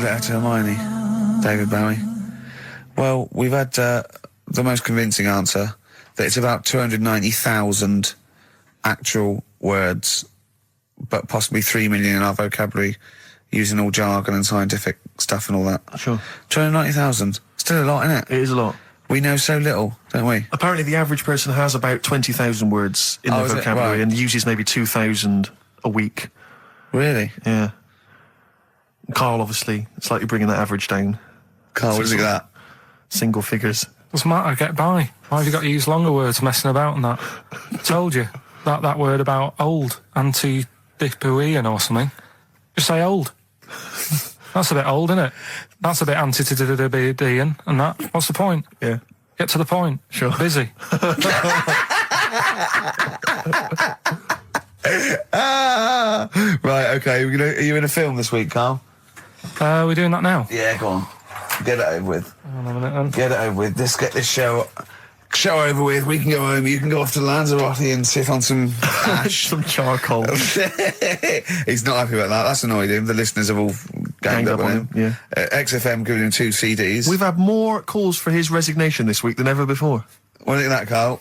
Letter to Hermione, David Bowie. Well, we've had the most convincing answer, that it's about 290,000 actual words, but possibly 3 million in our vocabulary, using all jargon and scientific stuff and all that. Sure. 290,000. Still a lot, isn't it? It is a lot. We know so little, don't we? Apparently the average person has about 20,000 words in their vocabulary, right, and uses maybe 2,000 a week. Really? Yeah. Karl, obviously, slightly bringing that average down. Karl, what do you think of that? Single figures. Doesn't matter, get by. Why have you got to use longer words messing about and that? Told you. That word about old, anti-dipuian or something. Just say old. That's a bit old, isn't it? That's a bit anti-dipuian and that. What's the point? Yeah. Get to the point. Sure. Busy. Right, okay. Are you in a film this week, Karl? We're doing that now? Yeah, go on. Get it over with. Hang on a minute then. Get it over with. Let's get this show over with. We can go home. You can go off to Lanzarote and sit on some ash. Some charcoal. He's not happy about that. That's annoyed him. The listeners have all ganged up on him. Yeah. XFM giving him 2 CDs. We've had more calls for his resignation this week than ever before. What do you think of that, Karl?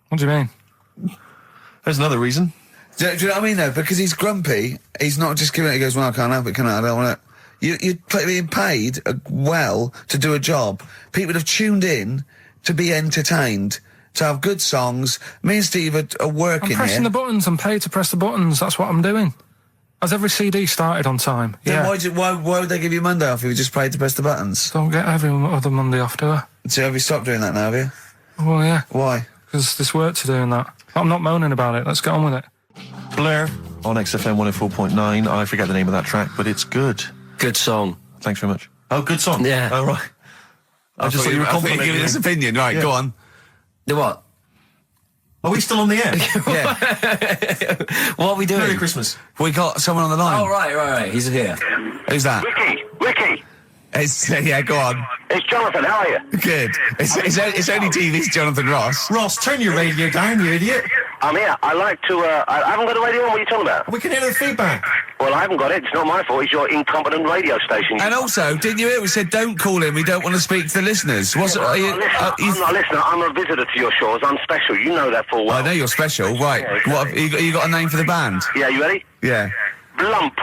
What do you mean? There's another reason. Do you know what I mean, though? Because he's grumpy, he's not just giving it, he goes, well, I can't help it, can I? I don't want it. You're being paid well to do a job. People have tuned in to be entertained, to have good songs. Me and Steve are working here. I'm pressing the buttons. I'm paid to press the buttons. That's what I'm doing. Has every CD started on time? Then Yeah. why would they give you Monday off if you just paid to press the buttons? Don't get every other Monday off, do I? So have you stopped doing that now, have you? Well, yeah. Why? Because there's work to do in that. I'm not moaning about it. Let's get on with it. Blur on XFM 104.9. I forget the name of that track, but it's good. Good song. Thanks very much. Oh, good song. Yeah. Oh, right. I just thought you were complimenting giving his opinion. Right, Yeah. go on. The what? Are we still on the air? Yeah. What are we doing? Merry Christmas. We got someone on the line. Oh, right. He's here. Who's that? Ricky, Yeah, go on. it's Jonathan, how are you? Good. It's only TV's Jonathan Ross. Ross, turn your radio down, you idiot. I'm here. I like to, I haven't got the radio on, what are you talking about? We can hear the feedback. Well, I haven't got it, it's not my fault, it's your incompetent radio station. And also, didn't you hear we said don't call in, we don't want to speak to the listeners? What's I'm not a listener, I'm a visitor to your shores, I'm special, you know that full well. I know you're special, right. Yeah, exactly. What, you got a name for the band? Yeah, you ready? Yeah. Blump.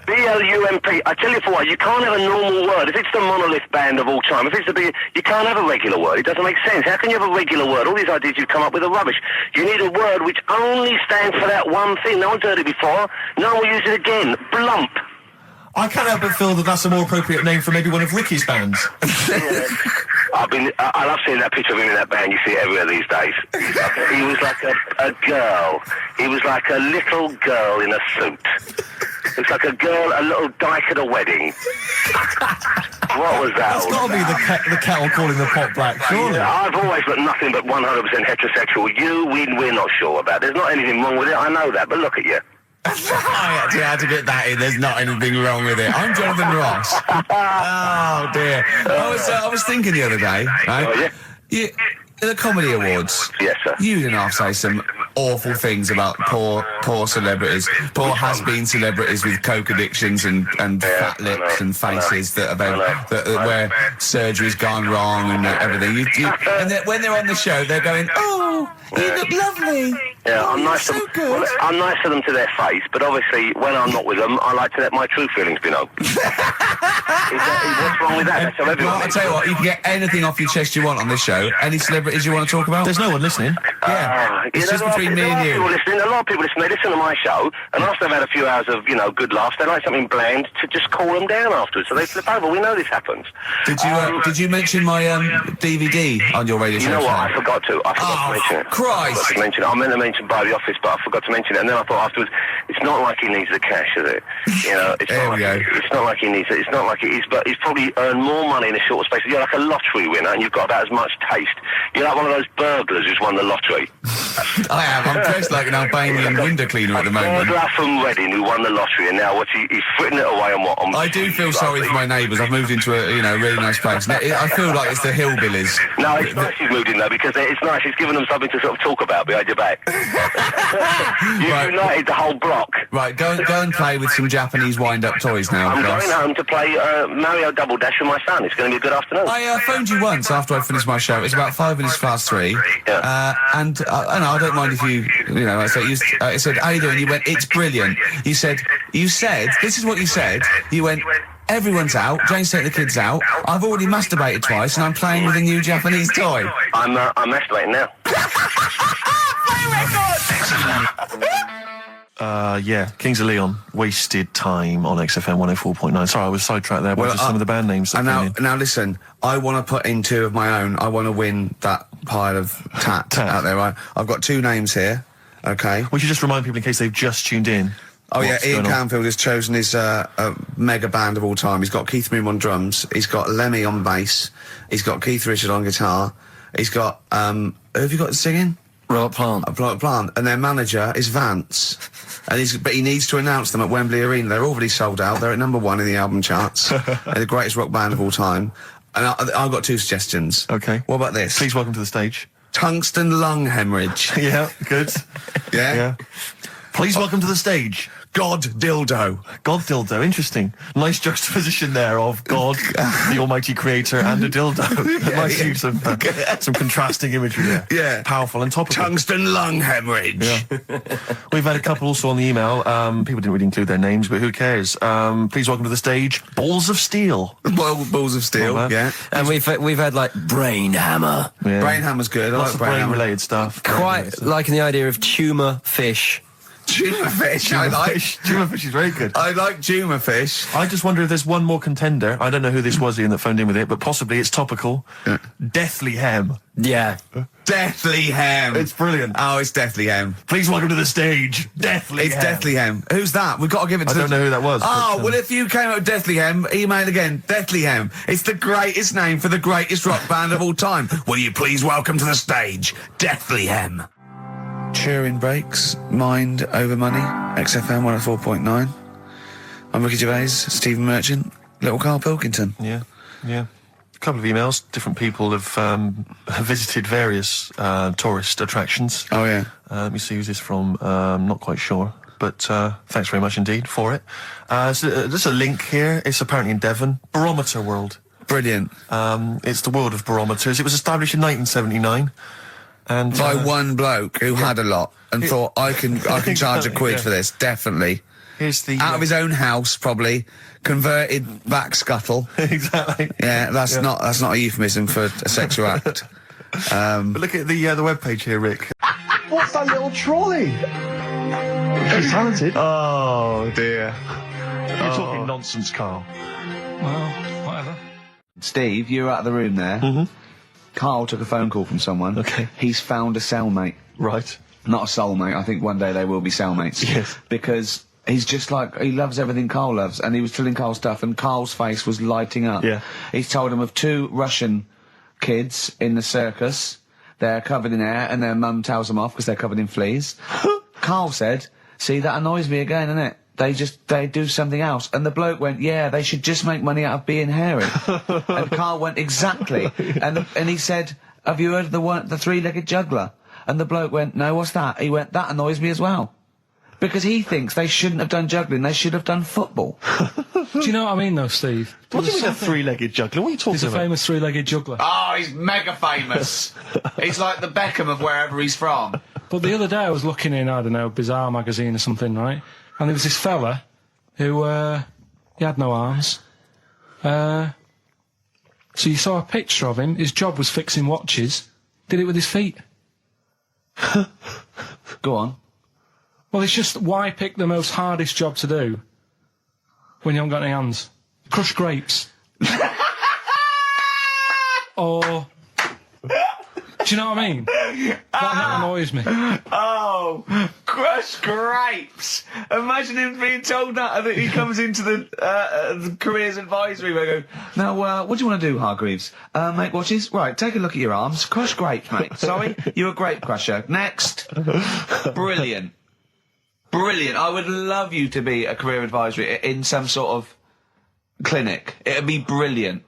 B-L-U-M-P. I tell you for what, you can't have a normal word. If it's the monolith band of all time, if it's the big, you can't have a regular word. It doesn't make sense. How can you have a regular word? All these ideas you've come up with are rubbish. You need a word which only stands for that one thing. No one's heard it before. No one will use it again. Blump. I can't help but feel that that's a more appropriate name for maybe one of Ricky's bands. I love seeing that picture of him in that band. You see it everywhere these days. He was like a girl. He was like a little girl in a suit. It's like a girl, a little dyke at a wedding. What was that? That's got to be the kettle calling the pot black, surely. I've always got nothing but 100% heterosexual. We're not sure about. There's not anything wrong with it, I know that, but look at you. I actually had to get that in. There's not anything wrong with it. I'm Jonathan Ross. Oh, dear. I was thinking the other day, right? Oh, yeah? The Comedy Awards. Yes, sir. You didn't half say some awful things about poor celebrities, poor has-been celebrities with coke addictions and fat lips and faces that where surgery's gone wrong and everything. And when they're on the show, they're going, "Oh, you look lovely." Yeah, oh, I'm nice to so them. good. Well, I'm nice to them to their face, but obviously when I'm not with them, I like to let my true feelings be known. What's wrong with that? That's how everyone. Well, I'll tell you what, you can get anything off your chest you want on this show. Any celebrities you want to talk about? There's no one listening. Yeah, it's just between me and you. A lot of people listen. They listen to my show, and after they've had a few hours of, good laughs, they like something bland to just cool them down afterwards. So they flip over. We know this happens. Did you mention my DVD on your radio show? You know what? I forgot to. I forgot to mention it. Christ! I forgot to mention it. I meant to mention by the office, but I forgot to mention it. And then I thought afterwards, it's not like he needs the cash, is it? It's not like he needs it. It's not like it is, but he's probably earned more money in a shorter space. You're like a lottery winner, and you've got about as much taste. You're like one of those burglars who's won the lottery. I am. I'm dressed like an Albanian window cleaner at the moment. Burglar from Reading who won the lottery, and now he's fritting it away on what? I do feel sorry for my neighbours. I've moved into a really nice place. I feel like it's the hillbillies. No, it's nice he's moved in though, because it's nice. He's given them something to sort of talk about behind your back. You've united the whole block. Right, go and play with some Japanese Japanese wind-up toys now. I'm Ross. going home to play Mario Double Dash with my son. It's going to be a good afternoon. I phoned you once after I finished my show. It's about 5 minutes past 3. Yeah. And I don't mind if you know, I said, how you doing? You went, it's brilliant. You said, this is what you said. You went, everyone's out. Jane's taking the kids out. I've already masturbated twice, and I'm playing with a new Japanese toy. I'm masturbating now. Yeah, Kings of Leon, Wasted Time on XFM 104.9. Sorry, I was sidetracked there by just some of the band names. And now listen, I want to put in 2 of my own. I want to win that pile of tat out there, right? I've got 2 names here, okay? We should just remind people in case they've just tuned in. Oh yeah, Ian Canfield has chosen his mega band of all time. He's got Keith Moon on drums, he's got Lemmy on bass, he's got Keith Richard on guitar, he's got, who have you got singing? Robert Plant. Robert Plant. And their manager is Vance. But he needs to announce them at Wembley Arena. They're already sold out. They're at #1 in the album charts. They're the greatest rock band of all time. And I've got 2 suggestions. Okay. What about this? Please welcome to the stage. Tungsten lung hemorrhage. Yeah, good. Yeah? Please welcome to the stage. God dildo. God dildo, interesting. Nice juxtaposition there of God, the almighty creator, and a dildo. Nice use of some contrasting imagery there. Yeah. Powerful and topical. Tungsten lung hemorrhage. Yeah. We've had a couple also on the email. People didn't really include their names, but who cares? Please welcome to the stage, Balls of Steel. Balls of Steel, Well, yeah. And we've had like Brain Hammer. Yeah. Brain Hammer's good. I Lots like of Brain Hammer. brain-related stuff. Quite liking the idea of tumour fish. Tuna fish, I like. Tuna fish is very good. I like tuna fish. I just wonder if there's one more contender. I don't know who this was, Ian, that phoned in with it, but possibly it's topical. Deathly Hem. Yeah. Deathly Hem. It's brilliant. Oh, it's Deathly Hem. Please welcome to the stage, Deathly It's Hem. Deathly Hem. Who's that? We've got to give it to I don't know who that was. Oh, but, well, if you came up with Deathly Hem, email again. Deathly Hem. It's the greatest name for the greatest rock band of all time. Will you please welcome to the stage, Deathly Hem. Cheering breaks, mind over money, XFM 104.9. I'm Ricky Gervais, Stephen Merchant, little Karl Pilkington. Yeah. A couple of emails. Different people have visited various tourist attractions. Oh, yeah. Let me see who's this from. Not quite sure. But thanks very much indeed for it. So, there's a link here. It's apparently in Devon. Barometer World. Brilliant. It's the world of barometers. It was established in 1979. And By one bloke who had a lot and thought, I can charge a quid for this, definitely. Here's the Out of his own house, probably. Converted back scuttle. exactly. Yeah, that's not a euphemism for a sexual act. But look at the webpage here, Rick. What's that little trolley? She's talented. Oh, dear. You're talking nonsense, Carl. Well, whatever. Steve, you were out of the room there. Mm-hmm. Carl took a phone call from someone. Okay. He's found a cellmate. Right. Not a soulmate. I think one day they will be cellmates. Yes. Because he's just like, he loves everything Carl loves, and he was telling Carl stuff, and Carl's face was lighting up. Yeah. He's told him of 2 Russian kids in the circus. They're covered in hair, and their mum tells them off because they're covered in fleas. Carl said, see, that annoys me again, innit? They do something else. And the bloke went, yeah, they should just make money out of being hairy. And Carl went, exactly. And he said, have you heard of the 3-legged juggler? And the bloke went, no, what's that? He went, that annoys me as well. Because he thinks they shouldn't have done juggling, they should have done football. Do you know what I mean, though, Steve? What do you mean a 3-legged juggler? What are you talking He's a about? famous 3-legged juggler. Oh, he's mega famous. He's like the Beckham of wherever he's from. But the other day I was looking in, I don't know, Bizarre magazine or something, right? And there was this fella who, he had no arms. So you saw a picture of him. His job was fixing watches. Did it with his feet. Go on. Well, it's just, why pick the most hardest job to do when you haven't got any hands? Crush grapes. Or... Do you know what I mean? That annoys me. Oh, crush grapes. Imagine him being told that he comes into the careers advisory where I go, now, what do you want to do, Hargreaves? Make watches? Right, take a look at your arms. Crush grapes, mate. Sorry, you're a grape crusher. Next. Brilliant. Brilliant. I would love you to be a career advisory in some sort of clinic. It'd be brilliant.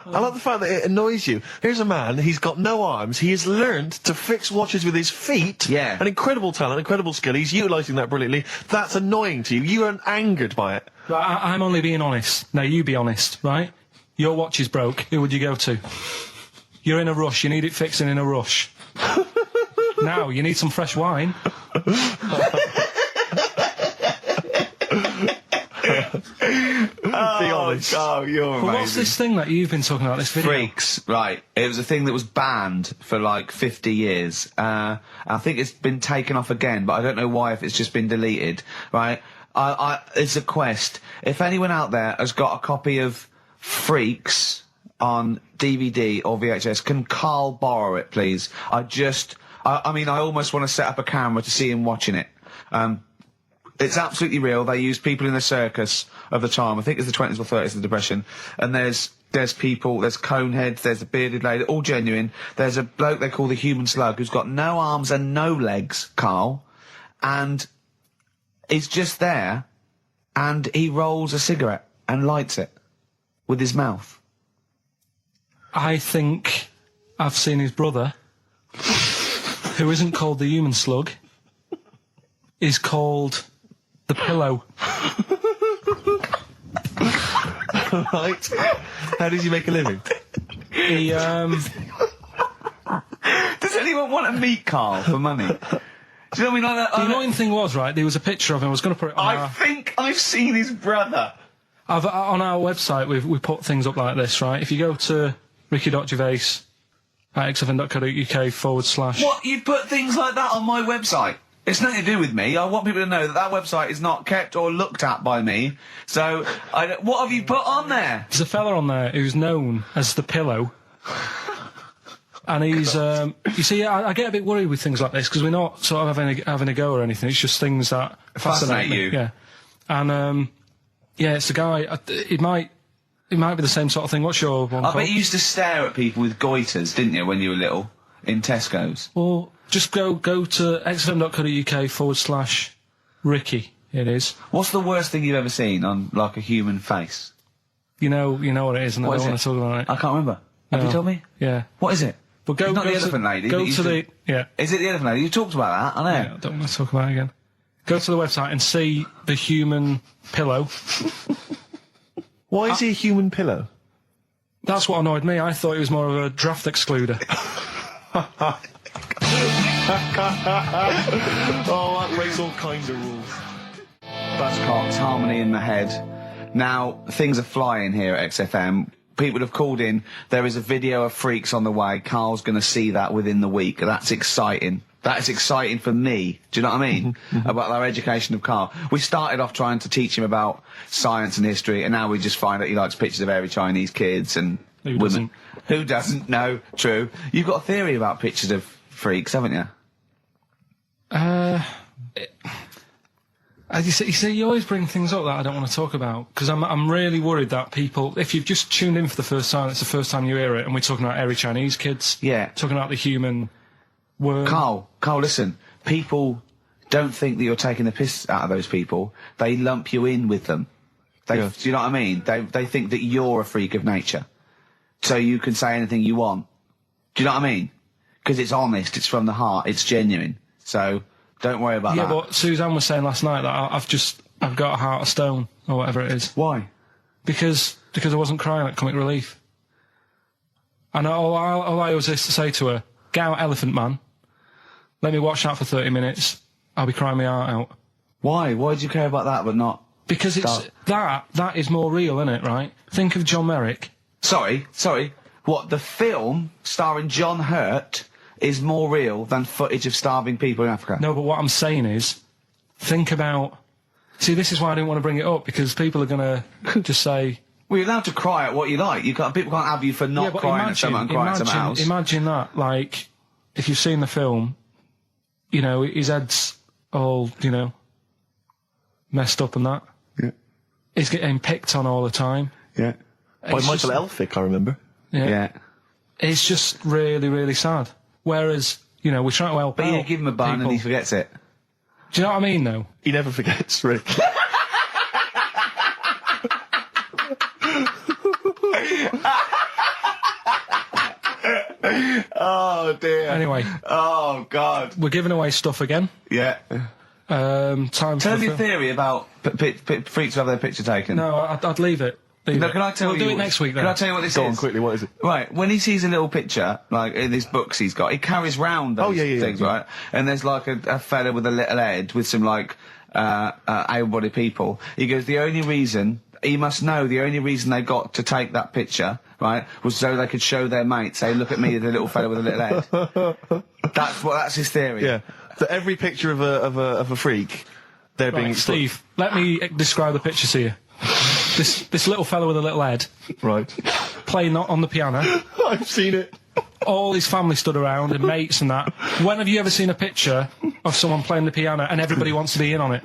I love the fact that it annoys you. Here's a man, he's got no arms, he has learned to fix watches with his feet. Yeah. An incredible talent, incredible skill, he's utilising that brilliantly. That's annoying to you. You are angered by it. Right, I'm only being honest. Now, you be honest, right? Your watch is broke. Who would you go to? You're in a rush. You need it fixing in a rush. Now, you need some fresh wine. Be honest. Oh, you're amazing. But what's this thing that you've been talking about, this video? Freaks, right. It was a thing that was banned for like 50 years. I think it's been taken off again, but I don't know why, if it's just been deleted, right? It's a quest. If anyone out there has got a copy of Freaks on DVD or VHS, can Karl borrow it, please? I mean, I almost want to set up a camera to see him watching it. It's absolutely real. They used people in the circus of the time. I think it's the 20s or 30s of the Depression. And there's people, there's coneheads, there's a bearded lady, all genuine. There's a bloke they call the Human Slug who's got no arms and no legs, Karl. And he's just there, and he rolls a cigarette and lights it with his mouth. I think I've seen his brother, who isn't called the Human Slug, is called the Pillow. Right. How does he make a living? He, Does anyone want to meet Karl for money? Do you know what I mean? Like, the annoying thing was, right, there was a picture of him. I was going to put it on I think I've seen his brother. on our website, we put things up like this, right? If you go to ricky.gervais at xfm.co.uk / What? You put things like that on my website? It's nothing to do with me. I want people to know that that website is not kept or looked at by me. So, what have you put on there? There's a fella on there who's known as the Pillow. And he's, you see, I get a bit worried with things like this, because we're not sort of having a go or anything. It's just things that Fascinate me. you. Yeah. And, yeah, it's a guy, it might be the same sort of thing. What's your one I called? bet you used to stare at people with goiters, didn't you, when you were little? In Tesco's. Well, just go to xfm.co.uk / Ricky, it is. What's the worst thing you've ever seen on, like, a human face? You know what it is, and I What don't is want it? to talk about it. I can't remember. Have No. you told me? Yeah. What is it? But It's not the elephant lady. Go that used to the, yeah. Is it the elephant lady? You talked about that, I know. Yeah, I don't want to talk about it again. Go to the website and see the Human Pillow. Why is he a human pillow? That's what annoyed me. I thought he was more of a draft excluder. Oh, that breaks all kinds of rules. Buzzcocks, harmony in the head. Now, things are flying here at XFM. People have called in. There is a video of Freaks on the way. Karl's going to see that within the week. That's exciting. That is exciting for me. Do you know what I mean? About our education of Karl. We started off trying to teach him about science and history, and now we just find that he likes pictures of hairy Chinese kids and Who women. doesn't? Who doesn't? No, true. You've got a theory about pictures of freaks, haven't you? You see, you always bring things up that I don't want to talk about, because I'm really worried that people, if you've just tuned in for the first time, it's the first time you hear it, and we're talking about hairy Chinese kids. Yeah. Talking about the human worm. Karl, listen. People don't think that you're taking the piss out of those people. They lump you in with them. Do you know what I mean? They think that you're a freak of nature. So you can say anything you want. Do you know what I mean? Because it's honest, it's from the heart, it's genuine. So don't worry about that. Yeah, but Suzanne was saying last night that I've got a heart of stone, or whatever it is. Why? Because I wasn't crying at Comic Relief. And all I always used to say to her, get out Elephant Man, let me watch that for 30 minutes, I'll be crying my heart out. Why? Why do you care about that but not... Because it's that is more real, isn't it, right? Think of John Merrick. Sorry. What, the film starring John Hurt is more real than footage of starving people in Africa? No, but what I'm saying is, think about... See, this is why I didn't want to bring it up, because people are going to just say... Well, you're allowed to cry at what you like. People can't have you for not crying at someone and crying at someone else. Imagine that, like, if you've seen the film, you know, his head's all, you know, messed up and that. Yeah. He's getting picked on all the time. Yeah. By It's Michael just- Elphick, I remember. Yeah. It's just really, really sad. Whereas, you know, we're trying to help But out you give him a bun people. and he forgets it. Do you know what I mean, though? He never forgets, Rick. Oh dear. Anyway. Oh God. We're giving away stuff again. Yeah. Time Tell for me your theory about freaks who have their picture taken. No, I'd leave it. No, can I tell we'll you? do it next week then. Can I tell you what this is? Go on quickly. What is it? Right, when he sees a little picture, like in these books he's got, he carries round those things, right? And there's like a fella with a little head with some like able-bodied people. He goes, the only reason they got to take that picture, right, was so they could show their mates, say, look at me, the little fella with a little head. That's his theory. Yeah. That every picture of a freak, they're being Steve, let me describe the picture to you. This little fella with a little head, right, playing on the piano. I've seen it. All his family stood around and mates and that. When have you ever seen a picture of someone playing the piano and everybody wants to be in on it?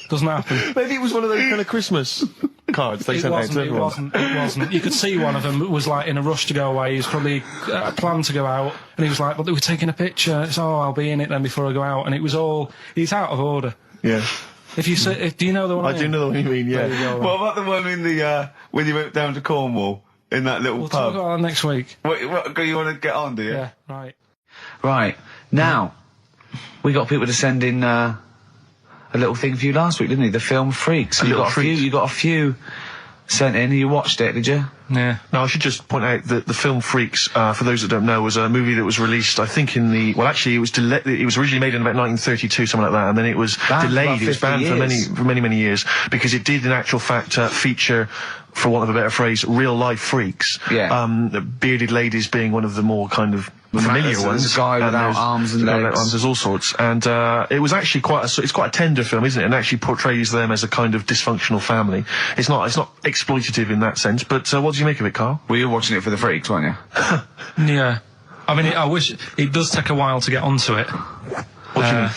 Doesn't happen. Maybe it was one of those kind of Christmas cards they sent out to everyone. It wasn't. You could see one of them was like in a rush to go away. He was probably planned to go out, and he was like, "But they were taking a picture. So I'll be in it then before I go out." And it was all. He's out of order. Yeah. If you say, do you know the one? I do know the one you mean. Yeah. What about the one in the when you went down to Cornwall in that little We'll pub? talk about that next week. What you want to get on, do you? Yeah. Right. Right. Now, we got people to send in a little thing for you last week, didn't we? The film Freaks. You got a few sent in. You watched it, did you? Yeah. Now, I should just point out that the film Freaks, for those that don't know, was a movie that was released, I think, it was originally made in about 1932, something like that, and then it was delayed. It was banned for many years, because it did, in actual fact, feature, for want of a better phrase, real-life freaks. Yeah. Bearded ladies being one of the more kind of familiar ones. There's a guy without arms and legs. There's all sorts. And it was actually it's quite a tender film, isn't it? And actually portrays them as a kind of dysfunctional family. It's not exploitative in that sense, but what do you make of it, Carl? Well, you were watching it for the freaks, weren't you? Yeah. I mean, I wish it does take a while to get onto it. What do you mean?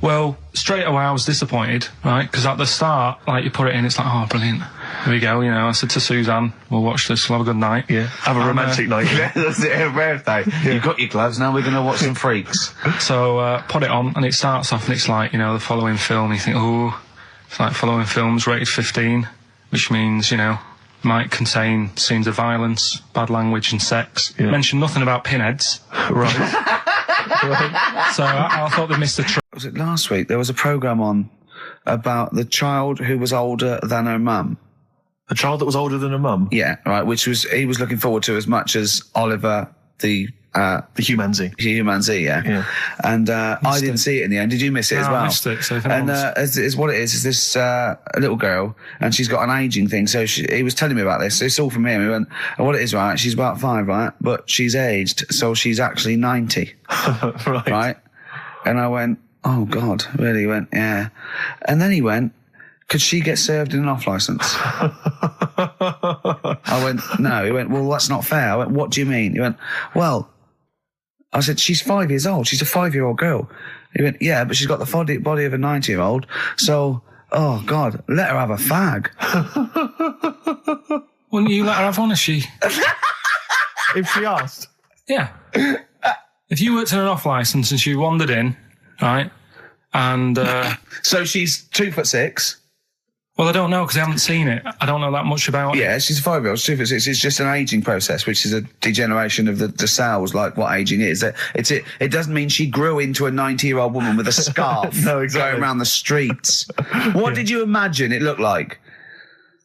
Well, straight away I was disappointed, right? Because at the start, like, you put it in, it's like, oh, brilliant. Here we go, you know. I said to Suzanne, we'll watch this, we'll have a good night. Yeah. Have a romantic night. That's it, her birthday. Yeah. You've got your gloves, now we're going to watch some freaks. So, put it on, and it starts off, and it's like, you know, the following film, you think, oh, it's like following films rated 15, which means, you know, might contain scenes of violence, bad language and sex. Yeah. Mention nothing about pinheads. Right. So I thought they missed the trick. Was it last week? There was a programme on about the child who was older than her mum. A child that was older than her mum? Yeah, right, he was looking forward to as much as Oliver, the Humanzee. Humanzee, yeah. And I didn't see it in the end. Did you miss it as well? I missed it. So and is what it is this little girl, and she's got an ageing thing. So he was telling me about this. It's all from him. He went, and what it is, right? She's about 5, right? But she's aged, so she's actually 90. Right? And I went, oh God, really? He went, yeah. And then he went, could she get served in an off licence? I went, no. He went, well, that's not fair. I went, what do you mean? He went, well, I said, she's 5 years old. She's a 5-year-old girl. He went, yeah, but she's got the body of a 90-year-old. So, oh God, let her have a fag. Wouldn't you let her have one if she... If she asked? Yeah. If you worked in an off licence and she wandered in, right, and... So she's 2'6". Well, I don't know, because I haven't seen it. I don't know that much about it. Yeah, she's a 5-year-old. She's 2'6". It's just an ageing process, which is a degeneration of the cells, like what ageing is. It doesn't mean she grew into a 90-year-old woman with a scarf no, exactly. going around the streets. What did you imagine it looked like?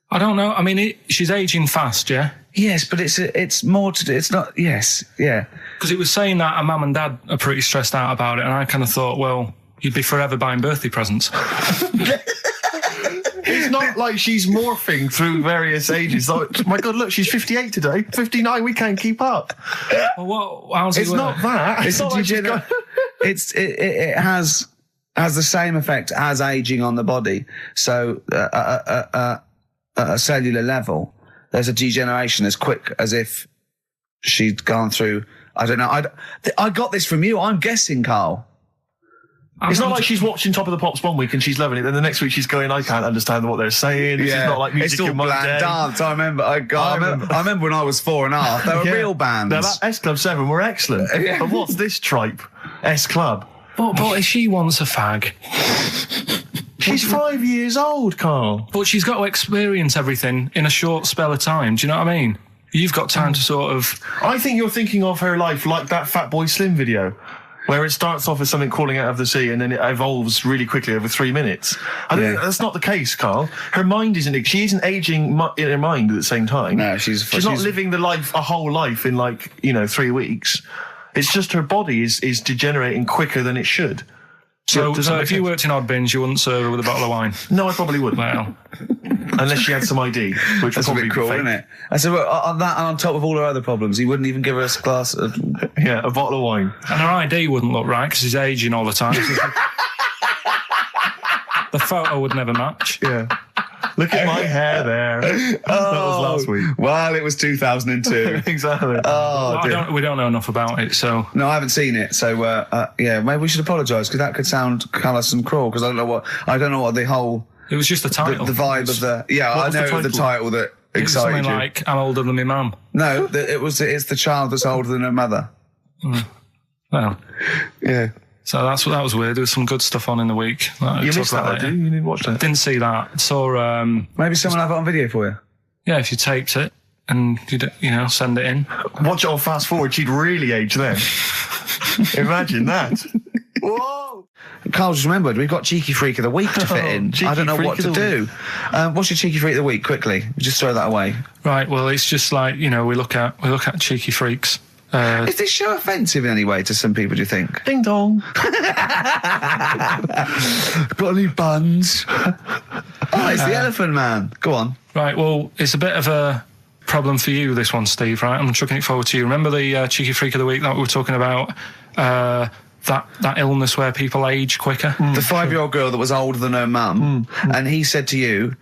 I don't know. I mean, she's ageing fast, yeah? Yes, but it's more to do. It's not, yes, yeah. Because it was saying that her mum and dad are pretty stressed out about it, and I kind of thought, well, you'd be forever buying birthday presents. It's not like she's morphing through various ages. Like, my God, look, she's 58 today. 59, we can't keep up. Well, how's it It's work? not that. It's not like it has the same effect as aging on the body. So at a cellular level, there's a degeneration as quick as if she'd gone through. I don't know. I got this from you. I'm guessing, Carl. It's not like she's watching Top of the Pops one week and she's loving it, then the next week she's going, I can't understand what they're saying. This is not like music it's all in my bland day. dance. I remember when I was 4.5. They were real bands. Now, that S Club 7 were excellent. Yeah. But what's this tripe? S Club. But if she wants a fag... She's 5 years old, Carl. But she's got to experience everything in a short spell of time. Do you know what I mean? You've got time to sort of... I think you're thinking of her life like that Fatboy Slim video, where it starts off as something crawling out of the sea and then it evolves really quickly over 3 minutes. I think that's not the case, Carl. Her mind she isn't aging in her mind at the same time. No, she's not living a whole life in 3 weeks. It's just her body is degenerating quicker than it should. So if you worked in odd bins, you wouldn't serve her with a bottle of wine? No, I probably wouldn't. Well... Unless she had some ID, which That's would a probably bit cruel, be fake. isn't it? And so on that, and on top of all her other problems, he wouldn't even give her a glass of... Yeah, a bottle of wine. And her ID wouldn't look right because he's aging all the time. The photo would never match. Yeah. Look at my hair there. That was last week. Well, it was 2002. Exactly. Well, we don't know enough about it, so... No, I haven't seen it, so maybe we should apologise because that could sound callous and cruel because I don't know what the whole... It was just the title. The vibe of the... Yeah, I know the title that excited something you. like, I'm older than my mum. No, it's the child that's older than her mother. Well... Yeah. So that was weird. There was some good stuff on in the week. You missed that, didn't you? You didn't watch that? Didn't see that. Saw... Maybe someone have it on video for you. Yeah, if you taped it and, send it in. Watch it on fast forward, she'd really age then. Imagine that. Whoa! Carl just remembered, we've got Cheeky Freak of the Week to fit in. I don't know what to do. What's your Cheeky Freak of the Week, quickly? Just throw that away. Right, well, it's just like, we look at Cheeky Freaks. Is this show offensive in any way to some people, do you think? Ding dong. Got any buns? Oh, it's the Elephant Man. Go on. Right, well, it's a bit of a problem for you, this one, Steve, right? I'm chucking it forward to you. Remember the Cheeky Freak of the Week that we were talking about? That illness where people age quicker? The 5-year-old girl that was older than her mum, and he said to you,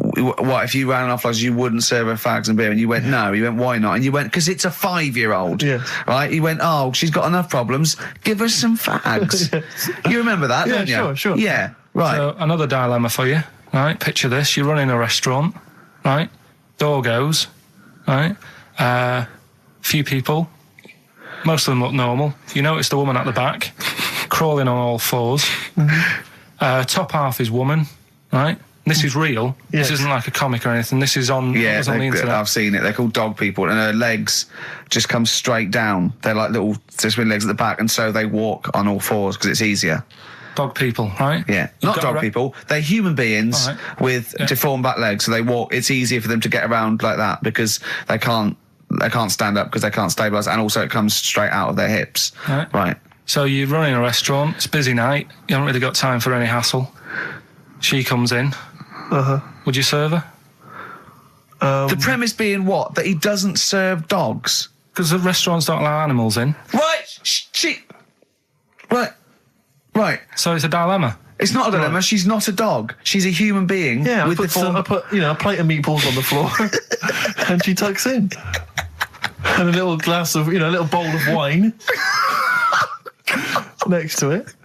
what, if you ran off like you wouldn't serve her fags and beer? And you went, no. You went, why not? And you went, because it's a 5-year-old. Yes. Right? You went, oh, she's got enough problems. Give her some fags. You remember that, don't you? Sure. Yeah, right. So another dilemma for you, right? Picture this. You're running a restaurant, right? Door goes, right? Few people. Most of them look normal. You notice the woman at the back, crawling on all fours. Top half is woman, right? This is real. Yes. This isn't like a comic or anything. This is on, on the internet. I've seen it. They're called dog people, and her legs just come straight down. They're like little twin legs at the back, and so they walk on all fours because it's easier. Dog people, right? Yeah, not dog people. They're human beings with deformed back legs, so they walk. It's easier for them to get around like that because they can't stand up because they can't stabilise, and also it comes straight out of their hips. Right. So you're running a restaurant. It's a busy night. You haven't really got time for any hassle. She comes in. Would you serve her? The premise being what? That he doesn't serve dogs? Because the restaurants don't allow animals in. Right. So it's a dilemma. It's not a dilemma. Right. She's not a dog. She's a human being. Yeah, I put a plate of meatballs on the floor, and she tucks in, and a little glass of, a little bowl of wine next to it.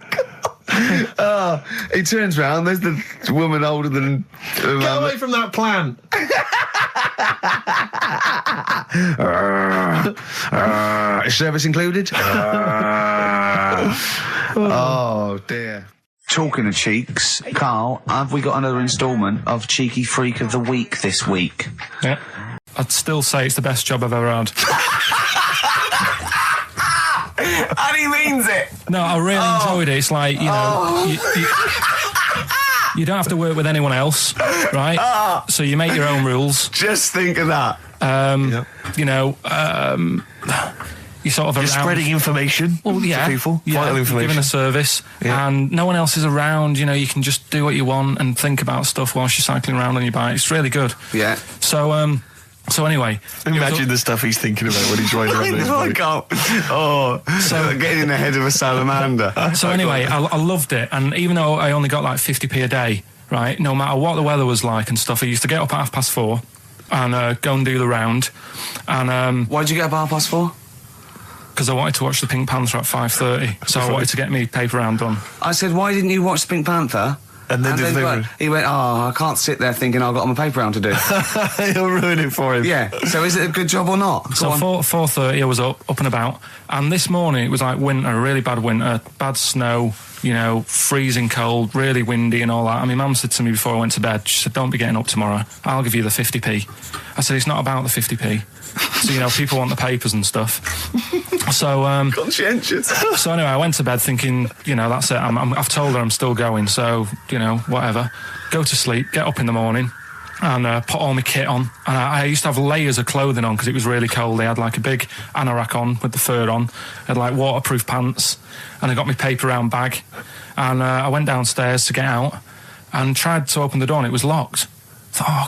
He turns round, there's the woman older than... Get away from that plant! Is service included? Oh, dear. Talking of cheeks, Carl, have we got another instalment of Cheeky Freak of the Week this week? Yeah. I'd still say it's the best job I've ever had. And he means it. No, I really enjoyed it. It's like, you don't have to work with anyone else, right? So you make your own rules. Just think of that. You sort of You're spreading information to people, vital information. Giving a service, and no one else is around. You can just do what you want and think about stuff whilst you're cycling around on your bike. It's really good. Yeah. So anyway, imagine the stuff he's thinking about when he's riding around his bike. So getting in the head of a salamander. So anyway, I loved it, and even though I only got like 50p a day, right? No matter what the weather was like and stuff, I used to get up at 4:30 and go and do the round. And why did you get up at 4:30? Because I wanted to watch the Pink Panther at 5:30, so I wanted to get me paper round done. I said, why didn't you watch the Pink Panther And then did what? He went, I can't sit there thinking I've got my paper round to do. He'll ruin it for him. Yeah. So is it a good job or not? So 4:30 I was up and about, and this morning it was like winter, really bad winter, bad snow, you know, freezing cold, really windy and all that. And my mum said to me before I went to bed, she said, don't be getting up tomorrow, I'll give you the 50p. I said, it's not about the 50p. So, you know, people want the papers and stuff. So, conscientious. So anyway, I went to bed thinking, you know, that's it. I've told her I'm still going, so, you know, whatever. Go to sleep, get up in the morning, and put all my kit on. And I used to have layers of clothing on because it was really cold. I had like a big anorak on with the fur on. I had like waterproof pants, and I got my paper round bag. And I went downstairs to get out and tried to open the door, and it was locked. I thought, oh,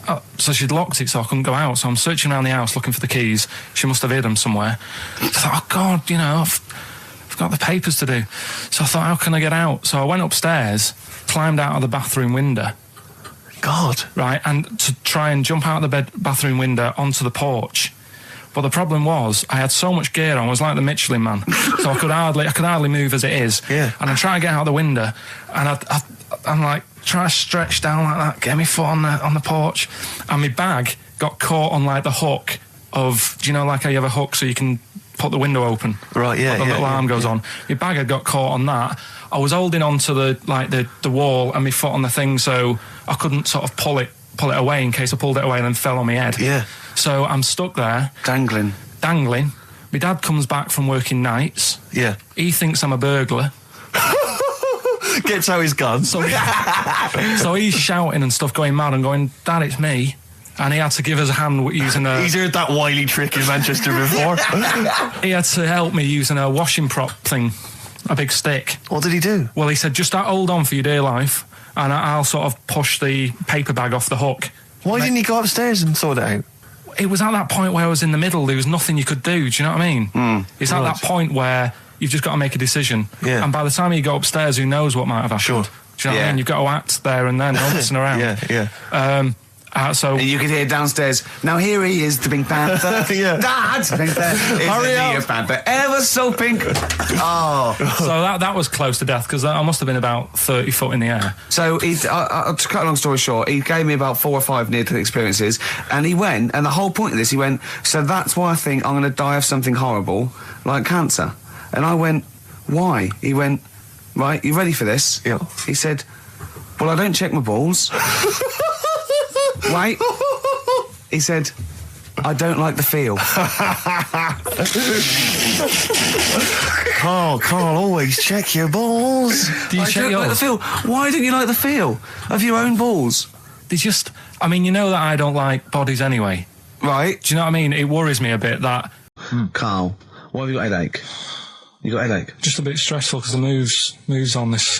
God. So she'd locked it so I couldn't go out. So I'm searching around the house looking for the keys. She must have hid them somewhere. I thought, oh, God, you know, I've got the papers to do. So I thought, how can I get out? So I went upstairs, climbed out of the bathroom window. God. Right, and to try and jump out of the bathroom window onto the porch. But the problem was, I had so much gear on, I was like the Michelin Man. So I could hardly move as it is. Yeah. And I'm trying to get out the window, and I'm like, trying to stretch down like that, get my foot on the porch, and my bag got caught on like the hook of, do you know, like how you have a hook so you can put the window open? Right, yeah, the little arm goes on. My bag had got caught on that. I was holding on to the wall and my foot on the thing, so I couldn't sort of pull it away in case I pulled it away and then fell on my head. Yeah. So I'm stuck there. Dangling. My dad comes back from working nights. Yeah. He thinks I'm a burglar. Gets out his gun. So he's shouting and stuff, going mad and going, Dad, it's me. And he had to give us a hand using a... He's heard that wily trick in Manchester before. He had to help me using a washing prop thing, a big stick. What did he do? Well, he said, just hold on for your dear life, and I'll sort of push the paper bag off the hook. Why didn't he go upstairs and sort it out? It was at that point where I was in the middle. There was nothing you could do. Do you know what I mean? It's at that point where you've just got to make a decision. Yeah. And by the time you go upstairs, who knows what might have happened? Sure. Do you know what I mean? You've got to act there and then, not messing around. Yeah. So and you could hear downstairs, now here he is, the Pink Panther. Yeah. Dad! Hurry up! Panther, ever so pink. Oh. So that was close to death, because I must have been about 30 foot in the air. So, to cut a long story short, he gave me about 4 or 5 near-death experiences, and he went, and the whole point of this, he went, so that's why I think I'm going to die of something horrible, like cancer. And I went, why? He went, right, you ready for this? Yeah. He said, well, I don't check my balls. Wait. He said, I don't like the feel. Carl, always check your balls. Do you I check don't yours? like the feel. Why don't you like the feel of your own balls? They just... I mean, you know that I don't like bodies anyway. Right. Do you know what I mean? It worries me a bit that... Carl, why have you got a headache? You got a headache? Just a bit stressful because the moves on this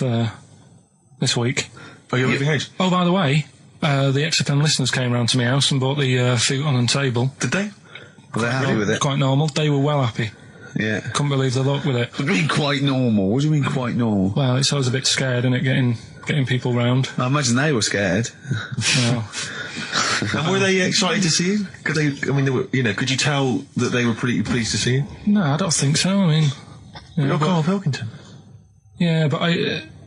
week. Are you moving house? Oh, by the way, the XFM listeners came round to my house and bought the futon and table. Did they? Were they happy with it? Quite normal. They were well happy. Yeah. Couldn't believe the luck with it. What do you mean quite normal? What do you mean quite normal? Well, it's always a bit scared, isn't it, getting people round. I imagine they were scared. No. And were they excited to see you? Could you tell that they were pretty pleased to see you? No, I don't think so. I mean... You're Karl Pilkington. Yeah, but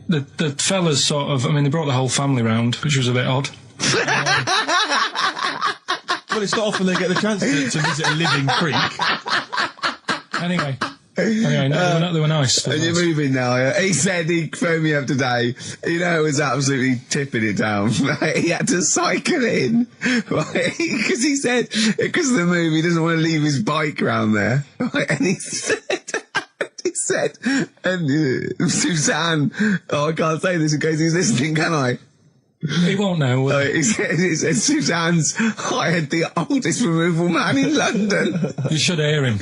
the fellas sort of... I mean, they brought the whole family round, which was a bit odd. Well, it's not often they get the chance to visit a living creek. Anyway, no, they were nice. And you're moving now. He said he phoned me up today. You know, it was absolutely tipping it down. He had to cycle in. Because he said, because of the move, he doesn't want to leave his bike round there. And he said, and Suzanne, I can't say this in case he's listening, can I? He won't know. He said Suzanne's hired the oldest removal man in London. You should hear him.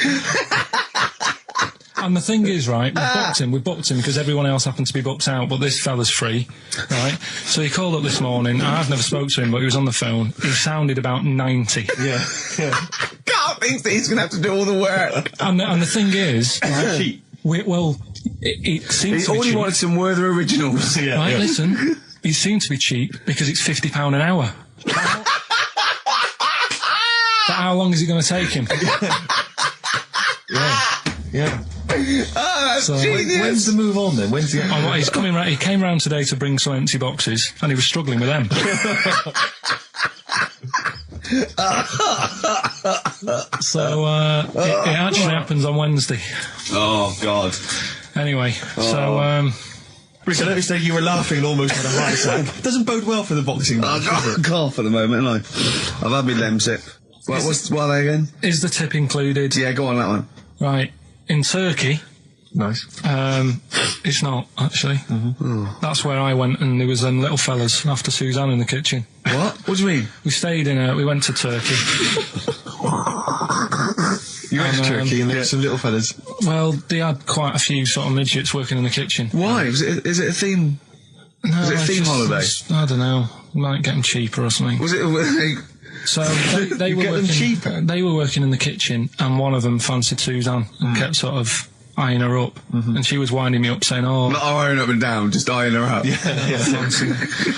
And the thing is, right, we booked him because everyone else happened to be booked out, but this fella's free, right? So he called up this morning. I've never spoke to him, but he was on the phone. He sounded about 90. Yeah. God thinks that he's going to have to do all the work. And the thing is, right, it seems to be All he cheap. wanted some Werther originals. Yeah, Right, yeah. listen, it seems to be cheap because it's £50 an hour. But how long is it going to take him? Yeah. that's So, genius. When's the move on then? When's the... Oh, he's coming round. He came round today to bring some empty boxes, and he was struggling with them. So it actually happens on Wednesday. Oh, God. Anyway, so Rick, I noticed that you were laughing and almost had a heart attack. Doesn't bode well for the boxing match, does it? Cough at the moment, haven't I? I've had my Lemsip. What are they again? is the tip included? Yeah, go on, that one. Right, in Turkey. Nice. It's not actually. That's where I went, and there was them little fellas after Suzanne in the kitchen. What? What do you mean? We stayed in. We went to Turkey. You went to Turkey and there were some little fellas. Well, they had quite a few sort of midgets working in the kitchen. Why? Is it a theme? No, Was it a it's theme just- holiday? I don't know. Might get them cheaper or something. Was it? So they were get them working. cheaper? They were working in the kitchen, and one of them fancied Suzanne and kept sort of eyeing her up, and she was winding me up saying, "Oh, Not eyeing up and down, just eyeing her up.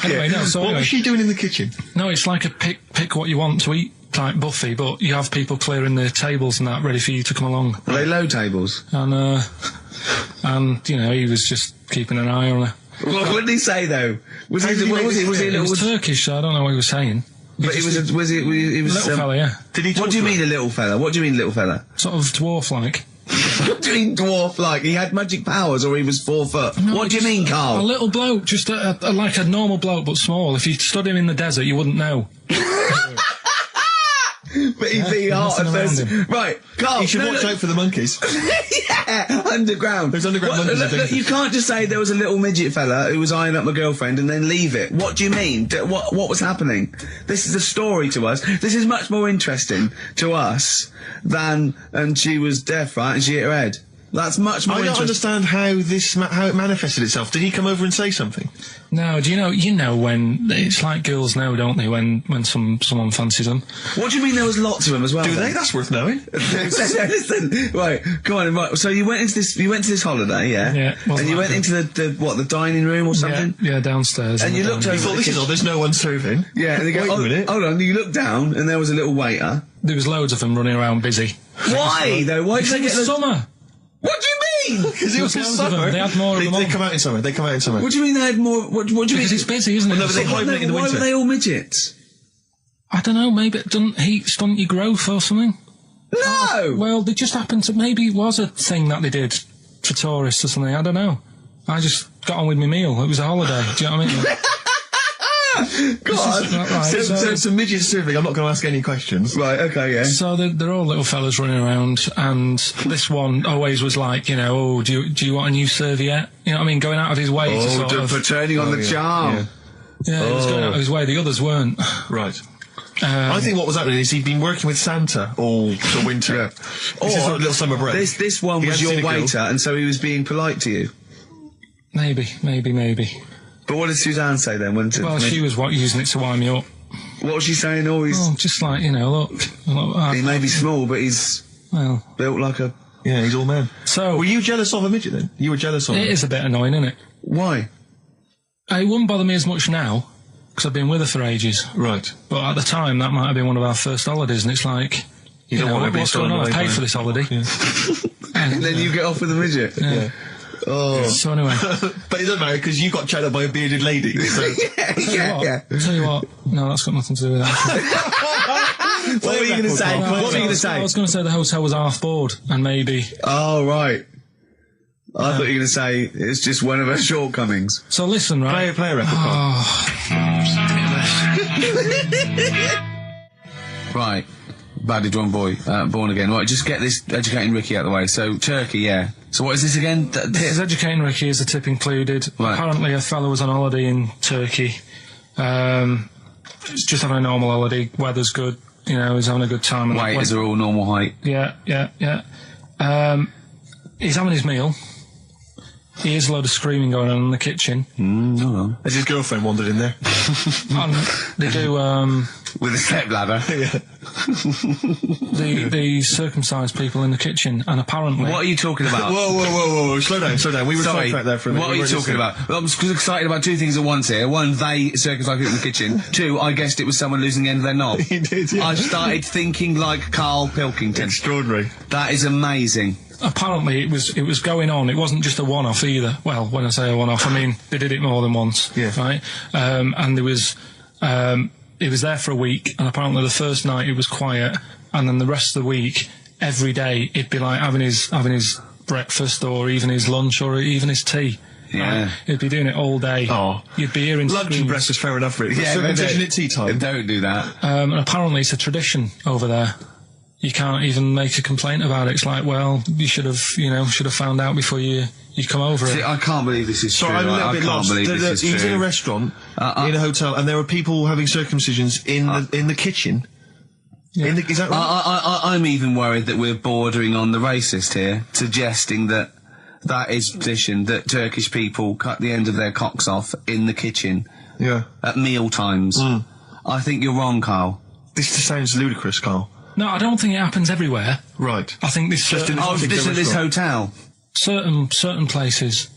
anyway, no." So What anyway, was she doing in the kitchen? no, it's like a pick what you want to eat type buffet, but you have people clearing the tables and that ready for you to come along, Are they low tables? and you know, he was just keeping an eye on her. What did he say though? Was he? did he What make was he? this Was he a clear? It little? was Turkish, so I don't know what he was saying. But he was. Was it? He was. Little fella, yeah, Did he talk What do you to mean her? a little fella? What do you mean little fella? sort of dwarf-like. What do you mean dwarf like? He had magic powers or he was 4 foot? No, What do you mean, A Carl? little bloke, just like a normal bloke but small. If you stood him in the desert, you wouldn't know. But he'd be hot nothing at around first. him. Right, Carl. You should watch out for the monkeys. Yeah, underground. There's underground What- monkeys, I think. look, you can't just say there was a little midget fella who was eyeing up my girlfriend and then leave it. What do you mean? What was happening? This is a story to us. This is much more interesting to us than, and she was deaf, right, and she hit her head. That's much more I don't interesting. understand how this how it manifested itself. Did he come over and say something? No, do you know when it's like girls know, don't they? When someone fancies them. What do you mean there was lots of them as well? Do then? they? That's worth knowing. Listen, right, go on. Right, so you went into this holiday, yeah? Yeah, wasn't And you that went good? into the dining room or something? Yeah, downstairs. And in you the looked dining over- room. Thought this is odd. There's no one serving. Yeah, and they go, Wait a minute. hold on, you looked down and there was a little waiter. There was loads of them running around busy. Why, though? Why did they It get was those... summer. What do you mean? Because it was Loads of summer. them. They had more of them They on. come out in summer. They come out in summer. What do you mean they had more... What do you mean? Because it's busy, isn't it? Well, no, but they Why- hibernate in the why winter. were they all midgets? I don't know, maybe it doesn't heat stunt your growth or something. No! Well, they just happened to, maybe it was a thing that they did for tourists or something, I don't know. I just got on with my meal. It was a holiday, do you know what I mean? God. Right, So some midgets serving. I'm not going to ask any questions. Right, okay, yeah. So they're all little fellas running around, and this one always was like, you know, oh, do you want a new serviette? You know what I mean? Going out of his way to sort of... for turning on the charm. Yeah, he was going out of his way. The others weren't. Right. I think what was happening is he'd been working with Santa all the winter. Yeah. This is a little summer break. This one He was hadn't seen your a girl. waiter, and so he was being polite to you. Maybe. But what did Suzanne say then? Well, she was using it to wind me up. What was she saying? Oh, he's... Oh, just like, you know, look He may be small, but he's well, built like a... Yeah, he's all man. so Were you jealous of a midget then? You were jealous of it him? is a bit annoying, isn't it? Why? It wouldn't bother me as much now, because I've been with her for ages. Right. But at the time, that might have been one of our first holidays, and it's like, You don't want to be what's going on? I paid for this holiday. And then you get off with a midget. Yeah. Oh. So anyway, But it doesn't matter because you got chatted up by a bearded lady. So. yeah. tell you what, no, that's got nothing to do with that. What were you going to say? No, What were you going to I say? was going to say the hotel was half board, and maybe. Oh, right. I thought you were going to say it's just one of her shortcomings. So listen, right? Play a record. Right. Badly drawn boy, born again. Right, just get this educating Ricky out of the way. So, Turkey, yeah. So what is this again? It's educating Ricky, is the tip included. Right. Apparently a fellow was on holiday in Turkey. He's just having a normal holiday, weather's good, you know, he's having a good time. Waiters are all normal height. Yeah. He's having his meal. He hears a load of screaming going on in the kitchen. No. Has his girlfriend wandered in there? And they do, With a step ladder. they circumcise people in the kitchen, and apparently... What are you talking about? Whoa. Slow down. We were Sorry, sidetracked there for a minute. what are you talking about? I'm excited about two things at once here. One, they circumcised people in the kitchen. Two, I guessed it was someone losing the end of their knob. He did, yeah. I started thinking like Karl Pilkington. Extraordinary. That is amazing. apparently it was going on. It wasn't just a one-off either. Well, when I say a one-off, I mean they did it more than once. Yeah. Right. And there was it was there for a week, and apparently the first night it was quiet, and then the rest of the week, every day it'd be like having his breakfast or even his lunch or even his tea. Yeah. He'd be doing it all day. Oh. You'd be hearing Lunch and screams. breakfast, fair enough, really. Yeah, but Circumcision at tea time. Don't do that. And apparently it's a tradition over there. You can't even make a complaint about it. It's like, well, you should have found out before you come over See, it. I can't believe this is So true. I'm a little I bit can't lost. believe this is He's true. in a restaurant, in a hotel, and there are people having circumcisions in the kitchen. Yeah. Is that right? I'm even worried that we're bordering on the racist here, suggesting that is position that Turkish people cut the end of their cocks off in the kitchen Yeah. at meal times. I think you're wrong, Carl. This just sounds ludicrous, Carl. No, I don't think it happens everywhere. Right. I think this Just in Oh, particular this restaurant. hotel. certain places,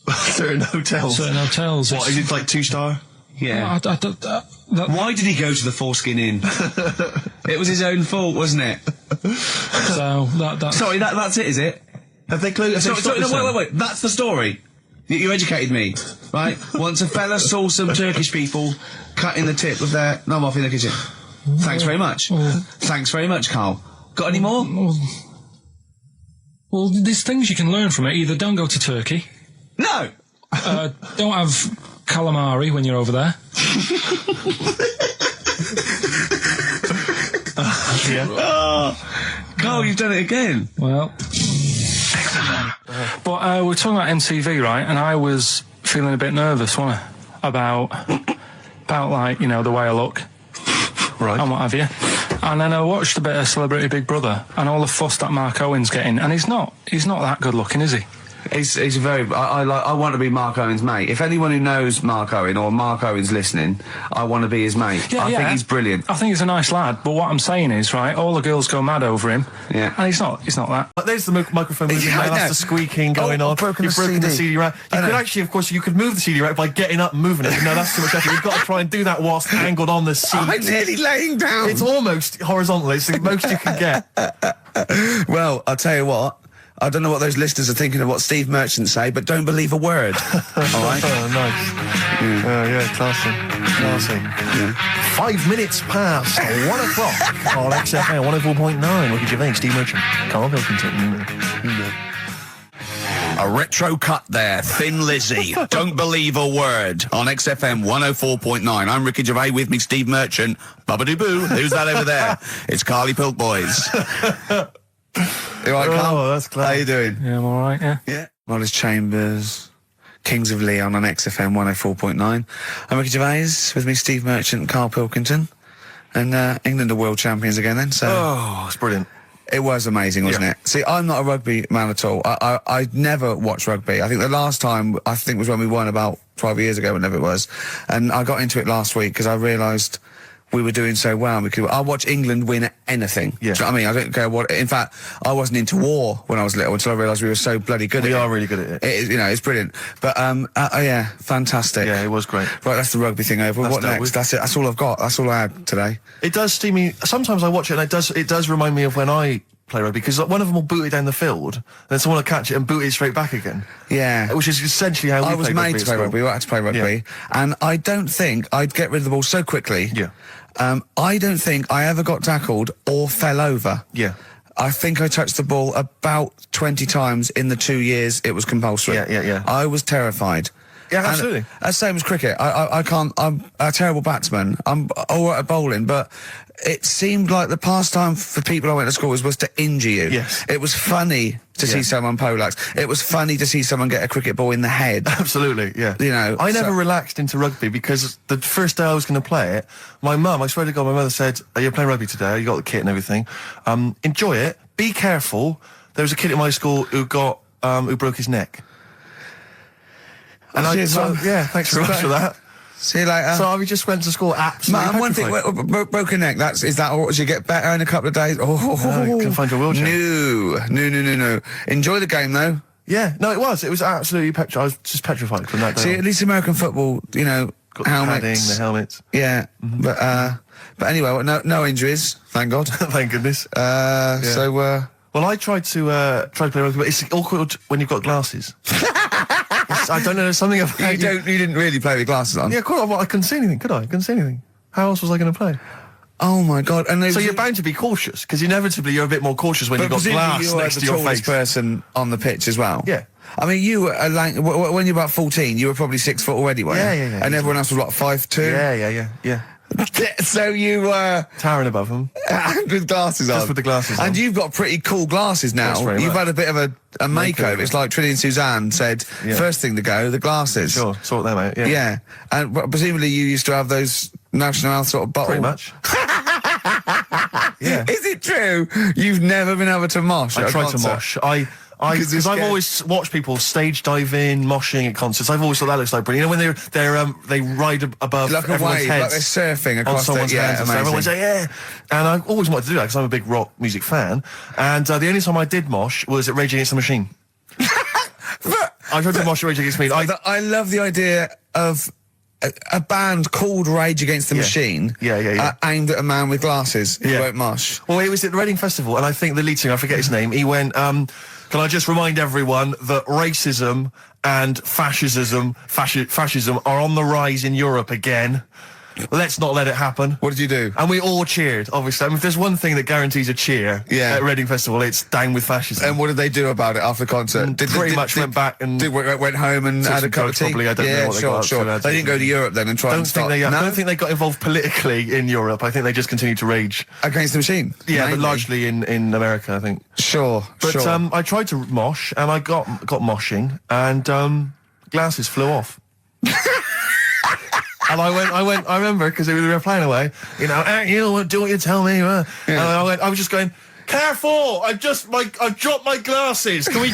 Certain hotels. certain hotels. What, is it like 2-star? Yeah. That, Why did he go to the Foreskin Inn? It was his own fault, wasn't it? so that Sorry, that's it, is it? Have they closed? Sorry, no, wait. That's the story. You educated me, right? Once a fella saw some Turkish people cutting the tip of their knob off in the kitchen. Thanks very much. Thanks very much, Carl. Got any more? Well, there's things you can learn from it. Either don't go to Turkey, No! don't have calamari when you're over there. Carl, you've done it again. Well, but we're talking about MTV, right? And I was feeling a bit nervous, wasn't I? About like, you know, the way I look. Right. And what have you. And then I watched a bit of Celebrity Big Brother and all the fuss that Mark Owen's getting, and he's not that good looking, is he? He's very. I want to be Mark Owen's mate. If anyone who knows Mark Owen or Mark Owen's listening, I want to be his mate. Yeah, I think he's brilliant. I think he's a nice lad, but what I'm saying is, right, all the girls go mad over him. Yeah. And he's not that. There's the microphone moving Yeah, I now, know. that's the squeaking going Oh, on. I've broken You've the broken the CD. CD rack. You I could know. actually, of course, you could move the CD rack by getting up and moving it. No, that's too much effort. You've got to try and do that whilst angled on the seat. I'm nearly laying down. It's almost horizontal. It's the most you can get. Well, I'll tell you what. I don't know what those listeners are thinking of what Steve Merchant say, but don't believe a word. All right? Oh, nice. Yeah, classy. Yeah. 5 minutes past 1 o'clock on XFM 104.9. Look at Gervais, Steve Merchant, Karl Pilkington. A retro cut there, Thin Lizzy. Don't believe a word on XFM 104.9. I'm Ricky Gervais, with me Steve Merchant. Bubba-doo-boo. Who's that over there? It's Carly Pilk Boys. You all right, Carl? Oh, that's clever. How you doing? Yeah, I'm all right, yeah. Yeah. Wallace Chambers, Kings of Leon on XFM 104.9. I'm Ricky Gervais, with me Steve Merchant and Karl Pilkington. And England are world champions again then, so... Oh, it's brilliant. It was amazing, wasn't it? See, I'm not a rugby man at all. I never watched rugby. I think the last time, was when we won about 12 years ago, whenever it was. And I got into it last week because I realised we were doing so well. I watch England win anything. Yeah. Do you know what I mean? I don't care what... In fact, I wasn't into war when I was little until I realised we were so bloody good at it. We are really good at it. It is, you know, it's brilliant. But, yeah, fantastic. Yeah, it was great. Right, that's the rugby thing over. That's What dealt next? with. That's it. That's all I've got. That's all I had today. It does steam me. Sometimes I watch it and it does remind me of when I play rugby, because one of them will boot it down the field, and then someone will catch it and boot it straight back again. Yeah. Which is essentially how we I was play made rugby to at play school. rugby. I had to play rugby. Yeah. And I don't think I'd get rid of the ball so quickly. Yeah. I don't think I ever got tackled or fell over. Yeah. I think I touched the ball about 20 times in the 2 years it was compulsory. Yeah. I was terrified. Yeah, And absolutely. that's same as cricket. I can't. I'm a terrible batsman. I'm all right at bowling, but it seemed like the pastime for people I went to school was to injure you. Yes. It was funny to see someone poleaxe. It was funny to see someone get a cricket ball in the head. Absolutely, yeah. You know, I never so- relaxed into rugby because the first day I was going to play it, my mum, I swear to God, my mother said, "You're playing rugby today. You got the kit and everything. Enjoy it. Be careful." There was a kid at my school who who broke his neck. And Cheers, Mum. yeah, thanks very much for that. See you later. So I just went to school absolutely Man, one thing, petrified. broken neck, is that all? Does you get better in a couple of days? Oh, No, you can find your wheelchair. No. Enjoy the game, though. Yeah, no, it was absolutely petrified. I was just petrified from that day See, on. at least American football, you know, Got the helmets. padding, the helmets. Yeah, but anyway, no injuries, thank God. Thank goodness. So, Well, I tried to play rugby, but it's awkward when you've got glasses. I don't know, there's something about You didn't really play with glasses on? Yeah, I couldn't see anything, could I? I couldn't see anything. How else was I going to play? Oh my God! And so you're bound to be cautious, because inevitably you're a bit more cautious when you've got glass next to your face. You were the tallest person on the pitch as well. Yeah. I mean, you were when you were about 14, you were probably 6 foot already, weren't you? Yeah. And everyone else was what, 5'2"? Yeah. So you were towering above them, and with glasses on. Just with the glasses on. And you've got pretty cool glasses now. You've had a bit of a makeover. It's like Trinity and Suzanne said. First thing to go, the glasses. Sure, sort them out. Yeah. Yeah, and presumably you used to have those National Health sort of bottle. Pretty much. Yeah. Is it true? You've never been able to mosh? I tried to mosh. Because I've always watched people stage diving, moshing at concerts. I've always thought that looks like brilliant. You know, when they ride above like everyone's wave, heads, like they're surfing across someone's heads. And everyone's like, yeah. And I always wanted to do that because I'm a big rock music fan. And the only time I did mosh was at Rage Against the Machine. I tried to mosh at Rage Against the Machine. I love the idea of a band called Rage Against the Machine. Aimed at a man with glasses who won't mosh. Well, it was at the Reading Festival, and I think the lead singer, I forget his name, he went, can I just remind everyone that racism and fascism are on the rise in Europe again. Let's not let it happen. What did you do? And we all cheered, obviously. I mean, if there's one thing that guarantees a cheer at Reading Festival, it's down with fascism. And what did they do about it after the concert? Pretty much went back and... went home and had a cup of tea? Probably, I don't know what they got. Sure. They didn't go to Europe then and try and stop... I don't think they got involved politically in Europe. I think they just continued to rage. Against the Machine? Yeah, but largely in America, I think. Sure. I tried to mosh, and I got moshing, and glasses flew off. And I remember, because we were playing away, you do what you tell me. And I was just going, careful! I've dropped my glasses. Can we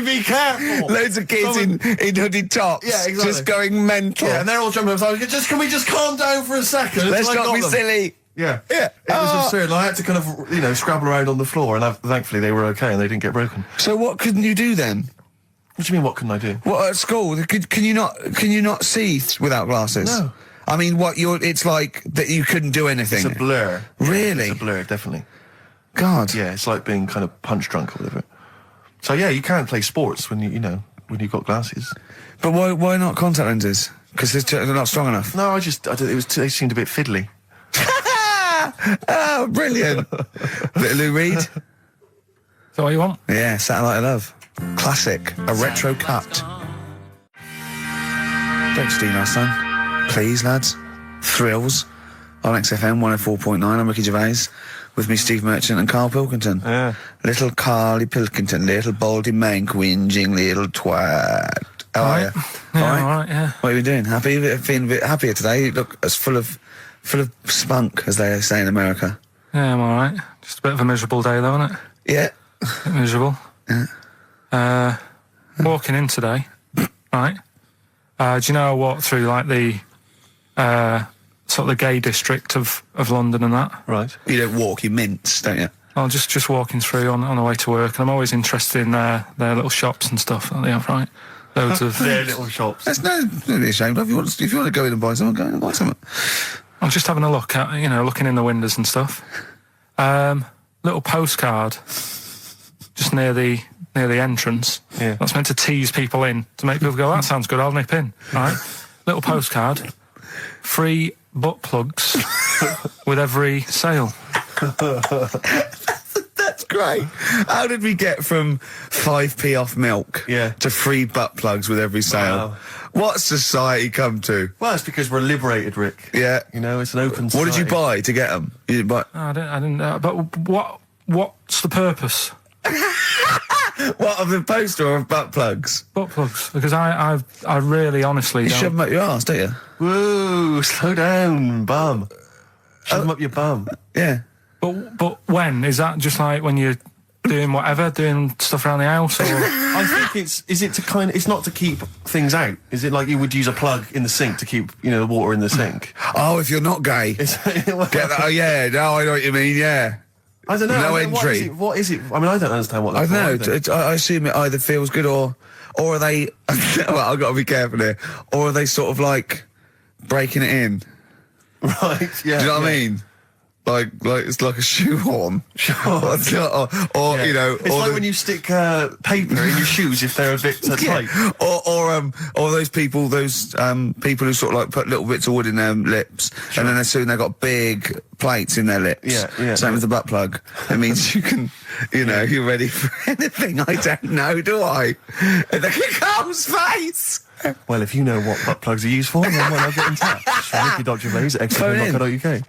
be careful? Loads of kids in hooded tops. Yeah, exactly. Just going mental. Yeah, and they're all jumping up. So I was like, can we just calm down for a second? Let's not be silly. Yeah. It was absurd. And I had to kind of, scrabble around on the floor, and thankfully they were okay and they didn't get broken. So what couldn't you do then? What do you mean, what couldn't I do? What, at school? Can you not see without glasses? No. I mean, it's like that you couldn't do anything. It's a blur. Really? It's a blur, definitely. God. Yeah, it's like being kind of punch drunk or whatever. So yeah, you can't play sports when when you've got glasses. But why not contact lenses? Because they're not strong enough. No, they seemed a bit fiddly. Oh, brilliant. Bit of Lou Reed. Is that what you want? Yeah, Satellite of Love. Classic. A retro cut. Don't steal our son. Please, lads. Thrills. On XFM 104.9. I'm Ricky Gervais. With me, Steve Merchant and Karl Pilkington. Yeah. Little Carly Pilkington. Little baldy mank whinging little twat. How are you? Yeah, all right, yeah. What are you doing? Happy? Feeling a bit happier today? You look as full of spunk, as they say in America. Yeah, I'm all right. Just a bit of a miserable day, though, isn't it? Yeah. A bit miserable. Yeah. Walking in today, right? Do you know I walked through like the sort of the gay district of London and that? Right. You don't walk, you mince, don't you? Well, just walking through on the way to work, and I'm always interested in their little shops and stuff that they have, right? Loads of their little shops. That's nothing to be ashamed of. If you want to go in and buy something, go in and buy something. I'm just having a look at, looking in the windows and stuff. Little postcard just near the entrance. Yeah. That's meant to tease people in, to make people go, that sounds good, I'll nip in. Right? Little postcard. Free butt plugs with every sale. That's great. How did we get from 5p off milk to free butt plugs with every sale? Wow. What's society come to? Well, it's because we're liberated, Rick. Yeah. It's an open society. What did you buy to get them? You didn't buy... I didn't but what's the purpose? What, of the poster or of butt plugs? Butt plugs. Because I really honestly You don't... shove them up your arse, don't you? Whoa, slow down, bum. Shove them up your bum. Yeah. But when? Is that just like when you're doing whatever, doing stuff around the house? Or? I think it's not to keep things out. Is it like you would use a plug in the sink to keep, the water in the sink? Oh, if you're not gay. Get that? Oh, yeah. No, I know what you mean, yeah. I don't know. No entry. What is it? I mean, I don't understand what that's I don't know. I assume it either feels good or are they... well, I've got to be careful here. Or are they sort of like breaking it in? Right, yeah. Do you know what I mean? like it's like a shoehorn. Or you know, it's like when you stick paper in your shoes if they're a bit tight. Or those people who sort of like put little bits of wood in their lips, and then soon they've got big plates in their lips. Yeah. Same with the butt plug. It means you can, you know, you're ready for anything. I don't know, do I? And look at Carl's face. Well, if you know what butt plugs are used for, then why not get in touch? Ricky.Gervais at XFM.co.uk.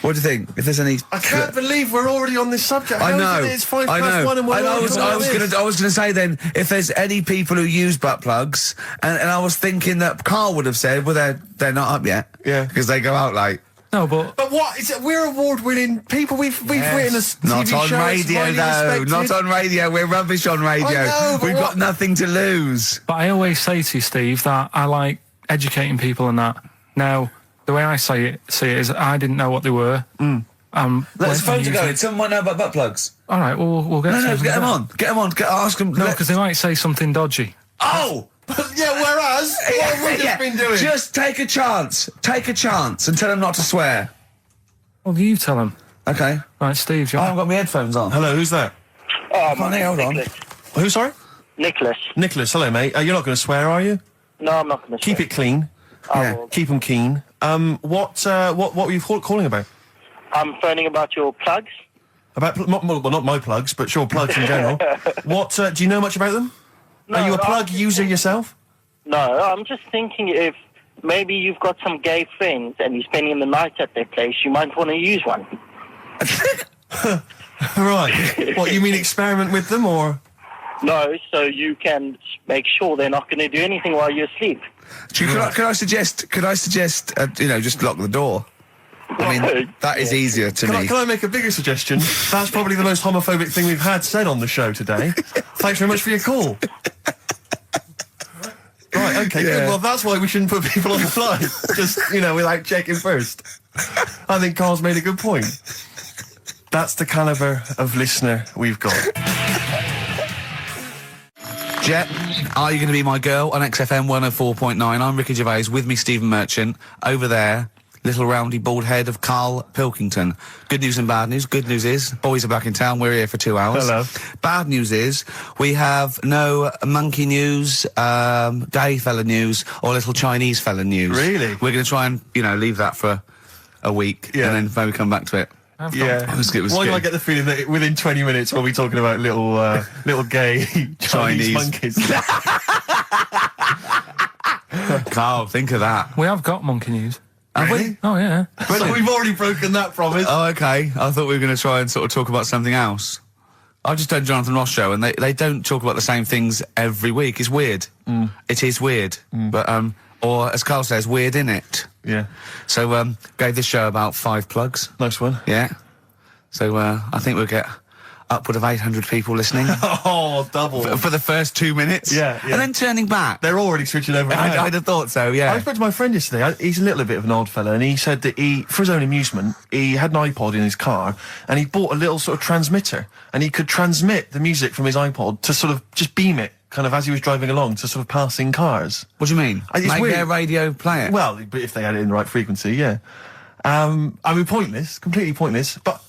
What do you think? If there's any... I can't believe we're already on this subject. I know. It's 1:05 and we're I was going to say then, if there's any people who use butt plugs, and I was thinking that Carl would have said, well, they're not up yet. Yeah. Because they go out late. No, but what is it? We're award-winning people. We've written a TV Not on show. radio, though. Not on radio. We're rubbish on radio. I know, but We've got nothing to lose. But I always say to you, Steve, that I like educating people and that. Now, the way I see it is I didn't know what they were. Let's phone to go. Someone might know about butt plugs. All right, we'll get No, get them on. Get them on. Ask them. No, because they might say something dodgy. Oh! Yeah, whereas, what have we just been doing? Just take a chance. Take a chance and tell them not to swear. Well, you tell them. Okay. Right, Steve, I haven't got my headphones on. Hello, who's that? Come on, hold on. Who, sorry? Nicholas. Nicholas, hello, mate. You're not going to swear, are you? No, I'm not going to Keep it clean. Yeah. Keep them keen. What were you calling about? I'm phoning about your plugs. About, not my plugs, but sure, plugs in general. What, do you know much about them? No, Are you a plug user yourself? No, I'm just thinking if maybe you've got some gay friends and you're spending the night at their place, you might want to use one. Right. What, you mean experiment with them, or...? No, so you can make sure they're not going to do anything while you're asleep. Could I suggest, you know, just lock the door? I mean, that is easier to me. Can I make a bigger suggestion? That's probably the most homophobic thing we've had said on the show today. Thanks very much for your call. Right, okay, good. Well, that's why we shouldn't put people on the fly. Just, you know, without checking first. I think Carl's made a good point. That's the calibre of listener we've got. Jet, are you going to be my girl on XFM 104.9? I'm Ricky Gervais, with me Stephen Merchant. Over there, little roundy bald head of Karl Pilkington. Good news and bad news. Good news is, boys are back in town. We're here for 2 hours. Hello. Bad news is, we have no monkey news, gay fella news, or little Chinese fella news. Really? We're going to try and, you know, leave that for a week, and then maybe come back to it. Yeah. It was Why do good. I get the feeling that within 20 minutes we'll be talking about little gay Chinese monkeys? Carl, think of that. We have got monkey news. Have we? Oh, yeah. So we've already broken that promise. Oh, okay. I thought we were going to try and sort of talk about something else. I've just done Jonathan Ross show, and they don't talk about the same things every week. It's weird. It is weird. But, or as Carl says, weird innit? Yeah. So, gave this show about 5 plugs. Nice one. Yeah. So, I think we'll get upward of 800 people listening. Oh, double. For the first 2 minutes. Yeah. And then turning back. They're already switching over. I'd have thought so, yeah. I spoke to my friend yesterday. He's a little bit of an old fella, and he said that for his own amusement, he had an iPod in his car, and he bought a little sort of transmitter, and he could transmit the music from his iPod to sort of just beam it, kind of as he was driving along, to sort of passing cars. What do you mean? It's Make weird. their radio play it? Well, but if they had it in the right frequency, yeah. I mean, pointless, completely pointless, but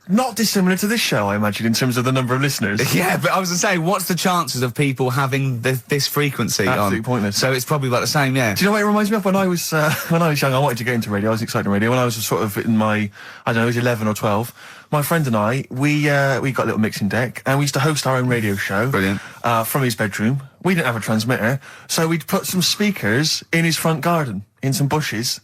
not dissimilar to this show, I imagine, in terms of the number of listeners. Yeah, but I was going to say, what's the chances of people having this frequency Absolutely on? pointless. So it's probably about the same, yeah. Do you know what it reminds me of? When I was young, I wanted to get into radio. I was excited in radio. When I was sort of in my, I don't know, I was 11 or 12. My friend and I, we got a little mixing deck, and we used to host our own radio show. Brilliant. From his bedroom. We didn't have a transmitter, so we'd put some speakers in his front garden, in some bushes,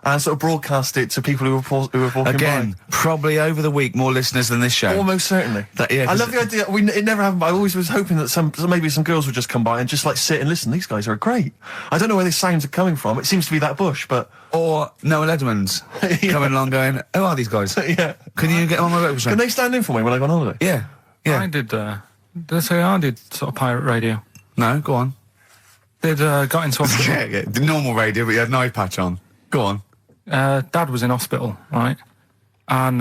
and sort of broadcast it to people who were walking Again, by. probably over the week more listeners than this show. Almost certainly. Yeah, I love the idea. It never happened, but I always was hoping that maybe some girls would just come by and just like sit and listen. These guys are great. I don't know where these sounds are coming from. It seems to be that bush, but... Or Noel Edmonds coming along going, who are these guys? Yeah. Can you get them on my radio show? Can they stand in for me when I go on holiday? Yeah. Yeah. I did I say I did sort of pirate radio? No, go on. Got into hospital. Yeah, the normal radio, but you had an eye patch on. Go on. Dad was in hospital, right? And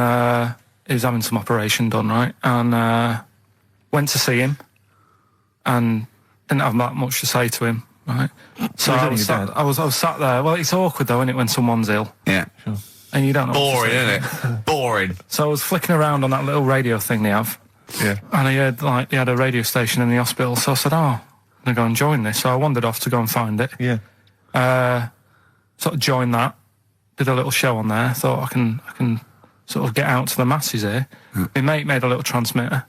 he was having some operation done, right? And went to see him and didn't have that much to say to him, right? So I was sat there. Well, it's awkward though, isn't it, when someone's ill? Yeah. Sure. And you don't know. Boring, isn't it? Boring. boring. So I was flicking around on that little radio thing they have. Yeah. And I heard, like, they had a radio station in the hospital, so I said, I'm going to go and join this. So I wandered off to go and find it. Yeah. Sort of joined that, did a little show on there, thought I can sort of get out to the masses here. My mate made a little transmitter,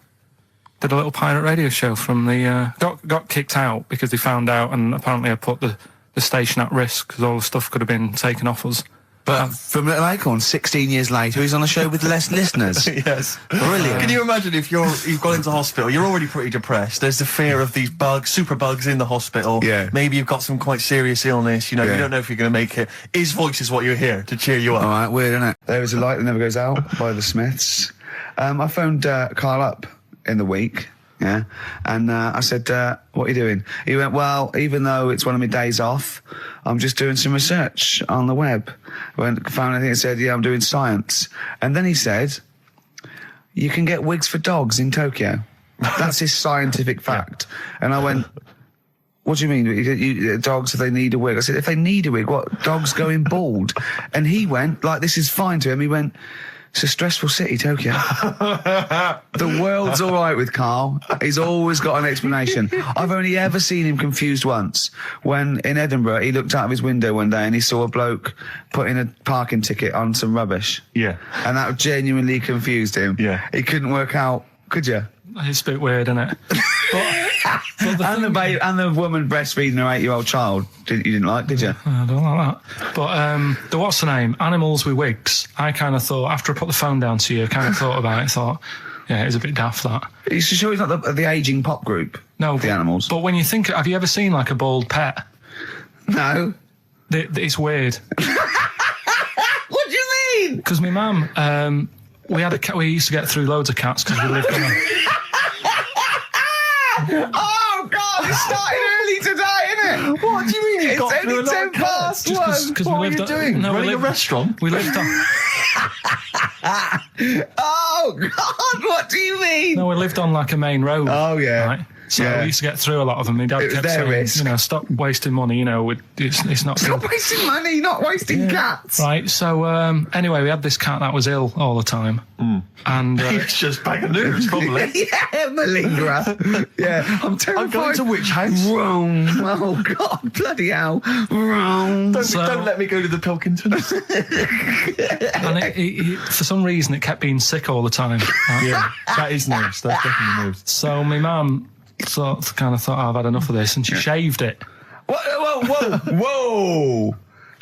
did a little pirate radio show from the... got kicked out because they found out, and apparently I put the station at risk because all the stuff could have been taken off us. But from Little Acorn, 16 years later, he's on a show with less listeners. Yes. Brilliant. Can you imagine if you've gone into hospital, you're already pretty depressed, there's the fear of these bugs, super bugs in the hospital. Yeah. Maybe you've got some quite serious illness, you know, you don't know if you're going to make it. His voice is what you hear to cheer you up. All right, weird, isn't it? There is a light that never goes out by the Smiths. I phoned Karl up in the week. Yeah, and I said, what are you doing? He went, well, even though it's one of my days off, I'm just doing some research on the web. Found anything that said, yeah, I'm doing science. And then he said, you can get wigs for dogs in Tokyo. That's his scientific fact. And I went, what do you mean? Dogs, if they need a wig? I said, if they need a wig, what? Dogs going bald? And he went, like, this is fine to him. He went, it's a stressful city, Tokyo. The world's all right with Karl. He's always got an explanation. I've only ever seen him confused once. When in Edinburgh, he looked out of his window one day and he saw a bloke putting a parking ticket on some rubbish. Yeah. And that genuinely confused him. Yeah. He couldn't work out, could you? It's a bit weird, isn't it? And the woman breastfeeding her 8-year-old child, you didn't like, did you? I don't like that. But the what's the name? Animals with wigs. I kind of thought, after I put the phone down to you, I kind of thought about it, thought, yeah, it's a bit daft, that. Are you sure he's not the ageing pop group? No. The Animals? But when you think, have you ever seen, like, a bald pet? No. It's weird. What do you mean? Because my mum, we had a cat, we used to get through loads of cats because we lived on a... Oh, God, it started early today, isn't it? What do you mean you got through a It's lot only of 10 past Just 1. 'cause What we are you lived doing? No, Running a restaurant? We lived on... Oh, God, what do you mean? No, we lived on, like, a main road. Oh, yeah. Right? So Yeah. we used to get through a lot of them. My dad It was kept their saying, risk. you know, stop wasting money, you know, it's not Stop good. wasting money, not wasting cats. Right, so anyway, we had this cat that was ill all the time. And It's just bag of nerves, probably. Yeah, malingerer. Yeah, I'm terrified. I'm going to which house? Rome. Oh, God, bloody hell. Rome. Don't let me go to the Pilkingtons. and it, for some reason, it kept being sick all the time. Right? Yeah, that is nerves. That's definitely nerves. So my mum kind of thought, I've had enough of this, and she shaved it. Whoa.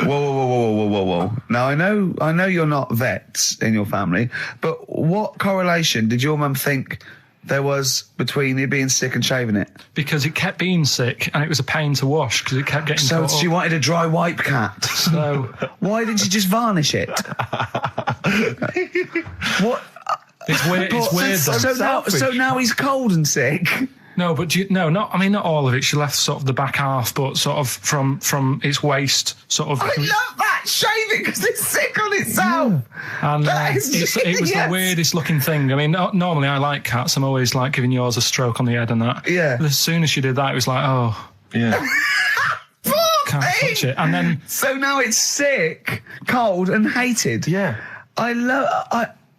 Whoa. Now, I know you're not vets in your family, but what correlation did your mum think there was between you being sick and shaving it? Because it kept being sick, and it was a pain to wash, because it kept getting So caught she up. wanted a dry wipe cat. So Why didn't you just varnish it? What? it's weird. It's weird, though. So now he's cold and sick. No, but not all of it. She left sort of the back half, but sort of from its waist, sort of. I love that. Shave it because it's sick on itself. And That is it was the genius. weirdest looking thing. I mean, normally I like cats. I'm always like giving yours a stroke on the head and that. Yeah. But as soon as she did that, it was like, oh, Yeah. can't touch it. And then So now it's sick, cold, and hated. Yeah.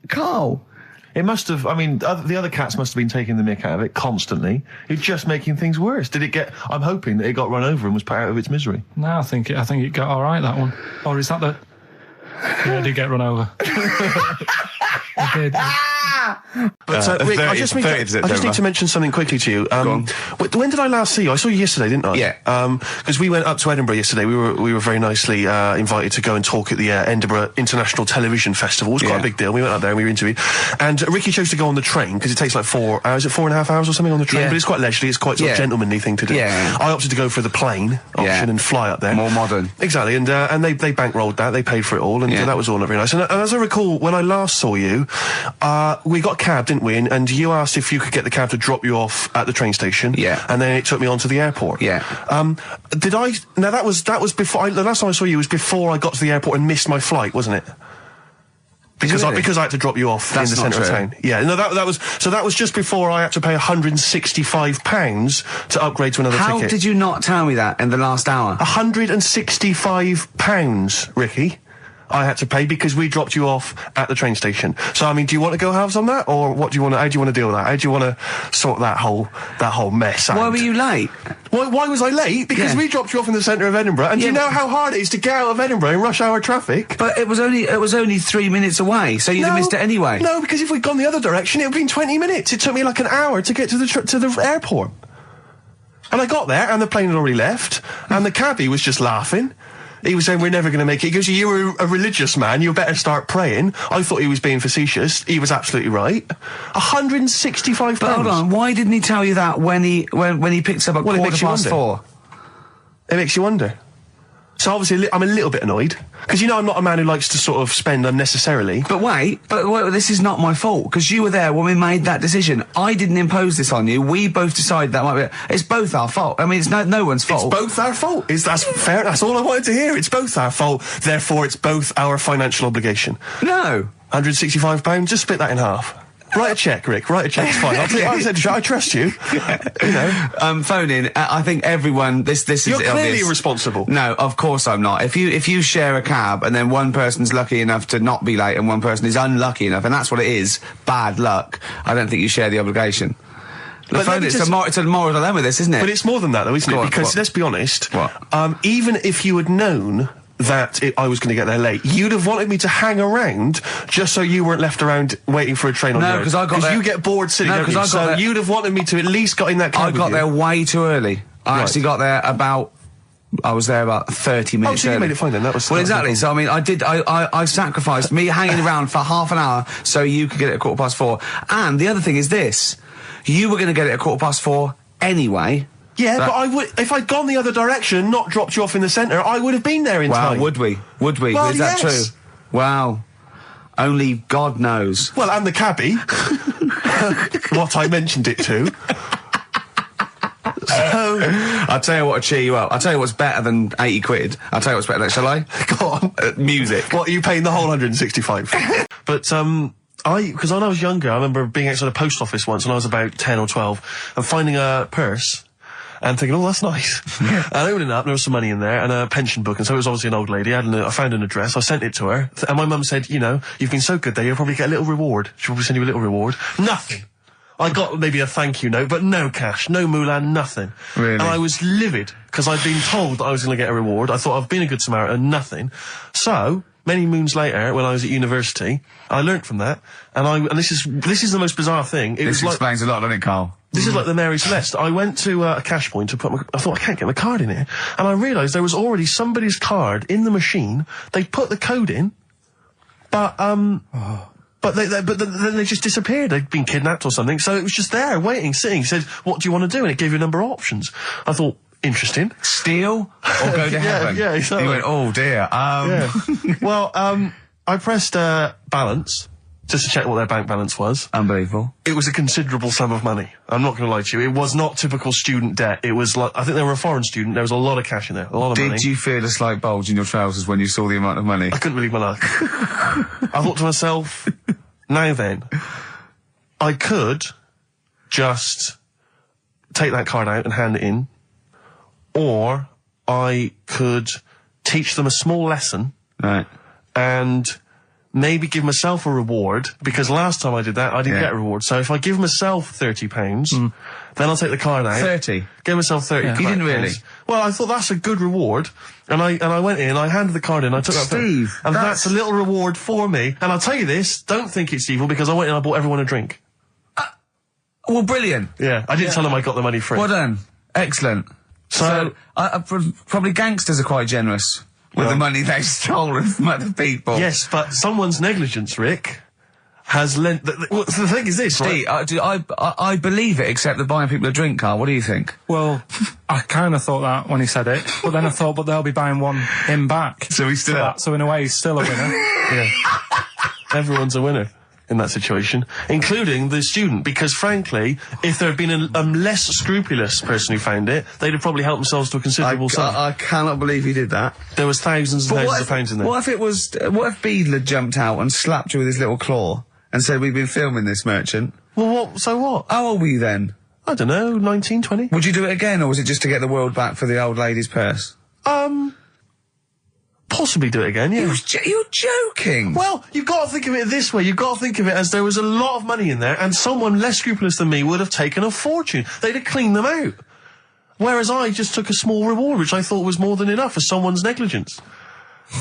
Karl. It must have, I mean, the other cats must have been taking the mick out of it constantly. It's just making things worse. Did it get, I'm hoping that it got run over and was put out of its misery. now I think it got all right, that one. Or is that the? Yeah, it did get run over. It did. But Rick, I just need to mention something quickly to you. When did I last see you? I saw you yesterday, didn't I? Yeah. Because we went up to Edinburgh yesterday. We were very nicely invited to go and talk at the Edinburgh International Television Festival. It was quite a big deal. We went up there and we were interviewed. And Ricky chose to go on the train because it takes like 4 hours. Is it 4.5 hours or something on the train? Yeah. But it's quite leisurely. It's quite sort of gentlemanly thing to do. Yeah. I opted to go for the plane option and fly up there. More modern. Exactly. And they bankrolled that. They paid for it all, and that was all not very nice. And as I recall, when I last saw you, we got a cab, didn't we? And you asked if you could get the cab to drop you off at the train station. Yeah. And then it took me on to the airport. Yeah. Did I? Now that was before. The last time I saw you was before I got to the airport and missed my flight, wasn't it? Because I had to drop you off in the centre of town. Yeah. No, that was just before I had to pay £165 to upgrade to another ticket. How did you not tell me that in the last hour? £165, Ricky. I had to pay because we dropped you off at the train station. So, I mean, do you want to go halves on that? Or how do you want to deal with that? How do you want to sort that whole mess out? Why were you late? Why was I late? Because we dropped you off in the centre of Edinburgh. And do you know how hard it is to get out of Edinburgh in rush hour traffic? But it was only 3 minutes away, so you'd have missed it anyway. No, because if we'd gone the other direction, it would have been 20 minutes. It took me like an hour to get to the airport. And I got there, and the plane had already left, and the cabbie was just laughing. He was saying, we're never going to make it. He goes, you were a religious man, you better start praying. I thought he was being facetious. He was absolutely right. £165. But hold on, why didn't he tell you that when he picked up at £4:15? It makes you wonder. So obviously I'm a little bit annoyed, because you know I'm not a man who likes to sort of spend unnecessarily. But wait, this is not my fault, because you were there when we made that decision. I didn't impose this on you. We both decided that might be. It's both our fault. I mean, it's no one's fault. It's both our fault. That's fair. That's all I wanted to hear. It's both our fault. Therefore, it's both our financial obligation. No. £165. Just split that in half. Write a cheque, Rick. Write a cheque. It's fine. I trust you. You know. Phone in. I think everyone. This is. You're clearly obvious. irresponsible. No, of course I'm not. If you share a cab and then one person's lucky enough to not be late and one person is unlucky enough, and that's what it is, bad luck. I don't think you share the obligation. It's a moral dilemma, this, isn't it? But it's more than that, though, isn't it? Because let's be honest. Even if you had known that I was going to get there late, you'd have wanted me to hang around just so you weren't left around waiting for a train on your own. No, because I got there. Because you get bored sitting there. So you'd have wanted me to at least got in that cab. I got there way too early. I actually got there I was there about 30 minutes early. You made it fine then. Well, exactly. So, I mean, I sacrificed me hanging around for half an hour so you could get it at 4:15. And the other thing is this. You were going to get it at 4:15 anyway. Yeah, but I would, if I'd gone the other direction and not dropped you off in the centre, I would have been there in time. Wow, would we? Well, is that true? Wow. Only God knows. Well, and the cabbie. What I mentioned it to. So, I'll tell you what will cheer you up. I'll tell you what's better than 80 quid. I'll tell you what's better than, shall I? Go on. Music. What, are you paying the whole 165? But, because when I was younger, I remember being outside a post office once when I was about 10 or 12, and finding a purse, and thinking, oh, that's nice. And opening it up, there was some money in there, and a pension book, and so it was obviously an old lady. I found an address, I sent it to her, and my mum said, you know, you've been so good there, you'll probably get a little reward. She'll probably send you a little reward. Nothing. I got maybe a thank you note, but no cash, no moolah, nothing. Really? And I was livid, because I'd been told that I was going to get a reward. I thought I've been a good Samaritan, nothing. So, many moons later, when I was at university, I learnt from that, and this is the most bizarre thing. This explains a lot, doesn't it, Carl? This is like the Mary Celeste. I went to a cash point to I thought, I can't get my card in here. And I realised there was already somebody's card in the machine. They put the code in, but then they just disappeared. They'd been kidnapped or something. So it was just there, waiting, sitting. It said, what do you want to do? And it gave you a number of options. I thought, interesting. Steal or go to heaven? Yeah, exactly. You went, oh dear. Yeah. Well, I pressed balance just to check what their bank balance was. Unbelievable. It was a considerable sum of money. I'm not going to lie to you. It was not typical student debt. It was like, I think they were a foreign student. There was a lot of cash in there. A lot of money. Did you feel a slight bulge in your trousers when you saw the amount of money? I couldn't believe my luck. I thought to myself, now then, I could just take that card out and hand it in, or I could teach them a small lesson. Right. And maybe give myself a reward, because last time I did that, I didn't get a reward. So if I give myself £30, then I'll take the card out. 30? Give myself 30 You didn't really? Well, I thought that's a good reward. And I went in, I handed the card in, I took that. Steve, and that's a little reward for me. And I'll tell you this, don't think it's evil, because I went in and I bought everyone a drink. Well, brilliant. Yeah, I didn't tell them I got the money free. Well done. Excellent. So probably gangsters are quite generous with the money they've stolen from other people. Yes, but someone's negligence, Rick, has lent... the thing is this, Steve, right? I believe it, except that buying people a drink, Carl. What do you think? Well, I kind of thought that when he said it, but then I thought, but they'll be buying him back. So he's still up. So in a way, he's still a winner. Yeah. Everyone's a winner in that situation, including the student, because frankly, if there had been a less scrupulous person who found it, they'd have probably helped themselves to a considerable sum. I cannot believe he did that. There was thousands and thousands of pounds in there. What if Beadle had jumped out and slapped you with his little claw and said, we've been filming this merchant? Well, so what? How old were you then? I don't know, 19, 20? Would you do it again, or was it just to get the world back for the old lady's purse? possibly do it again, yeah. You're joking. Well, you've got to think of it this way. You've got to think of it as there was a lot of money in there, and someone less scrupulous than me would have taken a fortune. They'd have cleaned them out. Whereas I just took a small reward, which I thought was more than enough for someone's negligence.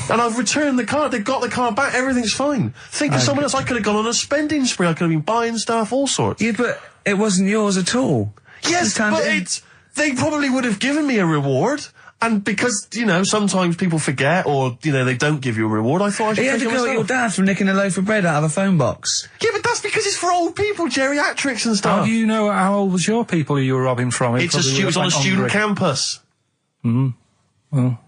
And I've returned the car. They've got the car back. Everything's fine. Think of someone else. I could have gone on a spending spree. I could have been buying stuff, all sorts. Yeah, but it wasn't yours at all. Yes, but they probably would have given me a reward. And because, you know, sometimes people forget or, you know, they don't give you a reward, I thought I should You had take to it go at your myself. dad for nicking a loaf of bread out of a phone box. Yeah, but that's because it's for old people, geriatrics and stuff. How do you know how old was your people who you were robbing from? It was on a student campus. Well.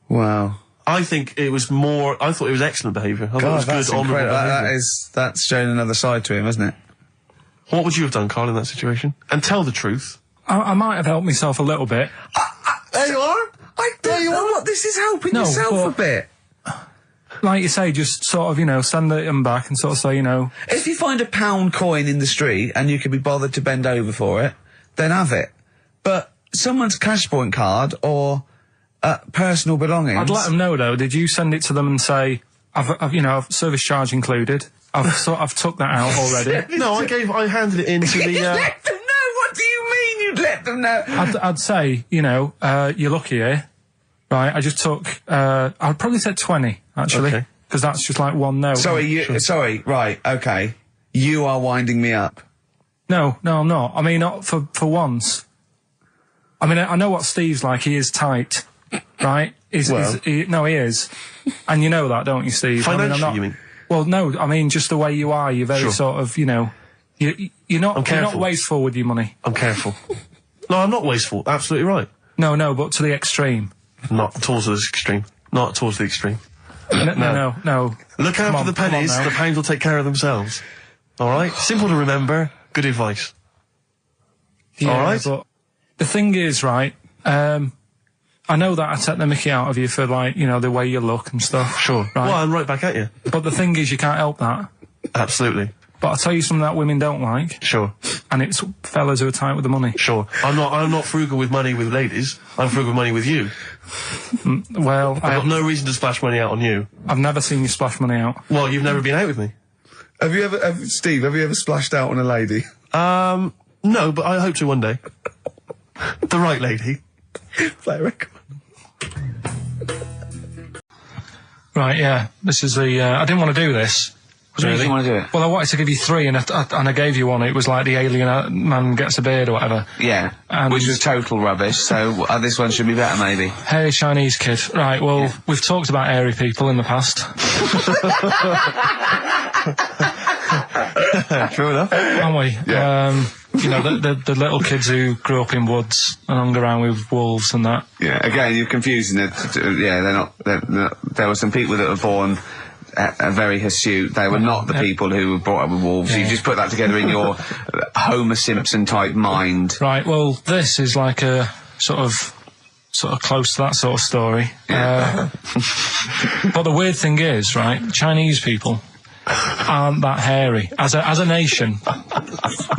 Wow. I think it was more... I thought it was excellent behaviour. I thought it was that's good, honourable incredible. behaviour. That's shown another side to him, isn't it? What would you have done, Karl, in that situation? And tell the truth. I might have helped myself a little bit. There you are. I don't know what this is helping No, yourself but- a bit. Like you say, just sort of, you know, send them back and sort of say, you know... If you find a £1 coin in the street and you can be bothered to bend over for it, then have it. But someone's cash point card or personal belongings... I'd let them know, though. Did you send it to them and say, I've service charge included? I've took that out already. No, I handed it in to the... You let them know? What do you mean you'd let them know? I'd say, you know, you're lucky here. Right, I just took, I'd probably said 20, actually. Okay. Because that's just like one note. Sorry, right, okay. You are winding me up. No, I'm not. I mean, not for once. I mean, I know what Steve's like. He is tight, right? He is. And you know that, don't you, Steve? Financially, you mean? Well, no, I mean, just the way you are. You're very sort of, you know, you're not wasteful with your money. I'm careful. No, I'm not wasteful. Absolutely right. No, but to the extreme. Not towards the extreme. Not towards the extreme. No. Look out for the pennies. The pounds will take care of themselves. All right? Simple to remember. Good advice. Yeah, all right? But the thing is, right, I know that I take the mickey out of you for, like, you know, the way you look and stuff. Sure. Right? Well, I'm right back at you. But the thing is, you can't help that. Absolutely. But I'll tell you something that women don't like. Sure. And it's fellas who are tight with the money. Sure. I'm not frugal with money with ladies. I'm frugal with money with you. Well, I've got no reason to splash money out on you. I've never seen you splash money out. Well, you've never been out with me. Steve, have you ever splashed out on a lady? No, but I hope to one day. The right lady. Play a record. Right, yeah. This is the, I didn't want to do this. What do you want to do it? Well, I wanted to give you 3 and I gave you one. It was like the alien man gets a beard or whatever. Yeah, And which was total rubbish, so this one should be better, maybe. Hairy Chinese kid. Right, well, we've talked about hairy people in the past. True enough. Haven't we? Yeah. You know, the little kids who grew up in woods and hung around with wolves and that. Yeah, again, you're confusing it. Yeah, they're not, there were some people that were born very hirsute. They were not the people who were brought up with wolves. Yeah. You just put that together in your Homer Simpson type mind. Right, well, this is like a sort of close to that sort of story. But the weird thing is, right, Chinese people aren't that hairy as a nation.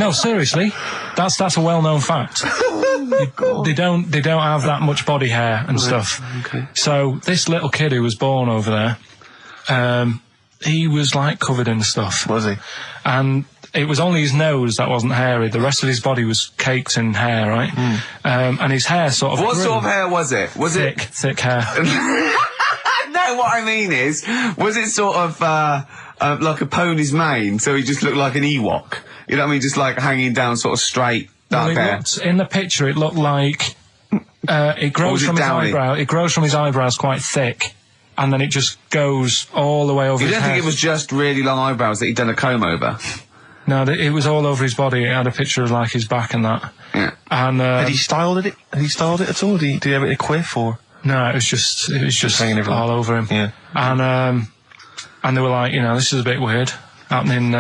No, seriously, that's a well-known fact. They don't have that much body hair and stuff. Okay. So this little kid who was born over there, he was like covered in stuff. Was he? And it was only his nose that wasn't hairy. The rest of his body was caked in hair, right? And his hair sort of What grew. sort of hair was it? Was Thick hair. No, what I mean is, was it sort of like a pony's mane, so he just looked like an Ewok? You know what I mean? Just like hanging down sort of straight, dark hair. In the picture, it looked like it grows from his eyebrow. It grows from his eyebrows quite thick, and then it just goes all the way over his head. You don't think it was just really long eyebrows that he'd done a comb over? No, it was all over his body. It had a picture of like his back and that. Yeah. And Had he styled it? Had he styled it at all? Did he have it a quiff or? no, it was just hanging everywhere. all over him. Yeah. And they were like, you know, this is a bit weird happening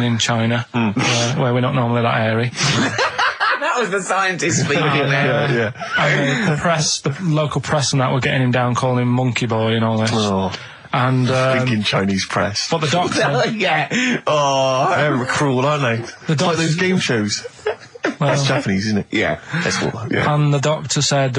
in China, where we're not normally that hairy. That was the scientist speaking there. And the local press and that were getting him down, calling him monkey boy and all this. Oh. And Thinking Chinese press. but the doctor, Yeah. Oh. They're cruel, aren't they? It's like those game shows. That's Japanese, isn't it? Yeah. That's what, yeah. and the doctor said,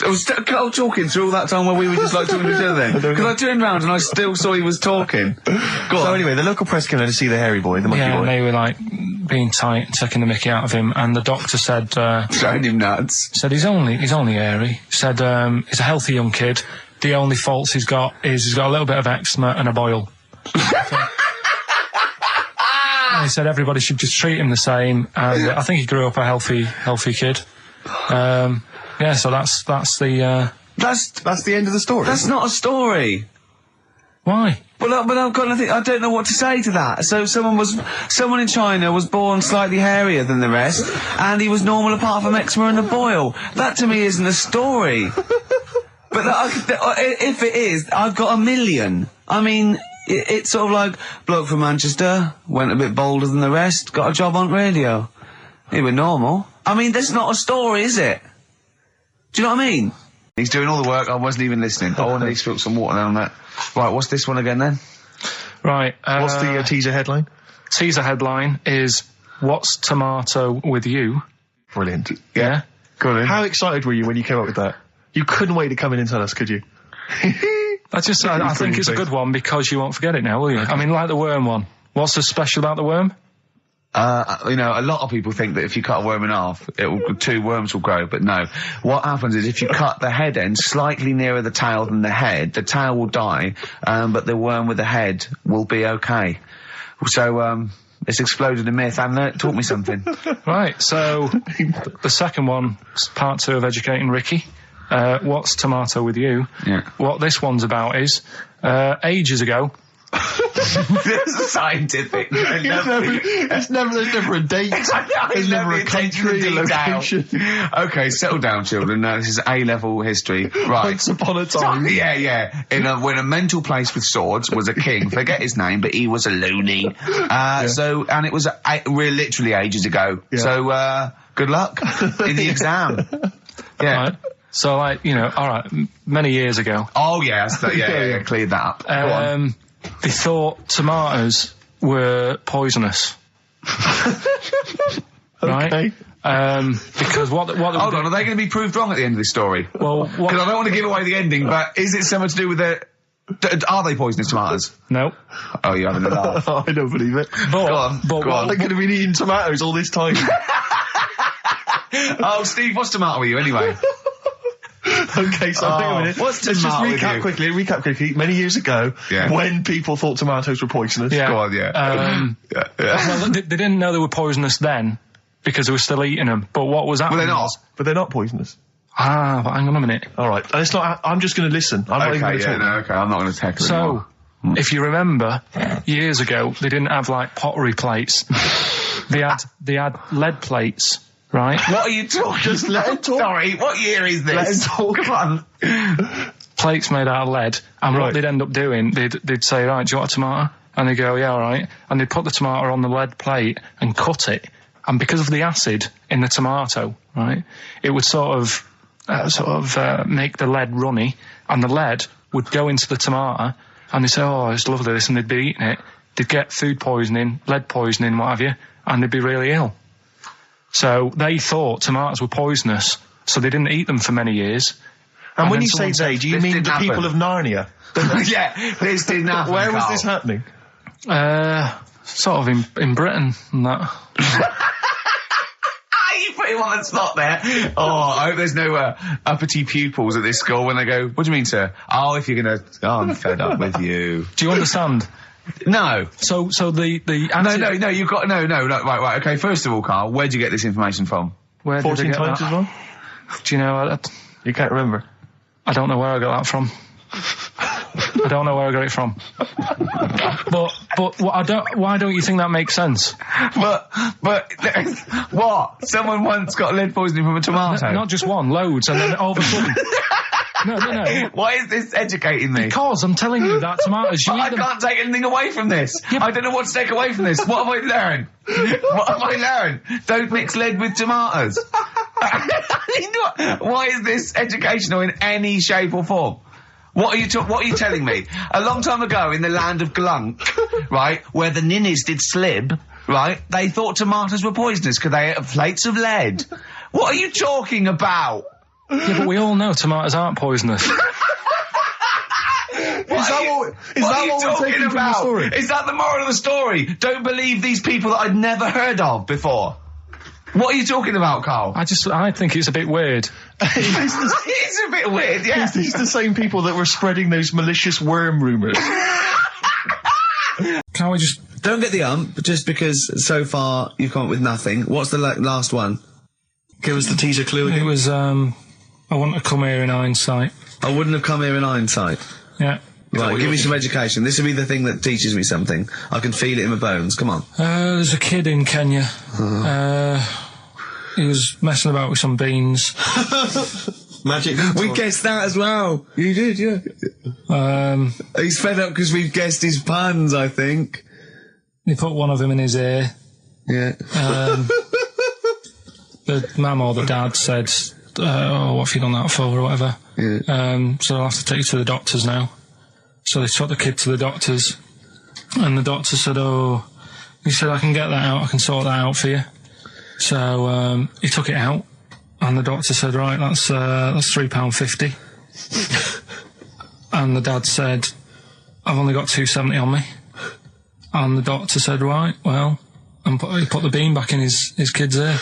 I was Carl talking through all that time while we were just like talking to each other then. Because I turned round and I still saw he was talking. So anyway, the local press came in to see the hairy boy, the monkey boy. Yeah, and they were like being tight and taking the mickey out of him, and the doctor said... showing him nuts. Said he's only hairy. Said he's a healthy young kid. The only faults he's got is he's got a little bit of eczema and a boil. And he said everybody should just treat him the same, and I think he grew up a healthy kid. Yeah, so that's the end of the story. That's not a story. Why? But I've got nothing. I don't know what to say to that. So someone in China was born slightly hairier than the rest, and he was normal apart from eczema and a boil. That to me isn't a story. But if it is, I've got a million. I mean, it's sort of like bloke from Manchester went a bit bolder than the rest, got a job on radio. He was normal. I mean, that's not a story, is it? Do you know what I mean? He's doing all the work. I wasn't even listening. I wanted to spill some water down that. Right, what's this one again then? Right. What's the teaser headline? Teaser headline is "What's tomato with you?" Brilliant. Yeah. Go on. How excited were you when you came up with that? You couldn't wait to come in and tell us, could you? I think it's a good one because you won't forget it now, will you? I mean, like the worm one. What's so special about the worm? You know, a lot of people think that if you cut a worm in half, two worms will grow, but no. What happens is if you cut the head end slightly nearer the tail than the head, the tail will die, but the worm with the head will be okay. So, it's exploded a myth, and it taught me something. Right, so, the second one, part 2 of Educating Ricky. What's tomato with you? Yeah. What this one's about is, ages ago... It's scientific. There's never a date. There's never a country, a location. Okay, settle down, children. This is A-level history. Right. Once upon a time. Yeah. When a mental place with swords was a king. Forget his name, but he was a loony. So, and it was literally ages ago. Yeah. So, good luck in the exam. Yeah. Right. So, like, you know, all right, many years ago. Oh, yeah, cleared that up. Go on. They thought tomatoes were poisonous. Right? Okay. Because what Hold on, are they going to be proved wrong at the end of this story? Well, because I don't want to give away the ending, but is it something to do with are they poisonous tomatoes? No. Oh, you're having a laugh. I don't believe it. Go on. They could have been eating tomatoes all this time. Oh, Steve, what's tomato with you anyway? Okay, so hang on a minute. Let's just recap quickly. Many years ago, when people thought tomatoes were poisonous. Yeah. Go on, Well, they didn't know they were poisonous then because they were still eating them. But what was happening? But they're not poisonous. But hang on a minute. All right, and it's not. I'm just going to listen. I'm not even going to talk. Okay, I'm not going to tackle it. So, if you remember, years ago they didn't have like pottery plates. They had lead plates. Right? What are you talking? Just let him talk. Sorry, what year is this? Let him talk. Come on. Plates made out of lead, and what they'd end up doing, they'd say, right, do you want a tomato? And they'd go, yeah, all right. And they'd put the tomato on the lead plate and cut it. And because of the acid in the tomato, right, it would sort of make the lead runny, and the lead would go into the tomato, and they'd say, oh, it's lovely this, and they'd be eating it. They'd get food poisoning, lead poisoning, what have you, and they'd be really ill. So they thought tomatoes were poisonous, so they didn't eat them for many years. And when you say they, do you mean the people of Narnia? Yeah, this didn't happen. Where was this happening? Sort of in Britain and that. You put him on the spot there. Oh, I hope there's no uppity pupils at this school when they go, what do you mean, sir? Oh, if you're going to... Oh, I'm fed up with you. Do you understand? No. So the No, you've got... No, right, okay, first of all, Carl, where'd you get this information from? Where 14 times as well? Do you know... You can't remember? I don't know where I got that from. I don't know where I got it from. But why don't you think that makes sense? But what? Someone once got lead poisoning from a tomato? Not just one, loads, and then all of a sudden... No. Why is this educating me? Because I'm telling you that tomatoes... I can't take anything away from this. Yeah, I don't know what to take away from this. What have I learned? What have I learned? Don't mix lead with tomatoes. Why is this educational in any shape or form? What are you telling me? A long time ago in the land of Glunk, right, where the ninnies did slib, right, they thought tomatoes were poisonous because they ate plates of lead. What are you talking about? Yeah, but we all know tomatoes aren't poisonous. Is that what we're taking from the story? Is that the moral of the story? Don't believe these people that I'd never heard of before. What are you talking about, Carl? I think it's a bit weird. It's a bit weird, yeah. It's the same people that were spreading those malicious worm rumours. Can't we just... Don't get the just because so far you've come up with nothing. What's the last one? Give us the teaser clue again. It was, I want to come here in hindsight. I wouldn't have come here in hindsight. Yeah. Right, give me some education. This will be the thing that teaches me something. I can feel it in my bones. Come on. There's a kid in Kenya. He was messing about with some beans. Magic. We guessed that as well. You did, yeah. He's fed up because we've guessed his puns, I think. He put one of them in his ear. Yeah. The mum or the dad said, what have you done that for, or whatever. Yeah. So I'll have to take you to the doctors now. So they took the kid to the doctors, and the doctor said, he said, I can get that out, I can sort that out for you. So he took it out, and the doctor said, right, that's £3.50. And the dad said, I've only got £2.70 on me. And the doctor said, right, well, and he put the bean back in his kid's ear.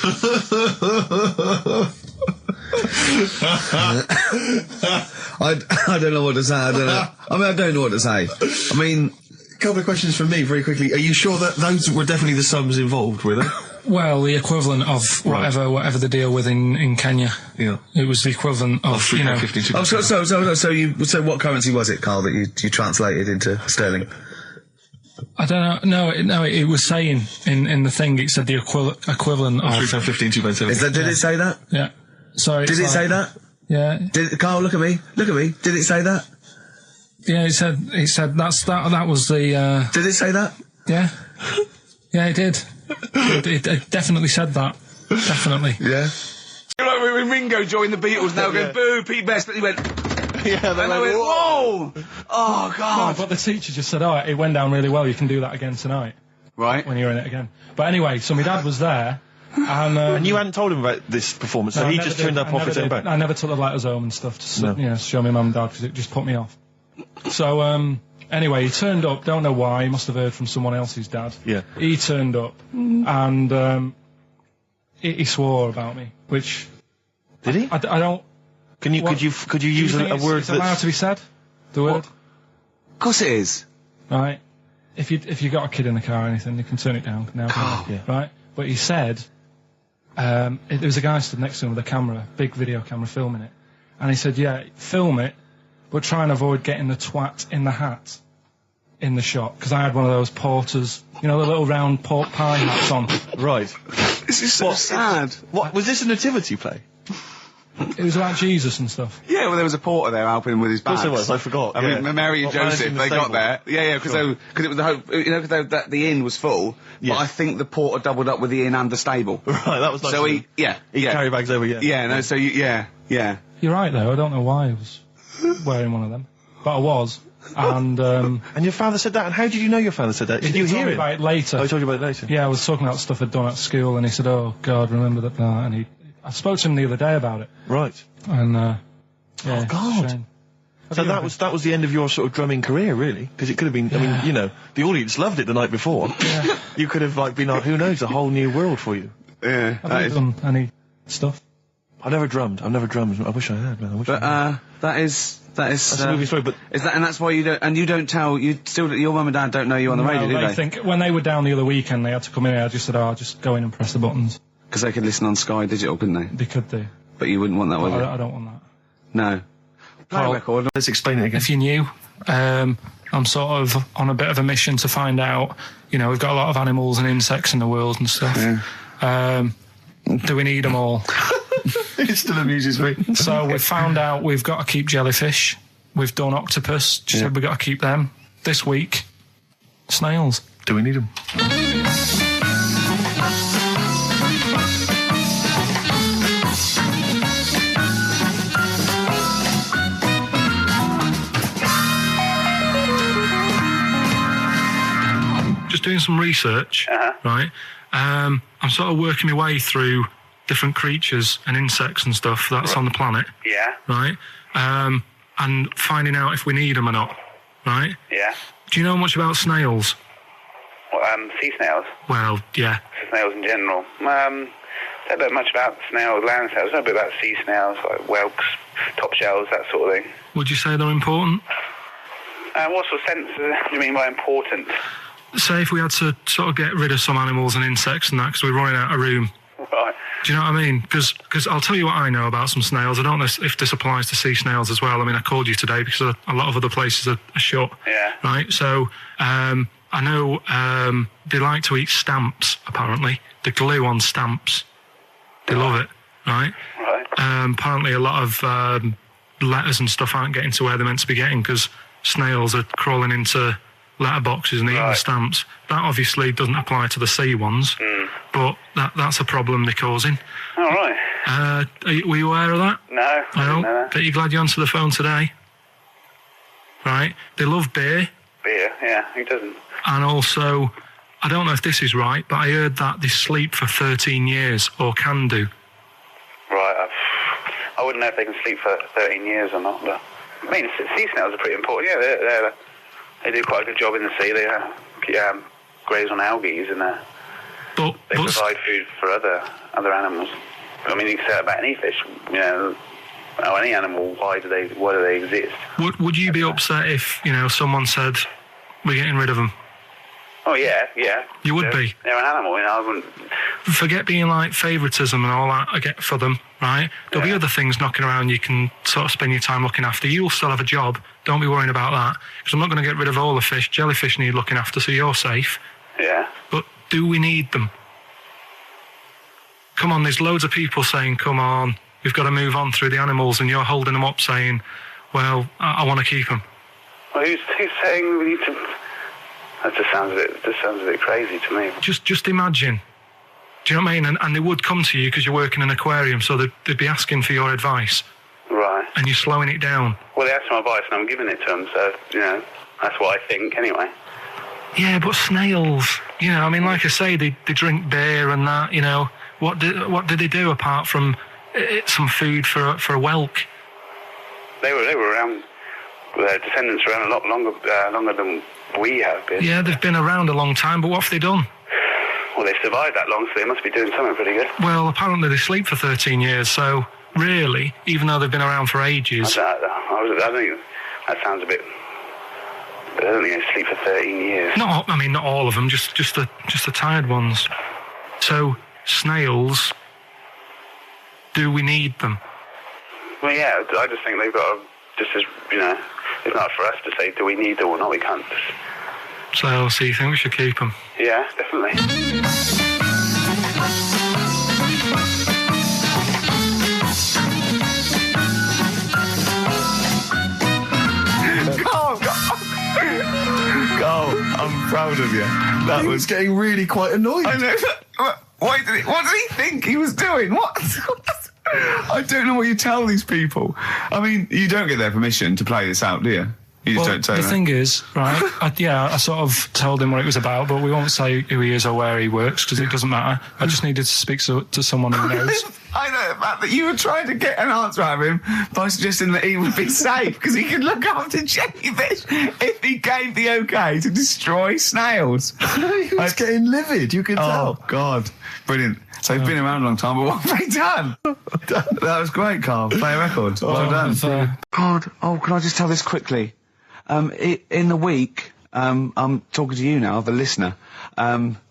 I don't know what to say. I don't know what to say. I mean, a couple of questions from me very quickly. Are you sure that those were definitely the sums involved, were they? Well, the equivalent of whatever the deal with in Kenya. Yeah. It was the equivalent of £3.50. So what currency was it, Carl, that you translated into sterling? I don't know. No, it was saying in the thing. It said the equivalent of £3.50 £2.70. Did it say that? Yeah. Sorry. Did it say that? Yeah. Carl, look at me. Did it say that? Yeah. It said that was the. Did it say that? Yeah. Yeah, it did. It definitely said that. Definitely. Yeah. When Ringo joined the Beatles, now going boo, Pete Best, but he went. Yeah, they went, whoa! Oh, God. No, but the teacher just said, it went down really well, you can do that again tonight. Right. When you're in it again. But anyway, so my dad was there, and you hadn't told him about this performance, so he just turned up off his own back? I never took the letters home and stuff to show my mum and dad, because it just put me off. So, anyway, he turned up, don't know why, he must have heard from someone else's dad. Yeah. He turned up, and he swore about me, which... Did he? I don't... Could you use a word that's allowed to be said? The word? Of course it is. Right. If you got a kid in the car or anything, you can turn it down now. Yeah. Right. But he said, there was a guy stood next to him with a camera, big video camera, filming it, and he said, yeah, film it, but try and avoid getting the twat in the hat in the shot, because I had one of those porters, the little round pork pie hats on. Right. This is so sad. What was this a nativity play? It was about Jesus and stuff. Yeah, well, there was a porter there helping him with his bags. Of course it was, I forgot. I mean, Mary and Joseph, they got there. Yeah, because it was the hope, because the inn was full, but I think the porter doubled up with the inn and the stable. Right, that was nice. So he carry bags over, yeah. Yeah, no, so yeah. You're right, though, I don't know why I was wearing one of them, but I was. And your father said that, and how did you know your father said that? Did you hear it? About it later. Oh, he told you about it later? Yeah, I was talking about stuff I'd done at school, and he said, oh, God, remember that, and I spoke to him the other day about it. Right. And, oh, God. So that was the end of your sort of drumming career, really? Because it could have been, I mean, the audience loved it the night before. Yeah. You could have, been, who knows, a whole new world for you. Yeah. Have you done any stuff? I've never drummed. I wish I had, man. That is that's a movie story, but is that, and that's why your mum and dad don't know you on the radio, do they? I think when they were down the other weekend, they had to come in. I just said, I'll just go in and press the buttons. Because they could listen on Sky Digital, couldn't they? They could do. But you wouldn't want that, would you? I don't want that. No. Play a record. Let's explain it again. If you're new, I'm sort of on a bit of a mission to find out, we've got a lot of animals and insects in the world and stuff. Yeah. Do we need them all? It still amuses me. So we've found out we've got to keep jellyfish. We've done octopus. She said we've got to keep them. This week, snails. Do we need them? Just doing some research, right? I'm sort of working my way through different creatures and insects and stuff that's on the planet. Yeah. Right? And finding out if we need them or not. Right? Yeah. Do you know much about snails? Sea snails? Well, yeah. Snails in general. I don't know much about snails, land snails. I know a bit about sea snails, like whelks, top shells, that sort of thing. Would you say they're important? What sort of sense do you mean by important? Say if we had to sort of get rid of some animals and insects and that because we're running out of room. Right. Do you know what I mean? Because I'll tell you what I know about some snails. I don't know if this applies to sea snails as well. I mean, I called you today because a lot of other places are shut. Yeah. Right? So, I know they like to eat stamps, apparently. The glue on stamps. They love it, right? Right. Apparently a lot of letters and stuff aren't getting to where they're meant to be getting because snails are crawling into letterboxes and eating the stamps. That obviously doesn't apply to the sea ones, but that's a problem they're causing. All right. Were you aware of that? No, I didn't know that. Bet you're glad you answered the phone today. Right? They love beer. Beer, yeah, who doesn't? And also, I don't know if this is right, but I heard that they sleep for 13 years, or can do. Right, I wouldn't know if they can sleep for 13 years or not, but... I mean, sea snails are pretty important. Yeah, they do quite a good job in the sea. They graze on algae and they provide food for other animals. I mean, you can say that about any fish, you know, or any animal. Why do they exist? Would you be upset if, you know, someone said, we're getting rid of them? Oh, yeah. You would be? They're an animal, you know, I wouldn't... Forget being like favouritism and all that I get for them, right? There'll be other things knocking around you can sort of spend your time looking after. You'll still have a job. Don't be worrying about that. Because I'm not going to get rid of all the fish. Jellyfish need looking after, so you're safe. Yeah. But do we need them? Come on, there's loads of people saying, come on, we've got to move on through the animals, and you're holding them up saying, well, I want to keep them. Well, who's saying we need to... That just sounds a bit crazy to me. Just imagine. Do you know what I mean? And they would come to you because you're working in an aquarium, so they'd be asking for your advice. Right. And you're slowing it down. Well, they asked my advice and I'm giving it to them, so, you know, that's what I think anyway. Yeah, but snails, you know, I mean, like I say, they drink beer and that, you know. What did they do apart from some food for a whelk? They were around, their descendants were around a lot longer than we have been. Yeah, they've been around a long time, but what have they done? Well, they've survived that long, so they must be doing something pretty good. Well, apparently they sleep for 13 years, so really, even though they've been around for ages... I think that sounds a bit... I don't think they sleep for 13 years. Not all of them, just the tired ones. So, snails, do we need them? Well, yeah, I just think they've got to, just as, you know, it's not for us to say, do we need them or not, we can't just... So you think we should keep them? Yeah, definitely. Carl, I'm proud of you. That He was getting really quite annoyed. I know. What did he think he was doing? What? I don't know what you tell these people. I mean, you don't get their permission to play this out, do you? You just don't tell the them. thing is, right, I sort of told him what it was about, but we won't say who he is or where he works, because it doesn't matter. I just needed to speak to someone who knows. I know the fact that you were trying to get an answer out of him by suggesting that he would be safe, because he could look after jellyfish if he gave the okay to destroy snails. He was getting livid, you could tell. Oh, God. Brilliant. So he's been around a long time, but what have they done? That was great, Carl. Play a record. Well done. God, can I just tell this quickly? In the week, I'm talking to you now, the listener.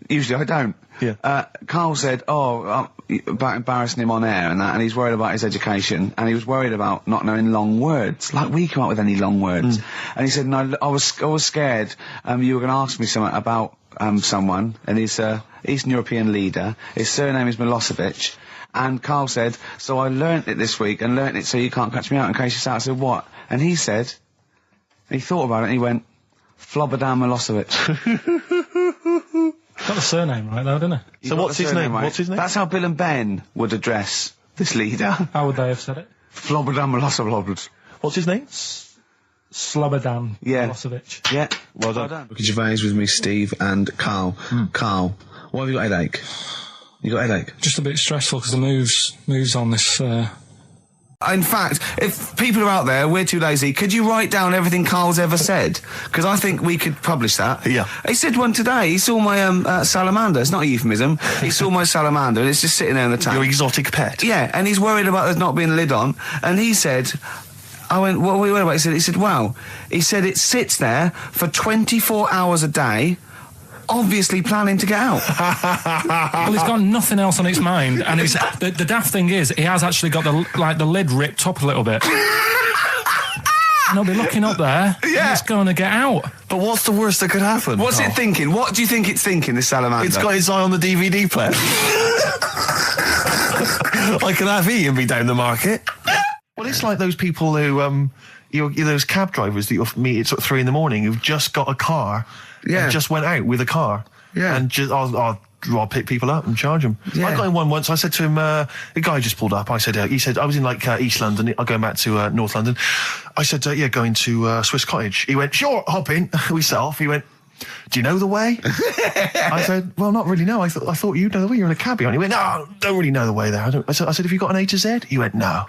Usually I don't. Yeah. Carl said, about embarrassing him on air and that, and he's worried about his education, and he was worried about not knowing long words. Like, we come up with any long words. And he said, no, I was scared, you were going to ask me something about, someone, and he's a Eastern European leader. His surname is Milosevic. And Carl said, so I learnt it this week, and learnt it so you can't catch me out in case you start. I said, what? And he said, he thought about it and he went, Flobodan Milosevic. Got the surname right though, didn't he? So what's his name? Right? What's his name? That's how Bill and Ben would address this leader. How would they have said it? Flobodan Milosevic. What's his name? Slobodan Milosevic. Yeah. Well done. Gervais with me, Steve and Carl. Carl, why have you got a headache? You got a headache? Just a bit stressful because the moves on this. In fact, if people are out there, we're too lazy, could you write down everything Carl's ever said? Because I think we could publish that. Yeah. He said one today. He saw my salamander. It's not a euphemism. He saw my salamander and it's just sitting there in the tank. Your exotic pet. Yeah, and he's worried about there not being a lid on. And he said... I went, what are we worried about? He said, wow. He said it sits there for 24 hours a day, obviously planning to get out. Well, he's got nothing else on its mind, and the daft thing is, he has actually got the lid ripped up a little bit. And he'll be looking up there, and it's going to get out. But what's the worst that could happen? What's it thinking? What do you think it's thinking, this salamander? It's got its eye on the DVD player. I can have E and be down the market. Well, it's like those people who, those cab drivers that you'll meet at sort of 3 a.m. who've just got a car and just went out with a car. Yeah. And just, I'll pick people up and charge them. Yeah. I got in one once. I said to him, the guy just pulled up. I said, he said, I was in like East London. I'm going back to North London. I said, going to Swiss Cottage. He went, sure, hop in. We set off. He went, do you know the way? I said, well, not really, no. I thought you'd know the way. You're in a cabbie, aren't you? He went, no, don't really know the way there. I said, have you got an A to Z? He went, no.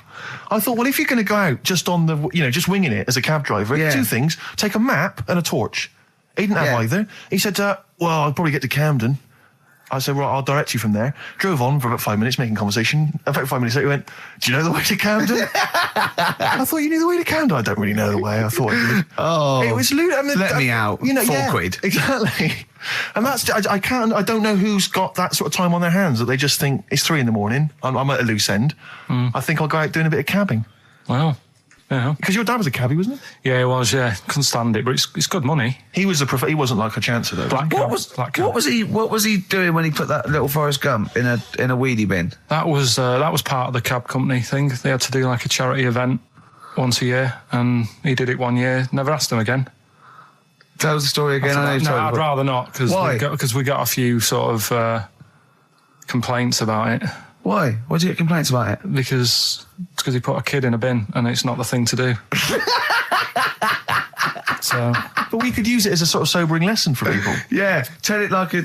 I thought, well, if you're going to go out just on the, just winging it as a cab driver, two things, take a map and a torch. He didn't have either. He said, well, I'll probably get to Camden. I said, well, I'll direct you from there. Drove on for about 5 minutes, making conversation. About 5 minutes later, he went, do you know the way to Camden? I thought you knew the way to Camden. I don't really know the way. I thought I did. Oh. It was lewd. I mean, let me out. £4. Exactly. And that's, I don't know who's got that sort of time on their hands that they just think it's 3 a.m. I'm at a loose end. I think I'll go out doing a bit of cabbing. Wow. Yeah. Because your dad was a cabbie, wasn't he? Yeah, he was, couldn't stand it, but it's good money. He was he wasn't like a chancer though. What was he doing when he put that little Forrest Gump in a weedie bin? That was part of the cab company thing. They had to do like a charity event once a year, and he did it one year. Never asked him again. Tell us the story again. I'd rather not, because we got a few sort of complaints about it. Why? Why did you get complaints about it? Because he put a kid in a bin, and it's not the thing to do. So, but we could use it as a sort of sobering lesson for people. Yeah, tell it like a,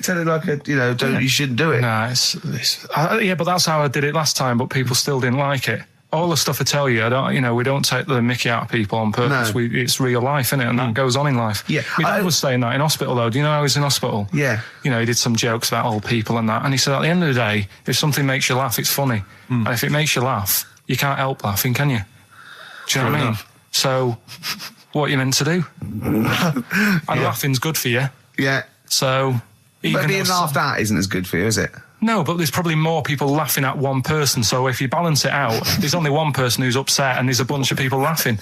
you shouldn't do it. Nah, but that's how I did it last time. But people still didn't like it. All the stuff I tell you, we don't take the mickey out of people on purpose. No. It's real life, innit? And that goes on in life. Yeah. My dad was saying that in hospital, though. Do you know I was in hospital? Yeah. He did some jokes about old people and that. And he said, at the end of the day, if something makes you laugh, it's funny. And if it makes you laugh, you can't help laughing, can you? Do you know what I mean? So, what are you meant to do? And laughing's good for you. Yeah. So... But being laughed at isn't as good for you, is it? No, but there's probably more people laughing at one person. So if you balance it out, there's only one person who's upset and there's a bunch of people laughing.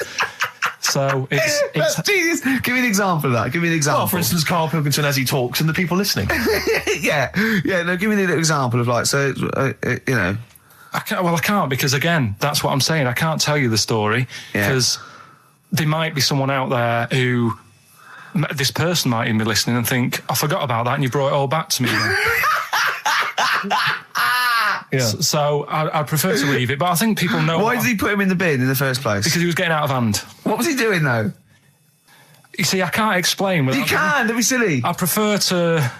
So it's Jesus. Give me an example of that. Give me an example. Well, for instance, Karl Pilkington as he talks and the people listening. Yeah. No, give me an example of I can't, because again, that's what I'm saying. I can't tell you the story because there might be someone out there who... This person might even be listening and think, I forgot about that and you brought it all back to me. So I prefer to leave it, but I think people know... Why did he put him in the bin in the first place? Because he was getting out of hand. What was he doing, though? You see, I can't explain. You can, don't be silly. I prefer to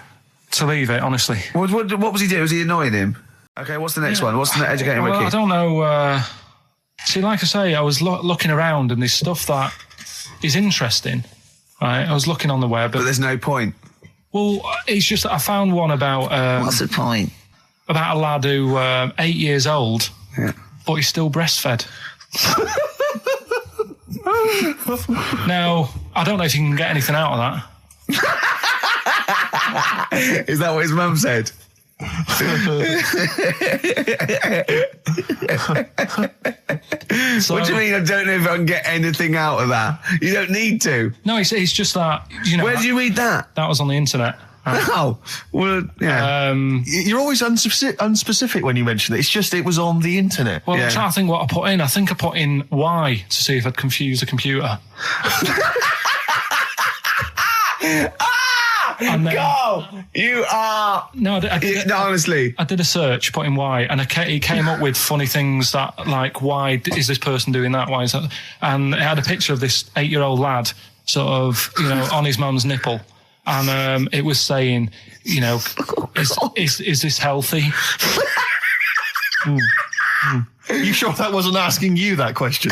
leave it, honestly. What was he doing? Was he annoying him? Okay, what's the next one? What's the educating Ricky? I don't know. See, like I say, I was looking around and there's stuff that is interesting. Right, I was looking on the web. But there's no point. Well, it's just that I found one about... What's the point? About a lad who 8 years old, but he's still breastfed. Now, I don't know if you can get anything out of that. Is that what his mum said? So, what do you mean? I don't know if I can get anything out of that. You don't need to. No, it's just that. Where did you read that? That was on the internet. Oh, well, yeah. You're always unspecific when you mention it. It was on the internet. Well, I'm trying to think what I put in. I think I put in Y to see if I'd confuse a computer. Go! You are... No, honestly. I did a search, put in why, and he came up with funny things that, like, why is this person doing that? Why is that? And it had a picture of this 8-year-old lad, sort of, on his mum's nipple. and it was saying, you know, is this healthy? You sure that wasn't asking you that question?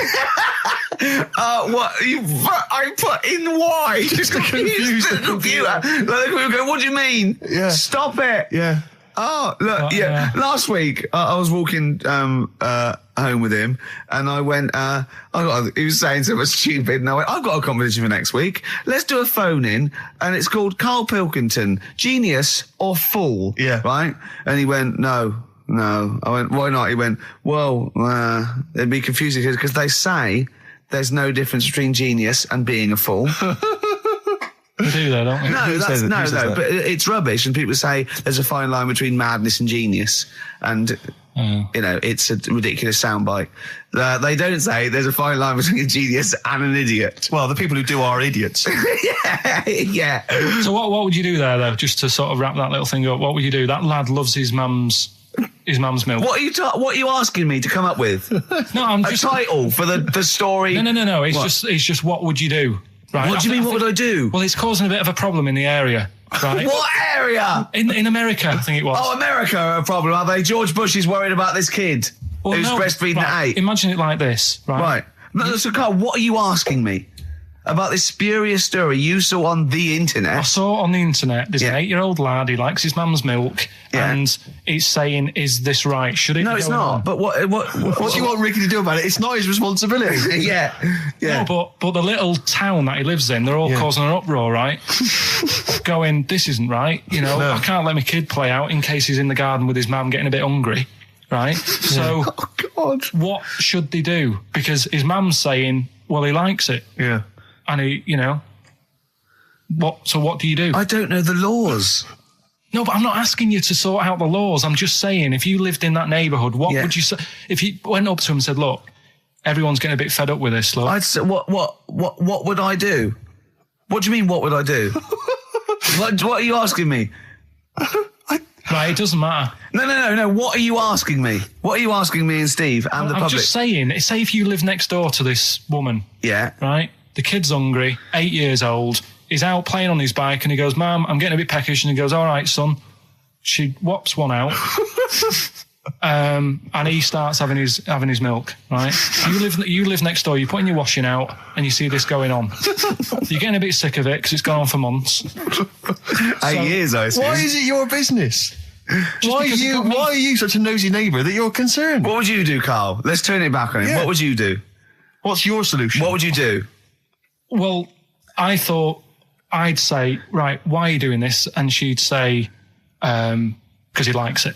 What? I put in why? Just confused the computer. Like, the computer go, what do you mean? Yeah. Stop it. Yeah. Oh, look, yeah. Last week, I was walking home with him, and I went, he was saying something stupid, and I went, I've got a competition for next week. Let's do a phone-in, and it's called Karl Pilkington, Genius or Fool. Yeah. Right? And he went, No. I went, why not? He went, well, it'd be confusing because they say there's no difference between genius and being a fool. We do that, don't we? No, but it's rubbish. And people say there's a fine line between madness and genius. And, you know, it's a ridiculous soundbite. They don't say there's a fine line between a genius and an idiot. Well, the people who do are idiots. Yeah. So what would you do there, though, just to sort of wrap that little thing up? What would you do? That lad loves his mum's milk. What are you asking me to come up with? No, I'm a just title for the story. No. It's just what would you do? Right. What do you mean? What would I do? Well, it's causing a bit of a problem in the area. Right. What area? In America, I think it was. Oh, America are a problem, are they? George Bush is worried about this kid who's breastfeeding at 8. Imagine it like this, right? Right. No, so Carl, what are you asking me? About this spurious story you saw on the internet. I saw it on the internet. There's an 8-year-old lad. He likes his mum's milk, and it's saying, "Is this right? Should it?" No, be it's going not. on? But what What do you want Ricky to do about it? It's not his responsibility. Yeah. No, but the little town that he lives in, they're all causing an uproar, right? Going, this isn't right. You know, I can't let my kid play out in case he's in the garden with his mum getting a bit hungry, right? So, Oh God. what should they do? Because his mum's saying, well, he likes it. Yeah. And he, you know, what do you do? I don't know the laws. No, but I'm not asking you to sort out the laws. I'm just saying, if you lived in that neighbourhood, what would you say? If you went up to him and said, look, everyone's getting a bit fed up with this, look. I'd say, what would I do? What do you mean, what would I do? What are you asking me? Right, it doesn't matter. No. What are you asking me? What are you asking me and Steve and the public? I'm just saying, say if you live next door to this woman. Yeah. Right? The kid's hungry, 8 years old. He's out playing on his bike and he goes, Mum, I'm getting a bit peckish. And he goes, all right, son. She whops one out. And he starts having his milk, right? You live next door, you're putting your washing out and you see this going on. You're getting a bit sick of it because it's gone on for months. 8 years, I assume. Why is it your business? Why are you such a nosy neighbour that you're concerned? What would you do, Carl? Let's turn it back on him. Yeah. What would you do? What's your solution? What would you do? Well, I thought I'd say, right, why are you doing this? And she'd say, because he likes it.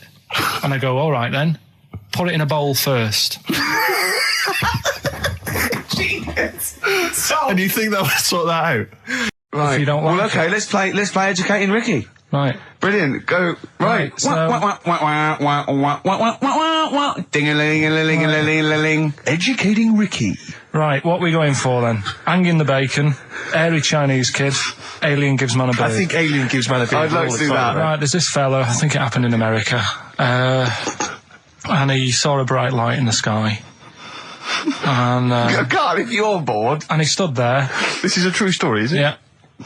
And I go, all right then, put it in a bowl first. Genius. And you think that would sort that out? Right. If you don't like well, okay, let's play Educating Ricky. Right. Brilliant. Go. Right. So- Ding-a-ling-a-ling-a-ling-a-ling. Educating Ricky. Right, what are we going for then? Hanging the bacon, airy Chinese kid, alien gives man a bird. I think Alien gives man a bit. I'd like to do that. Right, there's this fella, I think it happened in America, and he saw a bright light in the sky. And God, if you're bored. he stood there. This is a true story, is it? Yeah.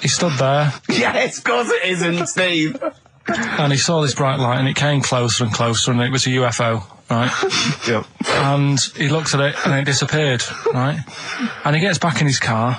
He stood there, Yes, of course it isn't, Steve. and he saw this bright light, and it came closer and closer, and it was a UFO, right? Yep. And he looked at it, and it disappeared, right? And he gets back in his car,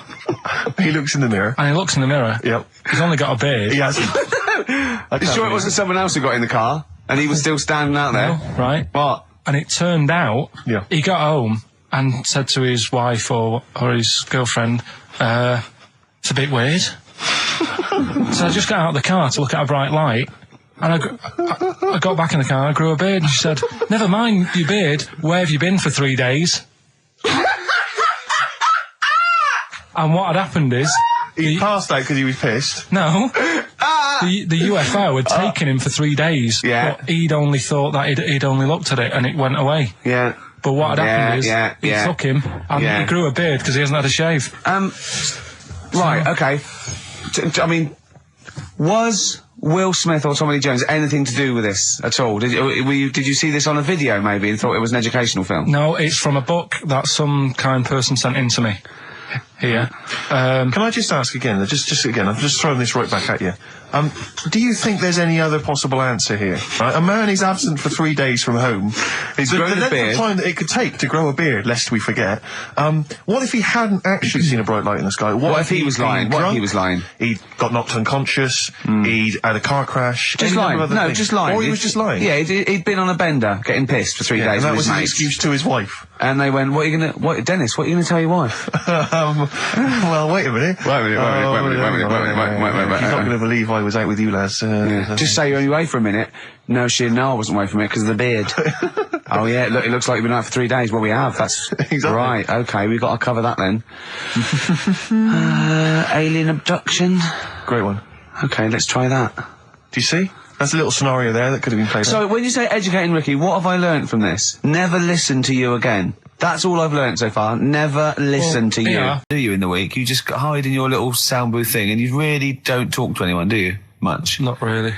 He looks in the mirror. and he looks in the mirror. Yep. He's only got a beard. He hasn't. You sure it wasn't someone else who got in the car and he was still standing out there? Right? What? And it turned out, Yeah. he got home and said to his wife or his girlfriend, it's a bit weird. So I just got out of the car to look at a bright light, and I got back in the car and I grew a beard, and she said, never mind your beard, where have you been for 3 days? And what had happened is... He passed out because he was pissed. No. The UFO had taken him for 3 days. Yeah. But he'd only thought that he'd only looked at it and it went away. Yeah. But what had happened is he yeah. took him and he grew a beard because he hasn't had a shave. Right, okay. I mean, was Will Smith or Tommy Lee Jones anything to do with this at all? Did you see this on a video maybe and thought it was an educational film? No, it's from a book that some kind person sent in to me. here. Can I just ask again, just again, I'm just throwing this right back at you. Do you think there's any other possible answer here? Right? A man is absent for 3 days from home. He's the grown a length beard. of time that it could take to grow a beard, lest we forget. What if he hadn't actually seen a bright light in the sky? What if he was lying? What if he was lying? He got knocked unconscious. He'd had a car crash. Just any lying. number of No, other things. just lying. Or he was just lying. Yeah, he'd been on a bender, getting pissed for 3 days and that with was his an mates. excuse to his wife. And they went, Dennis, what are you going to tell your wife? Well, wait a minute. Wait a minute. You're not going to believe I was out with you, lads. Just say you're only away for a minute. No, I wasn't away from it because of the beard. Oh yeah, look, it looks like you've been out for 3 days. Well, we have. That's Exactly. right. Okay, we've got to cover that then. Alien abduction. Great one. Okay, let's try that. Do you see? That's a little scenario there that could have been played out. So when you say educating Ricky, what have I learnt from this? Never listen to you again. That's all I've learnt so far. Never listen to you. yeah. Do you in the week? You just hide in your little sound booth thing and you really don't talk to anyone, do you? Much? Not really.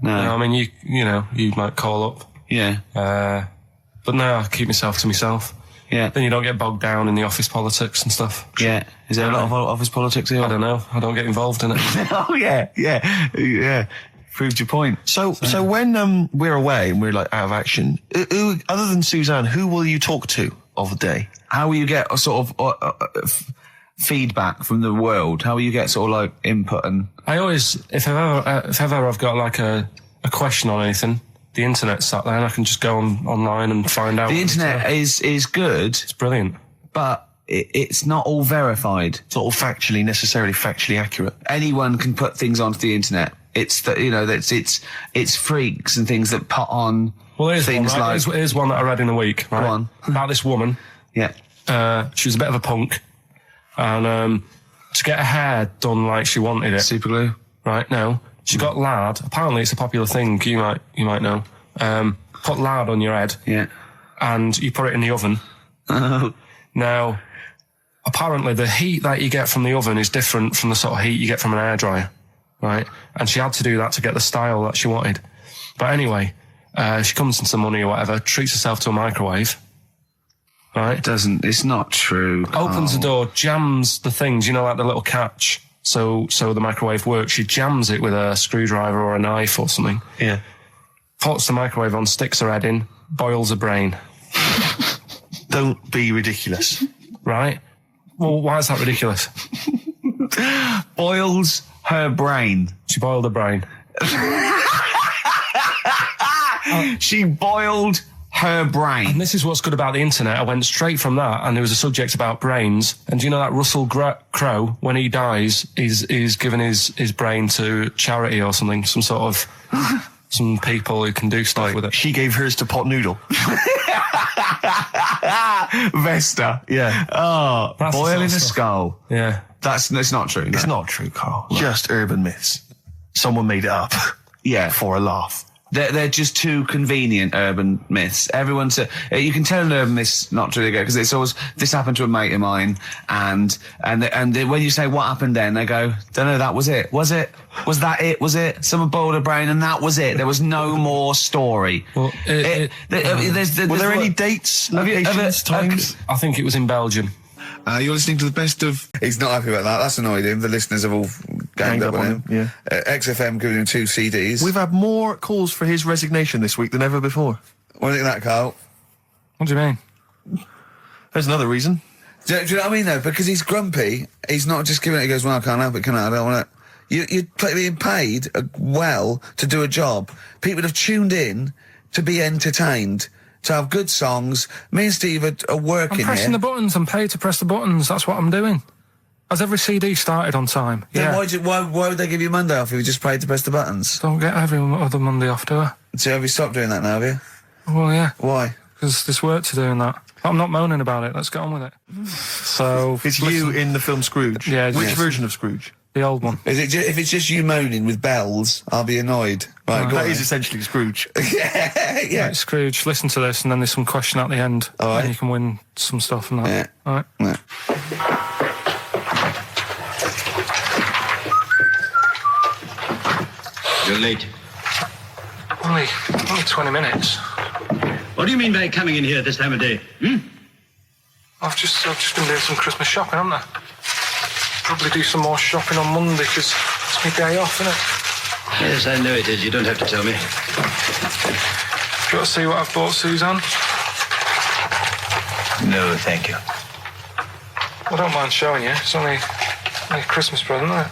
No. I mean, you might call up. Yeah. But no, I keep myself to myself. Yeah. Then you don't get bogged down in the office politics and stuff. Yeah. Is there a lot of office politics here? I don't know. I don't get involved in it. Oh, yeah. Proved your point. So when we're away and we're like out of action, who, other than Suzanne, who will you talk to of the day? How will you get a sort of feedback from the world? How will you get sort of like input and... I always, if ever I've got like a question on anything, the internet's sat there and I can just go online and find out. The internet is good, It's brilliant. but it's not all verified. It's not all necessarily factually accurate. Anyone can put things onto the internet. It's it's freaks and things that put on Well, things here's one that I read in the week, right? Go on. About this woman. Yeah. She was a bit of a punk. And to get her hair done like she wanted it. Super glue. Right, no. She got lard. Apparently it's a popular thing, you might know. Put lard on your head. Yeah. And you put it in the oven. Now, apparently the heat that you get from the oven is different from the sort of heat you get from an hairdryer, right? And she had to do that to get the style that she wanted. But anyway, she comes into money or whatever, treats herself to a microwave, right? It's not true. Opens the door, jams the things, like the little catch, so the microwave works. She jams it with a screwdriver or a knife or something. Yeah. Puts the microwave on, sticks her head in, boils her brain. Don't be ridiculous. Right? Well, why is that ridiculous? Boils her brain. She boiled her brain. She boiled her brain. And this is what's good about the internet. I went straight from that, and there was a subject about brains. And do you know that Russell Crowe, when he dies, is given his brain to charity or something, some sort of some people who can do stuff with it. She gave hers to Pot Noodle. Vesta. Yeah. Oh, That's the boiling sort a of stuff. skull. Yeah. That's not true. It's not true, Carl. Just urban myths. Someone made it up. Yeah. For a laugh. They're just too convenient urban myths. Everyone's you can tell an urban myth's not true because it's always this happened to a mate of mine, and when you say what happened then, they go, don't know, that was it. Was it? Was that it? Was it? Someone boiled a brain and that was it. There was no more story. Well, Were there any dates, locations, times? I think it was in Belgium. You're listening to the best of... He's not happy about that. That's annoyed him. The listeners have all ganged up on him. Yeah. XFM giving him 2 CDs. We've had more calls for his resignation this week than ever before. What do you think of that, Carl? What do you mean? There's another reason. Do you know what I mean, though? Because he's grumpy. He's not just giving it. He goes, well, I can't help it, can I? I don't want it. You're being paid well to do a job. People have tuned in to be entertained, to have good songs. Me and Steve are working I'm pressing here. the buttons. I'm paid to press the buttons. That's what I'm doing. Has every CD started on time? Then why would they give you Monday off if you just paid to press the buttons? Don't get every other Monday off, do I? So have you stopped doing that now, have you? Well, yeah. Why? Because there's work to do in that. I'm not moaning about it. Let's get on with it. So It's you in the film Scrooge. Yeah, Which yes. version of Scrooge? the old one. Is it if it's just you moaning with bells, I'll be annoyed. Right, go That on. is essentially Scrooge. yeah. Right, Scrooge, listen to this, and then there's some question at the end. All right. And you can win some stuff and that. Yeah. All right. Yeah. You're late. Only 20 minutes. What do you mean by coming in here at this time of day? I've just been doing some Christmas shopping, haven't I? probably do some more shopping on Monday because it's my day off, isn't it? Yes, I know it is. You don't have to tell me. Got to see what I've bought Suzanne? No, thank you. I don't mind showing you. It's only a Christmas present, isn't it?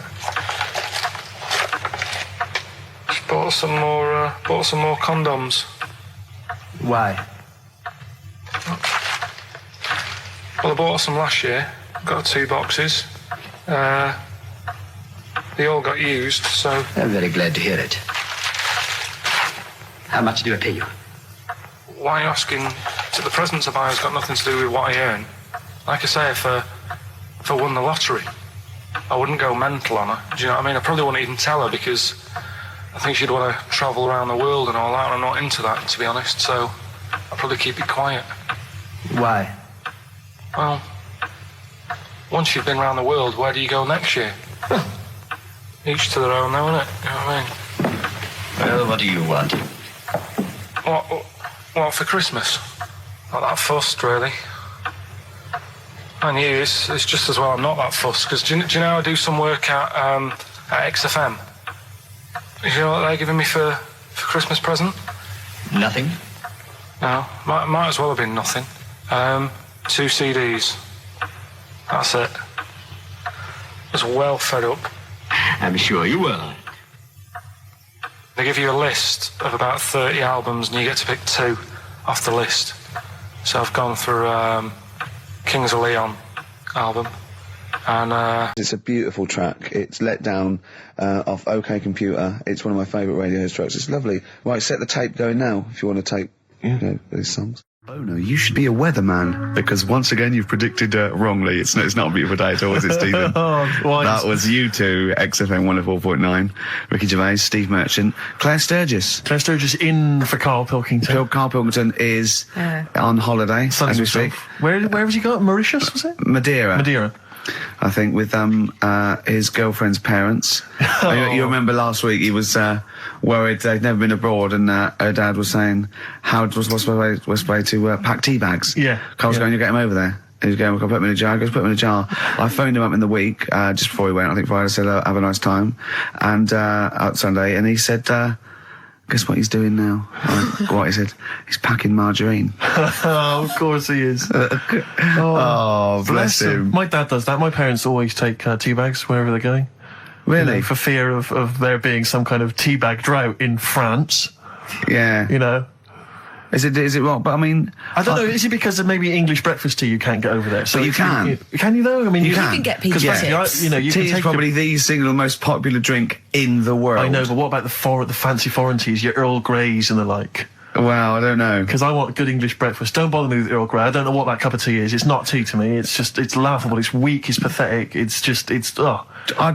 Just bought some more condoms. Why? Well, I bought some last year. Got 2 boxes. They all got used, so... I'm very glad to hear it. How much do I pay you? Why are you asking? The presents I buy has got nothing to do with what I earn. Like I say, if I won the lottery, I wouldn't go mental on her. Do you know what I mean? I probably wouldn't even tell her because I think she'd want to travel around the world and all that, and I'm not into that, to be honest, so I'd probably keep it quiet. Why? Well, once you've been around the world, where do you go next year? Each to their own, though, innit? You know what I mean? Well, what do you want? What for Christmas? Not that fussed, really. And you, it's just as well I'm not that fussed, because do you know I do some work at XFM? Do you know what they're giving me for Christmas present? Nothing. No, might as well have been nothing. 2 CDs. That's it. I was well fed up. I'm sure you will. They give you a list of about 30 albums and you get to pick 2 off the list. So I've gone for Kings of Leon album. And it's a beautiful track. It's Let Down off OK Computer. It's one of my favourite Radiohead tracks. It's lovely. Right, set the tape going now if you want to tape these songs. Oh no, you should be a weatherman, because once again you've predicted wrongly. It's not a beautiful day at all, is it, Stephen? That was you two, XFM 104.9, Ricky Gervais, Steve Merchant, Claire Sturgis. Claire Sturgis in for Karl Pilkington. Karl Pilkington is on holiday as we speak. Where has he got? Mauritius, was it? Madeira. I think, with his girlfriend's parents. You remember last week he was worried they'd never been abroad, and her dad was saying how it was the way to pack tea bags. Yeah. Carl's going, you get him over there. He was going, we'll put him in a jar. He goes, put him in a jar. I phoned him up in the week, just before he went, I think Friday, said, have a nice time. And out Sunday, and he said, guess what he's doing now? What he said? He's packing margarine. Oh, of course he is. Oh, bless him. My dad does that. My parents always take tea bags wherever they're going. Really? You know, for fear of there being some kind of tea bag drought in France. Yeah. You know. Is it wrong? But I mean, I don't know. Is it because of maybe English breakfast tea you can't get over there? So but you can. Can you though? I mean, you can. You can get peach tips. You know, you tea can is probably the single most popular drink in the world. I know, but what about the fancy foreign teas, your Earl Greys and the like? Well, I don't know. Because I want good English breakfast. Don't bother me with Earl Grey. I don't know what that cup of tea is. It's not tea to me. It's laughable. It's weak. It's pathetic. Do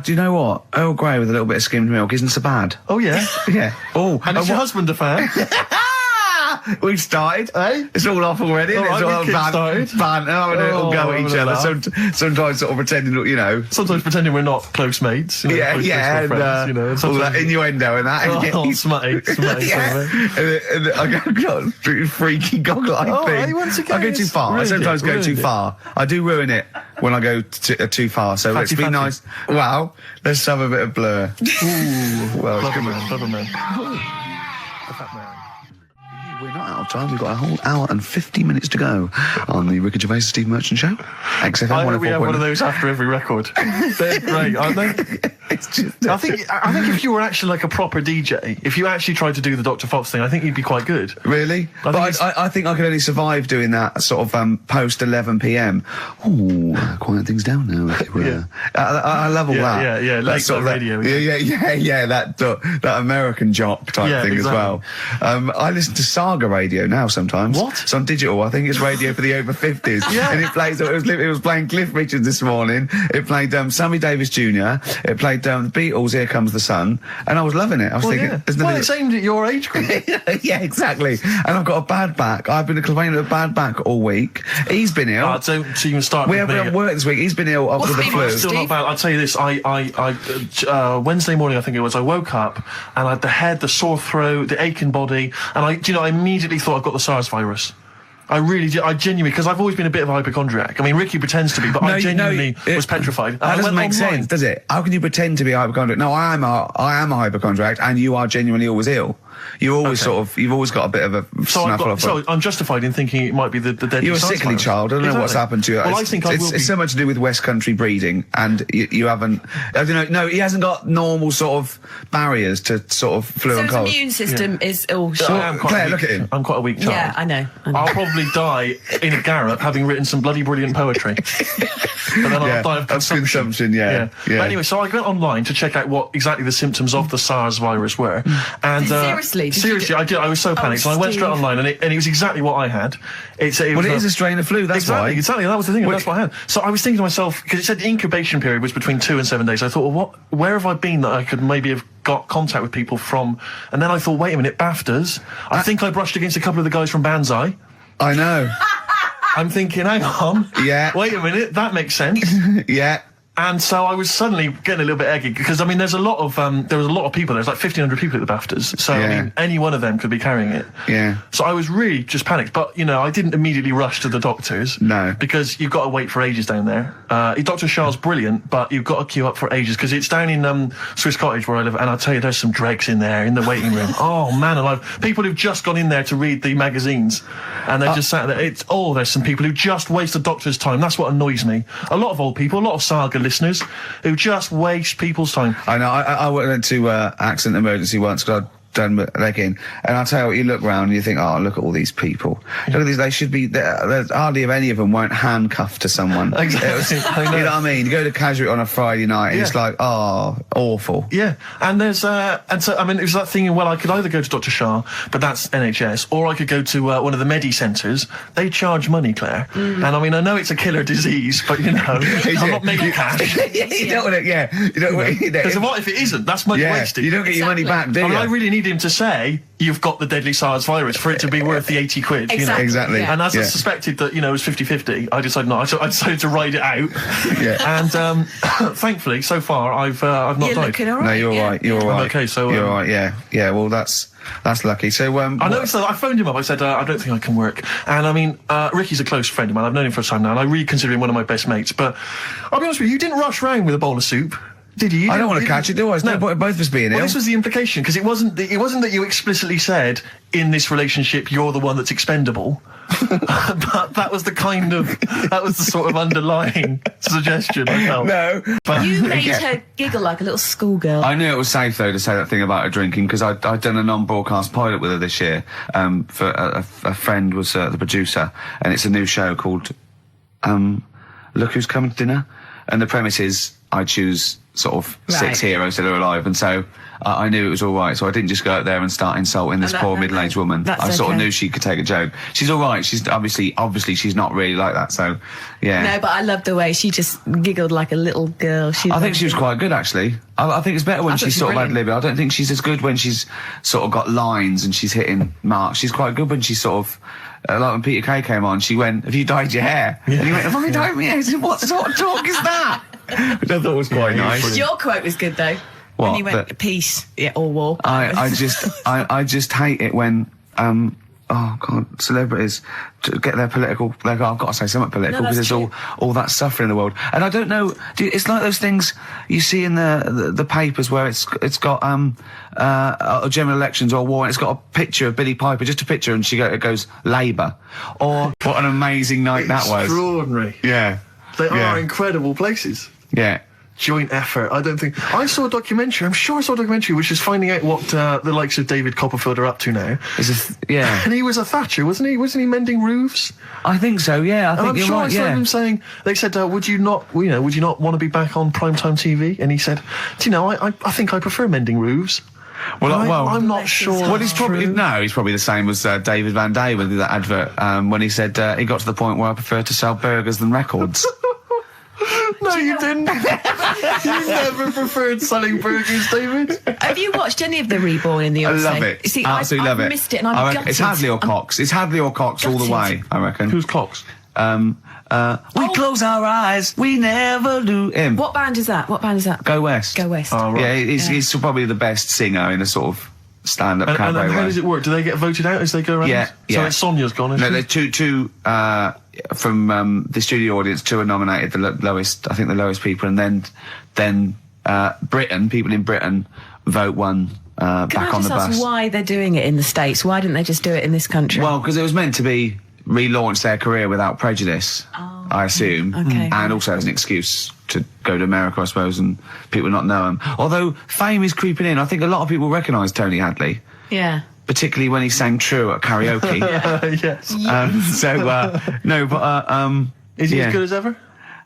you know what? Earl Grey with a little bit of skimmed milk isn't so bad. Oh, yeah? Yeah. Oh, and is your husband a fan? We've started. It's all off already. Oh, it's all banter. We'll go at each other. Sometimes sort of pretending, you know. Sometimes pretending we're not close mates. You know, and friends, you know. all that innuendo and that. Smutty. And I got freaky goggle-eyed thing. I go too far. I sometimes go too far. I do ruin it when I go too far. So let's be nice. Wow. Let's have a bit of Blur. Ooh. Well, love a man. We're not out of time. We've got a whole hour and 50 minutes to go on the Ricky Gervais Steve Merchant Show. XFM 104.9. We have one of those after every record. They're great, aren't they? I think if you were actually like a proper DJ, if you actually tried to do the Dr. Fox thing, I think you'd be quite good. Really? I think I could only survive doing that sort of post 11 p.m. Ooh, quiet things down now. I love all that. Yeah. Late sort of radio. That American jock type thing as well. I listen to Saga radio now sometimes. What? It's on digital. I think it's radio for the over 50s. And it plays. It was playing Cliff Richards this morning. It played Sammy Davis Jr. It played the Beatles' Here Comes the Sun, and I was loving it. I was thinking, it's aimed at your age group. Yeah, exactly. And I've got a bad back. I've been complaining of a bad back all week. He's been ill. Don't even start. We haven't worked this week. He's been ill with the flu. Still not bad. I'll tell you this. I Wednesday morning, I think it was, I woke up and I had the head, the sore throat, the aching body, and I immediately thought I've got the SARS virus. I really do. I genuinely, because I've always been a bit of a hypochondriac. I mean, Ricky pretends to be, but I genuinely was petrified. That doesn't make sense, does it? How can you pretend to be a hypochondriac? No, I am a hypochondriac, and you are genuinely always ill. You always you've always got a bit of a snuffle. So I'm justified in thinking it might be the deadly. You're a sickly child. I don't know what's happened to you. Well, I think it's so much to do with West Country breeding, and you haven't. I don't know. No, he hasn't got normal sort of barriers to sort of flu and cold. His immune system is all shot. Claire, look at him. I'm quite a weak child. Yeah, I know. I'll probably die in a garret having written some bloody brilliant poetry. But then I'll die of consumption. Yeah. But anyway, so I went online to check out what exactly the symptoms of the SARS virus were. And seriously, I did. I was so panicked, so I went straight online, and it was exactly what I had. It is a strain of flu. That's why. Exactly. That was the thing. That's what I had. So I was thinking to myself, because it said the incubation period was between 2 and 7 days. I thought, well, where have I been that I could maybe have got contact with people from? And then I thought, wait a minute, BAFTAs. I think I brushed against a couple of the guys from Banzai. I know. I'm thinking, hang on. Yeah. Wait a minute, that makes sense. Yeah. And so I was suddenly getting a little bit eggy, because, I mean, there was a lot of people. There's like 1,500 people at the BAFTAs. So, I mean, any one of them could be carrying it. Yeah. So I was really just panicked. But, you know, I didn't immediately rush to the doctors. No. Because you've got to wait for ages down there. Dr. Shah's brilliant, but you've got to queue up for ages, because it's down in Swiss Cottage where I live, and I'll tell you, there's some dregs in there in the waiting room. Oh, man alive. People who've just gone in there to read the magazines, and they're just sat there. There's some people who just waste the doctor's time. That's what annoys me. A lot of old people, a lot of Saga listeners, who just waste people's time. I know. I went to accident emergency once because I'd done my leg in, and I'll tell you what, you look round and you think, oh, look at all these people. Look at these, they should be, there's hardly any of them weren't handcuffed to someone. Exactly. You know what I mean? You go to Casualty on a Friday night and it's like, oh, awful. Yeah, and there's, and so, I mean, it was that thing, well, I could either go to Dr. Shah, but that's NHS, or I could go to one of the Medi centres. They charge money, Claire. And I mean, I know it's a killer disease, but you know, I'm not making cash. You don't want to, you don't want to, because what if it isn't? That's money wasted. You don't get your money back, do you? I mean, I really need him to say, you've got the deadly SARS virus for it to be worth the 80 quid. Exactly. You know? Exactly. And as I suspected that, you know, it was 50-50, I decided not. I decided to ride it out. And thankfully, so far, I've not died. Looking all right. No, you're all right. You're all right. I'm okay, so you're all right. Yeah. Well, that's lucky. So I noticed that I phoned him up. I said, I don't think I can work. And I mean, Ricky's a close friend of mine. I've known him for a time now, and I really consider him one of my best mates. But I'll be honest with you, you didn't rush round with a bowl of soup. Did you? I don't want to catch it, do I? There's no point in both of us being ill. Well, this was the implication, because it wasn't that you explicitly said, in this relationship, you're the one that's expendable. But that was the sort of underlying suggestion I felt. No. But You made her giggle like a little schoolgirl. I knew it was safe, though, to say that thing about her drinking, because I'd done a non-broadcast pilot with her this year. For a friend was the producer, and it's a new show called Look Who's Coming to Dinner. And the premise is I choose sort of 6 heroes that are alive, and so I knew it was all right, so I didn't just go out there and start insulting this poor middle-aged woman. I sort of knew she could take a joke. She's all right. She's obviously she's not really like that, so yeah. No, but I loved the way she just giggled like a little girl. I think she was quite good, actually. I think it's better when she's sort of ad-libbing. I don't think she's as good when she's sort of got lines and she's hitting marks. She's quite good when she's sort of like when Peter Kay came on, she went, "Have you dyed your hair?" And he went, "Have I dyed my hair?" I said, "What sort of talk is that?" Which I thought was quite nice. Your quote was good though. What? When you went peace, or war. I just hate it when oh god, celebrities get their political. I've got to say something political because there's all that suffering in the world, and I don't know. It's like those things you see in the papers where it's got general elections or war, and it's got a picture of Billie Piper, just a picture, and it goes Labour. Or what an amazing night that was. Extraordinary. Yeah. They are incredible places. Yeah. Joint effort. I saw a documentary. I'm sure I saw a documentary which is finding out what the likes of David Copperfield are up to now. And he was a Thatcher, wasn't he? Wasn't he mending roofs? I think so. Yeah, I think you're right. I'm sure I saw him saying. They said, "Would you not want to be back on primetime TV?" And he said, "Do you know? I think I prefer mending roofs." Well, I'm not sure. Well, he's probably the same as David Van Day with that advert when he said he got to the point where I prefer to sell burgers than records. No, you didn't. You never preferred selling burgers, David. Have you watched any of the Reborn in the Odyssey? I love it. See, absolutely love it. I missed it, and I'm gutted. It's Hadley or Cox. It's Hadley or Cox all the way, I reckon. Who's Cox? We close our eyes, we never do him. What band is that? Go West. Go West. Oh, right. Yeah, he's probably the best singer in a sort of stand-up And cabaret how way. does it work? Do they get voted out as they go around? Yeah, So yeah. like Sonia's gone, isn't No, she? they're two from the studio audience. Two are nominated, the lowest, I think the lowest people, and then Britain, people in Britain vote one back Can I on the just ask bus. why they're doing it in the States? Why didn't they just do it in this country? Well, because it was meant to be relaunch their career without prejudice, I assume, Okay. and also as an excuse to go to America, I suppose, and people not know him. Although fame is creeping in, I think a lot of people recognise Tony Hadley, yeah. particularly when he sang "True" at karaoke. Yes. Is he yeah. as good as ever?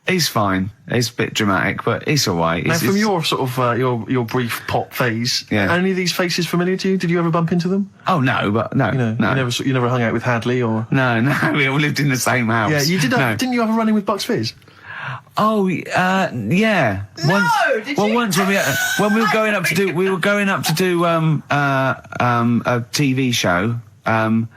He's fine. He's a bit dramatic, but he's all right. Now, He's- from he's- your sort of your brief pop phase, Yeah. are any of these faces familiar to you? Did you ever bump into them? Oh no, but no, You know, no. you never hung out with Hadley or. No, we all lived in the same house. Yeah, you did. No. Didn't you have a run-in with Bucks Fizz? Oh, yeah. did Well, you? once when we were going up to do a TV show, and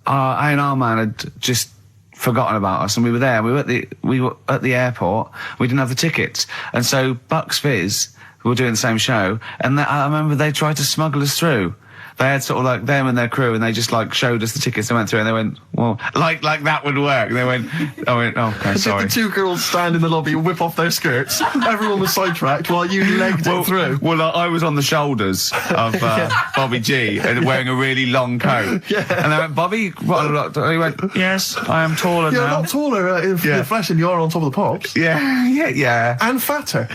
A&R man had just forgotten about us, and we were there. We were at the airport. We didn't have the tickets, and so Bucks Fizz were doing the same show, and I remember they tried to smuggle us through. They had sort of like them and their crew, and they just like showed us the tickets. They went through, and they went, "Well, like that would work." They went, "I went, oh, okay, sorry." Did the two girls stand in the lobby, whip off their skirts? Everyone was sidetracked while you legged it through. Well, I was on the shoulders of Bobby G and wearing a really long coat. Yeah. And they went, "Bobby, what a lot." He went, "Yes, I am taller You're a now." lot taller in Yeah. the flesh than you are on top of the pops. Yeah. And fatter.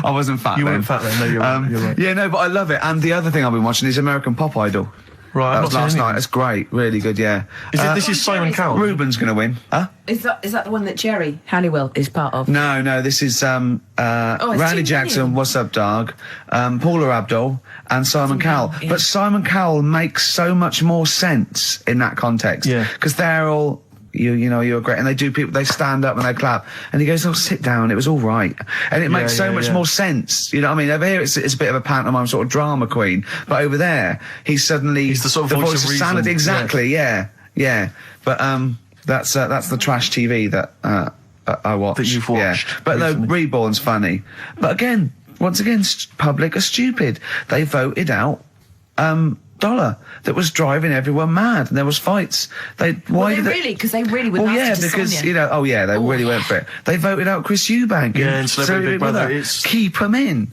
I wasn't fat You then. weren't fat then, no, you're right. Yeah, no, but I love it. And the other thing I've been watching is American Pop Idol. Right, That I've was not last seen any night. of It's great, really good. Yeah. This is Simon Cowell. Ruben's going to win. Huh? Is that the one that Jerry Halliwell is part of? No, this is it's Randy too Jackson, many. What's Up Dog, Paula Abdul, and Simon Cowell. yeah. But Simon Cowell makes so much more sense in that context. Yeah. Because they're all, you're great, and they stand up and they clap, and he goes, "Oh, sit down, it was all right," and it makes so much more sense. You know what I mean? Over here, it's a bit of a pantomime sort of drama queen, but over there, he's the sort of voice of reason. sanity. Exactly. Yeah. But that's the trash TV that I watched. That you've watched Yeah. But no, recently. Reborn's funny. But once again, public are stupid. They voted out Dollar that was driving everyone mad, and there was fights. Because they really were Well, nasty yeah, to because Sonia. they really went for it. They voted out Chris Eubank. Yeah, and Celebrity Big Brother, it's- keep him in.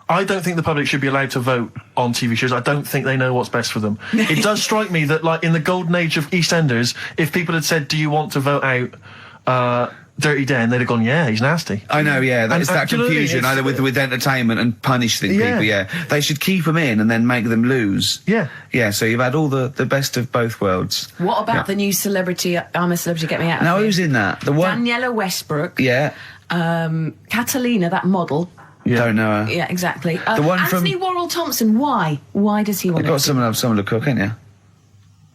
I don't think the public should be allowed to vote on TV shows. I don't think they know what's best for them. It does strike me that, like, in the golden age of EastEnders, if people had said, "Do you want to vote out Dirty Dan?" they'd have gone, "Yeah, he's nasty." I know, yeah. It's And that do you know what I mean? confusion, It's- either with entertainment and punishing Yeah. people, yeah. They should keep them in and then make them lose. Yeah. Yeah, so you've had all the best of both worlds. What about the new celebrity, I'm a Celebrity, Get Me Out of Now, Here? who's in that? The one? Daniela Westbrook. Yeah. Catalina, that model. Don't know her. Yeah, exactly. The one from- Anthony Worrell Thompson, why? Why does he want You've got to? someone to cook, ain't you?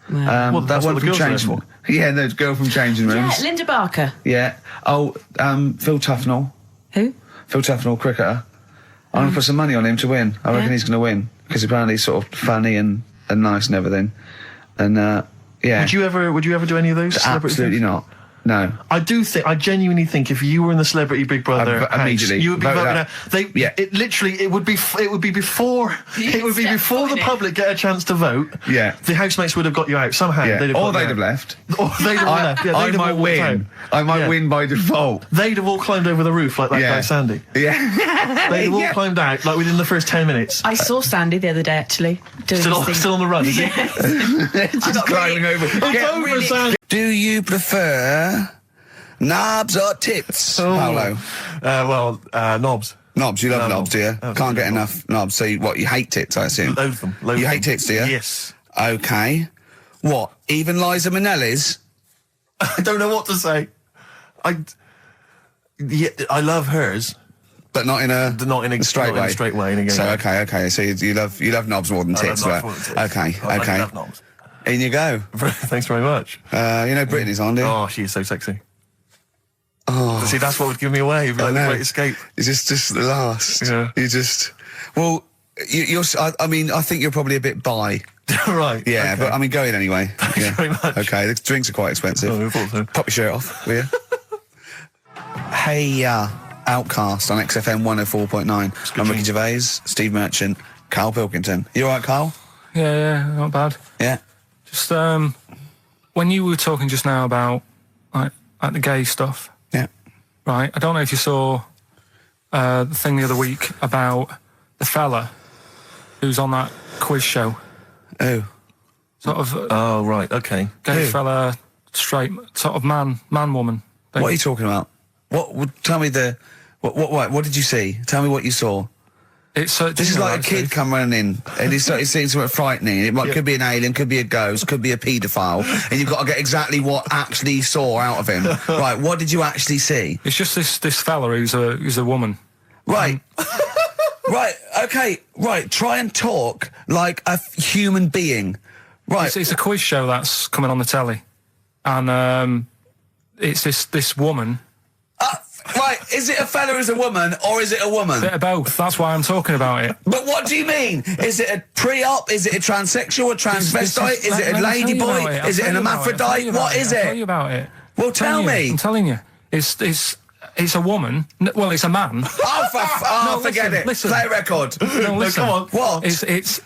Well, that that's one what the from girls are there Changing for. Yeah, the girl from Changing Yeah, Rooms. Linda Barker. Yeah. Oh, Phil Tufnell. Who? Phil Tufnell, cricketer. I'm going to put some money on him to win. I reckon Yeah. he's going to win. Because apparently he's sort of funny and nice and everything. And, yeah. Would you ever do any of those? celebrity Absolutely things? not. No. I genuinely think if you were in the Celebrity Big Brother I'd house, immediately you would be vote voted out. out. Yeah. It would be before step the in it. public get a chance to vote. Yeah. The housemates would have got you out somehow. Yeah. Or got they'd you have out. left. Or they'd have left. Yeah, I they'd have might all walked out. win. I might Yeah. win by default. They'd have all climbed over the roof like that Yeah. guy Sandy. Yeah. They'd have all Yeah. climbed out like within the first 10 minutes. I saw Sandy the other day, actually. Doing Still on the run, is he? Just climbing over. Get over, really- Sandy. Do you prefer knobs or tits, Paolo? Knobs. Knobs, you love Love knobs, do you? knobs. Can't get enough knobs. So you hate tits, I assume? Loads of them. You hate tits, do you? Yes. Okay. What? Even Liza Minnelli's? I don't know what to say. I love hers. But not in a straight not in way. a straight way, in a gay So way. okay. So you love knobs more than I love tits, knobs right? more than tits. Okay. I love knobs. In you go. Thanks very much. Brittany's on, do you? Oh, she is so sexy. Oh, See, that's what would give me away. It'd be I like the know. Great Escape. It's just the last. Yeah. You just. Well, you're. I mean, I think you're probably a bit bi. Right. Yeah, okay. but I mean, go in anyway. Thanks very much. Okay, the drinks are quite expensive. Oh, I thought so. Pop your shirt off, will you? Hey, Outcast on XFM 104.9. I'm Ricky Gervais, Steve Merchant, Karl Pilkington. You alright, Karl? Yeah, not bad. Yeah. Just, when you were talking just now about, like the gay stuff. Yeah. Right, I don't know if you saw the thing the other week about the fella who's on that quiz show. Oh. Sort of... Oh, right, okay. Gay fella, straight, sort of man-woman thing. What are you talking about? Tell me what did you see? Tell me what you saw. This is like a kid come running in and he's seeing something frightening. It could be an alien, could be a ghost, could be a paedophile, and you've got to get exactly what actually saw out of him. Right, what did you actually see? It's just this fella who's a woman. Right. Right, okay, right, try and talk like a human being. Right. It's a quiz show that's coming on the telly. And it's this woman. Right, is it a fella who's a woman, or is it a woman? Bit of both, that's why I'm talking about it. But what do you mean? Is it a pre-op? Is it a transsexual, a transvestite? Is it a ladyboy? Is it an hermaphrodite? What is it? I'll tell you about it. Well, tell me. I'm telling you. It's a woman. Well, it's a man. Oh, forget it. Listen. Play a record. No, listen. Come on. What? It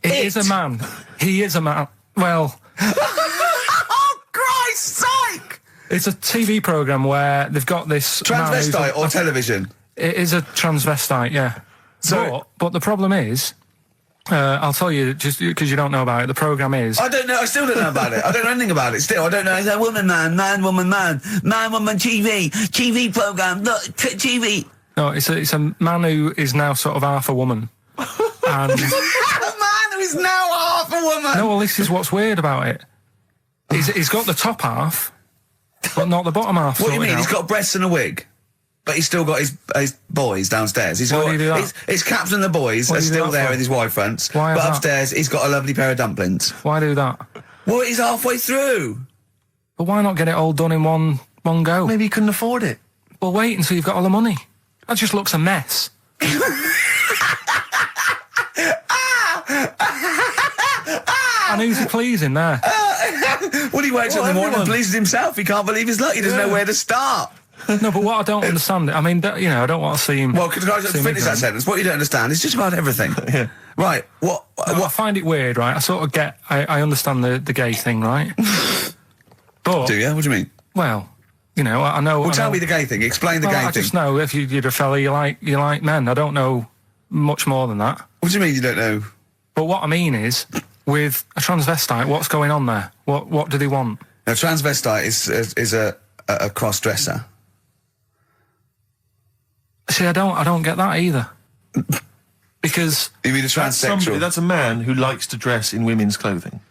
is a man. He is a man. Well... Oh, Christ's sake! It's a TV programme where they've got this... Transvestite or television? It is a transvestite, yeah. So, but the problem is... I'll tell you, just because you don't know about it, the programme is... I don't know, I still don't know about it. I don't know anything about it still. I don't know. It's a woman, man, woman, TV programme, look, TV. No, it's a man who is now sort of half a woman. And... A man who is now half a woman! No, well, this is what's weird about it. He's got the top half, but not the bottom half. What do you mean? He's got breasts and a wig? But he's still got his boys downstairs. Why do you do that? His caps and the boys are still there with his wide fronts. Why but that? Upstairs, he's got a lovely pair of dumplings. Why do that? Well, he's halfway through. But why not get it all done in one go? Maybe he couldn't afford it. Well, wait until you've got all the money. That just looks a mess. And who's he pleasing there? Well, he wakes up in the morning and pleases himself. He can't believe his luck. He doesn't know where to start. No, but what I don't understand, I mean, I don't want to see him... Well, could I just finish that sentence? What you don't understand is just about everything. Yeah. Right, what... I find it weird, right? I sort of get... I understand the gay thing, right? But... Do you? What do you mean? Well, I know... Well, tell me the gay thing. Explain the gay thing. I just know if you're a fella, you like men. I don't know much more than that. What do you mean you don't know? But what I mean is, with a transvestite, what's going on there? What do they want? A transvestite is a cross-dresser. See, I don't get that either. Because... You mean a transsexual? That's a man who likes to dress in women's clothing.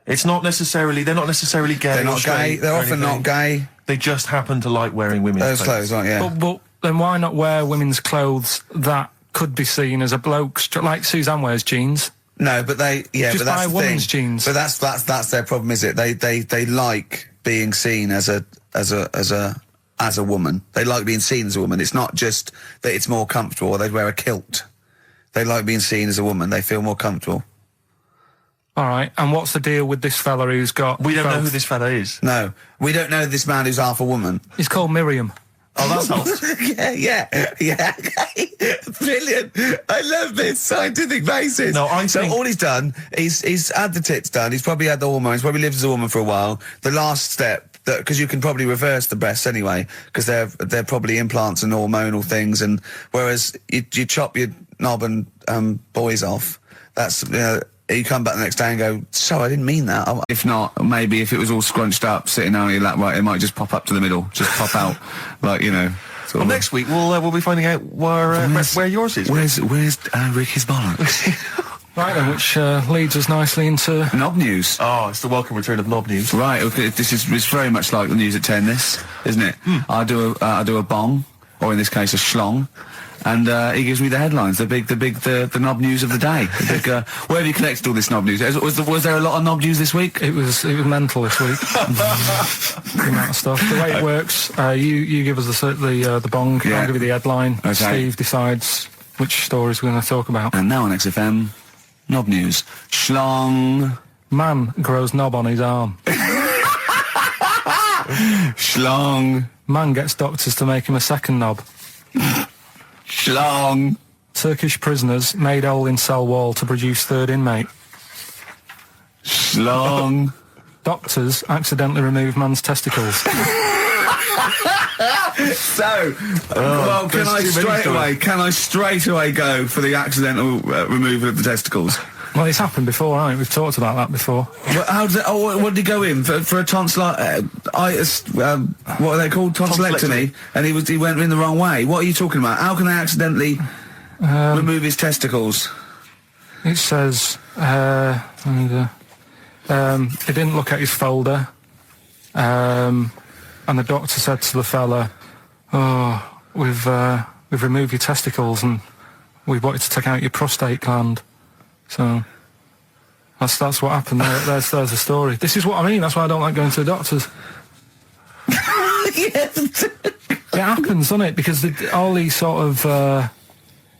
It's not necessarily... They're not necessarily gay. They're not gay. They're often not gay. They just happen to like wearing women's clothes, aren't yeah. But then why not wear women's clothes that could be seen as a bloke's... Like Suzanne wears jeans. No, but they... Yeah, just but that's buy the women's thing. jeans. But that's their problem, is it? They like being seen as a woman. They like being seen as a woman. It's not just that it's more comfortable or they'd wear a kilt. They like being seen as a woman. They feel more comfortable. All right, and what's the deal with this fella who's got... We don't know who this fella is. No, we don't know this man who's half a woman. He's called Miriam. Oh, that's helps. yeah. Brilliant. I love this scientific basis. No, So all he's done, he's had the tits done, he's probably had the hormones, probably lived as a woman for a while. The last step, because you can probably reverse the breasts anyway, because they're probably implants and hormonal things, and whereas you chop your knob and boys off, that's... you come back the next day and go, so I didn't mean that. If not, maybe if it was all scrunched up, sitting down on your lap, right, it might just pop up to the middle, just pop out, like, Well, next week we'll be finding out where yours is. Where's Ricky's bollocks? Right then, which leads us nicely into... Knob news. Oh, it's the welcome return of knob news. Right, okay, it's very much like the news at 10, this, isn't it? I do a bong, or in this case a schlong. And he gives me the headlines, the knob news of the day. Where have you collected all this knob news? Was there a lot of knob news this week? It was mental this week. The amount of stuff. The way it works, you give us the bong, I'll give you the headline. Okay. Steve decides which stories we're going to talk about. And now on XFM, knob news. Schlong. Man grows knob on his arm. Schlong. Man gets doctors to make him a second knob. Schlong. Turkish prisoners made hole in cell wall to produce third inmate. Schlong. Doctors accidentally remove man's testicles. So, well, can I straight away go for the accidental removal of the testicles? Well, it's happened before, right? We've talked about that before. Well, how did what did he go in for a tonsillitis? What are they called? Tonsillectomy. And he went in the wrong way. What are you talking about? How can they accidentally remove his testicles? It says he didn't look at his folder, and the doctor said to the fella, "Oh, we've removed your testicles and we wanted to take out your prostate gland." So that's what happened. There's the story. This is what I mean. That's why I don't like going to the doctors. It happens, doesn't it? Because all these sort of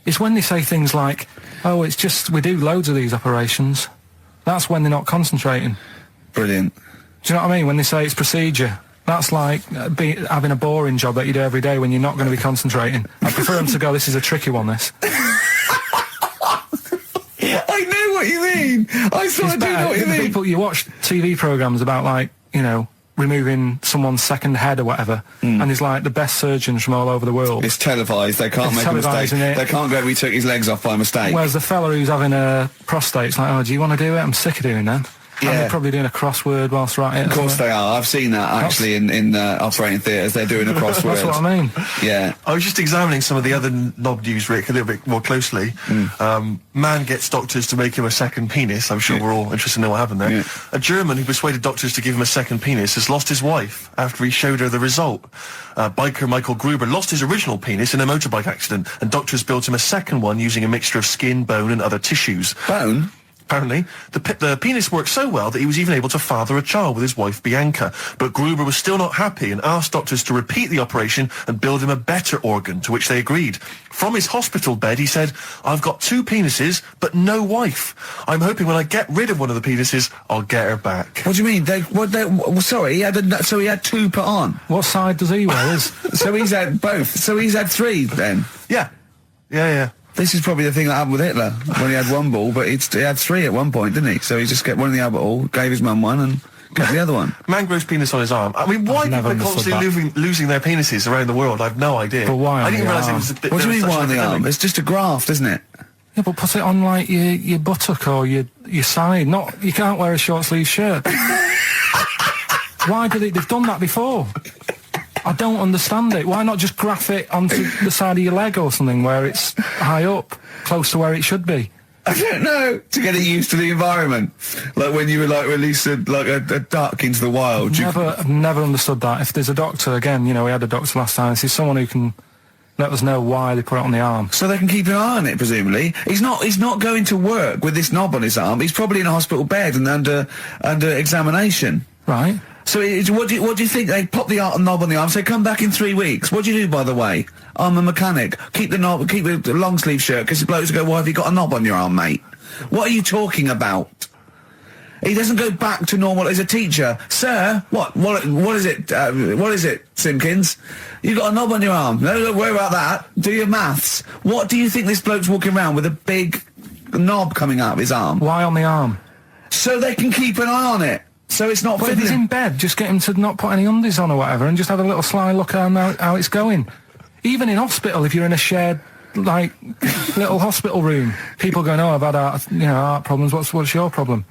it's when they say things like, "Oh, it's just we do loads of these operations." That's when they're not concentrating. Brilliant. Do you know what I mean? When they say it's procedure, that's like having a boring job that you do every day when you're not going to be concentrating. I prefer them to go, "This is a tricky one, this." I know what you mean. I sort of do know what you mean. People, you watch TV programmes about, like, you know, removing someone's second head or whatever, and there's like the best surgeons from all over the world. It's televised. They can't make a mistake. They can't go, "We took his legs off by mistake." Whereas the fella who's having a prostate's like, "Oh, do you want to do it? I'm sick of doing that." Yeah. And they're probably doing a crossword whilst right Of course they are. I've seen that actually in operating theatres. They're doing a crossword. That's what I mean. Yeah. I was just examining some of the other knob news, Rick, a little bit more closely. Man gets doctors to make him a second penis. I'm sure we're all interested to know what happened there. Yeah. A German who persuaded doctors to give him a second penis has lost his wife after he showed her the result. Biker Michael Gruber lost his original penis in a motorbike accident, and doctors built him a second one using a mixture of skin, bone and other tissues. Bone? Apparently, the penis worked so well that he was even able to father a child with his wife Bianca. But Gruber was still not happy and asked doctors to repeat the operation and build him a better organ, to which they agreed. From his hospital bed, he said, "I've got 2 penises, but no wife. I'm hoping when I get rid of one of the penises, I'll get her back." What do you mean? Sorry, he had 2 put on. What side does he wear? So he's had both. So he's had 3 then. Yeah. This is probably the thing that happened with Hitler when he had 1 ball, but he had 3 at one point, didn't he? So he just kept one in the other ball, gave his mum one, and kept the other one. Man grows penis on his arm. I mean, why people are constantly losing their penises around the world? I have no idea. But why? I didn't realise it was a bit. What do you mean why on the arm? It's just a graft, isn't it? Yeah, but put it on like your buttock or your side. Not you can't wear a short sleeve shirt. Why do they've done that before? I don't understand it. Why not just graph it onto the side of your leg or something where it's high up, close to where it should be? I don't know. To get it used to the environment, like when you were like release a duck into the wild. I've never understood that. If there's a doctor, again, you know, we had a doctor last time. This is someone who can let us know why they put it on the arm. So they can keep an eye on it, presumably. He's not going to work with this knob on his arm. He's probably in a hospital bed and under examination. Right. So what do you think? They pop the knob on the arm, say, "Come back in 3 weeks." What do you do, by the way? "I'm a mechanic. Keep the knob, keep the long sleeve shirt," because the blokes go, "Why have you got a knob on your arm, mate? What are you talking about?" He doesn't go back to normal as a teacher. "Sir, what is it? What is it, Simpkins? You got a knob on your arm. No, don't worry about that. Do your maths." What do you think this bloke's walking around with a big knob coming out of his arm? Why on the arm? So they can keep an eye on it. So it's not. But if he's in bed, just get him to not put any undies on or whatever, and just have a little sly look at how it's going. Even in hospital, if you're in a shared like little hospital room, people going, "Oh, I've had heart problems. What's your problem?"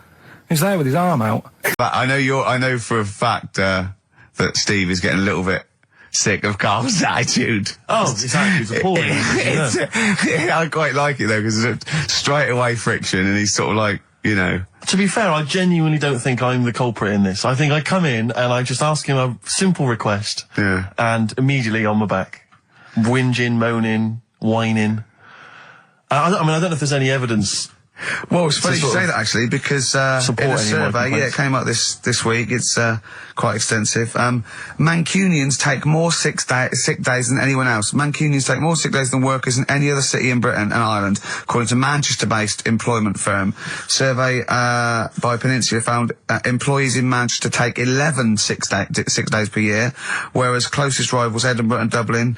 He's there with his arm out. But I know for a fact that Steve is getting a little bit sick of Carl's attitude. Oh, his attitude's appalling. I quite like it though, because it's straight away friction, and he's sort of like, you know. To be fair, I genuinely don't think I'm the culprit in this. I think I come in and I just ask him a simple request. Yeah. And immediately on my back. Whinging, moaning, whining. I don't know if there's any evidence Well, it's funny you sort say of that actually, because in a support survey, anyone it came up this week. It's quite extensive. Mancunians take more sick days than anyone else. Mancunians take more sick days than workers in any other city in Britain and Ireland, according to Manchester-based employment firm. Survey by Peninsula found employees in Manchester take 11 sick days per year, whereas closest rivals Edinburgh and Dublin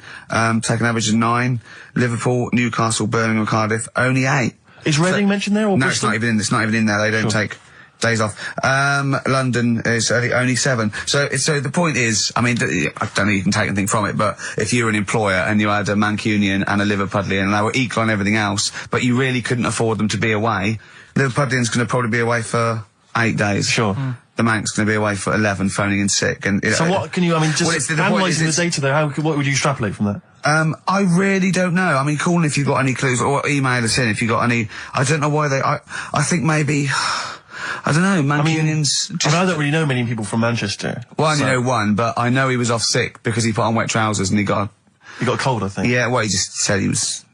take an average of 9. Liverpool, Newcastle, Birmingham, Cardiff only 8. Is Reading mentioned there? Or no, Bristol? it's not even in there. They don't take days off. London is only 7. So the point is, I mean, I don't know you can take anything from it, but if you were an employer and you had a Mancunian and a Liverpudlian and they were equal on everything else, but you really couldn't afford them to be away, Liverpudlian's going to probably be away for 8 days. Sure. The Manc's going to be away for 11, phoning in sick. And so what can you? I mean, just analysing the data there. What would you extrapolate from that? I really don't know. I mean, call in if you've got any clues, or email us in if you've got any. I don't know why they. I think maybe. I don't know. Mancunians. I don't really know many people from Manchester. Well, I only know one, but I know he was off sick because he put on wet trousers and he got a cold, I think. Yeah. Well, he just said he was.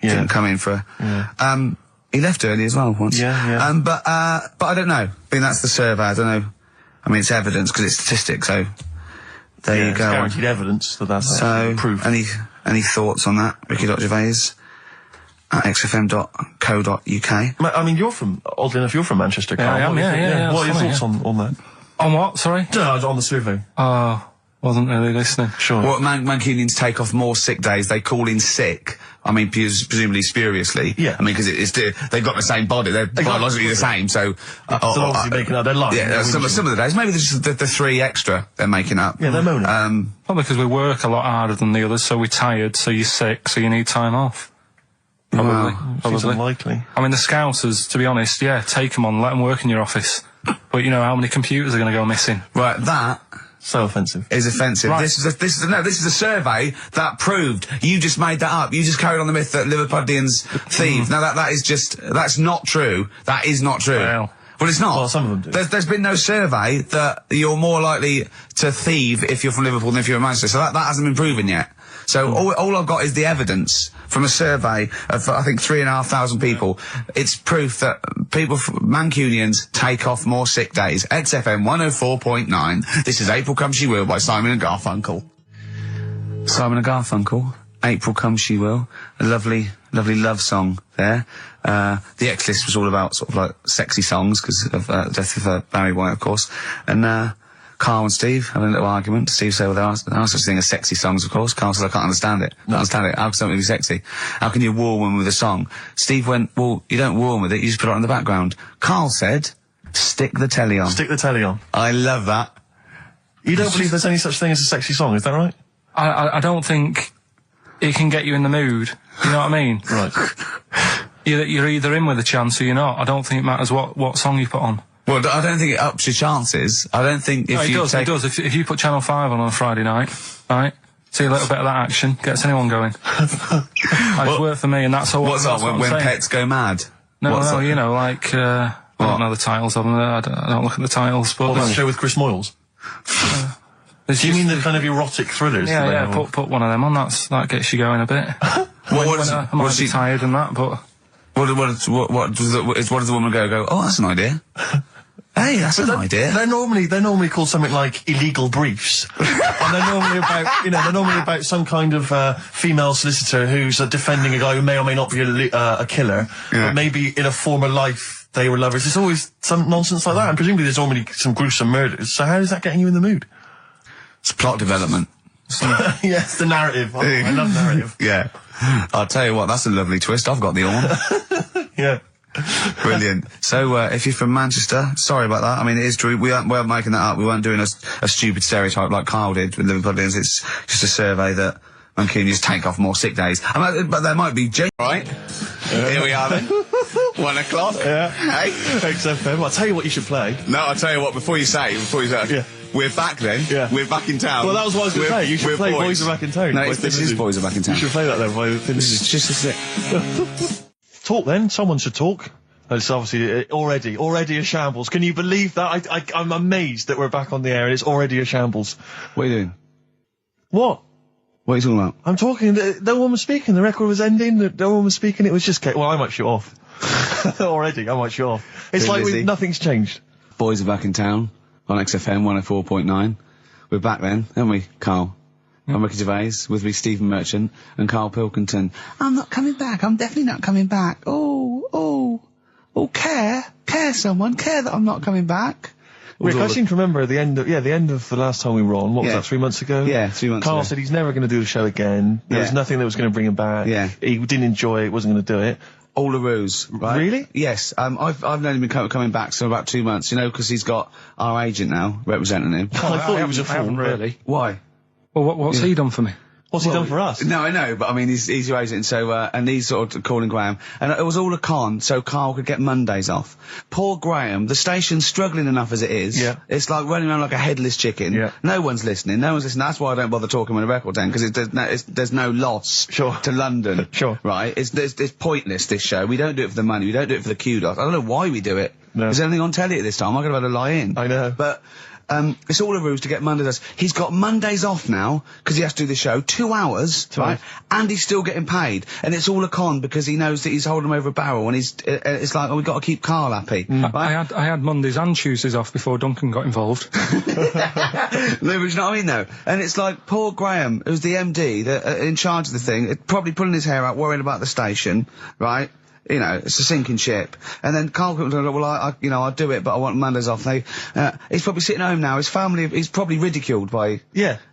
Didn't come in for. He left early as well once. Yeah. But I don't know. I mean, that's the survey. I don't know. I mean, it's evidence because it's statistics. So there you go. It's guaranteed evidence that's proof. Any thoughts on that, Ricky.Gervais at xfm.co.uk? I mean, oddly enough, you're from Manchester, Carl. Yeah, I am, yeah. What are your thoughts on that? On what, sorry? No, on the survey. Oh, wasn't really listening. Sure. Well, Mancunians take off more sick days. They call in sick. I mean, presumably spuriously. Yeah. I mean, because they've got the same body. They're biologically the same, so... they're obviously making up their life. Yeah, some of the days. Maybe there's just the 3 extra they're making up. Yeah, they're moaning. Probably because we work a lot harder than the others, so we're tired, so you're sick, so you need time off. Probably. Seems unlikely. I mean, the Scousers, to be honest, take them on, let them work in your office. But you know how many computers are going to go missing? Right, that... So offensive. Is offensive. Right. This is a survey that proved. You just made that up. You just carried on the myth that Liverpudlians thieve. Now that's not true. That is not true. Well, it's not. Well, some of them do. There's been no survey that you're more likely to thieve if you're from Liverpool than if you're in Manchester. So that hasn't been proven yet. So all I've got is the evidence from a survey of, I think, 3,500 people. It's proof that Mancunians take off more sick days. XFM 104.9. This is April Come She Will by Simon and Garfunkel. Simon and Garfunkel, April Come She Will. A lovely love song there. The X-List was all about sort of like sexy songs because of death of Barry White, of course. And Carl and Steve having a little argument. Steve said, well, there are such thing as sexy songs, of course. Carl said, I can't understand it. How can something be sexy? How can you woo one with a song? Steve went, well, you don't woo one with it, you just put it on the background. Carl said, stick the telly on. Stick the telly on. I love that. You don't believe there's any such thing as a sexy song, is that right? I don't think it can get you in the mood. You know what I mean? Right. You're either in with a chance or you're not. I don't think it matters what song you put on. Well, I don't think it ups your chances. I don't think if you it does. If you put Channel 5 on a Friday night, right, see a little bit of that action, gets anyone going. It's worked for me, and that's all. What's that, when pets go mad? No, you know, like, I don't know the titles of them, I don't look at the titles, but... That show with Chris Moyles? Do you mean the kind of erotic thrillers? Yeah, put one of them on, that gets you going a bit. I might be tired and that, but... What does the woman go, oh, that's an idea. Hey, that's an idea. They're normally called something like illegal briefs, and they're normally about some kind of female solicitor who's defending a guy who may or may not be a killer, but maybe in a former life they were lovers. It's always some nonsense like that, and presumably there's normally some gruesome murders. So how is that getting you in the mood? It's plot development. Yes, the narrative. I love narrative. Yeah. I'll tell you what, that's a lovely twist. I've got the horn. Yeah. Brilliant. So, if you're from Manchester, sorry about that. I mean, it is true. We weren't making that up. We weren't doing a stupid stereotype like Kyle did with Liverpudlians. It's just a survey that Mancunians take off more sick days. But there might be right? Here we are then. 1 o'clock. Yeah. Hey? XFM. I'll tell you what you should play. No, I'll tell you what, before you say. Yeah. We're back then. Yeah. We're back in town. Well, that was what I was going to say. You should play Boys Are Back in Town. No, this is Boys Are Back in Town. You should play that then. It's just it. Talk then. Someone should talk. It's obviously already a shambles. Can you believe that? I'm amazed that we're back on the air and it's already a shambles. What are you doing? What? What are you talking about? I'm talking, no one was speaking, the record was ending, no one was speaking, it was just, well, I might shut off. Already, I might shut off. It's like nothing's changed. Boys are back in town on XFM 104.9. We're back then, aren't we, Carl? I'm Ricky Gervais, with me Stephen Merchant and Karl Pilkington. I'm not coming back, I'm definitely not coming back. Oh, care someone, care that I'm not coming back. Rick, I seem to remember the end of the last time we were on, what was that, 3 months ago? Yeah, 3 months ago. Carl said he's never going to do the show again. There was nothing that was going to bring him back. Yeah. He didn't enjoy it, wasn't going to do it. All a ruse, right? Really? Yes. I've only been coming back for about 2 months, you know, because he's got our agent now representing him. I thought he was a fool. Really? Why? Well, what's he done for me? What's he done for us? No, I know, but I mean, he's your agent, so, and he's sort of calling Graham. And it was all a con, so Carl could get Mondays off. Poor Graham, the station's struggling enough as it is. Yeah. It's like running around like a headless chicken. Yeah. No one's listening. That's why I don't bother talking on a record then, because there's no loss to London. Sure. Right? It's pointless, this show. We don't do it for the money, we don't do it for the kudos. I don't know why we do it. No. Is there anything on telly at this time? I'm going to have to lie in. I know. But, it's all a ruse to get Mondays. He's got Mondays off now, because he has to do the show, 2 hours, right? And he's still getting paid. And it's all a con, because he knows that he's holding him over a barrel, and it's like, we've got to keep Carl happy. Right? I had Mondays and Tuesdays off before Duncan got involved. No, but you know what I mean, though? And it's like, poor Graham, who's the MD, that in charge of the thing, probably pulling his hair out, worrying about the station, right? You know, it's a sinking ship. And then Karl Pilkington, well, I'll do it, but I want Mondays off. He's probably sitting home now. His family, he's probably ridiculed by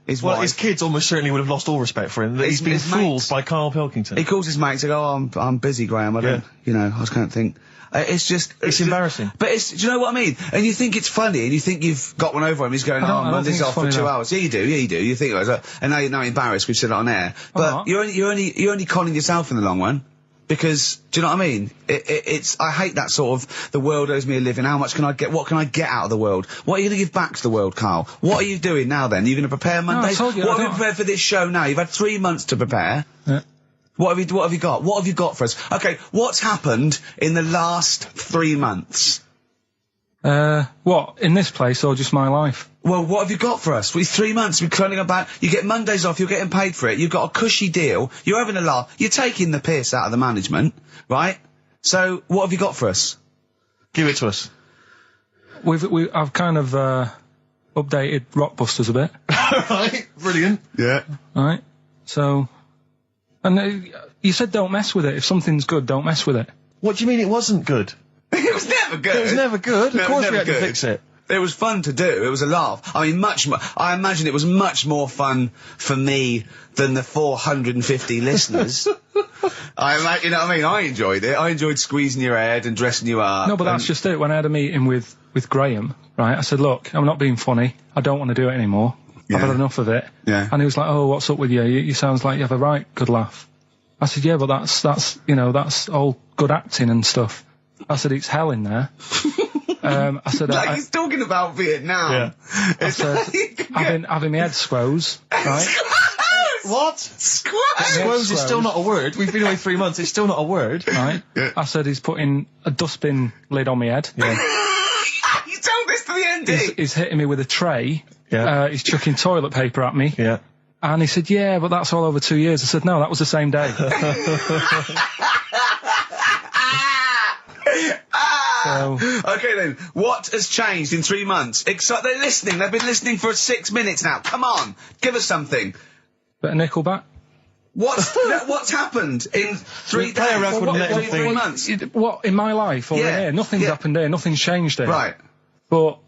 his wife. His kids almost certainly would have lost all respect for him. He's been fooled by Karl Pilkington. He calls his mates and goes, oh, I'm busy, Graham. I don't, I can't think. It's embarrassing. But do you know what I mean? And you think it's funny, and you think you've got one over him. He's going, Mondays off for 2 hours. Yeah, you do. You think, and now you're embarrassed. We've said it on air. But you're only conning yourself in the long run. Because, do you know what I mean? I hate that sort of, the world owes me a living, what can I get out of the world? What are you going to give back to the world, Carl? What are you doing now then? Are you going to prepare Mondays? What have you prepared for this show now? You've had 3 months to prepare. Yeah. What have you got? What have you got for us? Okay, what's happened in the last 3 months? What? In this place or just my life? Well, what have you got for us? With 3 months, we're cloning about, you get Mondays off, you're getting paid for it, you've got a cushy deal, you're having a laugh, you're taking the piss out of the management, right? So, what have you got for us? Give it to us. I've kind of, updated Rockbusters a bit. Right, brilliant. Yeah. Right, so, and you said don't mess with it. If something's good, don't mess with it. What do you mean it wasn't good? It was never good. It was never good. Of course we had to fix it. It was fun to do. It was a laugh. I mean, I imagine it was much more fun for me than the 450 listeners. You know what I mean? I enjoyed it. I enjoyed squeezing your head and dressing you up. No, but that's just it. When I had a meeting with Graham, right, I said, look, I'm not being funny. I don't want to do it anymore. I've had enough of it. Yeah. And he was like, oh, what's up with you? You sounds like you have a right good laugh. I said, yeah, but that's all good acting and stuff. I said, it's hell in there. I said, like he's talking about Vietnam. Yeah. I said, having my head squoze, right? What? Squoze is still not a word. We've been away 3 months. It's still not a word. Right. Yeah. I said, he's putting a dustbin lid on my head. Yeah. You told this to the MD. He's hitting me with a tray. Yeah. He's chucking toilet paper at me. Yeah. And he said, yeah, but that's all over 2 years. I said, no, that was the same day. Okay then, what has changed in 3 months? They're listening, they've been listening for 6 minutes now. Come on, give us something. Bit of Nickelback. What's happened in 3 play a record and let him 3 months? What, in my life or in here? Nothing's happened here, nothing's changed here. Right. But,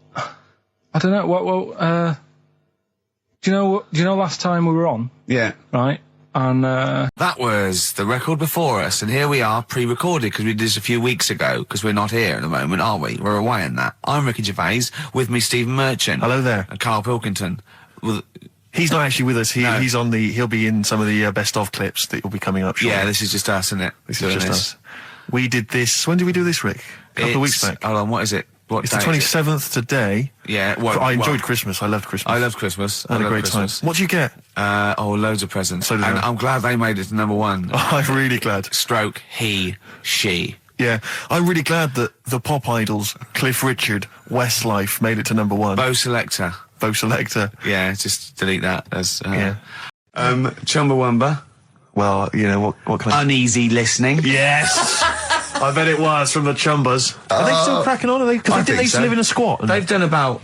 I don't know, do you know last time we were on? Yeah. Right? And, that was the record before us, and here we are, pre-recorded, because we did this a few weeks ago, because we're not here at the moment, are we? We're away in that. I'm Ricky Gervais, with me Stephen Merchant. Hello there. And Karl Pilkington. He's not actually with us. He'll be in some of the best of clips that will be coming up shortly. Yeah, this is just us, isn't it? This is just us. We did this, when did we do this, Rick? A couple of weeks back. Hold on, what is it? It's the 27th today. Yeah. I enjoyed Christmas. I loved Christmas. I loved Christmas. I had a great time. What'd you get? Loads of presents. So did and I. I'm glad they made it to #1. Oh, I'm really glad. Stroke, he, she. Yeah, I'm really glad that the pop idols, Cliff Richard, Westlife, made it to #1. Bo Selector. Bo Selector. Yeah, just delete that as... yeah. Chumbawamba. Well, you know, what can I... Uneasy listening. Yes! I bet it was from the Chumbas. Are they still cracking on? Are they? Because they used to live in a squat. They've done about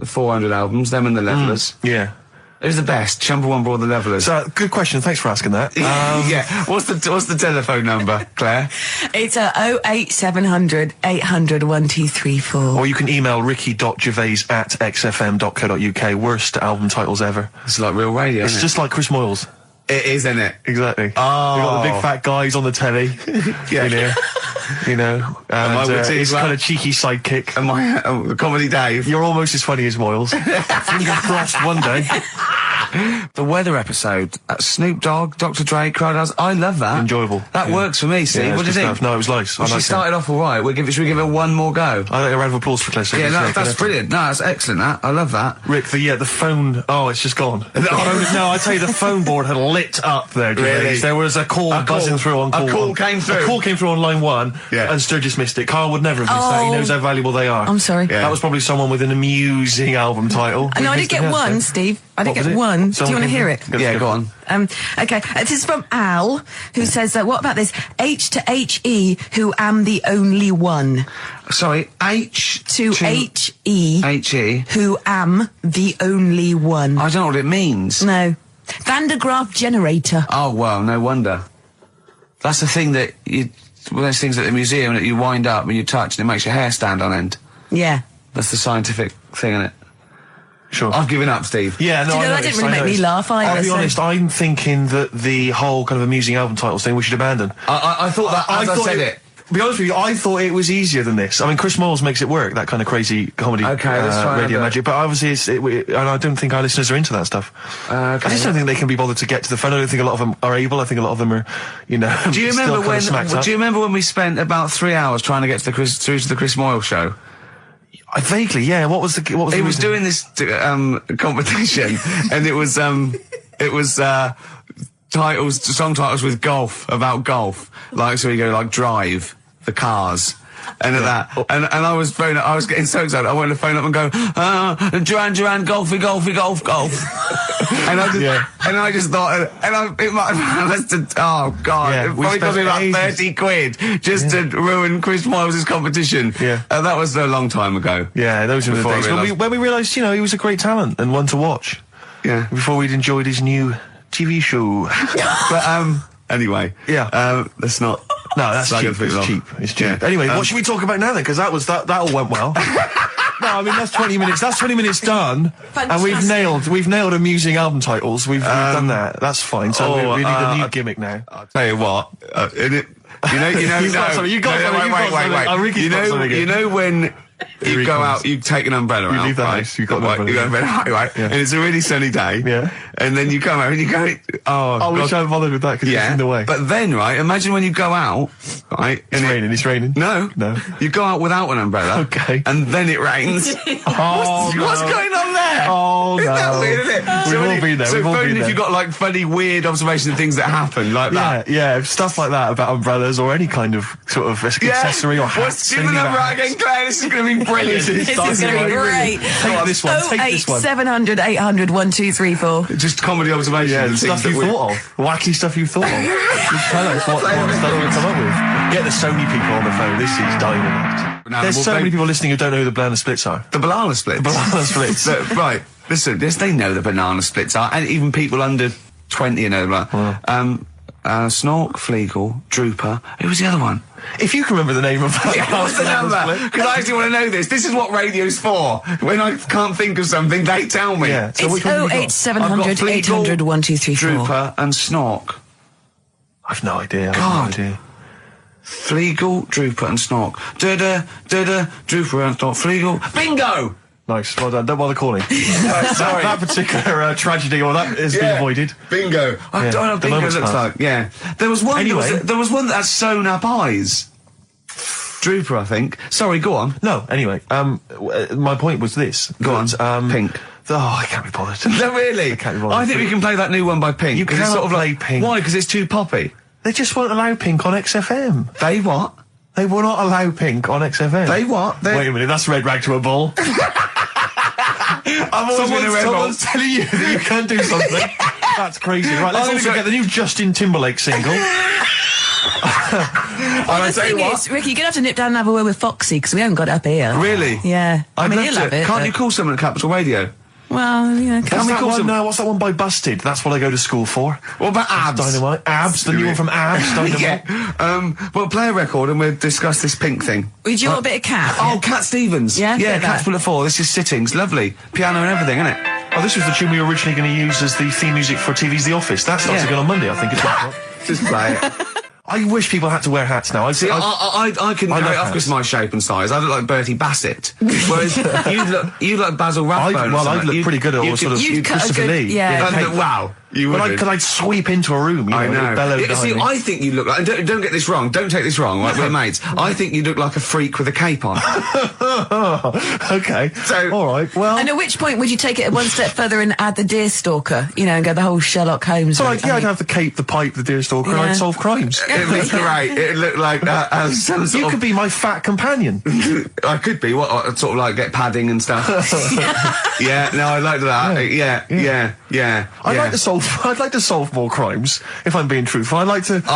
400 albums, them and the Levellers. Yeah. Who's the best, Chumbawamba or the Levellers? So, good question. Thanks for asking that. Yeah. What's the telephone number, Claire? It's 08700 800 1234. Or you can email ricky.gervais@xfm.co.uk. Worst album titles ever. It's like real radio, It's isn't just like Chris Moyles. It is, isn't it? Exactly. Oh. We've got the big fat guys on the telly. Yeah. You know, and his kind of cheeky sidekick. Am I Comedy Dave? You're almost as funny as Moyles. Fingers crossed one day. The weather episode, Snoop Dogg, Dr. Dre, Crowdhouse, I love that. Enjoyable. That works for me, Steve. Yeah, what do you think? No, it was nice. Well, she started off all right. Should we give it one more go? I think a round of applause for Claire. Yeah, no, that's brilliant. No, that's excellent, that. I love that. Rick, the phone... Oh, it's just gone. No, I tell you, the phone board had lit up there, Gervais. Really? There was a call buzzing through on call A call one. came through? A call came through on line 1, Yeah. and Sturgis missed it. Carl would never have missed that. He knows how valuable they are. I'm sorry. Yeah. That was probably someone with an amusing album title. No, I did get one, Steve. I did get one. Do you want to hear it? Yeah, go on. Okay, this is from Al, who says, what about this? H to H-E, who am the only one. Sorry, H To H-E, H-E. who am the only one. I don't know what it means. No. Van de Graaff generator. Oh, well, no wonder. That's the thing that one of those things at the museum that you wind up and you touch and it makes your hair stand on end. Yeah. That's the scientific thing, isn't it? Sure. I've given up, Steve. Yeah, no, Do you know, that didn't really make me laugh either. I'll be so- honest, I'm thinking that the whole kind of amusing album titles thing we should abandon. I thought that as I said it. To be honest with you, I thought it was easier than this. I mean, Chris Moyles makes it work, that kind of crazy comedy Okay, let's try radio that. magic, but obviously and I don't think our listeners are into that stuff. I just don't think they can be bothered to get to the phone. I don't think a lot of them are able. I think a lot of them are, you know, Do you still remember kind of smacked up. Do you remember when we spent about 3 hours trying to get to the Chris Moyle show? Vaguely, yeah. What was the He was reason? doing this competition, and it was song titles with golf, about golf. Like, so we go like Drive, the cars. And at that, and I was getting so excited. I wanted to phone up and go, Duran, golfy, golf. and I just thought, it might have lasted, oh God, Yeah, it probably cost me about ages. 30 quid just to ruin Chris Moyles' competition. Yeah. That was a long time ago. Yeah, those were the Before I days realised- when we realised, you know, he was a great talent and one to watch. Yeah. Before we'd enjoyed his new TV show. But, anyway. Yeah. Let's not. No, that's slag cheap. other people It's off. cheap. It's cheap. Yeah. Anyway, what should we talk about now then? Because that all went well. No, I mean that's 20 minutes. That's 20 minutes done, and we've nailed amusing album titles. We've done that. That's fine. So we need a new gimmick now. I'll tell you what. You know. You've got something, you've got something, you've got something. Oh, Ricky's got something. You know when Here you he go comes. out, you take an umbrella You out, leave the right? house, you've got an umbrella. You go to bed, right? Yeah. And it's a really sunny day. Yeah. And then you come out and you go, I wish I hadn't bothered with that because it's in the way. But then, right, imagine when you go out, right? It's raining. No. You go out without an umbrella. Okay. And then it rains. Oh, What's going on there? Oh, Isn't that no. weird, isn't it? We've all been there, So we've all phone been if there. you've got like funny, weird observations and things that happen like that. Yeah, stuff like that about umbrellas or any kind of sort of accessory or hats. Give the number out again, Claire. This is going to be brilliant. This is going to be great. Take this one. Take this one. 08700 800 1234. Just comedy observations. Yeah, and stuff things you that we- thought of. Wacky stuff you thought of. Just tell us what stuff you come up with. Get the Sony people on the phone. This is dynamite. No, There's well, so they- many people listening who don't know who the banana splits are. The banana splits. Banana splits. So, right. Listen, yes, they know the banana splits are, and even people under 20 know that. Snork, Fleagle, Drooper. Who was the other one? If you can remember the name of that. What's the number? Because I actually want to know this. This is what radio's for. When I can't think of something, they tell me. Yeah. So It's which one have you got? 08700 800 1234. Drooper and Snork. I've no idea. God. Fleagle, Drooper and Snork. Da-da, Drooper and Snork. Fleagle. Bingo! Nice. Well done. Don't bother calling. Sorry. That particular tragedy or that has been avoided. Bingo. I Yeah, don't know what the bingo moment's looks passed. like. Yeah. There was one. Anyway. There was one that had sewn up eyes. Drooper, I think. Sorry, go on. No, anyway, my point was this. Go on. Pink. I can't be bothered. No, really? I can't be bothered. I think we can play that new one by Pink. You 'cause it's cannot sort of play like, Pink. Why? Because it's too poppy. They just won't allow Pink on XFM. They what? They will not allow Pink on XFM. They what? Wait a minute, that's red rag to a bull. I've always been a rebel. Someone's telling you that you can't do something. That's crazy. Right, let's also get the new Justin Timberlake single. The thing is, Ricky, you're going to have to nip down and have a word with Foxy, because we haven't got it up here. Really? Yeah. I mean, he'll have it. Can't you call someone at Capital Radio? Well, yeah. What's that one by Busted? That's what I go to school for. What about Abs? Dynamite. Abs, the new one from Abs. Dynamite. Yeah. Well, play a record and we'll discuss this Pink thing. Would you want a bit of Cat? Oh, Cat Stevens. Yeah? Yeah, Cat's Full of Four. This is Sittings. Lovely. Piano and everything, isn't it? Oh, this was the tune we were originally going to use as the theme music for TV's The Office. That starts again on Monday, I think. Just play it. I wish people had to wear hats now. I can carry it off because my shape and size. I look like Bertie Bassett, whereas you look like Basil Rathbone. I'd look pretty good at all sort of Christopher Lee. Yeah. Wow. You would. Because I'd sweep into a room. I know. See, I think you look like. And don't get this wrong. Don't take this wrong. Right, we're mates. I think you look like a freak with a cape on. Okay. So, all right. Well. And at which point would you take it one step further and add the Deerstalker? You know, and go the whole Sherlock Holmes. So I'd have the cape, the pipe, the Deerstalker, and I'd solve crimes. It'd be great. It'd look like some sort You could be my fat companion. I could be. What sort of like get padding and stuff. Yeah. No, I like that. Yeah. I'd like to solve more crimes. If I'm being truthful, I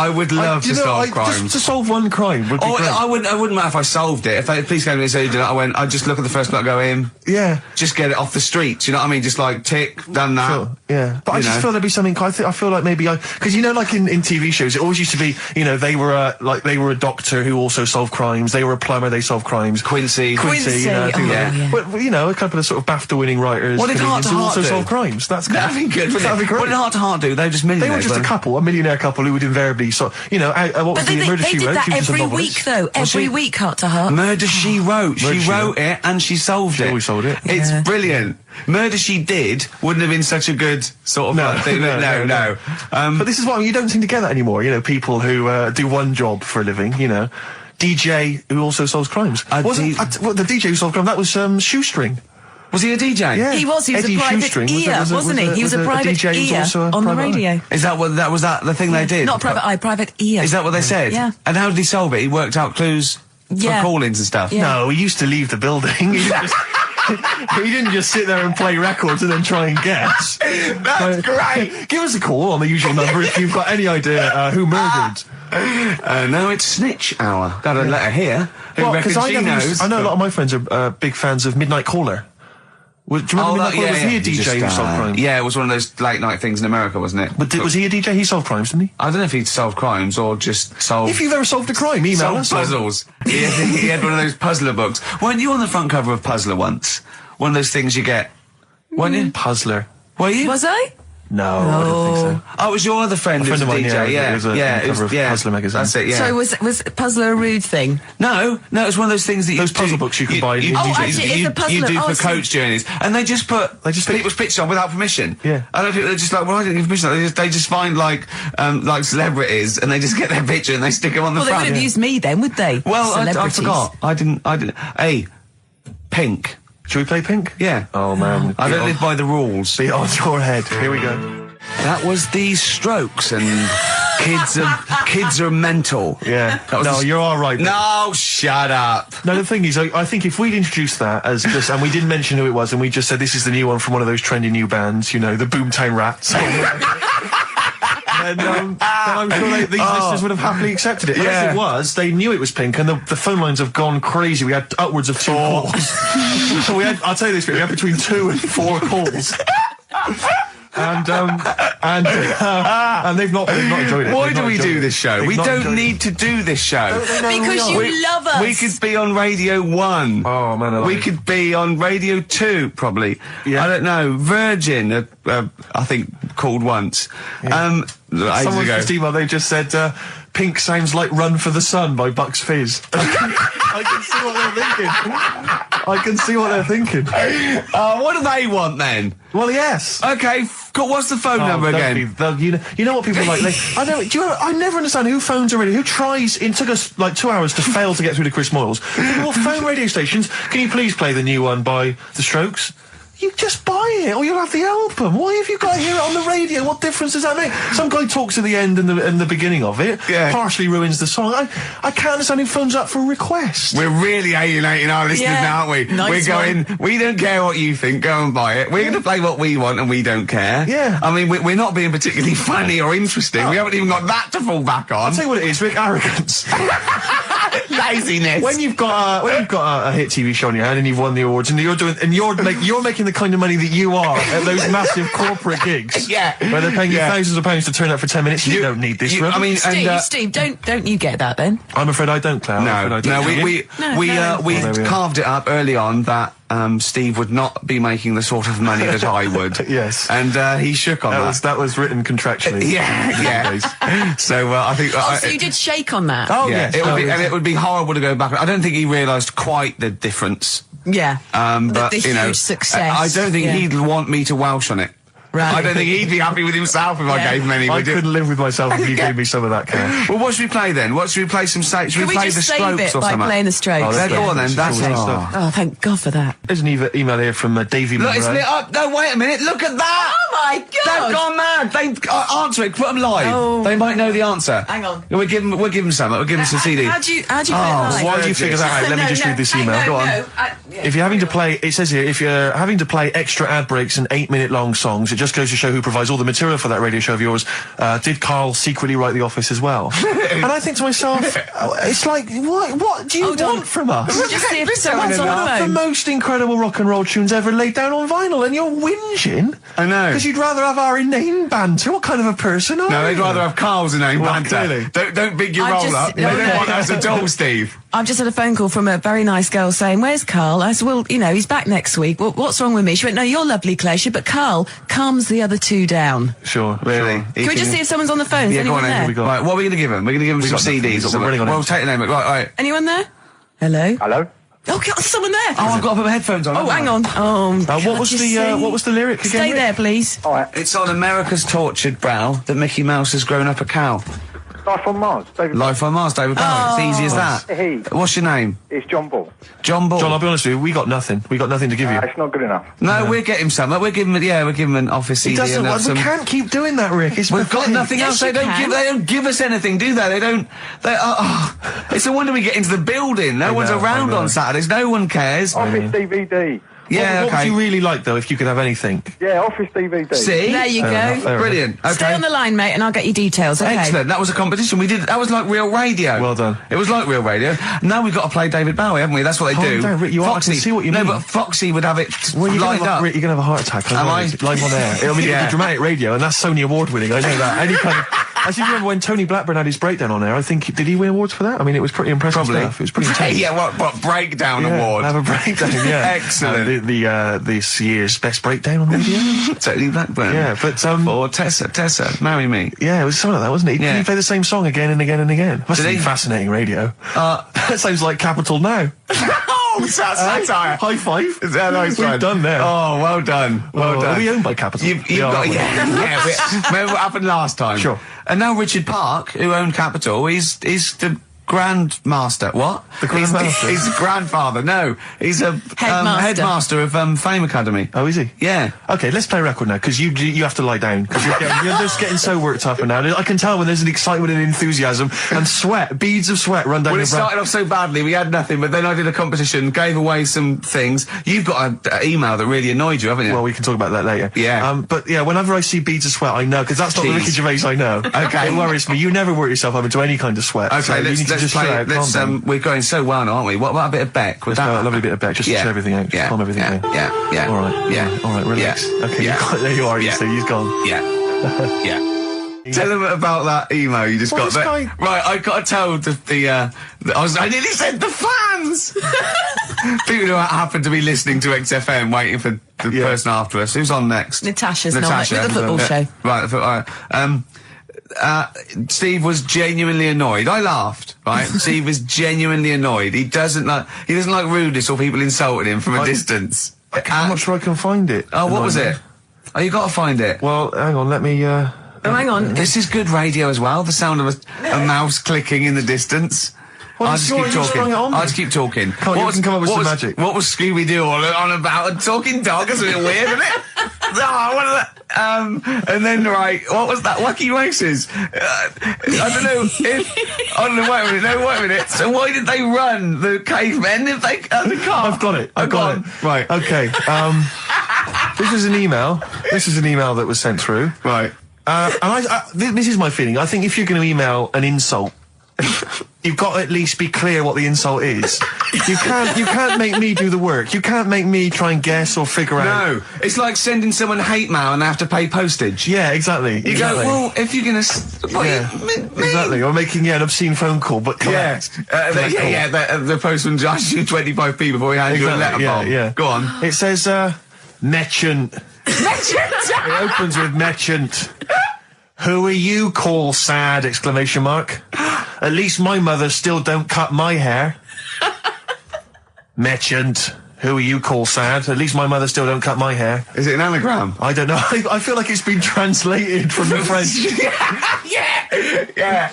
would love to solve crimes. Just to solve one crime would be great. I wouldn't matter if I solved it. If they please came to me and said, I'd just look at the first bloke, go in. Yeah. Just get it off the streets. You know what I mean? Just like tick, done that. Sure. Yeah. But I just feel there'd be something. I feel like maybe because like in TV shows, it always used to be they were a doctor who also solved crimes. They were a plumber. They solved crimes. Quincy. But a couple of sort of BAFTA-winning writers. What did Heart to Heart also do? solve crimes? That's good. That'd be good. That'd be great. What did Heart to Heart do? They were just millionaires. They were just a millionaire couple who would invariably what was the murder she wrote? They did that every week, though. Every week, Heart to Heart. Murder She Wrote. She wrote it and she solved it. We solved it. It's brilliant. Murder She Did wouldn't have been such a good sort of thing. No. But this is what you don't seem to get that anymore. People who do one job for a living. DJ who also solves crimes. The DJ who solved crime, that was Shoestring. Was he a DJ? Yeah. He was a private ear, wasn't he? He was a private ear on the radio. Is that the thing they did? Not private eye, private ear. Is that what they said? Yeah. And how did he solve it? He worked out clues for call-ins and stuff? Yeah. No, he used to leave the building. He didn't just sit there and play records and then try and guess. That's great. Give us a call on the usual number if you've got any idea who murdered. No, it's Snitch Hour. Got a letter here. Who reckons she knows? I know a lot of my friends are big fans of Midnight Caller. Do you remember Midnight Caller? Was he a DJ who solved crimes? Yeah, it was one of those late night things in America, wasn't it? But was he a DJ? He solved crimes, didn't he? I don't know if he'd solved crimes or just solved... If you've ever solved a crime, email us. Puzzles. He had one of those puzzler books. Weren't you on the front cover of Puzzler once? One of those things you get. Weren't you? Puzzler. Were you? Was I? No, I don't think so. Oh, it was your other friend who was a DJ, it was Puzzler magazine. That's it, yeah. So was Puzzler a rude thing? No, it was one of those things that those puzzle books you can buy. Actually, it's a puzzler. You do for coach journeys, and they just put people's pictures on without permission. Yeah. I don't think they're just like, well, I didn't give permission. They just find like celebrities, and they just get their picture and they stick them on the front. Well, they would have used me then, would they? Well, I forgot. I didn't. Hey, Pink. Should we play Pink? Yeah. Oh man, I don't live by the rules. Be on your head. Here we go. That was the Strokes, and kids are mental. Yeah. No, you're all right. No, shut up. No, the thing is, I think if we'd introduced that as just, and we didn't mention who it was, and we just said this is the new one from one of those trendy new bands, the Boomtown Rats. And then I'm sure these listeners would have happily accepted it. But as it was, they knew it was Pink, and the phone lines have gone crazy. We had upwards of 2 calls. So I'll tell you this, we had between 2 and 4 calls. And they've not enjoyed it. Why do we do this show? We don't need to do this show. Because you love us. We could be on Radio 1. Oh, man, we could be on Radio 2, probably. Yeah. I don't know. Virgin, I think, called once. Yeah. Someone just emailed, they just said, Pink sounds like Run for the Sun by Bucks Fizz. I can see what they're thinking. What do they want then? Well, yes. Okay, what's the phone number again? You know what people like? I never understand who phones a radio. Who tries? It took us like 2 hours to fail to get through to Chris Moyles. People will phone radio stations. Can you please play the new one by The Strokes? You just buy it, or you'll have the album. Why have you got to hear it on the radio? What difference does that make? Some guy talks at the end and the beginning of it, partially ruins the song. I can't understand who phones up for a request. We're really alienating our listeners now, aren't we? Nice We're going, we don't care what you think, go and buy it. We're going to play what we want and we don't care. Yeah. I mean, we're not being particularly funny or interesting. We haven't even got that to fall back on. I'll tell you what it is, Rick, arrogance. Laziness. When you've got a hit TV show on your hand and you've won the awards and you're making the kind of money that you are at those massive corporate gigs, where they're paying you thousands of pounds to turn up for 10 minutes. You don't need this. I mean, Steve, don't you get that then? I'm afraid I don't, Claire. We carved it up early on that Steve would not be making the sort of money that I would. Yes. And he shook on that. That was written contractually. So I think. So you did shake on that? Oh, yeah. yes. It would be horrible to go back. I don't think he realised quite the difference. Yeah. But the huge success. I don't think he'd want me to Welsh on it. Right. I don't think he'd be happy with himself if I gave him any. I couldn't live with myself if you gave me some of that cash. Well, what should we play then? Should we play some Should we play the Strokes or something? By playing the Strokes. Go on then. That's it. Oh, thank God for that. There's an email here from Davey Monroe. Look, it's lit up. No, wait a minute. Look at that. Oh my God! They've gone mad. They answer it. Put them live. Oh. They might know the answer. Hang on. We'll give them some. We'll give them some CD. How do you put it live? While you figure that out, let me just read this email. Go on. If you're having to play, it says here, if you're having to play extra ad breaks and 8-minute-long songs, it just goes to show who provides all the material for that radio show of yours. Did Karl secretly write The Office as well? And I think to myself, it's like, what do you want from us? Just see if someone's on the phone. The most incredible rock and roll tunes ever laid down on vinyl, and you're whinging. I know. Because you'd rather have our inane banter. What kind of a person are you? No, they'd rather have Carl's inane banter. Clearly. Don't big your roll up. They don't want us at all, Steve. I've just had a phone call from a very nice girl saying, "Where's Karl?" I said, "Well, he's back next week. What's wrong with me?" She went, "No, you're lovely, Claire." She said, "But Karl calms the other two down." Sure, really. Can we just see if someone's on the phone? Yeah, go on. There? Right, what are we going to give them? We're going to give them some CDs or something. We'll take the name. Right. Anyone there? Hello. Hello. Oh, God, someone there. Oh, I've got to put my headphones on. Oh, hang on. What was the lyric again? Stay there, please. All right. It's on America's tortured brow that Mickey Mouse has grown up a cow. Life on Mars, David. Life on Mars, David Bowie. It's easy as that. Hey. What's your name? It's John Ball. John Ball. John, I'll be honest with you, we got nothing. We got nothing to give you. It's not good enough. No, we'll get him some. We'll give him an office CD. We can't keep doing that, Rick. We've got nothing else. They don't give us anything, do they? It's a wonder we get into the building. No one's around on Saturdays. No one cares. Office DVD. Yeah, what would you really like, though, if you could have anything? Yeah, Office DVD. See? There you go. Brilliant. Okay. Stay on the line, mate, and I'll get you details, okay? Excellent. That was a competition. That was like real radio. Well done. It was like real radio. Now we've got to play David Bowie, haven't we? That's what they do. Down, Rick, I can see what you mean. No, but Foxy would have it lined up. Rick, you're going to have a heart attack. Am I? Live on air. I mean, it's dramatic radio, and that's Sony Award winning. I know that. Any kind of... I still remember when Tony Blackburn had his breakdown on there. I think, did he win awards for that? I mean, it was pretty impressive stuff. It was pretty intense. Yeah, what breakdown award? Have a breakdown, yeah. Excellent. This year's best breakdown on radio. Tony Blackburn. Yeah, but or Tessa, Marry Me. Yeah, it was something like that, wasn't it? Yeah. He played the same song again and again and again. Must be fascinating radio. That sounds like Capital Now. Oh, that's satire. High five. Nice We've done there. Oh, well done. Well done. Are we owned by Capital? You've got, remember what happened last time? Sure. And now Richard Park, who owned Capital, is the Grandmaster. What? The Grandmaster? He's a grandfather. No, he's a headmaster of Fame Academy. Oh, is he? Yeah. Okay, let's play a record now, because you have to lie down, because you're just getting so worked up and now. I can tell when there's an excitement and enthusiasm and sweat, beads of sweat run down your brow. Well, it started off so badly, we had nothing, but then I did a competition, gave away some things. You've got an email that really annoyed you, haven't you? Well, we can talk about that later. Yeah. But yeah, whenever I see beads of sweat, I know, because that's not the Ricky Gervais I know. Okay. It worries me. You never work yourself up into any kind of sweat. Okay, so let's play. We're going so well, aren't we? What about a bit of Beck? Let's play a lovely bit of Beck, just to chill everything out. Just calm everything down. Yeah. All right. Yeah. All right, relax. Yeah. Okay, there you are, you see, he's gone. Yeah. Tell them about that email you just got there. Right, I got to tell I nearly said the fans! People who happen to be listening to XFM waiting for the person after us. Who's on next? Natasha's not with the football show. Right, Steve was genuinely annoyed. I laughed, right? Steve was genuinely annoyed. He doesn't like rudeness or people insulting him from a distance. I'm not sure I can find it. Oh, what was it? Oh, you got to find it. Well, hang on, let me, hang on. This is good radio as well, the sound of a mouse clicking in the distance. I'll just keep talking. I'll just keep talking. Come on, you can come up with some magic. What was Scooby-Doo on about? A talking dog? That's a bit weird, isn't it? What is that? And then, right, what was that? Wacky Races. I don't know. Wait a minute. So why did they run, the cavemen, if they had the car? I've got it. Right. Okay. This is an email. This is an email that was sent through. Right. And this is my feeling. I think if you're going to email an insult, you've got to at least be clear what the insult is. You can't make me do the work. You can't make me try and guess or figure out. No, it's like sending someone hate mail and they have to pay postage. Yeah, exactly. You go, well, if you're going to... Exactly. Or making an obscene phone call, but correct. The postman charges you 25p before he hands you a letter bomb. Yeah. Go on. It says, merchant. It opens with merchant. Who are you, call sad, exclamation mark. At least my mother still don't cut my hair. Merchant. Who are you, call sad? At least my mother still don't cut my hair. Is it an anagram? I don't know. I feel like it's been translated from the French. Yeah.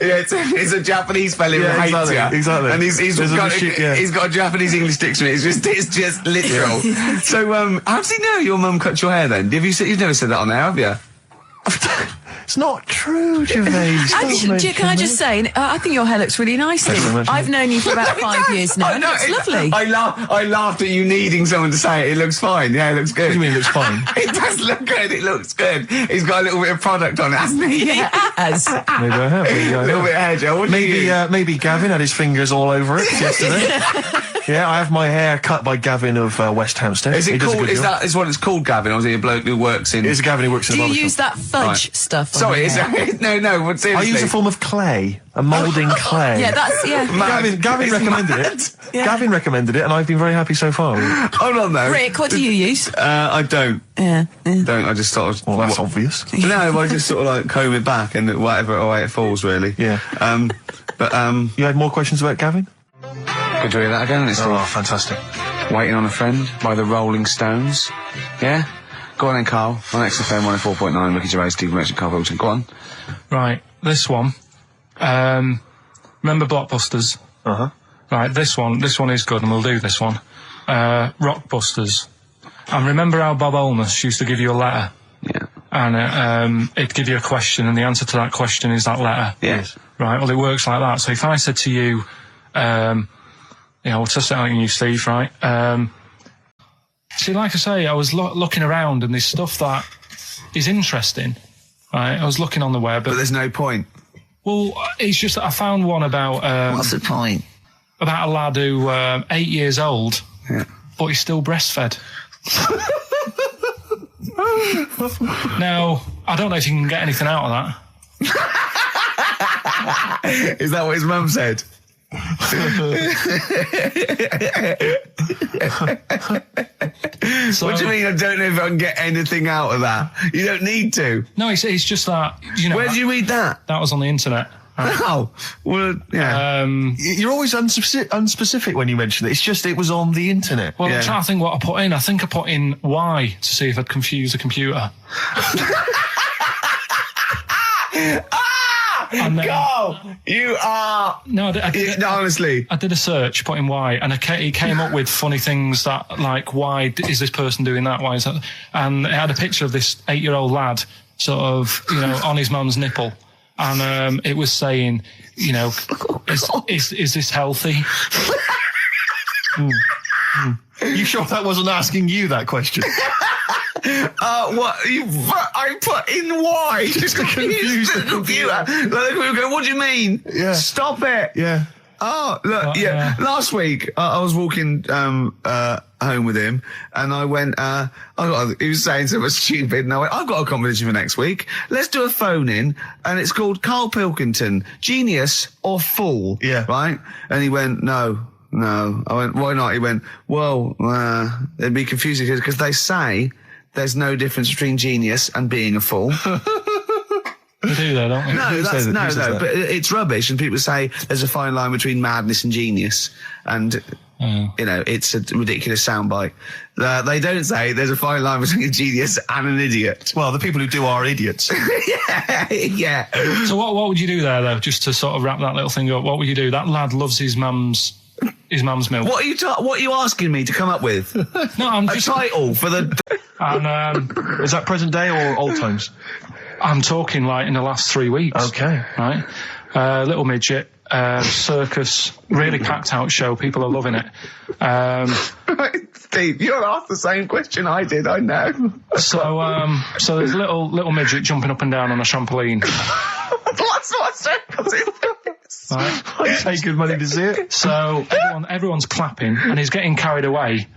It's a Japanese spelling of hate ya. Exactly. And he's got a Japanese English dictionary. It's just literal. So, how does he know your mum cut your hair then? You've never said that on there, have you? It's not true, Gervais. Can I just say, I think your hair looks really nice. I've known you for about 5 years now. It's lovely. I laughed at you needing someone to say it looks fine. Yeah, it looks good. What do you mean it looks fine? It does look good. It looks good. He's got a little bit of product on it, hasn't he? He has. Maybe I have. A little bit of hair gel. Maybe Gavin had his fingers all over it yesterday. Yeah, I have my hair cut by Gavin of West Hampstead. Is it called? Is what it's called, Gavin, or is he a bloke who works in? It's Gavin who works in. Do a you barber use shop. that fudge stuff? Sorry, no. But seriously, I use a form of clay, a moulding clay. Yeah, that's Gavin recommended it. Yeah. Gavin recommended it, and I've been very happy so far. Hold on, though. Rick, what do you use? I don't. Yeah. Don't. I just sort of. Well, that's obvious. No, I just sort of like comb it back and whatever way it falls, really. Yeah. You had more questions about Gavin? Good to hear that again. It's fantastic. Waiting on a Friend by the Rolling Stones. Yeah? Go on then, Carl. On XFM 104.9, Ricky Gervais, Steve Merchant, Karl Pilkington. Go on. Right, this one. Remember Blockbusters? Uh-huh. Right, this one is good, and we'll do this one. Rockbusters. And remember how Bob Holness used to give you a letter? Yeah. And it'd give you a question, and the answer to that question is that letter. Yes. Right, well, it works like that. So if I said to you, we'll test it out on you, Steve, right? See, like I say, I was looking around, and there's stuff that is interesting, right? I was looking on the web. But there's no point. Well, it's just that I found one about... What's the point? About a lad who, 8 years old, yeah, but he's still breastfed. Now, I don't know if you can get anything out of that. Is that what his mum said? So, what do you mean I don't know if I can get anything out of that? You don't need to. No, it's just that, Where did you read that? That was on the internet. Oh, well, yeah. You're always unspecific when you mention it. It's just it was on the internet. Well, I'm trying to think what I put in. I think I put in Y to see if I'd confuse a computer. Go! You are... No, honestly. I did a search, put in Y, and he came up with funny things that, like, why is this person doing that? Why is that? And it had a picture of this 8-year-old lad, sort of, on his mum's nipple. And it was saying, is this healthy? You sure that wasn't asking you that question? What? I put in Y just to confuse the computer. What do you mean? Yeah. Stop it. Yeah. Oh, look, last week, I was walking, home with him, and I went, he was saying something stupid, and I went, I've got a competition for next week. Let's do a phone in, and it's called Karl Pilkington, Genius or Fool. Yeah. Right? And he went, no. I went, why not? He went, well, it'd be confusing because they say there's no difference between genius and being a fool. We do though, don't we? No, that's, that? no, Who says no, that? but it's rubbish, and people say there's a fine line between madness and genius, and, you know, it's a ridiculous soundbite. They don't say there's a fine line between a genius and an idiot. Well, the people who do are idiots. Yeah. So what would you do there, though, just to sort of wrap that little thing up? What would you do? That lad loves his mum's milk. What are you asking me to come up with? No, I'm A just... title for the... And, Is that present day or old times? I'm talking, like, in the last 3 weeks. Okay. Right? Little midget, circus, really packed out show. People are loving it. Steve, you'll ask the same question I did, I know. So there's a little midget jumping up and down on a trampoline. What's what circus is this? Right? I'd pay good money to see it. So everyone's clapping, and he's getting carried away.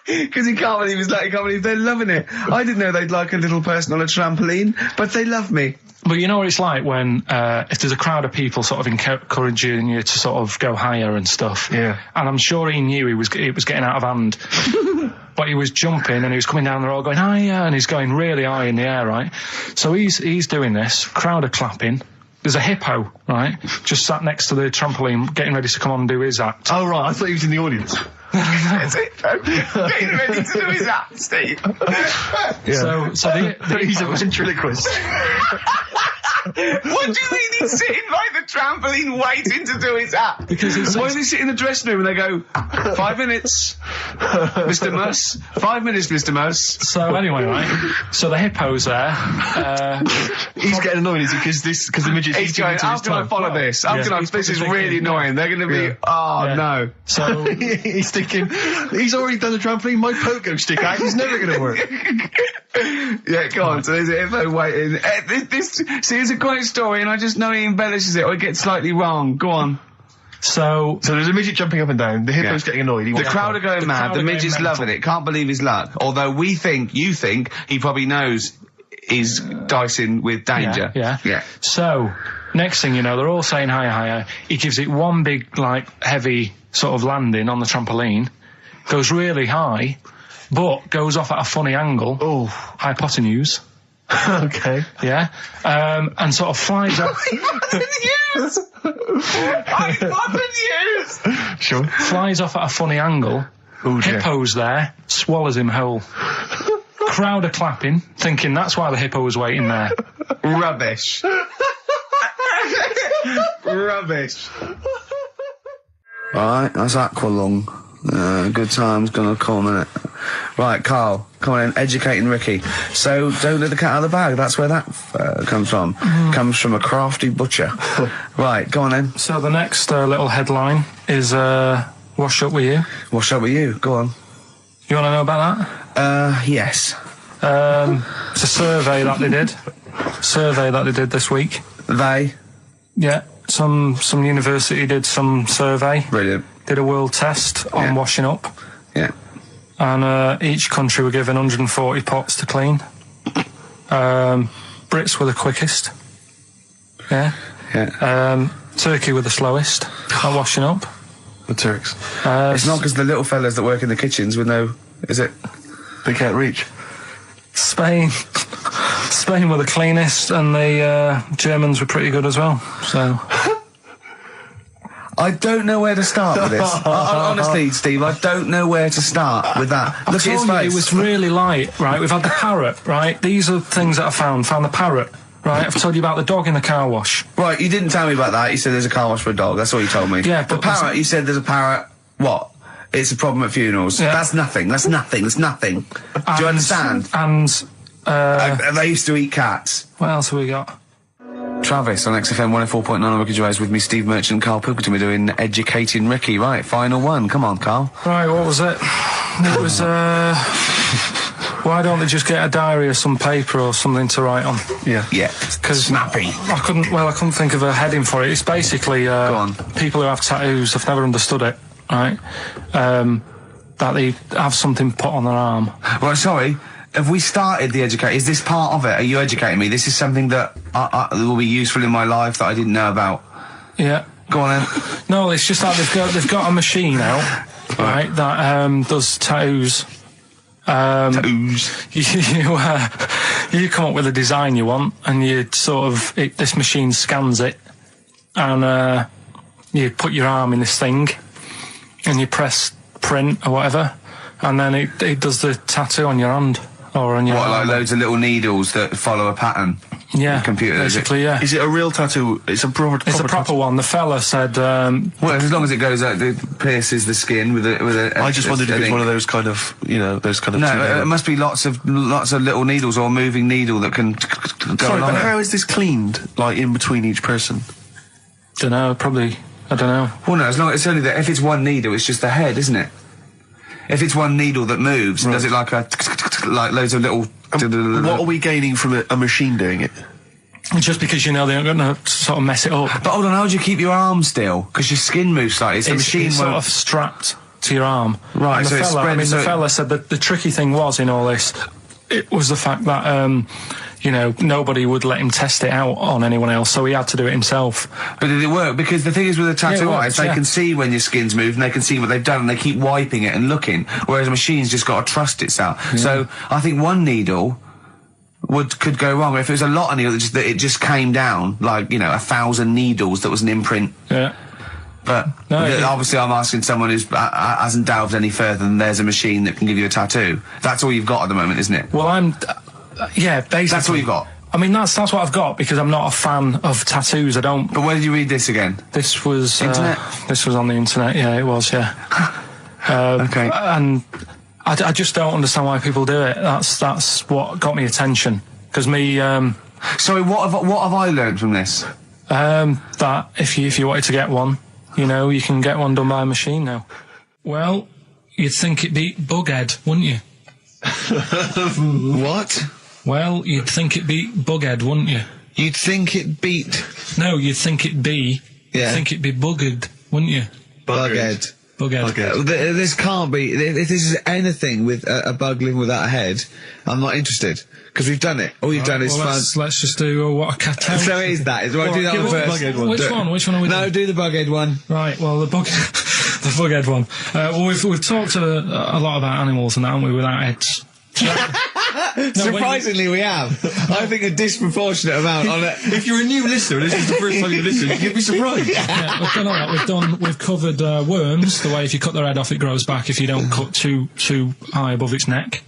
Because he can't believe they're loving it. I didn't know they'd like a little person on a trampoline, but they love me. But you know what it's like when, if there's a crowd of people sort of encouraging you to sort of go higher and stuff. Yeah. And I'm sure he knew it was getting out of hand. But he was jumping and he was coming down, they're all going higher, and he's going really high in the air, right? So he's doing this, crowd are clapping. There's a hippo, right, just sat next to the trampoline, getting ready to come on and do his act. Oh, right, I thought he was in the audience. That's it. Getting ready to do his act, Steve. Yeah. So he's a ventriloquist. What do you mean he's sitting by the trampoline waiting to do his act? Because why does he sit in the dressing room and they go, 5 minutes, Mr. Muss, 5 minutes, Mr. Muss. So anyway, right, so the hippo's there. He's getting annoyed, is he? Because the midget's He's going, how can I follow this? This is really annoying. They're going to be, no. So he's thinking, he's already done the trampoline, my pogo stick act is never going to work. Yeah, go on. So there's a hippo waiting. See, it's a great story, and I just know he embellishes it or it gets slightly wrong. Go on. So there's a midget jumping up and down. The hippo's getting annoyed. The crowd are going mad. The midget's loving it. Can't believe his luck. Although you think he probably knows he's dicing with danger. Yeah. So next thing you know, they're all saying higher. He gives it one big, like, heavy sort of landing on the trampoline, goes really high, but goes off at a funny angle. Oh, hypotenuse. Okay. Yeah. And sort of flies up. Hypotenuse! Sure. Flies off at a funny angle. Ooh, Hippo's there, swallows him whole. Crowd are clapping, thinking that's why the hippo was waiting there. Rubbish. Rubbish. Right, that's Aqualung. Good time's gonna come, innit? Right, Carl, come on in, educating Ricky. So, don't let the cat out of the bag, that's where that comes from. Comes from a crafty butcher. Right, go on then. So the next little headline is, Wash Up With You. Wash Up With You, go on. You want to know about that? Yes. It's a survey that they did this week. They? Yeah, some university did some survey. Brilliant. Did a world test on washing up. Yeah. And each country were given 140 pots to clean. Brits were the quickest. Yeah. Turkey were the slowest at washing up. The Turks. It's not because the little fellas that work in the kitchens with no, is it? They can't reach. Spain were the cleanest, and the Germans were pretty good as well. So. I don't know where to start with this. Honestly, Steve, I don't know where to start with that. Look at his face. It was really light, right? We've had the parrot, right? These are things that I found. Found the parrot, right? I've told you about the dog in the car wash. Right, you didn't tell me about that. You said there's a car wash for a dog. That's all you told me. Yeah, the but parrot, you said there's a parrot. What? It's a problem at funerals. Yeah. That's nothing. That's nothing. That's nothing. Do you understand? And they used to eat cats. What else have we got? Travis on XFM 104.9 on Ricky Gervais with me, Steve Merchant and Karl Pilkington. We're doing Educating Ricky. Right, final one. Come on, Karl. Right, what was it? It was, why don't they just get a diary or some paper or something to write on? Yeah. Because snappy. I couldn't think of a heading for it. It's basically, Go on. people who have tattoos, I've never understood it, right? That they have something put on their arm. Right, sorry. Have we started the educate? Is this part of it? Are you educating me? This is something that will be useful in my life that I didn't know about. Yeah. Go on then. No, it's just that they've got a machine out, right, that does tattoos. Tattoos. You come up with a design you want, and you sort of this machine scans it, and you put your arm in this thing, and you press print or whatever, and then it does the tattoo on your hand or on your arm. Like loads of little needles that follow a pattern? Yeah, the computer, basically, yeah. Is it a real tattoo? It's a proper proper one. The fella said... well, as long as it goes out, it pierces the skin with a I just wondered if it's one of those kind of, those kind of... No, it must be lots of little needles or a moving needle that can go Sorry, along but it. how is this cleaned, like, in between each person? Dunno, probably... I don't know. Well, no, as long it's only that if it's one needle, it's just the head, isn't it? If it's one needle that moves, and does it like like loads of little... What are we gaining from a machine doing it? Just because they're not going to sort of mess it up. But hold on, how do you keep your arm still? Because your skin moves slightly. It's a machine it's sort of strapped to your arm. Right, and so the it's fella, spread... the fella said that the tricky thing was in all this, it was the fact that, nobody would let him test it out on anyone else, so he had to do it himself. But did it work? Because the thing is with a tattoo artist, they yeah. can see when your skin's moved and they can see what they've done and they keep wiping it and looking, whereas a machine's just got to trust itself. Yeah. So I think one needle could go wrong. If it was a lot of needles, that it just came down, like, 1,000 needles, that was an imprint. Yeah. But obviously I'm asking someone who hasn't delved any further than there's a machine that can give you a tattoo. That's all you've got at the moment, isn't it? Well, yeah, basically. That's all you've got? I mean, that's what I've got, because I'm not a fan of tattoos. I don't... But where did you read this again? This was... Internet? This was on the internet, yeah, it was, yeah. Okay. And I just don't understand why people do it. That's what got me attention. Because me... Sorry, what have I learned from this? That if you wanted to get one, you can get one done by a machine now. Well, you'd think it beat Bughead, wouldn't you? What? Well, you'd think it beat Bughead, wouldn't you? You'd think it beat... No, you'd think it be... Yeah. You'd think it'd be Buggered, wouldn't you? Bughead. Bughead. This can't be... If this is anything with a bug living without a head, I'm not interested. Because we've done it. All you've done is fun. Let's just do what a cat out. So it is that. Do that one first. Which one are we doing? No, do the Bughead one. Right, well, the Bughead one. Well, we've talked a lot about animals and that, haven't we, without heads. Surprisingly, we have. I think a disproportionate amount on it. If you're a new listener, this is the first time you listen, you'd be surprised. Yeah, we've done all that. We've covered worms, the way if you cut their head off, it grows back if you don't cut too high above its neck.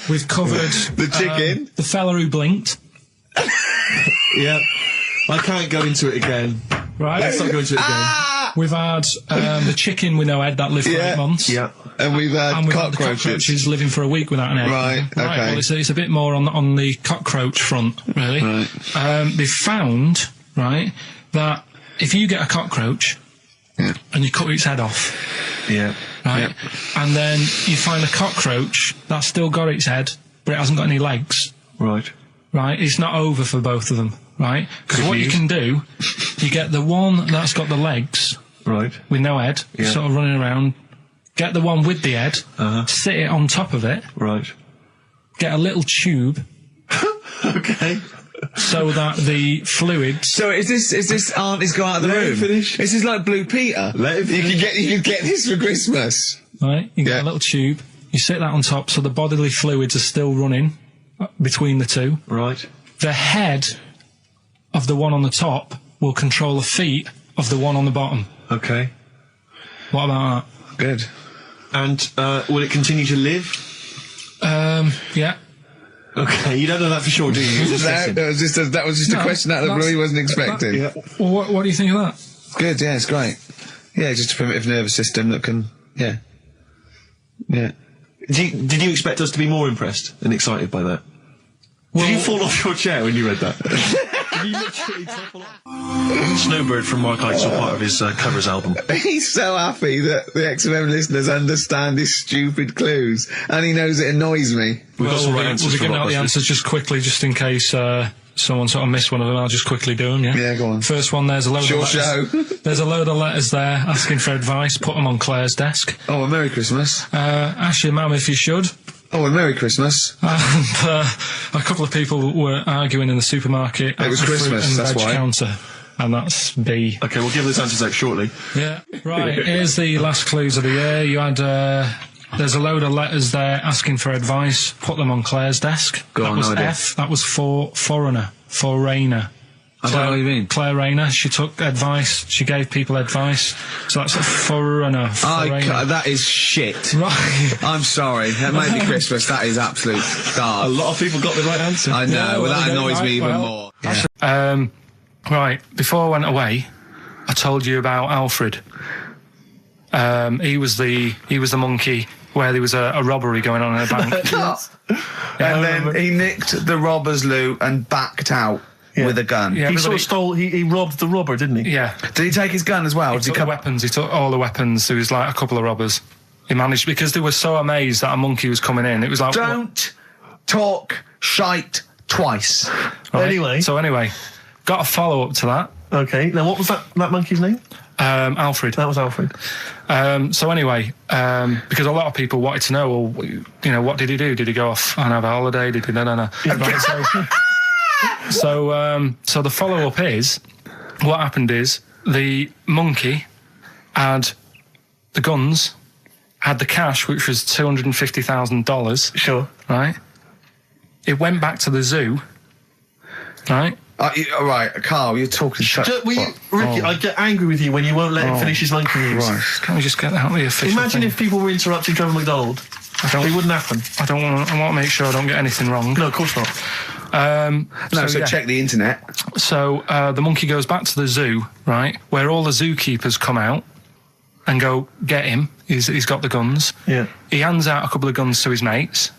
We've covered the chicken, the fella who blinked. Yeah, I can't go into it again. Right, let's not go into it again. We've had the chicken with no head that lived for 8 months. Yeah, and we've had the cockroaches living for a week without an egg. Right, okay. Well, it's a bit more on the cockroach front, really. Right. They've found, right, that if you get a cockroach and you cut its head off, right, and then you find a cockroach that's still got its head, but it hasn't got any legs. Right. Right, it's not over for both of them, right? Because what you can do, you get the one that's got the legs, right, with no head, sort of running around. Get the one with the head, sit it on top of it, right. Get a little tube, okay, so that the fluids. So is this aunt is go out of the room? Finish. This is like Blue Peter. Let him finish. You can get this for Christmas. Right, you get a little tube. You sit that on top, so the bodily fluids are still running between the two. Right. The head of the one on the top will control the feet of the one on the bottom. Okay. What about that? Good. And will it continue to live? Yeah. Okay, you don't know that for sure, do you? That was just a question out of the blue he wasn't expecting. Well, what do you think of that? Good, yeah, it's great. Yeah, just a primitive nervous system that can, yeah. Did you expect us to be more impressed and excited by that? Did you fall off your chair when you read that? Did you literally topple off? Snowbird from Mark Ikes are part of his covers album. He's so happy that the XFM listeners understand his stupid clues, and he knows it annoys me. We've got some right answers We'll be for giving out the answers just quickly, just in case someone sort of missed one of them. I'll just quickly do them, yeah? Yeah, go on. First one, there's a load of letters. There's a load of letters there asking for advice. Put them on Claire's desk. Oh, a Merry Christmas. Ask your mum if you should. Oh, a Merry Christmas. And a couple of people were arguing in the supermarket. It was Christmas, and that's veg why. counter. And that's B. Okay, we'll give those answers out shortly. Yeah. Right, here's the last clues of the year. You had There's a load of letters there asking for advice. Put them on Claire's desk. That was F. That was for foreigner. Foreigner. I don't know what you mean. Claire Rayner, she took advice, she gave people advice, so that's a foreigner. That is shit. Right. I'm sorry, that may be Christmas, that is absolute garbage. A lot of people got the right answer. I know, Yeah, well, that they annoys don't me even like- more. Yeah. Right, before I went away, I told you about Alfred. He was the monkey where there was a robbery going on in a bank. And then he nicked the robber's loot and backed out with a gun. Yeah, He sort of stole. He robbed the robber, didn't he? Yeah. Did he take his gun as well? He took the weapons. He took all the weapons. There was like a couple of robbers. He managed, because they were so amazed that a monkey was coming in. It was like, don't talk shite twice. Right. Anyway. So anyway, got a follow up to that. Okay. Now, what was that monkey's name? Alfred. That was Alfred. So anyway, because a lot of people wanted to know, well, you know, what did he do? Did he go off and have a holiday? Did he? No. Right, so the follow up is, what happened is the monkey had the guns, had the cash, which was $250,000. Sure. Right. It went back to the zoo. Right. Right, Carl, you're talking shit. Ricky, I get angry with you when you won't let him finish his monkey news. Right. Can we just get out the official Imagine thing? if people were interrupting Trevor McDonald. It wouldn't happen. I want to make sure I don't get anything wrong. No, of course not. So check the internet. So the monkey goes back to the zoo, right, where all the zookeepers come out and go, get him. He's got the guns. Yeah. He hands out a couple of guns to his mates.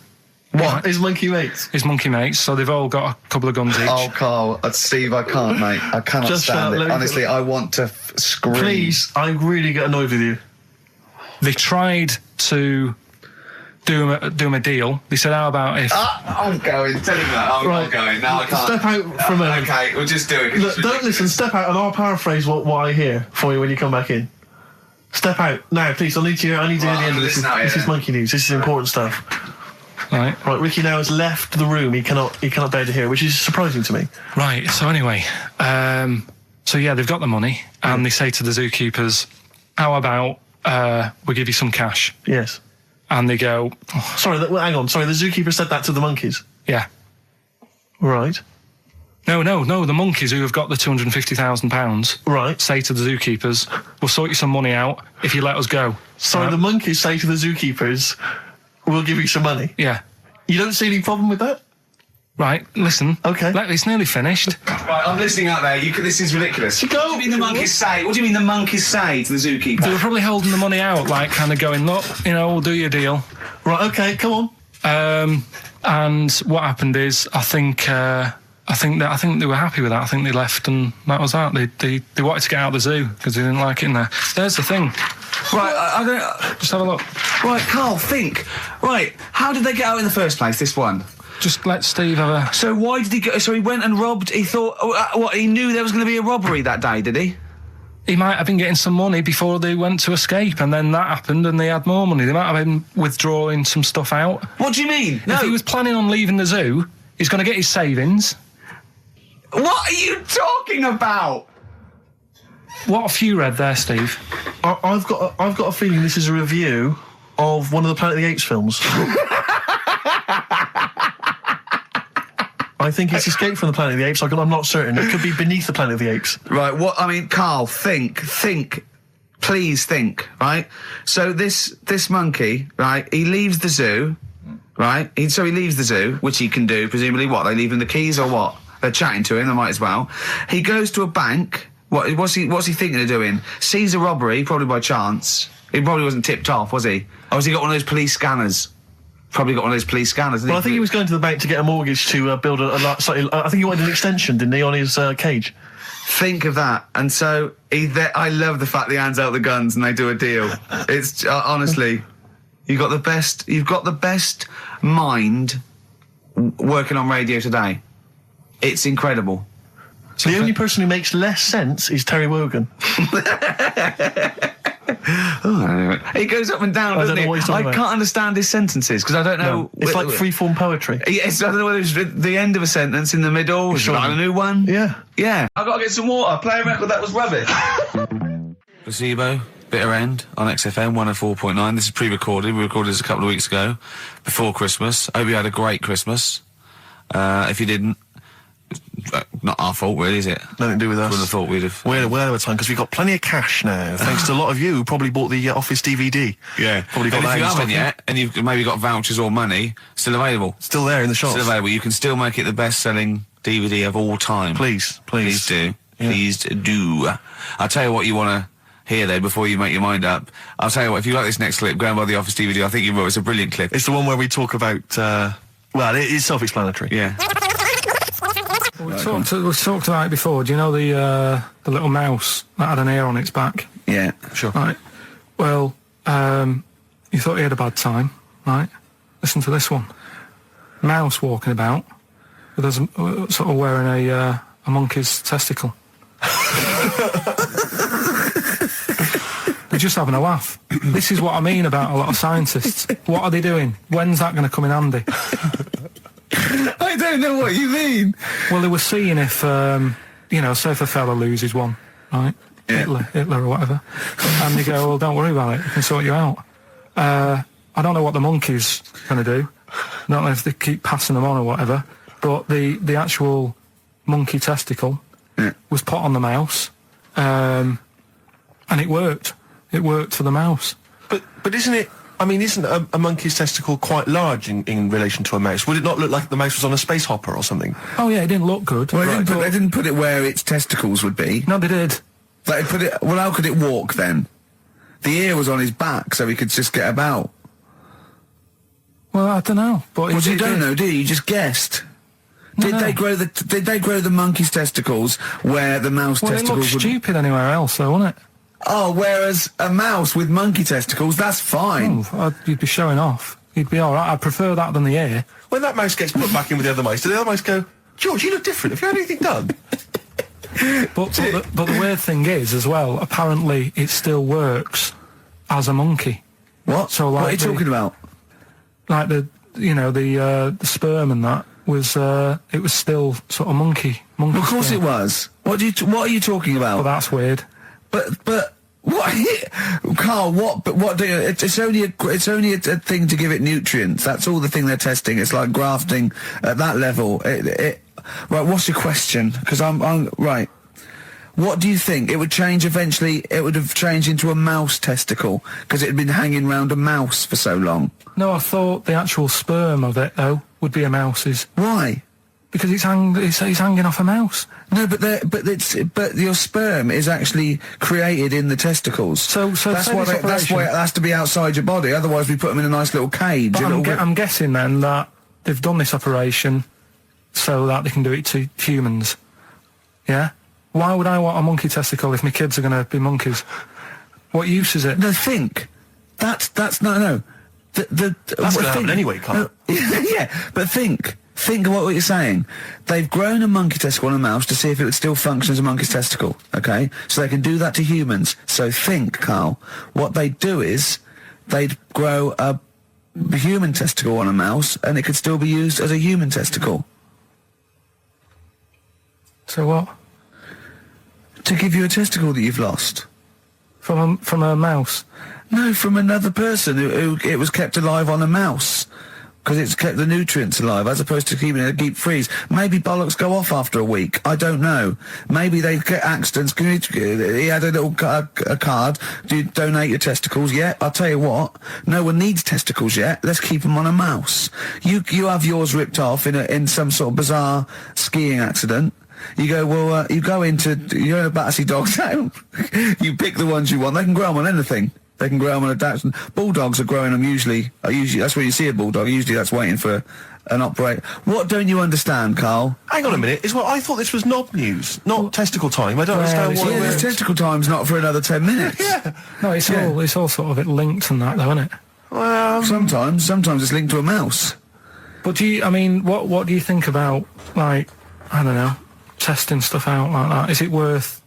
What? His monkey mates? His monkey mates, so they've all got a couple of guns each. Oh, Carl, Steve, I can't, mate. I cannot Just stand it. let me- Honestly, I want to scream. Please, I really get annoyed with you. They tried to do him a deal. They said, how about if... I'm going. Tell him that. I'm not going. No, I can't. Step out for a moment. Okay, we'll just do it. 'cause Look, it's don't listen, step out and I'll paraphrase what I hear for you when you come back in. Step out. Now, please, I need to hear the end of this. This is monkey news. This is important stuff. Right. Ricky now has left the room. He cannot bear to hear it, which is surprising to me. Right, so anyway, so yeah, they've got the money, and they say to the zookeepers, how about we give you some cash? Yes. And they go, Sorry, hang on. Sorry, the zookeeper said that to the monkeys. yeah. Right. No, the monkeys who have got the £250,000 Right. say to the zookeepers, we'll sort you some money out if you let us go. Sorry, the monkeys say to the zookeepers, we'll give you some money. Yeah. You don't see any problem with that? Right, listen. Okay. It's nearly finished. Right, I'm listening out there. This is ridiculous. What do you mean the monkeys say? What do you mean the monkeys say to the zookeeper? They were probably holding the money out, like kind of going, look, you know, we'll do your deal. Right, okay, come on. And what happened is, I think they were happy with that. I think they left, and that was that. They wanted to get out of the zoo because they didn't like it in there. There's the thing. Right, I don't... Just have a look. Right, Carl, think. Right, how did they get out in the first place, this one? Just let Steve have a... So why did he go... So he went and robbed... He thought... he knew there was going to be a robbery that day, did he? He might have been getting some money before they went to escape, and then that happened and they had more money. They might have been withdrawing some stuff out. What do you mean? If he was planning on leaving the zoo, he's going to get his savings. What are you talking about? What have you read there, Steve? I've got a feeling this is a review of one of the Planet of the Apes films. I think it's Escape from the Planet of the Apes. I'm not certain. It could be Beneath the Planet of the Apes. Right, Carl, think. Please think, right? So this monkey, right, he leaves the zoo, right? So he leaves the zoo, which he can do, presumably. What, they leave him the keys or what? They're chatting to him, they might as well. He goes to a bank. What's he thinking of doing? Sees a robbery, probably by chance. He probably wasn't tipped off, was he? Or has he got one of those police scanners? Probably got one of those police scanners. Well, I think he was going to the bank to get a mortgage to build I think he wanted an extension, didn't he, on his cage? Think of that. And so I love the fact that he hands out the guns and they do a deal. It's honestly, you've got the best mind working on radio today. It's incredible. The only person who makes less sense is Terry Wogan. He goes up and down, doesn't he? I can't understand his sentences because I don't know. No, it's like free-form poetry. Yes, I don't know whether it's the end of a sentence, in the middle, or a new one. Yeah. Yeah. I've got to get some water. Play a record that was rubbish. Placebo, Bitter End on XFM 104.9. This is pre-recorded. We recorded this a couple of weeks ago, before Christmas. Hope you had a great Christmas. If you didn't, not our fault, really, is it? Nothing to do with us. Wouldn't have thought we'd have. We're aware of the time because we've got plenty of cash now, thanks to a lot of you who probably bought the Office DVD. Yeah. Probably got And that if you in haven't stock. yet, and you've maybe got vouchers or money, still available. Still there in the shops. Still available. You can still make it the best-selling DVD of all time. Please. Please do. Yeah. Please do. I'll tell you what you want to hear, though, before you make your mind up. I'll tell you what, if you like this next clip, go and buy the Office DVD. I think you will. It's a brilliant clip. It's the one where we talk about, well, it is self-explanatory. Yeah. We talked about it before. Do you know the little mouse that had an ear on its back? Yeah. Sure. Right. Well, you thought he had a bad time, right? Listen to this one. Mouse walking about with us, sort of wearing a monkey's testicle. They're just having a laugh. This is what I mean about a lot of scientists. What are they doing? When's that going to come in handy? I don't know what you mean. Well, they were seeing if, you know, say if a fella loses one, right? Yeah. Hitler or whatever. And they go, well, don't worry about it. We can sort you out. I don't know what the monkey's going to do. I don't know if they keep passing them on or whatever. But the actual monkey testicle was put on the mouse. And it worked. It worked for the mouse. But isn't it... I mean, isn't a monkey's testicle quite large in relation to a mouse? Would it not look like the mouse was on a space hopper or something? Oh, yeah, it didn't look good. Well, they didn't put it where its testicles would be. No, they did. They put it... Well, how could it walk, then? The ear was on his back, so he could just get about. Well, I don't know. But Well, you don't know, do you? You just guessed. Did they grow the monkey's testicles where the mouse testicles it looked would... stupid anywhere else, though, wouldn't it? Oh, whereas a mouse with monkey testicles, that's fine. Oh, you'd be showing off. You'd be all right. I prefer that than the ear. When that mouse gets put back in with the other mice, do the other mice go, George, you look different. Have you had anything done? But the weird thing is, as well, apparently it still works as a monkey. What? So, like, what are you talking about? Like the sperm and that was it was still sort of monkey. Of course sperm. it was. What are you talking about? Well, that's weird. But what, Carl? What do you? It's only a thing to give it nutrients. That's all the thing they're testing. It's like grafting at that level. Right. What's your question? Because I'm right. What do you think? It would change eventually. It would have changed into a mouse testicle because it had been hanging around a mouse for so long. No, I thought the actual sperm of it though would be a mouse's. Why? Because it's hanging off a mouse. No, but your sperm is actually created in the testicles. So that's why it has to be outside your body. Otherwise, we put them in a nice little cage. But I'm guessing then that they've done this operation so that they can do it to humans. Yeah. Why would I want a monkey testicle if my kids are going to be monkeys? What use is it? No, think. That's no. That's going to happen anyway, Carl. No, yeah, but think. Think of what you're saying. They've grown a monkey testicle on a mouse to see if it would still function as a monkey's testicle, okay? So they can do that to humans. So think, Carl. What they'd do is they'd grow a human testicle on a mouse and it could still be used as a human testicle. So what? To give you a testicle that you've lost. From a mouse? No, from another person who it was kept alive on a mouse. Because it's kept the nutrients alive, as opposed to keeping it deep freeze. Maybe bollocks go off after a week. I don't know. Maybe they get accidents. He had a little a card. Do you donate your testicles? Yeah, I'll tell you what. No one needs testicles yet. Let's keep them on a mouse. You have yours ripped off in some sort of bizarre skiing accident. You go, well, you're in a Battersea Dog Town. You pick the ones you want. They can grow them on anything. They can grow them on a Dachshund. Bulldogs are growing them usually, that's where you see a bulldog. Usually that's waiting for an operator. What don't you understand, Carl? Hang on a minute. I thought this was knob news, not testicle time. I don't understand why. Yeah, this testicle time's not for another 10 minutes. Yeah. No, it's all sort of linked and that, though, isn't it? Well, sometimes it's linked to a mouse. But what do you think about, like, I don't know, testing stuff out like that? Is it worth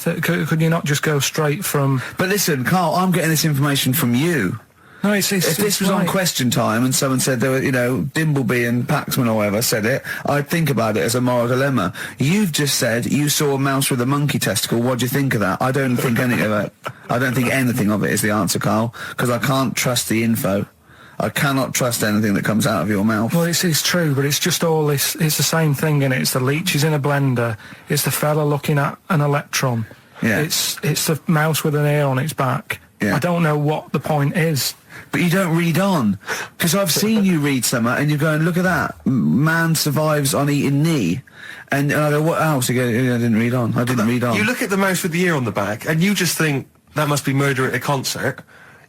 it? Could you not just go straight from... But listen, Carl, I'm getting this information from you. No, it's if this was on right. Question Time and someone said there were, you know, Dimbleby and Paxman or whatever said it, I'd think about it as a moral dilemma. You've just said you saw a mouse with a monkey testicle. What do you think of that? I don't think any of it. I don't think anything of it is the answer, Carl, because I can't trust the info. I cannot trust anything that comes out of your mouth. Well, it's true, but it's just all this. It's the same thing, and it's the leeches in a blender. It's the fella looking at an electron. Yeah. It's the mouse with an ear on its back. Yeah. I don't know what the point is. But you don't read on. Because I've seen you read something and you're going, look at that. Man survives on eating knee. And I go, what else? You go, yeah, I didn't read on. I didn't read on. You look at the mouse with the ear on the back, and you just think, that must be murder at a concert.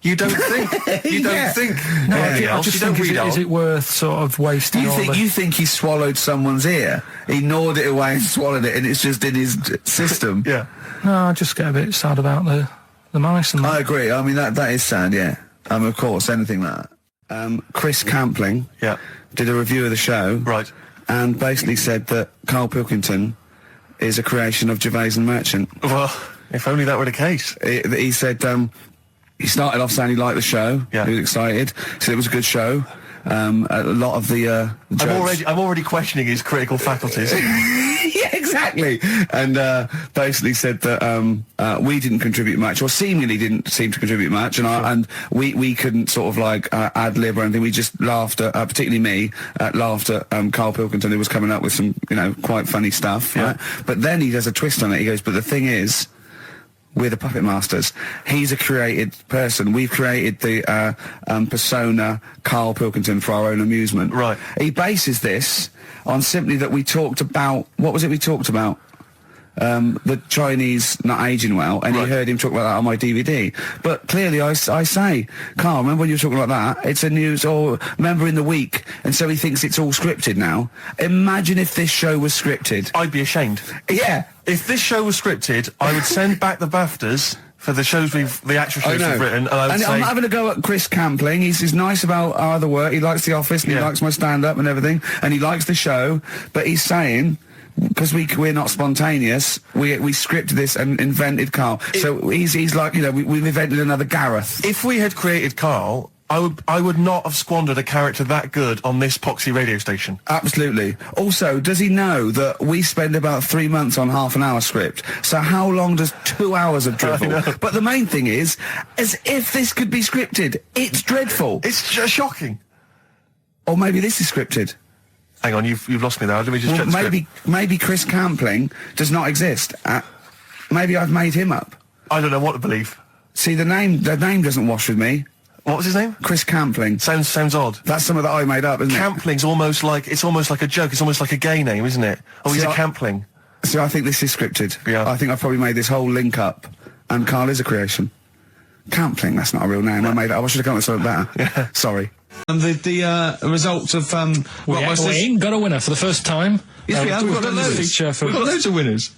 You don't think. You don't think. No, anything I else. just You don't think, read on. is it worth sort of wasting all the... You think he swallowed someone's ear? He gnawed it away and swallowed it, and it's just in his system. Yeah. No, I just get a bit sad about the mice and that. I agree. I mean, that is sad, yeah. Of course, anything like that. Chris Campling did a review of the show. Right. And basically said that Karl Pilkington is a creation of Gervais and Merchant. Well, if only that were the case. He said he started off saying he liked the show. Yeah. He was excited. Said it was a good show. A lot of the jokes. I'm already questioning his critical faculties. Yeah, exactly. And basically said that we didn't contribute much, or seemingly didn't seem to contribute much, and we couldn't sort of like ad lib or anything. We just laughed at, particularly me, laughed at Karl Pilkington, who was coming up with some, you know, quite funny stuff. Yeah. Right? But then he does a twist on it. He goes, but the thing is, we're the puppet masters. He's a created person. We've created the persona Karl Pilkington for our own amusement. Right. He bases this on simply that we talked about... What was it we talked about? The Chinese not aging well, and he heard him talk about that on my DVD. But clearly I say, Carl, remember when you were talking about that? It's a news, or remember in the week, and so he thinks it's all scripted now. Imagine if this show was scripted. I'd be ashamed. Yeah. If this show was scripted, I would send back the BAFTAs for the shows the actual shows we've written, and I would say... I'm having a go at Chris Campling. He's nice about our other work. He likes The Office, and he likes my stand-up and everything, and he likes the show, but he's saying... Because we're not spontaneous, we scripted this and invented Carl. So he's like, you know, we've invented another Gareth. If we had created Carl, I would not have squandered a character that good on this poxy radio station. Absolutely. Also, does he know that we spend about 3 months on half an hour script? So how long does 2 hours of drivel? But the main thing is, as if this could be scripted, it's dreadful. It's shocking. Or maybe this is scripted. Hang on, you've lost me there. Let me just check the script. Maybe Chris Campling does not exist. Maybe I've made him up. I don't know what to believe. See, the name doesn't wash with me. What was his name? Chris Campling. Sounds odd. That's something that I made up, isn't it? Campling's almost like a joke. It's almost like a gay name, isn't it? Oh, he's a Campling. So I think this is scripted. Yeah. I think I've probably made this whole link up, and Carl is a creation. Campling, that's not a real name. I made it up. I should have come up with something better. Yeah. Sorry. And the results of we ain't got a winner for the first time. Yes, we have. We've got loads. We've got loads of winners.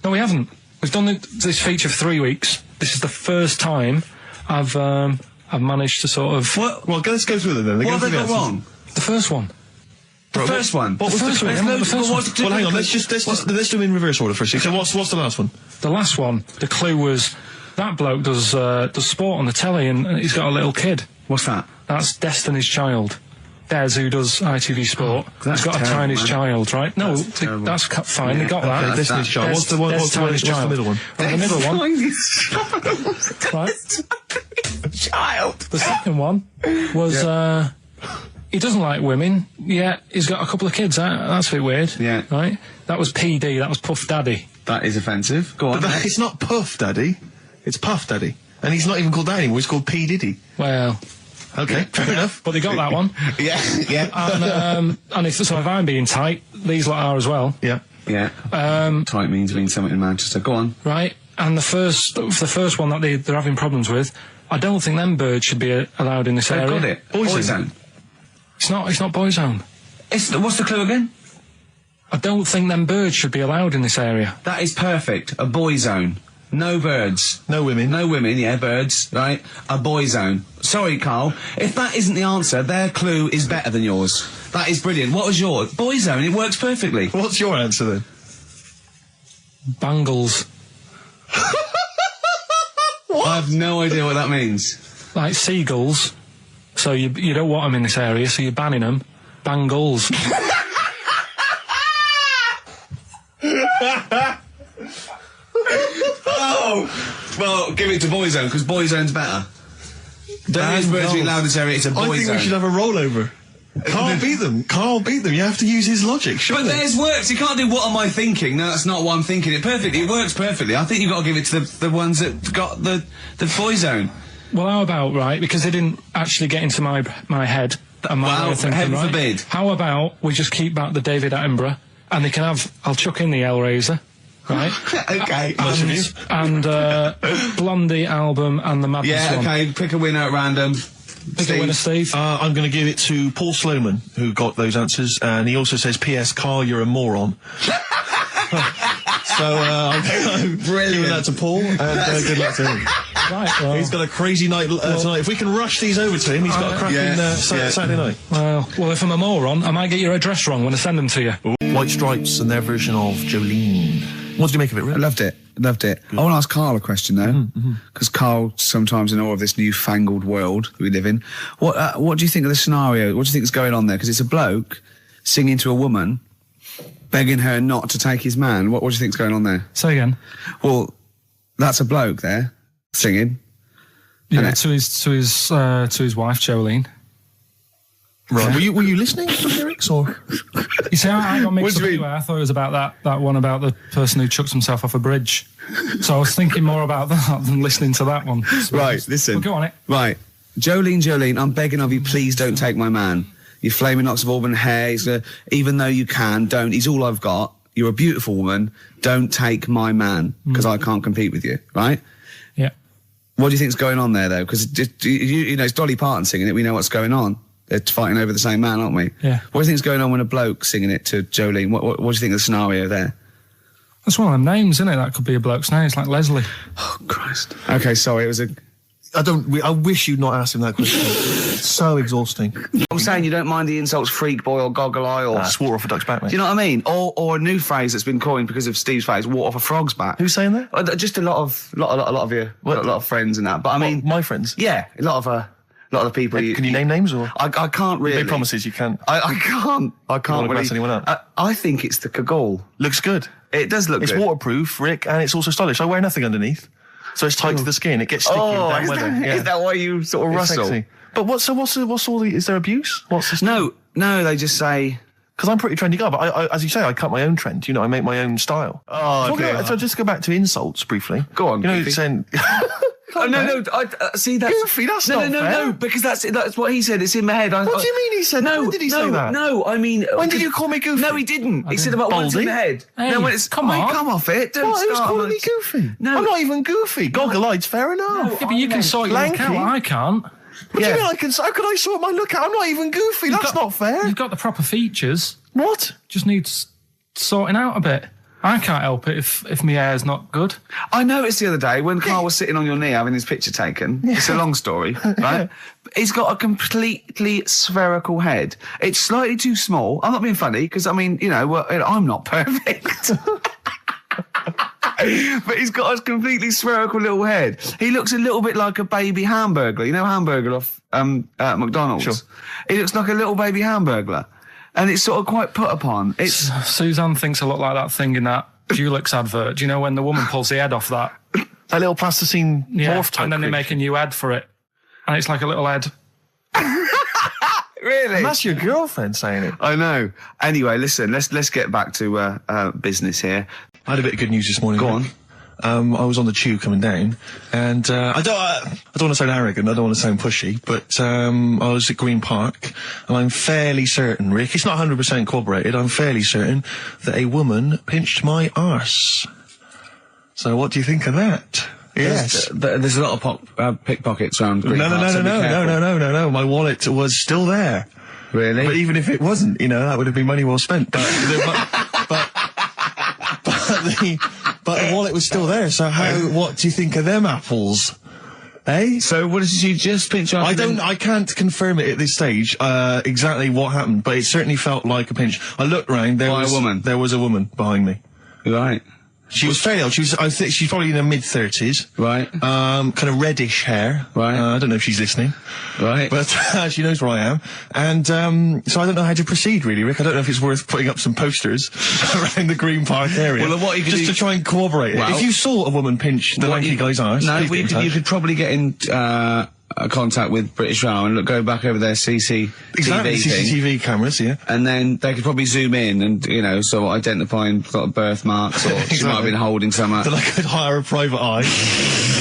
No, we haven't. We've done this feature for 3 weeks. This is the first time I've managed to sort of... Well, let's go through them then. What have they got wrong? The first one. The first one? What was the first one? Well, hang on, let's do them in reverse order first. So what's the last one? The last one, the clue was, that bloke does sport on the telly and he's got a little kid. What's that? That's Destiny's Child. Des, who does ITV Sport, has got a Chinese child, right? No, that's fine, they got that. Okay, Destiny's Child. What's the middle one? The middle one. Right. Child. The second one was, he doesn't like women, yet he's got a couple of kids, that's a bit weird. Yeah. Right? That was PD, that was Puff Daddy. That is offensive. Go on. But it's not Puff Daddy, it's Puff Daddy. And he's not even called that anymore, he's called P. Diddy. Well... Okay, fair enough. But they got that one. Yeah. And if I'm being tight, these lot are as well. Yeah. Yeah. Tight means something in Manchester. Go on. Right. And the first one that they're having problems with, I don't think them birds should be allowed in this area. Got it. Boyzone. It's not Boyzone. What's the clue again? I don't think them birds should be allowed in this area. That is perfect. A boy zone. No birds. No women. No women, yeah, birds, right? A boy zone. Sorry, Carl. If that isn't the answer, their clue is better than yours. That is brilliant. What was yours? Boy zone, it works perfectly. What's your answer then? Bangles. What? I have no idea what that means. Like seagulls, So you don't want them in this area, so you're banning them. Bangles. Oh, well, give it to Boyzone, because Boyzone's better. Don't use Virtually Loudest area, it's a Boyzone. I think we should have a rollover. Carl beat them. Carl beat them. You have to use his logic, surely. But theirs works. You can't do what am I thinking. No, that's not what I'm thinking. It perfectly. It works perfectly. I think you've got to give it to the ones that got the Boyzone. Well, how about, right, because they didn't actually get into my head. And my way of thinking, heaven right? forbid. How about we just keep back the David Attenborough, and they can have, I'll chuck in the Hellraiser, right? Okay. And Blondie album and the Madness Yeah, one. okay, pick a winner at random. Pick a winner, Steve. I'm going to give it to Paul Sloman, who got those answers, and he also says, P.S. Carl, you're a moron. So, I'm giving that to Paul, and good luck to him. Right, well, he's got a crazy night tonight. If we can rush these over to him, he's got a cracking Saturday night. Well, if I'm a moron, I might get your address wrong when I send them to you. White Stripes and their version of Jolene. What did you make of it, Rick? I loved it. Loved it. I want to ask Carl a question, though, because Carl sometimes in awe of this newfangled world that we live in. What do you think of the scenario? What do you think is going on there? Because it's a bloke singing to a woman, begging her not to take his man. What do you think's going on there? Say again. Well, that's a bloke there singing. Yeah, to his wife Jolene. Right. Yeah. Were you listening to the lyrics, or? You see, I got mixed up anyway. I thought it was about that one about the person who chucks himself off a bridge. So I was thinking more about that than listening to that one. Right, listen. Well, go on it. Right. Jolene, I'm begging of you, please don't take my man. You flaming locks of auburn hair, even though you can, don't. He's all I've got. You're a beautiful woman. Don't take my man, because I can't compete with you, right? Yeah. What do you think's going on there, though? Because, you know, it's Dolly Parton singing it. We know what's going on. They're fighting over the same man, aren't we? Yeah. What do you think's going on when a bloke's singing it to Jolene? What do you think of the scenario there? That's one of them names, isn't it? That could be a bloke's name. It's like Leslie. Oh, Christ. Okay, sorry, it was a... I wish you'd not asked him that question. It's so exhausting. I'm saying you don't mind the insults freak boy or goggle eye or... swore off a duck's back, mate. Do you know what I mean? Or a new phrase that's been coined because of Steve's phrase, walk off a frog's back. Who's saying that? Just a lot of your... A lot of friends and that. But I mean... My friends? Yeah, a lot of the people... Can you name names, or...? I can't really... You made promises, you can't. I can't really... really... anyone up? I think it's the Kaggle. Looks good. It does look good. It's waterproof, Rick, and it's also stylish. I wear nothing underneath. So it's tight to the skin. It gets sticky in damp weather. Is that why you sort of rustle? Sexy. But what's all the... Is there abuse? What's this? No, they just say... Because I'm pretty trendy guy, but I, as you say, I cut my own trend. You know, I make my own style. Oh, so just go back to insults briefly. Go on. You know, saying... See, that's... Goofy, that's not fair. No, because that's what he said. It's in my head. What do you mean he said? When did he say that? No, I mean... When did you call me goofy? No, he didn't. He said about what's in my head. Hey, no, when it's... come on. Come off it. Don't What? Who's start calling me goofy? No. I'm not even goofy. Goggle-eyed's fair enough. Yeah, but you can sort your look out. I can't. What do you mean I can... How can I sort my look out? I'm not even goofy. That's not fair. You've got the proper features. What? Just needs sorting out a bit. I can't help it if my hair's not good. I noticed the other day when Carl was sitting on your knee having his picture taken. Yeah. It's a long story, right? He's got a completely spherical head. It's slightly too small. I'm not being funny because, I mean, you know, I'm not perfect. But he's got a completely spherical little head. He looks a little bit like a baby hamburger. You know hamburger off McDonald's? Sure. He looks like a little baby hamburger. And it's sort of quite put upon. Suzanne thinks I look like that thing in that Dulux advert. Do you know when the woman pulls the head off that? A little plasticine morph type. And then they make a new head for it. And it's like a little head. Really? And that's your girlfriend saying it. I know. Anyway, listen, let's get back to business here. I had a bit of good news this morning. Go on. I was on the tube coming down, and I don't want to sound arrogant, I don't want to sound pushy, but I was at Green Park, and I'm fairly certain, Rick, it's not 100% corroborated, I'm fairly certain that a woman pinched my arse. So what do you think of that? Yes. There's a lot of pickpockets around Green Park. No. My wallet was still there. Really? But even if it wasn't, you know, that would have been money well spent. But the wallet was still there. So what do you think of them apples? Eh? So what did you just pinch off? I can't confirm it at this stage, exactly what happened, but it certainly felt like a pinch. I looked round, there was a woman behind me. Right. She was fairly old. I think she's probably in her mid-30s. Right. Kind of reddish hair. Right. I don't know if she's listening. Right. But she knows where I am. And so I don't know how to proceed, really, Rick. I don't know if it's worth putting up some posters around the Green Park area. Well, what you could just do... to try and corroborate it. If you saw a woman pinch the lanky guy's arse... No, you could probably get in contact with British Rail and go back over their CCTV CCTV cameras, yeah. And then they could probably zoom in and, sort of identifying sort of birthmarks, or she might have been holding something. Then I could hire a private eye.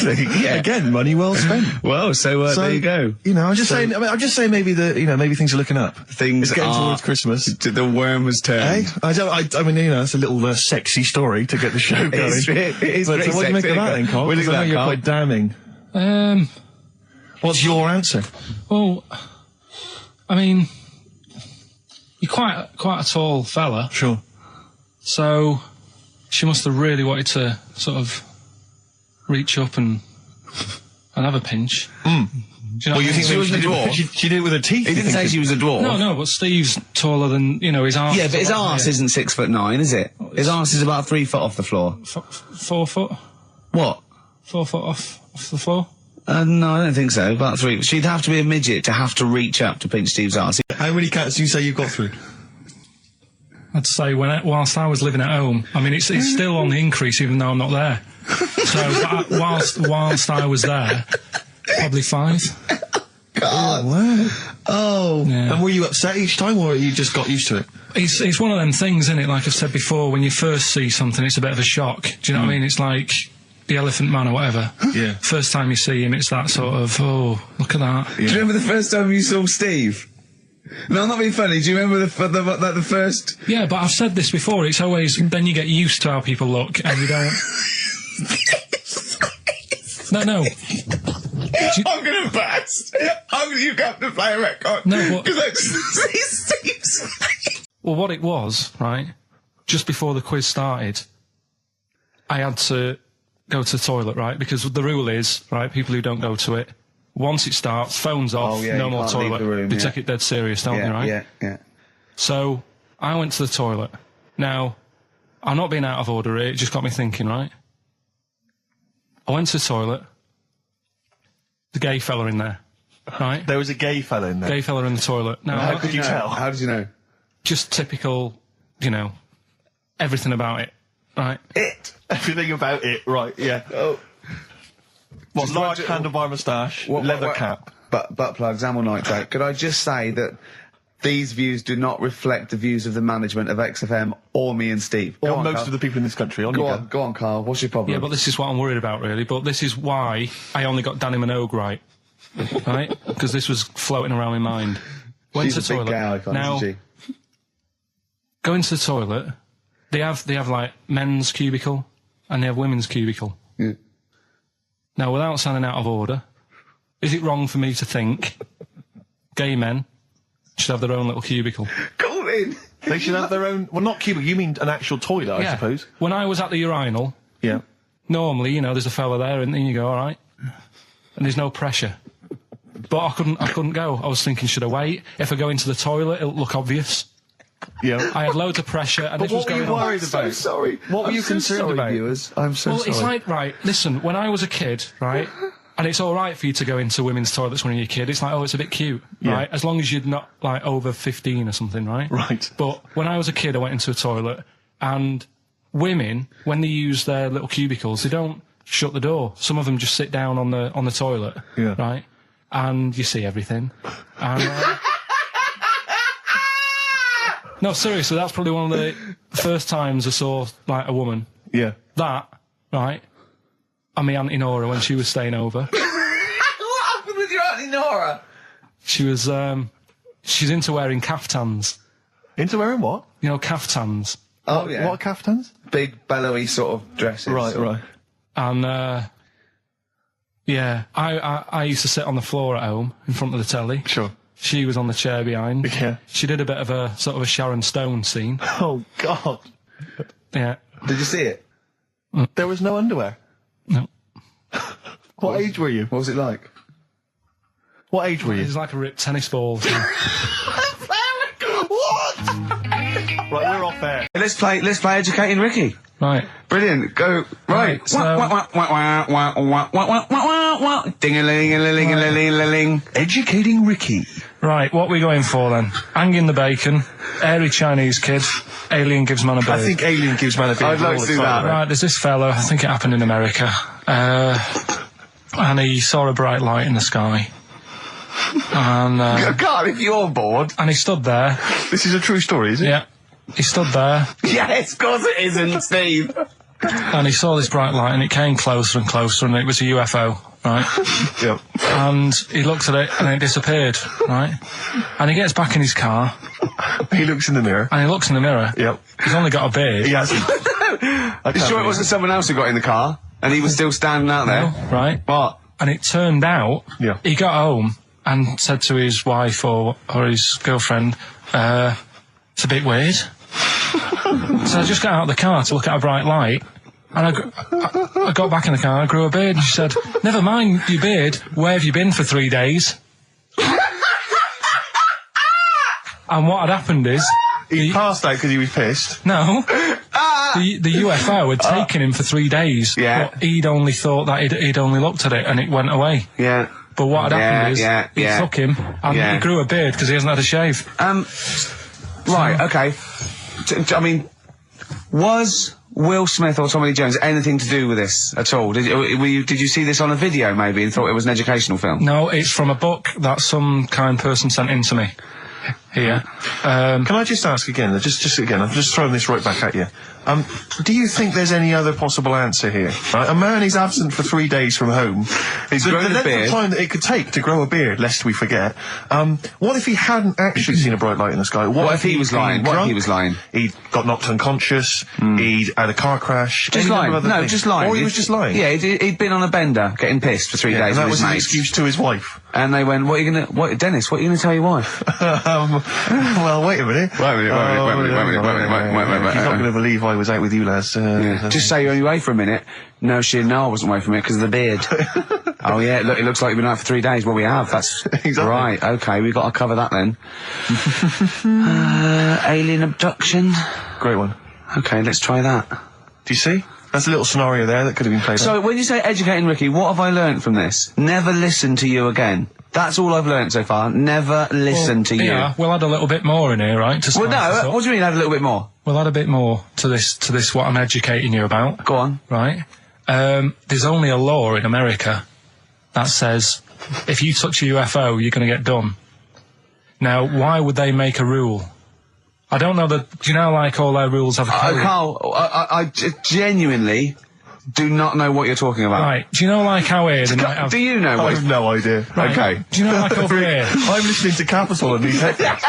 Yeah. Again, money well spent. Well, so there you go. I'm just saying maybe maybe things are looking up. Things it's getting are towards Christmas. The worm has turned. I mean, it's a little sexy story to get the show going. It is but pretty what do you make of that, then, Carl? What do you think of that, you're Carl? quite damning. What's your answer? Well, I mean, you're quite a tall fella. Sure. So she must have really wanted to sort of reach up and have a pinch. Mm. Do you know Well, you think she was a dwarf? She did it with her teeth. He didn't say she was a dwarf. No, but Steve's taller than, his arse. Yeah, but his arse isn't 6'9", is it? His arse is about 3 foot off the floor. 4 foot? What? 4 foot off the floor? No, I don't think so. About 3. She'd have to be a midget to have to reach up to pinch Steve's arse. How many cats do you say you've got through? I'd say whilst I was living at home, I mean, it's still on the increase even though I'm not there. So whilst I was there, probably 5. God. Wow. Oh. Yeah. And were you upset each time, or you just got used to it? It's one of them things, isn't it? Like I've said before, when you first see something, it's a bit of a shock. Do you know what I mean? It's like the Elephant Man or whatever. Yeah. First time you see him, it's that sort of, oh, look at that. Yeah. Do you remember the first time you saw Steve? No, I'm not being funny. Do you remember the first... Yeah, but I've said this before. It's always, then you get used to how people look, and you don't... No. I'm gonna burst. You have to play a record. No, because I just see Steve's... Well, what it was, right, just before the quiz started, I had to go to the toilet, right, because the rule is, right, people who don't go to it, once it starts, phones off, no more toilet. They take it dead serious, don't they, right? Yeah. So, I went to the toilet. Now, I'm not being out of order here, it just got me thinking, right? I went to the toilet. The gay fella in there, right? There was a gay fella in there. Gay fella in the toilet. Now, how could you tell? How did you know? Just typical, everything about it, right? Everything about it, right, yeah. Oh. What, large handlebar moustache, leather cap. Butt plugs, amyl nitrate. Could I just say that these views do not reflect the views of the management of XFM or me and Steve. Or most of the people in this country. Go on, Carl. What's your problem? Yeah, but this is what I'm worried about, really. But this is why I only got Danny Minogue right. Right? Because this was floating around my mind. Went to the toilet. Gay icon, now, isn't she? Go into the toilet. They have like men's cubicle and they have women's cubicle. Yeah. Mm. Now, without sounding out of order, is it wrong for me to think gay men should have their own little cubicle? Go in. They should have their own... Well, not cubicle, you mean an actual toilet, I suppose. When I was at the urinal, normally, there's a fella there and then you go, all right, and there's no pressure. But I couldn't go. I was thinking, should I wait? If I go into the toilet, it'll look obvious. Yeah. I had loads of pressure and but this was going on. What were you worried about? I'm so sorry. What were you concerned about? Viewers? I'm so sorry. Well, it's like, right, listen, when I was a kid, right, and it's all right for you to go into women's toilets when you're a kid. It's like, oh, it's a bit cute, right? As long as you're not, like, over 15 or something, right? Right. But when I was a kid, I went into a toilet, and women, when they use their little cubicles, they don't shut the door. Some of them just sit down on the toilet, right? And you see everything. And, no, seriously, that's probably one of the first times I saw, like, a woman. Yeah. That, right? And my Auntie Nora when she was staying over. What happened with your Auntie Nora? She was, she's into wearing caftans. Into wearing what? Caftans. Oh, yeah. What are caftans? Big, bellowy sort of dresses. Right. And, I used to sit on the floor at home in front of the telly. Sure. She was on the chair behind. Yeah. She did a bit of a sort of a Sharon Stone scene. Oh, God. Yeah. Did you see it? There was no underwear? No. What age were you? What was it like? What age were you? It was like a ripped tennis ball. What? Right, we're off there. Let's play Educating Ricky. Right. Brilliant. Go. Right. Ding-a-ling-a-ling-a-ling-a-ling. Educating Ricky. Right, what are we going for then? Hanging the bacon, airy Chinese kid, alien gives man a beard. I think Alien gives man a beard. I'd like to do that. Right, there's this fella, I think it happened in America, and he saw a bright light in the sky. And, God, if you're bored. and he stood there. This is a true story, is it? Yeah. He stood there, Yes, of course it isn't, Steve. and he saw this bright light, and it came closer and closer, and it was a UFO, right? Yep. And he looked at it, and it disappeared, right? And he gets back in his car, He looks in the mirror. and he looks in the mirror. Yep. He's only got a beard. He has. You sure it wasn't someone else who got in the car and he was still standing out there? Right? What? And it turned out, Yeah. he got home and said to his wife or his girlfriend, it's a bit weird. So I just got out of the car to look at a bright light, and I got back in the car and I grew a beard, and she said, never mind your beard, where have you been for 3 days? And what had happened is... He passed out because he was pissed. No. The UFO had taken him for 3 days. Yeah. But he'd only thought that he'd only looked at it and it went away. Yeah. But what had happened is, he took him, and Yeah. he grew a beard because he hasn't had a shave. Right, okay. I mean, was Will Smith or Tommy Lee Jones anything to do with this at all? Did you see this on a video maybe and thought it was an educational film? No, it's from a book that some kind person sent in to me. Here. Can I just ask again, just again, I'm just throwing this right back at you. Do you think there's any other possible answer here? Right? A man is absent for 3 days from home. He's grown a length beard. of time that it could take to grow a beard, lest we forget. What if he hadn't actually seen a bright light in the sky? What if he was lying? What if he was lying? He'd got knocked unconscious. He'd had a car crash. Just any lying. number of other No, things. just lying. Or he was just lying. Yeah, he'd been on a bender, getting pissed for 3 days and that with was his his mates. excuse to his wife. And they went, Dennis, what are you gonna tell your wife? Well, wait a minute. Wait a minute. He's not going to believe I was out with you, lads. Just say you're only away for a minute. No, I wasn't away from it because of the beard. Oh yeah, look, it looks like you've been out for 3 days. Well, we have. That's Exactly. right. Okay, we've got to cover that then. Alien abduction. Great one. Okay, let's try that. Do you see? That's a little scenario there that could have been played out. So, when you say educating Ricky, what have I learnt from this? Never listen to you again. That's all I've learnt so far. Never listen to you. Yeah, we'll add a little bit more in here, right? To Well, spice this no. up. What do you mean? Add a little bit more. We'll add a bit more to this what I'm educating you about. Go on. Right? There's only a law in America that says if you touch a UFO, you're going to get done. Now, why would they make a rule? I don't know that. Do you know, like, all their rules have a code? Carl, I genuinely do not know what you're talking about. Right. Do you know, like, how here they might have... Do you know I what? have no idea. Right. Okay. Do you know, like, over here... I'm listening to Capital on these headphones.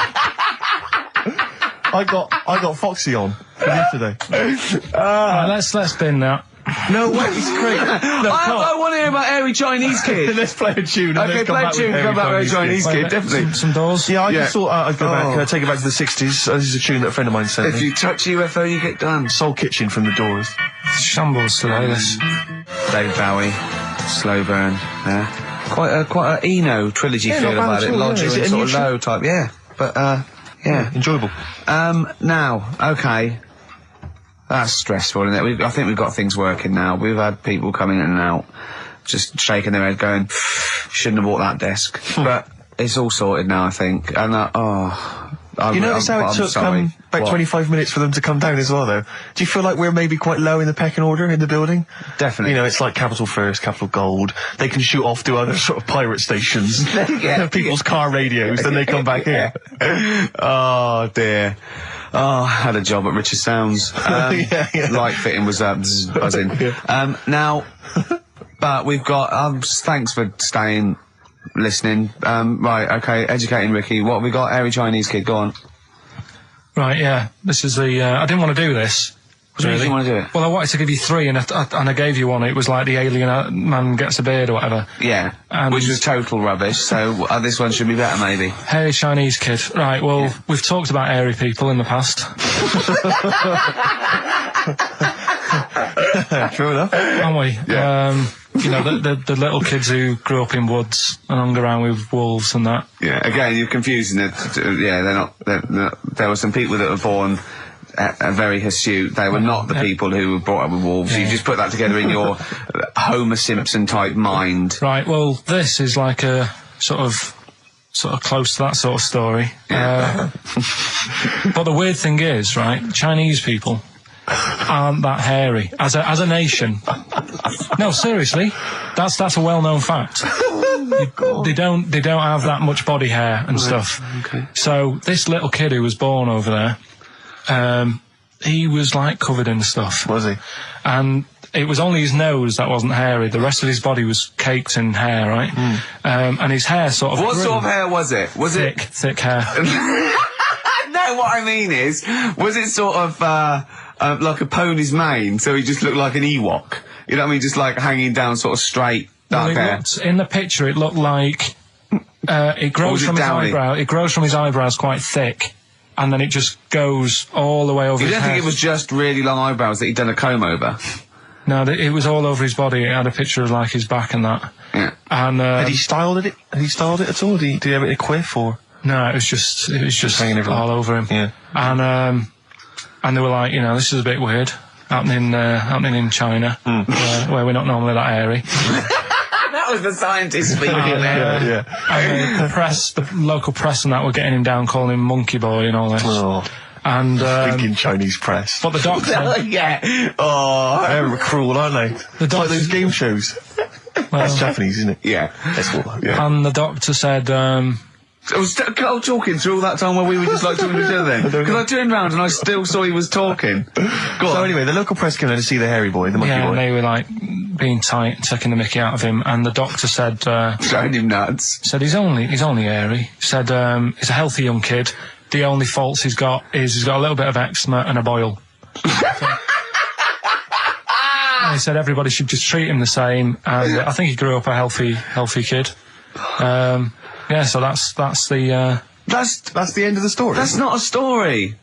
I got Foxy on for yesterday. Right, let's bin that. No way, it's great. No, I want to hear about Airy Chinese Kid. Let's play a tune. And Okay, let's come play a back with tune. Come back with Airy Chinese Wait a Kid, bit, definitely. Some doors. Yeah, I Yeah. just thought I'd go back, Oh. take it back to the 60s. This is a tune that a friend of mine sent If me. you touch a UFO, you get done. Soul Kitchen from the Doors. Shambles today, this. David Bowie, Slow Burn. Yeah. Quite a Eno trilogy Yeah, feel not bad about at it. all, yeah. Lodger Is it and a sort new of tune? low type. Yeah. But yeah. Enjoyable. Now, okay. That's stressful, isn't it? I think we've got things working now. We've had people coming in and out, just shaking their head, going, "Shouldn't have bought that desk." But it's all sorted now, I think. And You notice how it took about What? 25 minutes for them to come down as well, though? Do you feel like we're maybe quite low in the pecking order in the building? Definitely. You know, it's like Capital First, Capital Gold. They can shoot off to other sort of pirate stations. People's car radios, then they come back here. Oh dear. Oh, I had a job at Richard Sounds. Yeah. Light fitting was buzzing. Now, but we've got. Thanks for staying, listening. Right, okay. Educating Ricky. What have we got? Airy Chinese Kid. Go on. Right, yeah. This is the... I didn't want to do this. What do you mean you want to do it? Well, I wanted to give you three, and I gave you one. It was like the alien man gets a beard or whatever. Yeah, which was total rubbish, so this one should be better, maybe. Hairy Chinese Kid. Right, well, we've talked about airy people in the past. True enough. Haven't we? Yeah. You know, the little kids who grew up in woods and hung around with wolves and that. Yeah, again, you're confusing it. Yeah, they're not. There were some people that were born very hirsute. They were not the people who were brought up with wolves. You just put that together in your Homer Simpson type mind. Right, well, this is like a sort of close to that sort of story. But the weird thing is, right, Chinese people aren't that hairy as a nation. No, seriously, that's a well-known fact. They don't have that much body hair and stuff. Okay. So this little kid who was born over there, he was like covered in stuff. Was he? And it was only his nose that wasn't hairy. The rest of his body was caked in hair, right? And his hair sort of... What sort of hair was it? Was it thick hair? No, what I mean is, was it sort of like a pony's mane, so he just looked like an Ewok? You know what I mean? Just like hanging down sort of straight, dark hair. In the picture, it looked like it grows from his eyebrow. It grows from his eyebrows quite thick, and then it just goes all the way over his head. You don't think it was just really long eyebrows that he'd done a comb over? No, it was all over his body. It had a picture of like his back and that. Yeah. And had he styled it? Had he styled it at all? Did he have it in a quiff or? No, it was just hanging all over him. Yeah. And they were like, this is a bit weird happening in China, where we're not normally that hairy. That was the scientist speaking there. And the local press and that were getting him down, calling him Monkey Boy and all this. Oh. And thinking Chinese press. But the doctor, yeah. Oh, they're cruel, aren't they? The doctor, like those game shows. That's Japanese, isn't it? Yeah. That's what. Yeah. And the doctor said. I was talking through all that time while we were just like talking to each other then. Because I turned round and I still saw he was talking. So anyway, the local press came in to see the hairy boy, the monkey boy. Yeah, and they were like being tight, taking the mickey out of him, and the doctor said... showing him nuts. Said he's only hairy. Said he's a healthy young kid. The only faults he's got is he's got a little bit of eczema and a boil. And he said everybody should just treat him the same, and I think he grew up a healthy kid. Yeah, so that's the end of the story. That's not a story.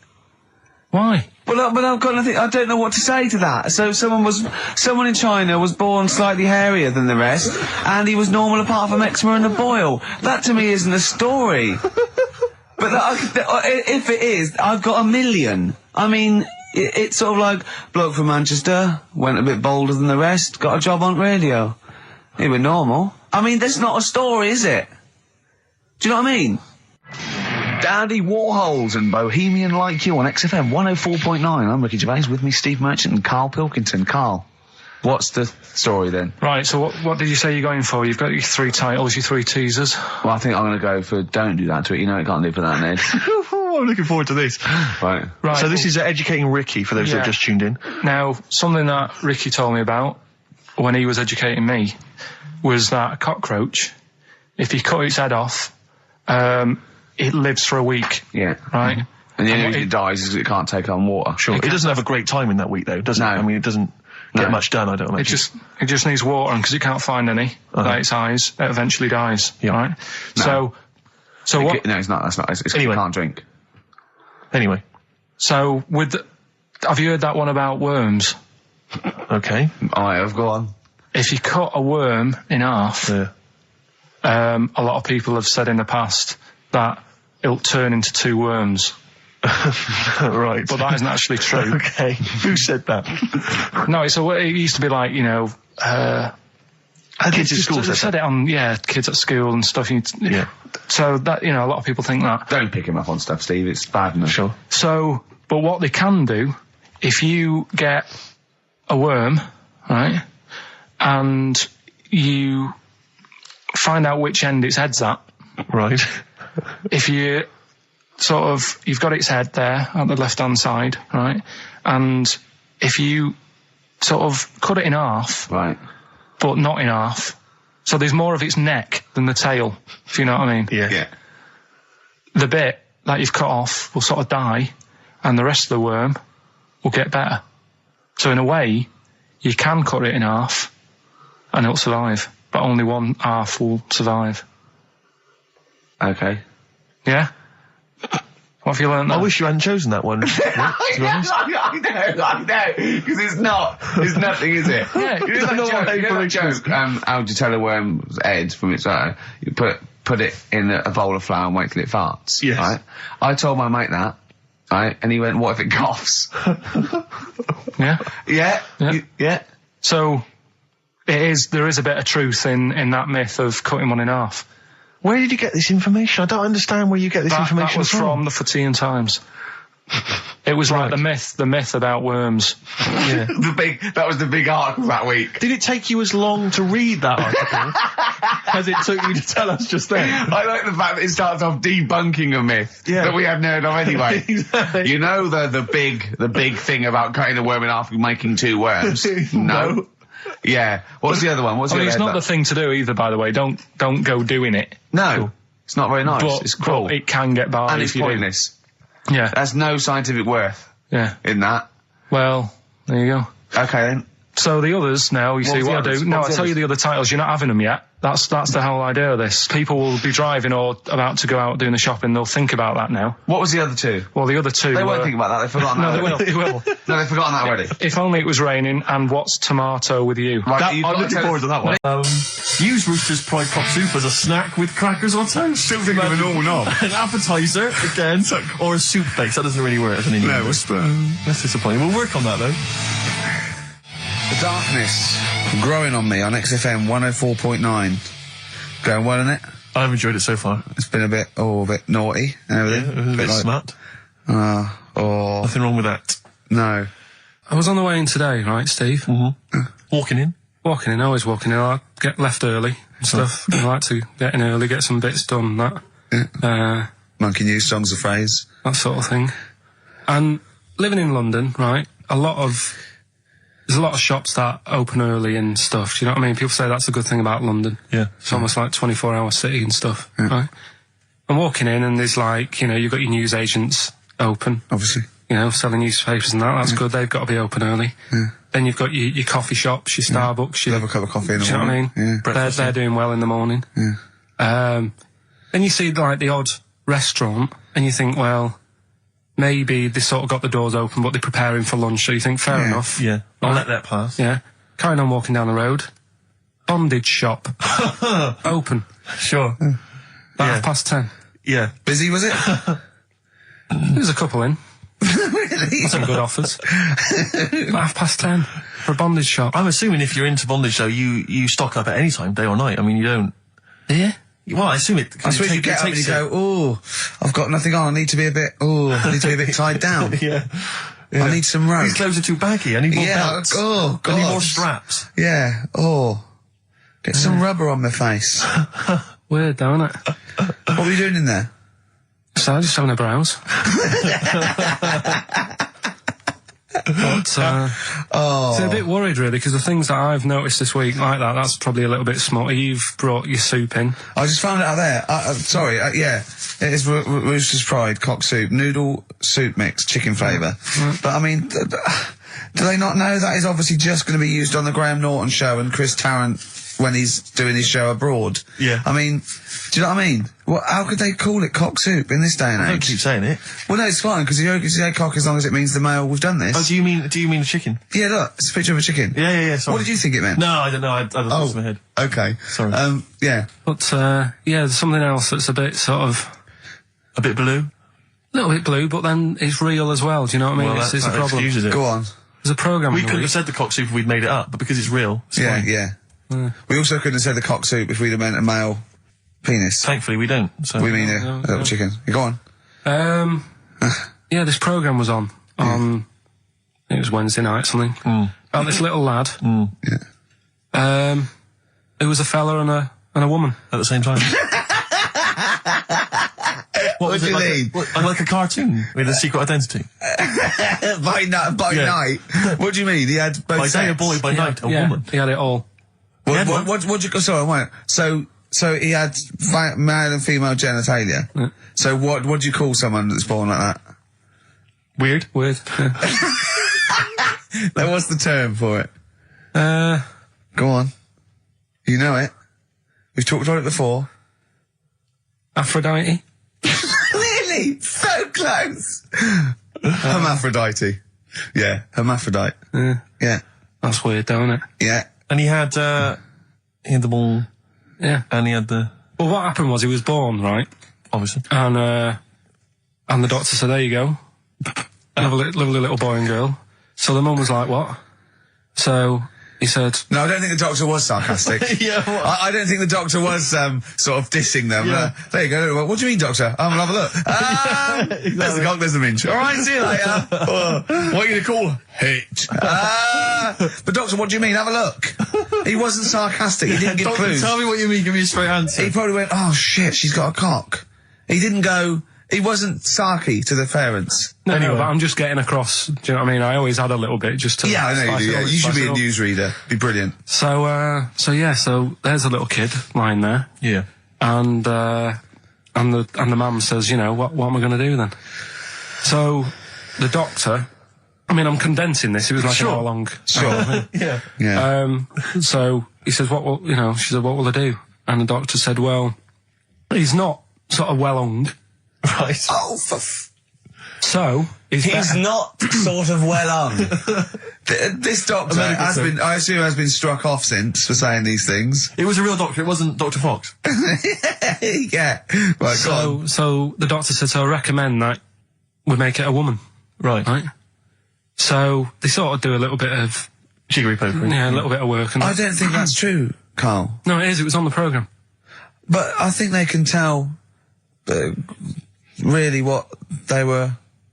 Why? But I've got nothing. I don't know what to say to that. So someone in China was born slightly hairier than the rest, and he was normal apart from eczema and a boil. That to me isn't a story. But if it is, I've got a million. I mean, it's sort of like bloke from Manchester went a bit bolder than the rest, got a job on radio. He was normal. I mean, that's not a story, is it? Do you know what I mean? Dandy Warhols and Bohemian Like You on XFM 104.9. I'm Ricky Gervais, with me Steve Merchant and Karl Pilkington. Karl, what's the story then? Right, so what did you say you're going for? You've got your 3 titles, your 3 teasers. Well, I think I'm going to go for Don't Do That to It. You know it can't live without an edge. I'm looking forward to this. Right. So this is educating Ricky, for those that have just tuned in. Now, something that Ricky told me about when he was educating me was that a cockroach, if you cut its head off, it lives for a week. Yeah. Right? And the only reason it dies is because it can't take on water. Sure. It doesn't have a great time in that week, though, does it? I mean, it doesn't get much done, I don't imagine. It just needs water, and because it can't find any, like its eyes, it eventually dies. Yeah. Right? No. So what? No, it's not. That's not. It's anyway. It can't drink. Anyway. So have you heard that one about worms? Okay. I have. Go on. If you cut a worm in half, a lot of people have said in the past that it'll turn into 2 worms. Right. But that isn't actually true. Okay. Who said that? No, it used to be like, kids at school said it on, kids at school and stuff. Yeah. So that, a lot of people think that. Don't pick him up on stuff, Steve. It's bad enough. Sure. So, but what they can do, if you get a worm, right, and you find out which end its head's at. Right. If you you've got its head there at the left-hand side, right, and if you sort of cut it in half. Right. But not in half. So there's more of its neck than the tail, if you know what I mean. Yeah. The bit that you've cut off will sort of die, and the rest of the worm will get better. So in a way, you can cut it in half, and it'll survive, but only one half will survive. Okay. Yeah? What have you learned there? I wish you hadn't chosen that one. I know, because it's nothing, is it? Yeah. You know that joke, how would you tell a worm's head from its eye? You put it in a bowl of flour and wait till it farts. Yes. Right? I told my mate that, Right? And he went, what if it coughs? Yeah. Yeah. So, there is a bit of truth in that myth of cutting one in half. Where did you get this information? I don't understand where you get this information That was from the Fortean Times. It was like the myth about worms. Yeah. That was the big article that week. Did it take you as long to read that article as it took you to tell us just then? I like the fact that it starts off debunking a myth that we hadn't heard of anyway. Exactly. You know the big thing about cutting a worm in half and making 2 worms? No. Yeah. What's the other one? It's not the thing to do either, by the way. Don't go doing it. No. It's not very nice. It's cruel. But it can get by. And it's pointless. Yeah. There's no scientific worth. Yeah. In that. Well, there you go. Okay then. So the others now, you see what I do. No, I'll tell you the other titles. You're not having them yet. That's the whole idea of this. People will be driving or about to go out doing the shopping. They'll think about that now. What was the other 2? Well, the other 2 They won't think about that. They've forgotten that. No, they will. No, they've forgotten that already. If only it was raining and what's tomato with you. Right, I'm looking forward to that one. Use Rooster's Pride Pop Soup as a snack with crackers or toast. Still thinking of a normal knob. An appetizer, again, or a soup base. That doesn't really work as an Indian. No, a spoon. That's disappointing. We'll work on that, though. The Darkness growing on me on XFM 104.9. Going well, isn't it? I've enjoyed it so far. It's been a bit naughty and everything. Yeah, a bit smart. Nothing wrong with that. No. I was on the way in today, right, Steve? Mm-hmm. Walking in, always walking in. I get left early and stuff. I like to get in early, get some bits done, that. Monkey News, songs of phrase. That sort of thing. And living in London, right, there's a lot of shops that open early and stuff. Do you know what I mean? People say that's a good thing about London. Yeah. It's almost like 24-hour city and stuff, right? I'm walking in and there's like, you've got your news agents open. Obviously. Selling newspapers and that. That's good. They've got to be open early. Yeah. Then you've got your coffee shops, your Starbucks. Have a cup of coffee in the morning. Do you know what I mean? They're doing well in the morning. Yeah. Then you see like the odd restaurant and you think, well, maybe they sort of got the doors open, but they're preparing for lunch, so you think, fair enough. Yeah, I'll let that pass. Yeah. Carrying on walking down the road. Bondage shop. Open. Sure. About 10:30. Yeah. Busy, was it? There's a couple in. Really? Some good offers. 10:30 for a bondage shop. I'm assuming if you're into bondage, though, you stock up at any time, day or night. I mean, you don't... Yeah? Well, I assume it... I suppose you get up and you go, I've got nothing on, I need to be a bit tied down. Yeah. I need some rope. These clothes are too baggy, I need more belts. Oh, God. I need more straps. Yeah, get some rubber on my face. Weird, though, isn't it? What were you doing in there? So, just having a browse. But, so a bit worried really, because the things that I've noticed this week like that's probably a little bit small. You've brought your soup in. I just found it out there. Sorry, yeah. It is Rooster's Pride, cock soup, noodle soup mix, chicken flavour. But I mean, do they not know that is obviously just going to be used on the Graham Norton show and Chris Tarrant when he's doing his show abroad? Yeah. I mean, do you know what I mean? How could they call it cock soup in this day and age? Don't keep saying it. Well, no, it's fine, because you can say cock as long as it means the male we've done this. Oh, do you mean the chicken? Yeah, look, it's a picture of a chicken. Yeah, sorry. What did you think it meant? No, I don't know, I don't know in my head. Okay. Sorry. Yeah. But, there's something else that's a bit sort of... A bit blue? A little bit blue, but then it's real as well, do you know what I mean? Well, it's a problem. Excuses it. Go on. There's a programme We couldn't have said the cock soup if we'd made it up, but because it's real, it's fine. Yeah. We also couldn't have said the cock soup if we'd have meant a male penis. Thankfully we don't. So. We mean a little chicken. You go on. Yeah, this programme was on. It was Wednesday night, something. About this little lad. Yeah. It was a fella and a woman. At the same time. What do you mean? Like a cartoon with a secret identity. By night? What do you mean? He had both by day a boy, by night a woman. He had it all. What you... Sorry, wait. So he had male and female genitalia. Yeah. So what do you call someone that's born like that? Weird. Yeah. Now, what's the term for it? Go on. You know it. We've talked about it before. Aphrodite. Really? So close. Hermaphrodite. Yeah, hermaphrodite. Yeah. That's weird, though, isn't it? Yeah. And he had the ball. Yeah. And he had the... Well, what happened was he was born, right? Obviously. And the doctor said, there you go. lovely little boy and girl. So the mum was like, what? So he said... No, I don't think the doctor was sarcastic. I don't think the doctor was sort of dissing them. There you go. What do you mean, doctor? I'll have a look. There's the cock, there's the minge. All right, see you later. What are you going to call it? But doctor, what do you mean? Have a look. He wasn't sarcastic. He didn't give Doctor, clues. tell me what you mean. Give me a straight answer. He probably went, oh shit, she's got a cock. He didn't go... He wasn't sarky to the parents. No, but I'm just getting across, do you know what I mean? I always had a little bit just to... Yeah, I know you do, yeah. You should be a up. newsreader. Be brilliant. So there's a little kid lying there. Yeah. And the mum says, you know, what am I going to do then? So the doctor... I mean, I'm condensing this. It was like an hour long. Sure. Yeah. So he says, she said, what will I do? And the doctor said, well, he's not sort of well hung. Right. Oh, so he's not sort of well hung. This doctor has been, I assume, has been struck off since for saying these things. It was a real doctor. It wasn't Dr. Fox. Yeah. Right. So the doctor said, so I recommend that we make it a woman. Right. So they sort of do a little bit of jiggery-pokery. Yeah, a little bit of work. And I don't think that's true, Carl. No, it is. It was on the programme. But I think they can tell really what they were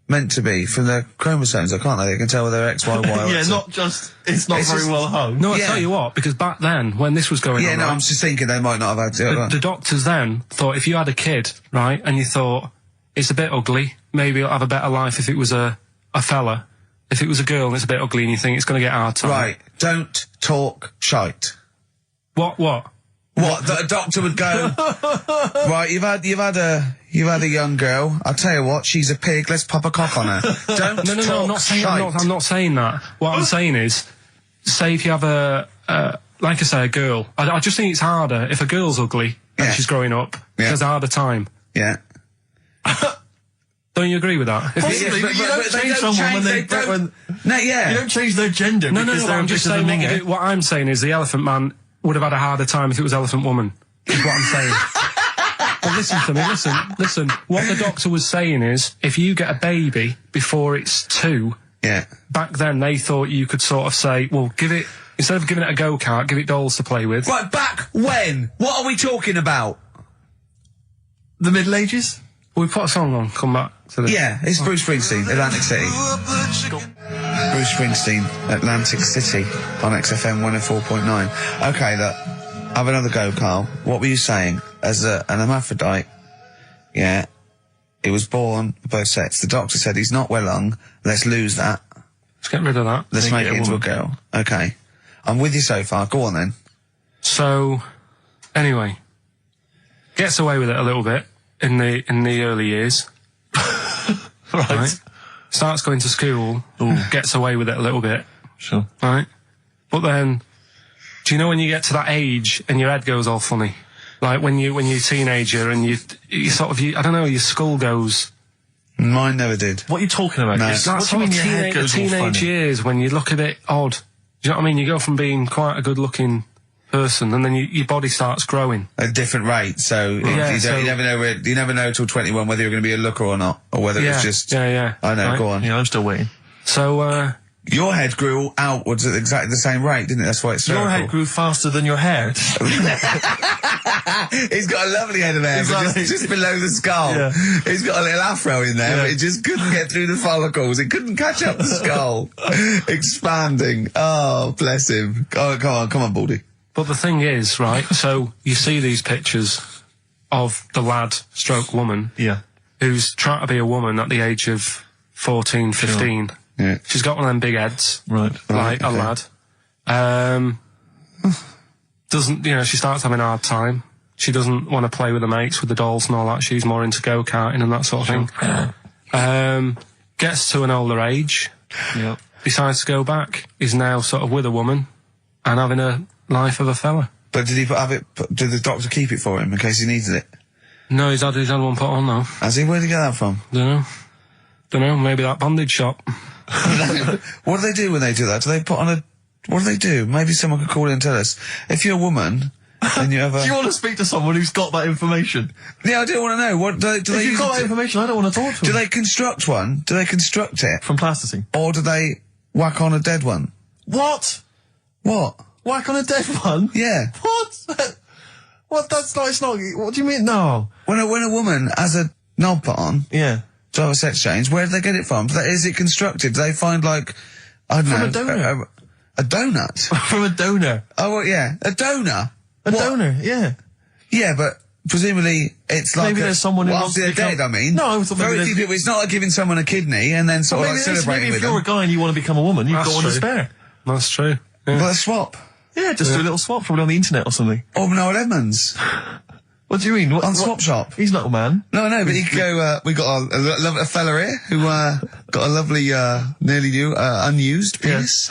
meant to be from their chromosomes, can't they? They can tell whether they're X, Y, Y, or yeah, not just... It's not very well hung. No, I'll tell you what, because back then, when this was going on... Yeah, no, I'm just thinking they might not have had to... The doctors then thought if you had a kid, right, and you thought, it's a bit ugly, maybe it'll have a better life if it was a fella. If it was a girl and it's a bit ugly and you think it's going to get a hard time. Right, don't talk shite. What? What, that a doctor would go, right, you've had a young girl, I'll tell you what, she's a pig, let's pop a cock on her. Don't talk shite. I'm not saying that. What I'm saying is, say if you have like I say, a girl, I just think it's harder if a girl's ugly and she's growing up, she has a harder time. Yeah. Don't you agree with that? Possibly, you don't change someone when they don't... No, yeah. You don't change their gender because they're I'm just saying what I'm saying is the Elephant Man would have had a harder time if it was Elephant Woman, is what I'm saying. But listen to me, listen. What the doctor was saying is, if you get a baby before it's 2, back then they thought you could sort of say, well, instead of giving it a go-kart, give it dolls to play with. Right, back when? What are we talking about? The Middle Ages? We put a song on, come back to this. Yeah, it's Bruce Springsteen, Atlantic City. Bruce Springsteen, Atlantic City, on XFM 104.9. Okay, look, have another go, Carl. What were you saying? As an hermaphrodite, he was born both sets. The doctor said he's not well hung. Let's lose that. Let's get rid of that. Let's make it into a girl. Okay. I'm with you so far. Go on, then. So, anyway, gets away with it a little bit. In the early years. right. Starts going to school, gets away with it a little bit. Sure. Right? But then, do you know when you get to that age and your head goes all funny? Like when you're a teenager and you sort of, I don't know, your skull goes... Mine never did. What are you talking about? No. What do you mean your head goes all funny? Teenage years when you look a bit odd. Do you know what I mean? You go from being quite a good-looking person, and then your body starts growing at a different rate. So you never know till 21 whether you're going to be a looker or not, or whether it's just. Yeah. I know. Right. Go on. Yeah, I'm still waiting. So your head grew outwards at exactly the same rate, didn't it? That's why it's circle. Your head grew faster than your hair. He's got a lovely head of hair, but just below the skull. Yeah. He's got a little afro in there, but it just couldn't get through the follicles. It couldn't catch up the skull. Expanding. Oh, bless him. Oh, come on, Baldy. But the thing is, right, so you see these pictures of the lad stroke woman who's trying to be a woman at the age of 14, 15. Sure. Yeah. She's got one of them big heads. Right. Like a lad. She starts having a hard time. She doesn't want to play with the mates, with the dolls and all that. She's more into go-karting and that sort of thing. Gets to an older age. Yep. Decides to go back. Is now sort of with a woman and having a life of a fella. But did the doctor keep it for him in case he needed it? No, he's had one put on though. Has he? Where'd he get that from? Don't know, maybe that bondage shop. What do they do when they do that? Do they put on what do they do? Maybe someone could call in and tell us. If you're a woman Then you have Do you want to speak to someone who's got that information? Yeah, I do want to know. What do they If you've use got it that information, I don't want to talk to Do them. they construct one? Do they construct it? From plasticine. Or do they whack on a dead one? What? What? Whack on a dead one? Yeah. What? What? That's not. It's not. What do you mean? No. When a woman has a knob put on, Yeah. to have a sex change, where do they get it from? Is it constructed? Do they find like, I don't From know, a donor. a donut? From a donor. Oh, well, yeah, a donor. A donor. Yeah. Yeah, but presumably it's like Maybe there's someone who well, wants after to they're become- dead. I mean, No, I thought maybe very there's- few people. It's not like giving someone a kidney and then sort of like celebrating maybe with if you're them. a guy and you want to become a woman, you've That's got one to true. spare. That's true. Yeah. Well, a swap. Yeah, just do a little swap, probably on the internet or something. Or Noel Edmonds What do you mean? on Swap Shop. He's not a man. No, but you could go, we got a fella here who, got a lovely, nearly new, unused penis.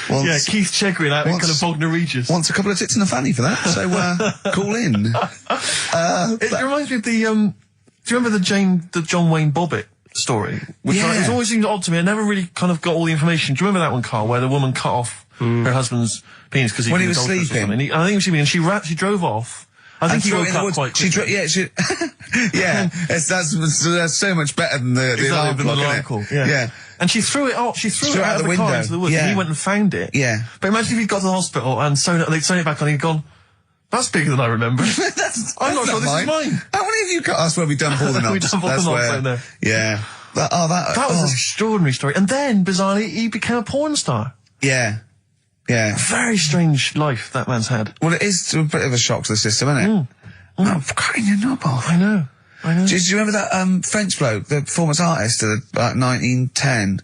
Wants, Yeah, Keith Chegwin out in wants- kind of Bognor Regis. wants a couple of tits and a fanny for that, so, call in. It reminds me of the, do you remember the John Wayne Bobbitt story? Which Yeah. it's always seemed odd to me. I never really kind of got all the information. Do you remember that one, Carl, where the woman cut off her husband's penis because When he was sleeping. I think he was sleeping, and she drove off. I think he threw it woke in the up woods. quite She quickly. yeah, that's so much better than the alarm Exactly, clock, the isn't alarm it? call, yeah. Yeah. And she threw it out. She threw it out of the car window. into the woods, Yeah. and he went and found it. Yeah. But imagine if he'd got to the hospital and they'd sewn it back on, and he'd gone, "That's bigger than I remember." I'm not sure this is mine. How many of you cut us where we dump all the knobs? We dump all the That's knobs where- in there. Yeah. That That was an extraordinary story. And then, bizarrely, he became a porn star. Yeah. Yeah. Very strange life that man's had. Well, it is a bit of a shock to the system, isn't it? Oh, cutting your knob off. I know. Do you remember that French bloke, the performance artist of like 1910?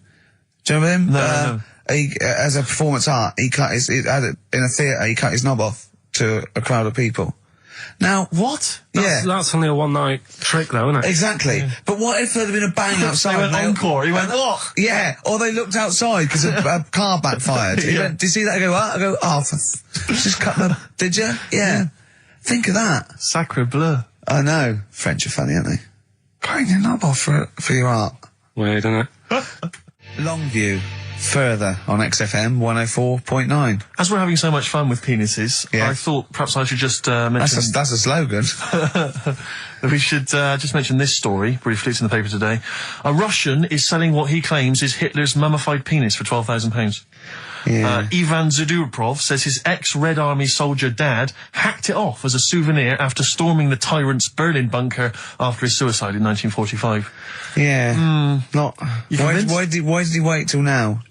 Do you remember him? No. He, as a performance art, he cut in a theatre, he cut his knob off to a crowd of people. Now, what? That's only a one-night trick, though, isn't it? Exactly. Yeah. But what if there'd been a bang outside? They went encore. He went, oh! Yeah. Or they looked outside because a car backfired. He went, did you see that? I go, what? I go, oh, just cut the... Did you? Yeah. Think of that. Sacre bleu. I know. French are funny, aren't they? Cutting your knob off for your art. Weird, isn't it? Longview. Further on XFM 104.9. As we're having so much fun with penises, I thought perhaps I should just mention... That's a slogan. We should just mention this story, briefly. It's in the paper today. A Russian is selling what he claims is Hitler's mummified penis for £12,000. Yeah. Ivan Zadurprov says his ex-Red Army soldier dad hacked it off as a souvenir after storming the tyrant's Berlin bunker after his suicide in 1945. Yeah. Not... You Why convinced? did he wait till now?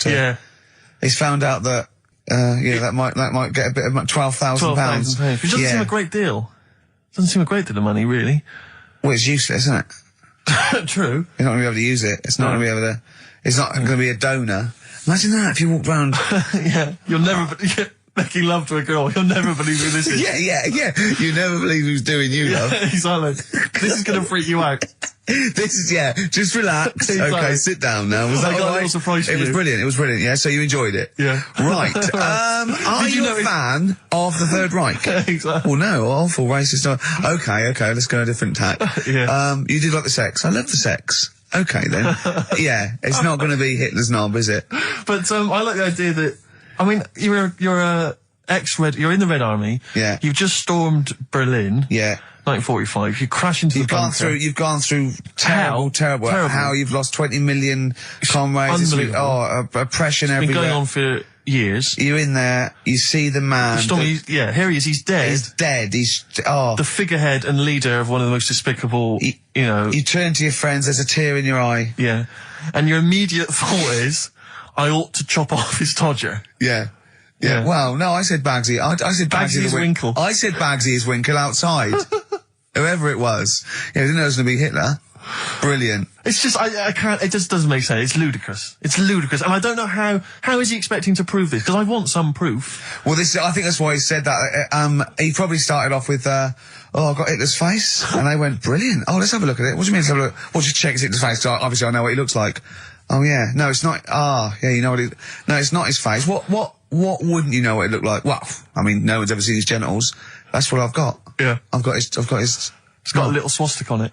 He's found out that, that might get a bit of £12,000. £12,000. Which doesn't seem a great deal. Doesn't seem a great deal of money, really. Well, it's useless, isn't it? True. You're not going to be able to use it. It's not going to be able to... It's not going to be a donor. Imagine that if you walked round... Yeah, you'll never... making love to a girl, you'll never believe who this is. Yeah. You never believe who's doing you, love. Exactly. This is going to freak you out. This is, just relax. Exactly. Okay, sit down now. Was that I got a all little right? surprise for It was you. brilliant, yeah, so you enjoyed it? Yeah. Right, are you a fan of the Third Reich? Exactly. Well, no, awful racist. Okay, let's go a different tack. Yeah. You did like the sex. I love the sex. Okay, then. Yeah, it's not going to be Hitler's knob, is it? But, I like the idea that, I mean, you're you're in the Red Army. Yeah. You've just stormed Berlin. Yeah. 1945. You crash into the bunker. You've gone through terrible. Terrible. How you've lost 20 million comrades. Unbelievable. Oppression It's been everywhere. going on for years. You're in there, you see the man. Here he is, he's dead. He's dead, the figurehead and leader of one of the most despicable, You turn to your friends, there's a tear in your eye. Yeah. And your immediate thought is, I ought to chop off his todger. Yeah. Well, no, I said Bagsy. I said Bagsy is Winkle. I said Bagsy is Winkle outside. Whoever it was. Yeah, I didn't know it was going to be Hitler. Brilliant. It's just, I can't, it just doesn't make sense. It's ludicrous. It's ludicrous. And I don't know how is he expecting to prove this? Because I want some proof. Well, I think that's why he said that. He probably started off with, I've got Hitler's face. And they went, brilliant. Oh, let's have a look at it. What do you mean let's have a look? Well, just check his Hitler's face. Obviously I know what he looks like. Oh, yeah. No, it's not. You know what no, it's not his face. What wouldn't you know what it looked like? Well, I mean, no one's ever seen his genitals. That's what I've got. Yeah. I've got his... It's got a little swastika on it.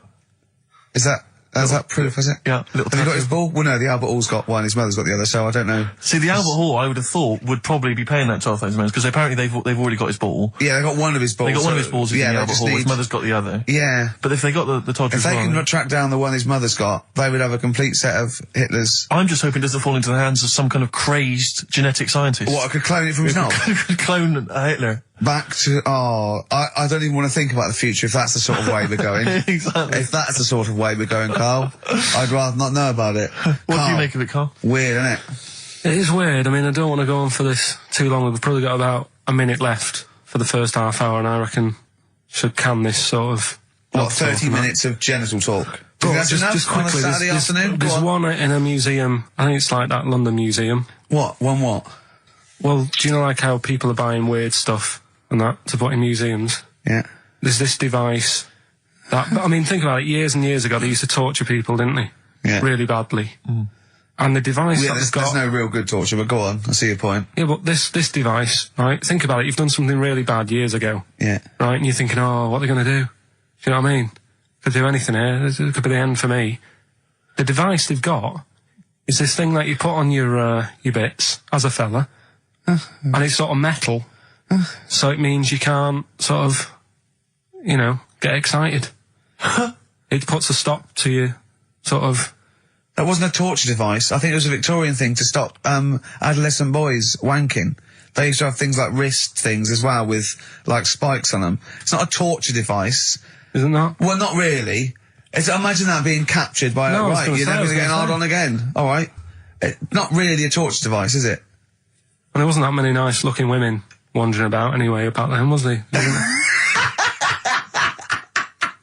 Is that... Is that proof, is it? Yeah, little Have you got tattoo. his ball? Well, no, the Albert Hall's got one, his mother's got the other, so I don't know. See, the Albert Hall, I would have thought, would probably be paying that £12,000 because apparently they've already got his ball. Yeah, they got one of his balls. They got one of his balls in yeah, the they Albert just Hall. His need- mother's got the other. Yeah. But if they got the Todger If as they well, can track down the one his mother's got, they would have a complete set of Hitler's... I'm just hoping it doesn't fall into the hands of some kind of crazed genetic scientist. What, I could clone it from his knob? Could clone Hitler. Back to... Oh, I don't even want to think about the future if that's the sort of way we're going. Exactly. If that's the sort of way we're going, Carl, I'd rather not know about it. What do you make of it, Carl? Weird, isn't it? It is weird. I mean, I don't want to go on for this too long. We've probably got about a minute left for the first half hour, and I reckon should can this sort of... What, 30 minutes of genital talk? Do you Well, think that's enough just on a quickly, Saturday afternoon? Go there's on. one in a museum. I think it's like that London Museum. What? One what? Well, do you know like how people are buying weird stuff and that to put in museums? Yeah. There's this device that, I mean, think about it, years and years ago they used to torture people, didn't they? Yeah. Really badly. And the device Yeah, that there's, they've got... there's no real good torture, but go on, I see your point. Yeah, but this device, right, think about it, you've done something really bad years ago, Yeah. right, and you're thinking, oh, what are they going to do? Do you know what I mean? Could do anything here, it could be the end for me. The device they've got is this thing that you put on your bits, as a fella, and it's sort of metal, so it means you can't sort of, you know, get excited. It puts a stop to you, sort of... That wasn't a torture device. I think it was a Victorian thing to stop adolescent boys wanking. They used to have things like wrist things as well with like spikes on them. It's not a torture device. Is it not? Well, not really. Imagine that being captured by No, I was right. gonna You're say, I never was going to get gonna hard say. on again. All right. Not really a torture device, is it? And there wasn't that many nice-looking women wandering about anyway back then, was there?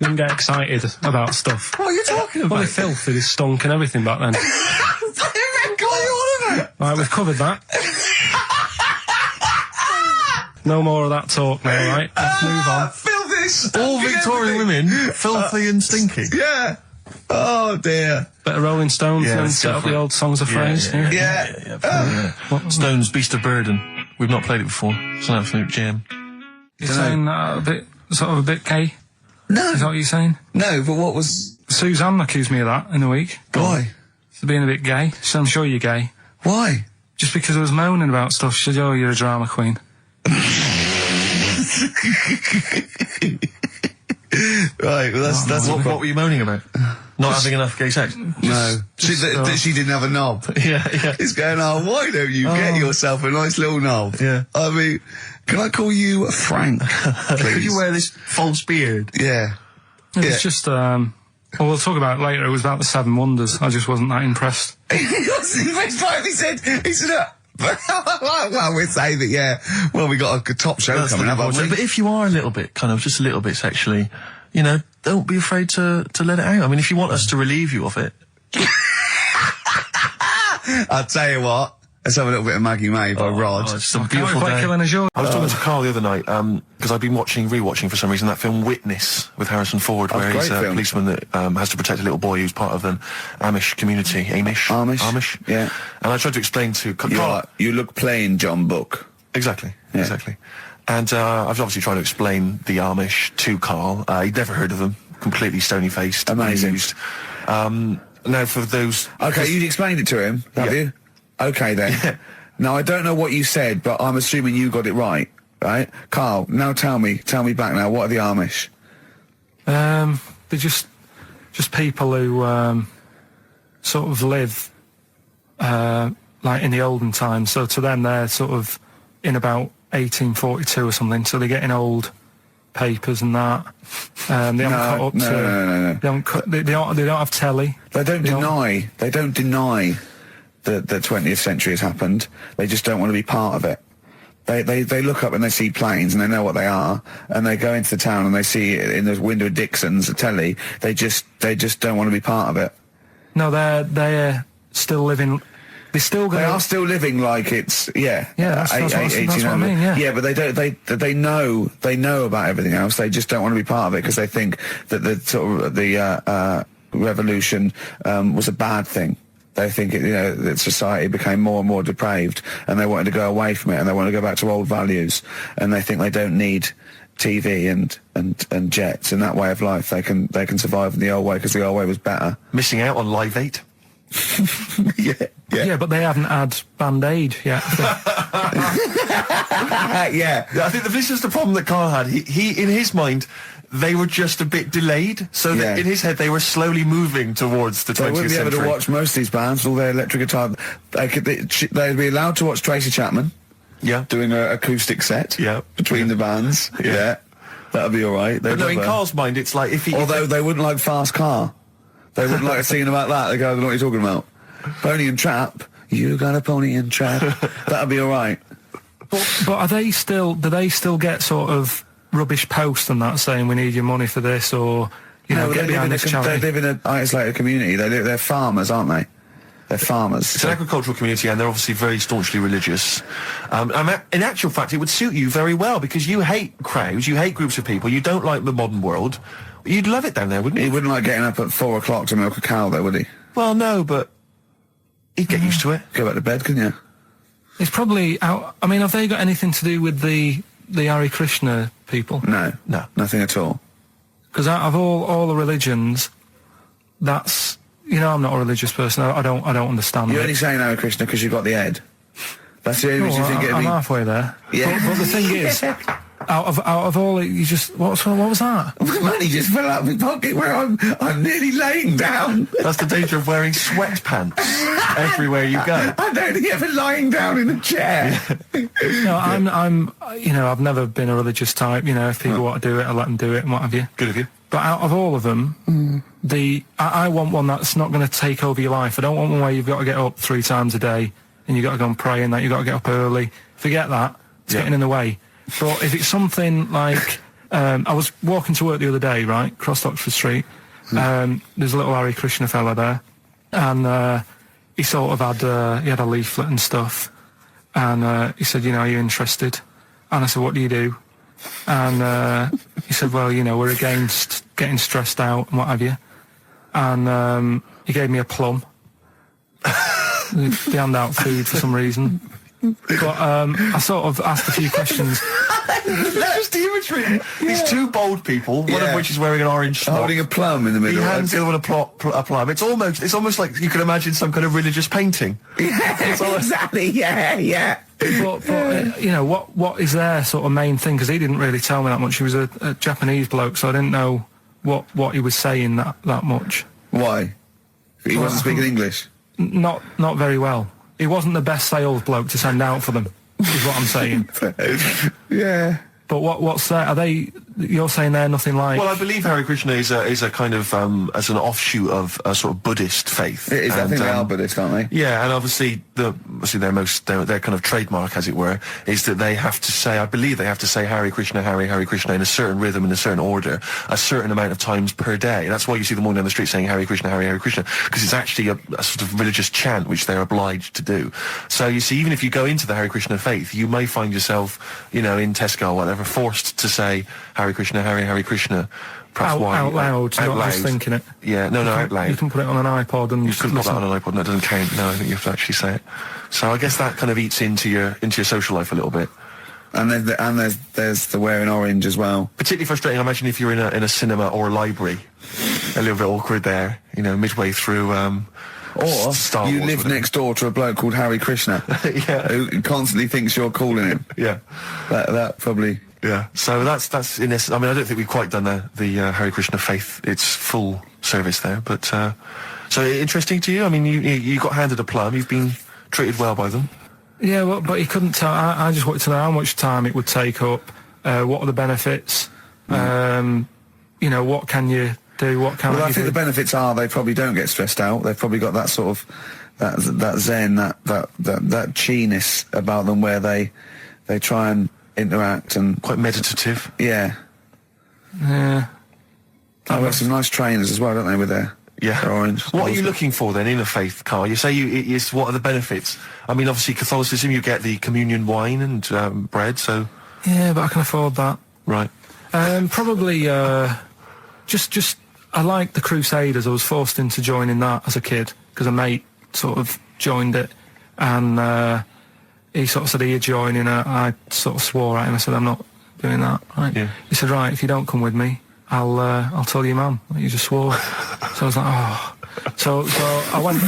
You didn't get excited about stuff. What are you talking about? Well, they filthy, they stunk and everything back then. What are you on about? Right, we've covered that. No more of that talk now, right? Let's move on. Filthy. All Victorian women, filthy and stinky. Yeah. Oh dear. Bit of Rolling Stones Yeah, and let's set go up for the it. old songs of phrase. Yeah. Stones, Beast of Burden. We've not played it before. It's an absolute gem. You're saying that a bit, sort of a bit gay? No. Is that what you're saying? No, but what was... Suzanne accused me of that in the week. Why? For being a bit gay. So I'm sure you're gay. Why? Just because I was moaning about stuff. She said, oh, you're a drama queen. Right, well that's What were you moaning about? Not having enough gay sex? No. She didn't have a knob. Yeah. It's going, oh, why don't you get yourself a nice little knob? Yeah. I mean, can I call you Frank, please? Could you wear this false beard? Yeah. It was just, well, we'll talk about it later. It was about the Seven Wonders. I just wasn't that impressed. He said, well, we'd say that, yeah. Well, we got a top show That's coming the up, haven't we? But if you are a little bit, kind of, just a little bit sexually, you know, don't be afraid to let it out. I mean, if you want us to relieve you of it. I'll tell you what. Let's have a little bit of Maggie May by Rod. It's a beautiful day. Killing as yours. I was talking to Carl the other night, because I've been rewatching for some reason that film Witness with Harrison Ford, where he's a policeman that has to protect a little boy who's part of an Amish community. Amish? Yeah. And I tried to explain to Carl... You look plain, John Book. Exactly. Yeah. Exactly. And I was obviously trying to explain the Amish to Carl. He'd never heard of them. Completely stony-faced. Amazing. Now, for those... Okay, you explained it to him, have you? Okay, then. Yeah. Now, I don't know what you said, but I'm assuming you got it right? Carl, now tell me back now, what are the Amish? They're just people who sort of live like in the olden times. So to them, they're sort of in about 1842 or something. So they're getting old papers and that. They haven't cut up to. No. They don't have telly. They don't deny that the 20th century has happened. They just don't want to be part of it. They look up and they see planes and they know what they are, and they go into the town and they see it in the window of Dixon's, a telly. They just don't want to be part of it. No, they're still living. They are still living like it's that's what I mean. Yeah, but they know about everything else. They just don't want to be part of it because they think that the sort of the revolution was a bad thing. They think that society became more and more depraved, and they wanted to go away from it, and they want to go back to old values, and they think they don't need TV and jets and that way of life, they can survive in the old way because the old way was better. Missing out on Live 8. Yeah, but they haven't had Band-Aid yet. Yeah. I think this is the problem that Carl had. He in his mind, they were just a bit delayed, so that in his head they were slowly moving towards the 20th century. They wouldn't be able to watch most of these bands, all their electric guitar. They'd be allowed to watch Tracy Chapman. Yeah. Doing an acoustic set. Yeah. Between the bands. Yeah. That'd be all right. But no, in Carl's mind, it's like if he... Although they wouldn't like Fast Car. They wouldn't like singing about that. They go, I don't know what you're talking about. Pony and Trap. You got a pony and trap. That'd be all right. But are they still... Do they still get sort of rubbish posts and that saying we need your money for this or, you know, get behind this charity? They live in an isolated community. They're farmers, aren't they? They're farmers. It's an agricultural community, and they're obviously very staunchly religious. In actual fact, it would suit you very well, because you hate crowds, you hate groups of people, you don't like the modern world. You'd love it down there, wouldn't you? He wouldn't like getting up at 4 o'clock to milk a cow, though, would he? Well, no, but he'd get used to it. Go back to bed, couldn't you? It's probably out... I mean, have they got anything to do with the Hare Krishna people? No. Nothing at all. Because out of all the religions, that's... You know, I'm not a religious person. I don't understand. You're only saying Hare Krishna because you've got the head. That's the only reason you think it'd be... I'm halfway there. Yeah. But the thing is, out of all, you just... What was that? Money just fell out of my pocket where I'm nearly laying down. That's the danger of wearing sweatpants everywhere you go. I'm only ever lying down in a chair. No, I'm you know, I've never been a religious type. You know, if people want to do it, I let them do it and what have you. Good of you. But out of all of them, I want one that's not going to take over your life. I don't want one where you've got to get up 3 times a day and you've got to go and pray and that you've got to get up early. Forget that. It's getting in the way. But if it's something like... I was walking to work the other day, right, across Oxford Street. There's a little Hare Krishna fella there. And he sort of had... he had a leaflet and stuff. And he said, you know, are you interested? And I said, what do you do? And he said, well, you know, we're against getting stressed out and what have you. And he gave me a plum. They hand out food for some reason. But I sort of asked a few questions. Just the imagery. These two bold people, one of which is wearing an orange smock, holding a plum in the middle. He hands the other one a plum. It's almost like you can imagine some kind of religious painting. Yeah, exactly. Yeah. But you know, what is their sort of main thing? Because he didn't really tell me that much. He was a Japanese bloke, so I didn't know what he was saying that much. Why? He wasn't speaking English? Not very well. He wasn't the best sales bloke to send out for them, is what I'm saying. Yeah. But what's that? Are they? You're saying they're nothing like? Well, I believe Hare Krishna is a kind of as an offshoot of a sort of Buddhist faith. It is. I think they are Buddhist, aren't they? Yeah, and obviously their kind of trademark, as it were, is that they have to say. I believe they have to say Hare Krishna, Hare Krishna in a certain rhythm, in a certain order, a certain amount of times per day. That's why you see them walking down the street saying Hare Krishna, Hare Krishna, because it's actually a sort of religious chant which they're obliged to do. So you see, even if you go into the Hare Krishna faith, you may find yourself, you know, in Tesco or whatever, forced to say Hare Krishna, Hare Krishna. Out loud, not just thinking it. Yeah, no, out loud. You can put it on an iPod and you can put that on an iPod. That doesn't count. No, I think you have to actually say it. So I guess that kind of eats into your social life a little bit. And there's the wearing orange as well. Particularly frustrating, I imagine, if you're in a cinema or a library. A little bit awkward there, you know, midway through. Or Star you Wars, live next door to a bloke called Hare Krishna, yeah, who constantly thinks you're calling him. Yeah, that probably. Yeah, so that's in this. I mean, I don't think we've quite done the Hare Krishna faith its full service there, but so interesting to you. I mean, you got handed a plum. You've been treated well by them. Yeah, well, but he couldn't tell. I just wanted to know how much time it would take up. What are the benefits? You know, what can you do? What can I think the benefits are they probably don't get stressed out. They've probably got that sort of that zen, that chi-ness about them, where they try and interact and quite meditative. Yeah. Yeah. I've got some nice trainers as well, don't they, with their orange. What are you looking for then in a faith, Carl? You say what are the benefits? I mean, obviously Catholicism, you get the communion wine and bread, so... Yeah, but I can afford that. Right. Probably, just, I like the Crusaders. I was forced into joining that as a kid, because a mate sort of joined it, and he sort of said, are you joining? I sort of swore at him. I said, I'm not doing that, right? Yeah. He said, right, if you don't come with me, I'll tell your mum that you just swore. So I was like, oh. So I went.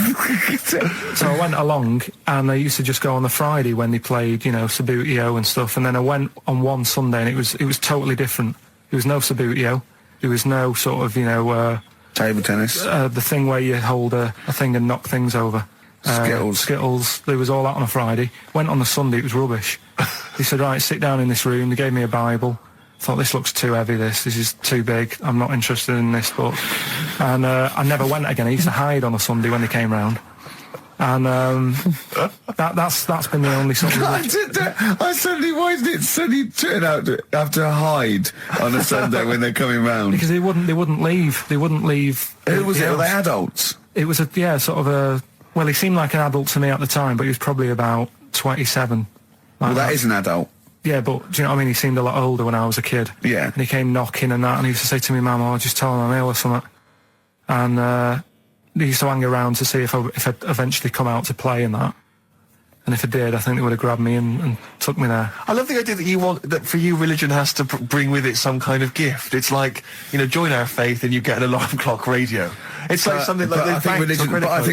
So I went along, and I used to just go on the Friday when they played, you know, Sabutio and stuff. And then I went on one Sunday, and it was totally different. There was no Sabutio. There was no sort of, you know, Table tennis. the thing where you hold a thing and knock things over. Skittles. There was all that on a Friday. Went on the Sunday, it was rubbish. He said, right, sit down in this room. They gave me a Bible. Thought, this looks too heavy, this is too big, I'm not interested in this book. And I never went again. I used to hide on a Sunday when they came round. And that's been the only sort of... I suddenly, why did it suddenly turn out to have to hide on a Sunday when they're coming round? Because they wouldn't leave. They wouldn't leave. Who was it? Were they adults? It was sort of a... Well, he seemed like an adult to me at the time, but he was probably about 27. Well, that is an adult. Yeah, but do you know what I mean? He seemed a lot older when I was a kid. Yeah. And he came knocking and that, and he used to say to me, Mum, I'll just tell him I'm ill or something. And he used to hang around to see if I'd eventually come out to play and that. And if I did, I think they would have grabbed me and took me there. I love the idea that for you, religion has to bring with it some kind of gift. It's like, you know, join our faith and you get an alarm clock radio. It's like something like I think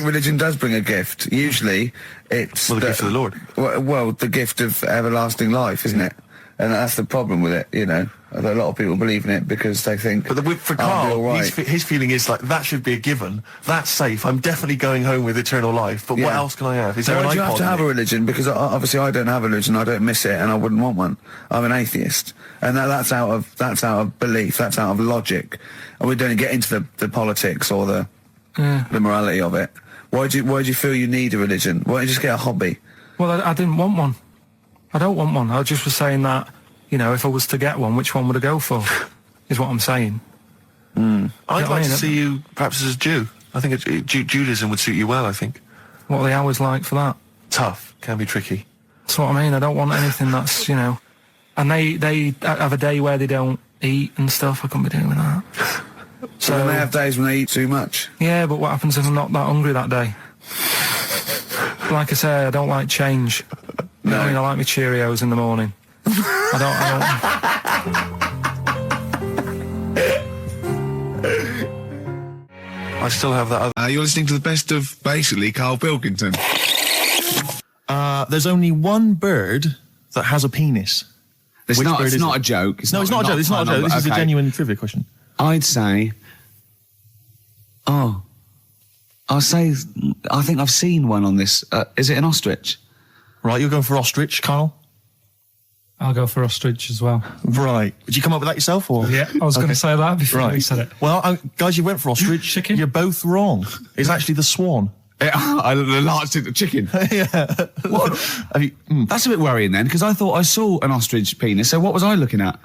religion does bring a gift. Usually, it's the gift of the Lord. Well, the gift of everlasting life, isn't it? And that's the problem with it, you know. A lot of people believe in it because they think... But for Karl, his feeling is like, that should be a given. That's safe. I'm definitely going home with eternal life. But what else can I have? Is there an iPod? You have to have a religion? Because obviously I don't have a religion. I don't miss it, and I wouldn't want one. I'm an atheist, and that's out of belief. That's out of logic. And we don't get into the politics or the morality of it. Why do you feel you need a religion? Why don't you just get a hobby? Well, I didn't want one. I don't want one. I just was saying that, you know, if I was to get one, which one would I go for? Is what I'm saying. I'd like to see you perhaps as a Jew. I think Judaism would suit you well, I think. What are the hours like for that? Tough. Can be tricky. That's what I mean. I don't want anything that's, you know... And they have a day where they don't eat and stuff. I couldn't be doing that. So then they have days when they eat too much? Yeah, but what happens if I'm not that hungry that day? Like I say, I don't like change. No. I mean, I like my Cheerios in the morning. I still have that other... You're listening to the best of, basically, Karl Pilkington. There's only one bird that has a penis. It's not a joke. It's not a joke. It's not a joke. This is a genuine trivia question. I'd say... I think I've seen one on this. Is it an ostrich? Right, you're going for ostrich, Karl? I'll go for ostrich as well. Right. Did you come up with that yourself, or...? Yeah, I was going to say that before you said it. Well, guys, you went for ostrich. Chicken? You're both wrong. It's actually the swan. The large chicken. Yeah. What? That's a bit worrying then, because I thought I saw an ostrich penis, so what was I looking at?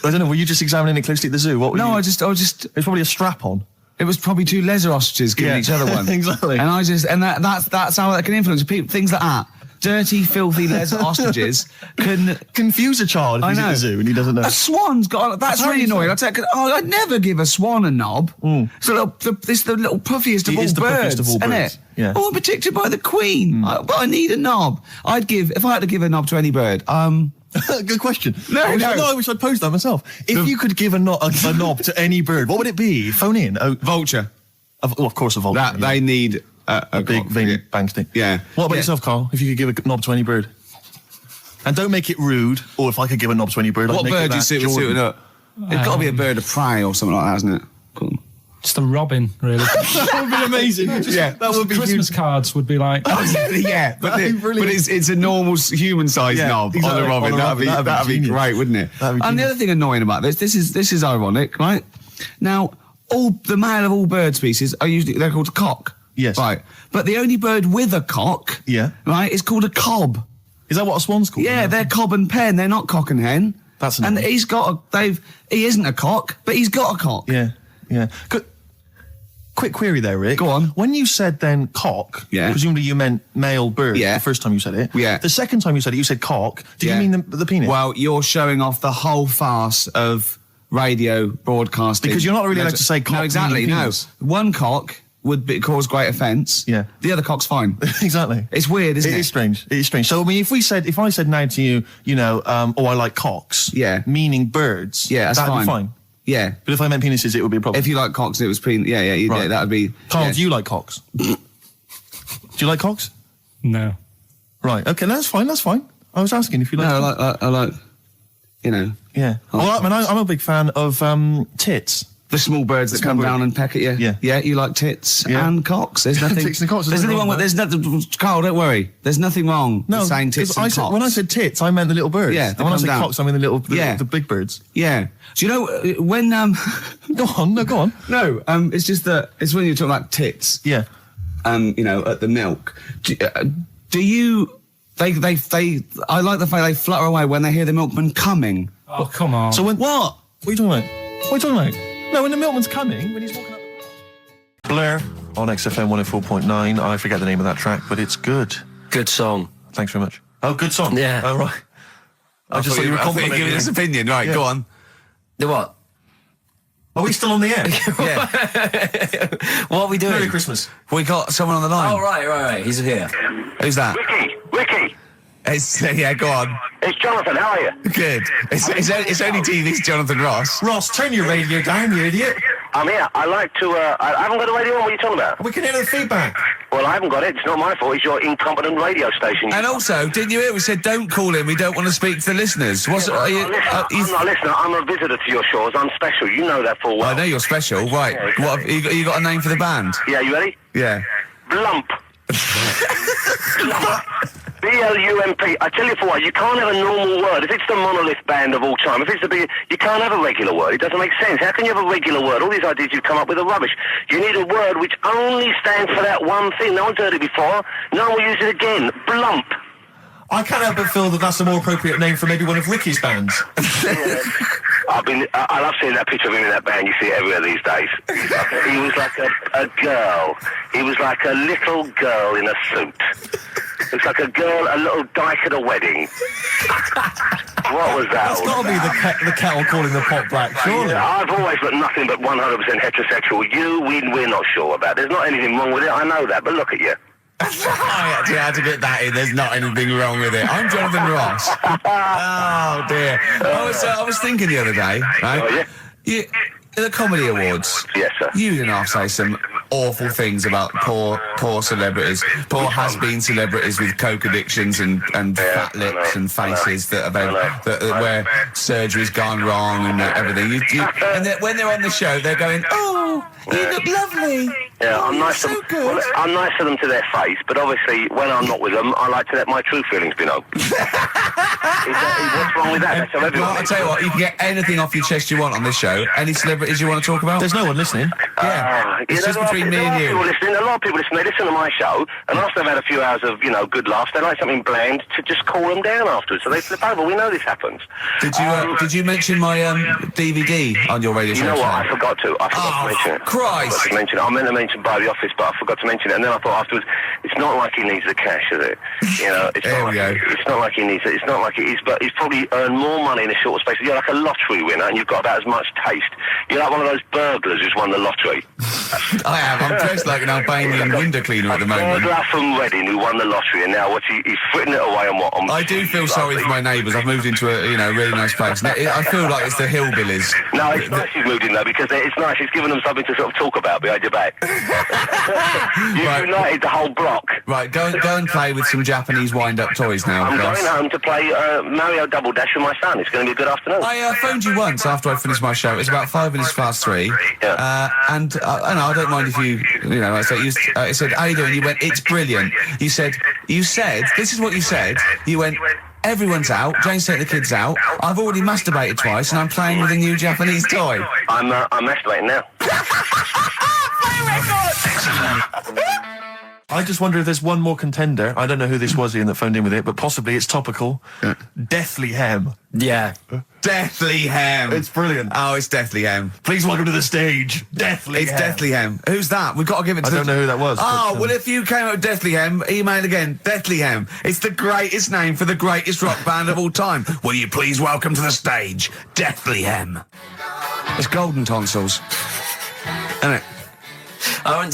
I don't know, were you just examining it closely at the zoo? What were you... I was just... It was probably a strap-on. It was probably two lesser ostriches giving each other one. Exactly. And that's how that can influence people. Things like that. Dirty, filthy lesser ostriches can confuse a child if he's at the zoo and he doesn't know. A swan's got... That's really annoying. I'd never give a swan a knob. It's the little puffiest of all birds, isn't it? Yeah. Oh, I'm protected by the queen. But I need a knob. If I had to give a knob to any bird, Good question. I wish I'd posed that myself. If you could give a knob to any bird, what would it be? Phone in. Vulture. Of course, a vulture. They need a big veiny bang stick. Yeah. What about yourself, Karl? If you could give a knob to any bird, and don't make it rude. Or if I could give a knob to any bird, what bird do you suit up? It's got to be a bird of prey or something like that, hasn't it? Cool. Just a robin, really. That would be amazing. That would be Christmas cards would be like... yeah, but it's a normal human-sized knob on a robin. That'd be great, wouldn't it? And the other thing annoying about this is ironic, right? Now, the male of all bird species they're called a cock. Yes. Right. But the only bird with a cock, right, is called a cob. Is that what a swan's called? Yeah, they're cob and pen. They're not cock and hen. That's annoying. And he isn't a cock, but he's got a cock. Yeah. Quick query there, Rick. Go on. When you said then cock, presumably you meant male bird the first time you said it. Yeah. The second time you said it, you said cock. Did you mean the penis? Well, you're showing off the whole farce of radio broadcasting. Because you're not really allowed to say cock. No, exactly, no. penis. One cock cause great offence. Yeah. The other cock's fine. Exactly. It's weird, isn't it? It is strange. It is strange. So, I mean, if I said now to you, oh, I like cocks. Yeah. Meaning birds. Yeah, that's that'd fine. be fine. Yeah. But if I meant penises, it would be a problem. If you like cocks and it was yeah, that would be... Carl, yeah. do you like cocks? Do you like cocks? No. Right, okay, that's fine. I was asking if you like... No, I like, Yeah. Well, I'm a big fan of tits. The small birds that come down and peck at you. Yeah. Yeah, you like tits and cocks. There's nothing... Tits and cocks. There's nothing wrong with... There's nothing... Carl, don't worry. There's nothing wrong with saying tits and cocks. When I said tits, I meant the little birds. Yeah, And when I said cocks, I mean the big birds. Yeah. Do you know, when... Go on. No, it's just that... It's when you're talking about tits. Yeah. At the milk. Do you... I like the fact they flutter away when they hear the milkman coming. Oh, come on. So when... What? What are you talking about? No, when the milkman's coming, when he's walking up... Blur on XFM 104.9. I forget the name of that track, but it's good. Good song. Thanks very much. Oh, good song. Yeah. Oh, right. I just thought you were complimenting giving his opinion. Right, Yeah. go on. The what? Are we still on the air? Yeah. What are we doing? Merry Christmas. We got someone on the line. Oh, right. He's here. Who's that? Ricky. Yeah, go on. It's Jonathan. How are you? Good. It's only TV's Jonathan Ross. Ross, turn your radio down, you idiot. I'm here. I like to. I haven't got a radio on. What are you talking about? We can hear the feedback. Well, I haven't got it. It's not my fault. It's your incompetent radio station. And also, didn't you hear we said don't call him, we don't want to speak to the listeners? I'm not a listener. I'm a visitor to your shores. I'm special. You know that full well. I know you're special, right. Yeah, exactly. What, you got a name for the band? Yeah, you ready? Yeah. Blump. B-L-U-M-P. I tell you for what, you can't have a normal word. If it's the monolith band of all time, you can't have a regular word. It doesn't make sense. How can you have a regular word? All these ideas you've come up with are rubbish. You need a word which only stands for that one thing. No one's heard it before. No one will use it again. Blump. I can't help but feel that that's a more appropriate name for maybe one of Ricky's bands. I love seeing that picture of him in that band. You see it everywhere these days. He was like a girl. He was like a little girl in a suit. It's like a little dyke at a wedding. What was that? That's got to be the kettle calling the pot black, surely. Yeah, I've always looked nothing but 100% heterosexual. We're not sure about. There's not anything wrong with it. I know that, but look at you. I actually had to get that in. There's not anything wrong with it. I'm Jonathan Ross. Oh dear. I was thinking the other day, right? Oh, yeah? The Comedy Awards. Yes, sir. You didn't have to say some awful things about poor celebrities, poor has-been celebrities with coke addictions and fat lips and faces that where surgery's gone wrong and everything. And when they're on the show, they're going, "Oh, you look lovely." Yeah, I'm nice so to them. good. Well, I'm nice to them to their face, but obviously when I'm not with them, I like to let my true feelings be known. What's wrong with that? That's how everyone Well, I'll tell you what, you can get anything off your chest you want on this show. Any celebrities you want to talk about? There's no one listening. Yeah, it's just between me and you. A lot of people listen. They listen to my show, and after they've had a few hours of good laughs, they like something bland to just cool them down afterwards. So they flip over. We know this happens. Did you mention my DVD on your radio show? You know what? I forgot to. I forgot to mention it. Christ! I meant to mention by the office, but I forgot to mention it. And then I thought afterwards, it's not like he needs the cash, is it? It's not like he needs it. It's not like it is, but he's probably earned more money in a short space. You're like a lottery winner, and you've got about as much taste. You're like one of those burglars who's won the lottery. I am. I'm dressed like an Albanian window cleaner at the moment. Burglar from Reading who won the lottery, and now he's fritting it away on what? I do feel sorry for my neighbours. I've moved into a really nice place. I feel like it's the hillbillies. No, it's nice you've moved in though, because it's nice. It's given them something to sort of talk about behind your back. You've united the whole block. Right, go and play with some Japanese wind-up toys now. I'm going home to play Mario Double Dash with my son. It's going to be a good afternoon. I phoned you once after I finished my show. It's about 3 Yeah. And I don't mind if I said, how you doing? You went, it's brilliant. You said, this is what you said. You went, everyone's out. Jane's taking the kids out. I've already masturbated twice, and I'm playing with a new Japanese toy. I'm masturbating now. I just wonder if there's one more contender. I don't know who this was, Ian, that phoned in with it, but possibly it's topical. Deathly Hem. Yeah. Deathly Hem. It's brilliant. Oh, it's Deathly Hem. Please welcome to the stage, Deathly Hem. It's Deathly Hem. Who's that? We've got to give it to I don't know who that was. Oh, well, if you came up with Deathly Hem, email again. Deathly Hem. It's the greatest name for the greatest rock band of all time. Will you please welcome to the stage, Deathly Hem? It's golden tonsils. Isn't it? I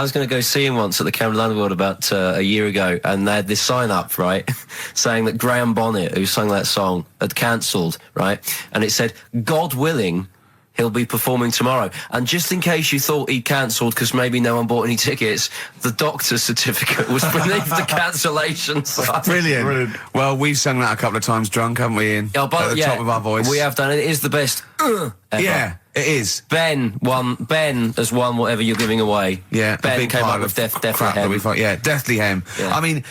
was going to go see him once at the Camden Underworld about a year ago, and they had this sign up, right, saying that Graham Bonnet, who sang that song, had cancelled, right, and it said, God willing, he'll be performing tomorrow. And just in case you thought he'd cancelled because maybe no one bought any tickets, the doctor's certificate was beneath the cancellation sign. Brilliant. Well, we've sung that a couple of times drunk, haven't we, Ian? At the top of our voice. We have done it. It is the best ever. Yeah, it is. Ben has won whatever you're giving away. Yeah, Ben came up with Deathly Hem. Yeah, Deathly Hem. Yeah. I mean,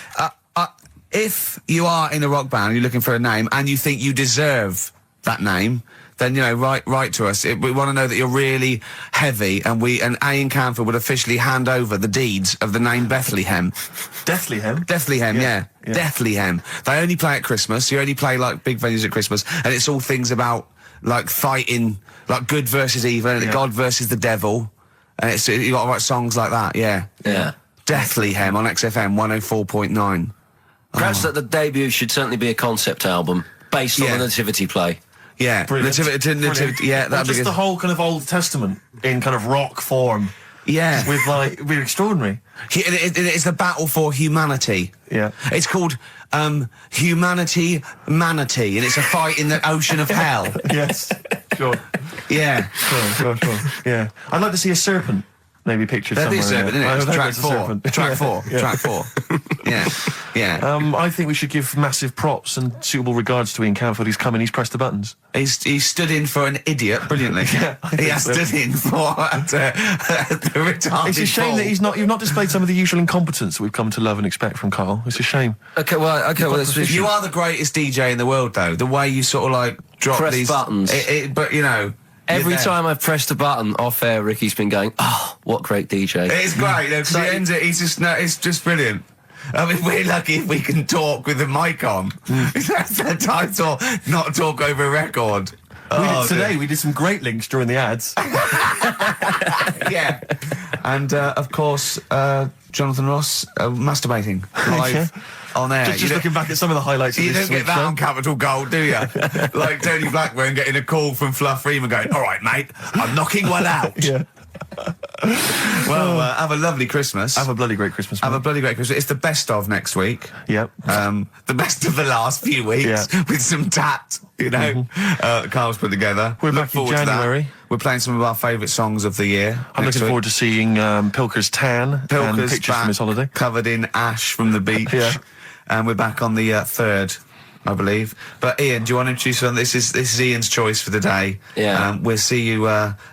if you are in a rock band, you're looking for a name, and you think you deserve that name, then, you know, write to us. We want to know that you're really heavy, and Ian Camphor would officially hand over the deeds of the name Bethlehem. Bethlehem? Bethlehem, yeah. Bethlehem. They only play at Christmas. You only play, like, big venues at Christmas, and it's all things about, like, fighting, like, good versus evil, and God versus the devil, and you got to write songs like that, yeah. Bethlehem on XFM 104.9. Perhaps that the debut should certainly be a concept album based on the Nativity play. Yeah, Nativity, yeah, that'd be just good. the whole kind of Old Testament in kind of rock form. Yeah, with like, we're extraordinary. It's the battle for humanity. Yeah, it's called Humanity Manatee, and it's a fight in the ocean of hell. Yes, sure. Yeah, sure. Yeah, I'd like to see a serpent. Maybe pictured somewhere. There's a serpent, isn't it? Track 4. Yeah. Track 4. Yeah. I think we should give massive props and suitable regards to Ian Camphor. He's come in, he's pressed the buttons. He stood in for an idiot brilliantly. He has stood in for the retarded. It's a shame that you've not displayed some of the usual incompetence that we've come to love and expect from Karl. It's a shame. Okay, well, you are the greatest DJ in the world, though. The way you sort of like drop press these buttons. But you know. Every time I've pressed a button off air, Ricky's been going, "Oh, what great DJ!" It's great. Because he ends it. It's just brilliant. I mean, we're lucky if we can talk with the mic on. That's the title. Not talk over a record. We did some great links during the ads. Yeah, and of course, Jonathan Ross masturbating live. On air. Just looking back at some of the highlights of this don't get that show. on Capital Gold, do you? Like Tony Blackburn getting a call from Fluff Freeman going, all right, mate, I'm knocking one out. Yeah. Well, have a lovely Christmas. Have a bloody great Christmas, mate. Have a bloody great Christmas. It's the best of next week. Yep. The best of the last few weeks with some tat, you know, Carl's put together. We're back in January. We're playing some of our favourite songs of the year. I'm looking forward to seeing Pilker's tan and pictures from his holiday. Covered in ash from the beach. Yeah. And we're back on the 3rd, I believe. But Ian, do you want to introduce something? This is Ian's choice for the day. Yeah. We'll see you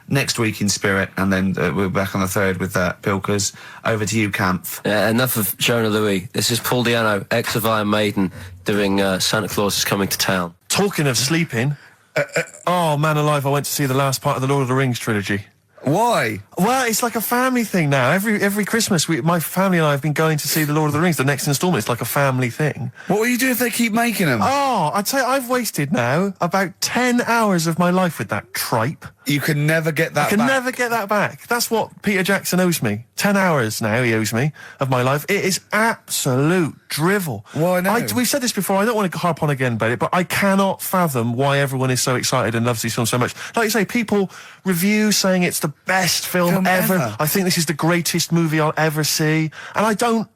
next week in spirit, and then we're back on the 3rd with Pilkers. Over to you, Kampf. Yeah, enough of Jonah Louis. This is Paul Di'Anno, ex of Iron Maiden, doing Santa Claus is Coming to Town. Talking of sleeping, oh man alive, I went to see the last part of the Lord of the Rings trilogy. Why? Well, it's like a family thing now. Every Christmas, my family and I have been going to see the Lord of the Rings. The next instalment, it's like a family thing. What will you do if they keep making them? Oh, I'd say I've wasted now about 10 hours of my life with that tripe. You can never get that back. I can never get that back. That's what Peter Jackson owes me. 10 hours now he owes me of my life. It is absolute drivel. Well, I know. We've said this before. I don't want to harp on again about it, but I cannot fathom why everyone is so excited and loves these films so much. Like you say, people review saying it's the best film ever. I think this is the greatest movie I'll ever see. And I don't...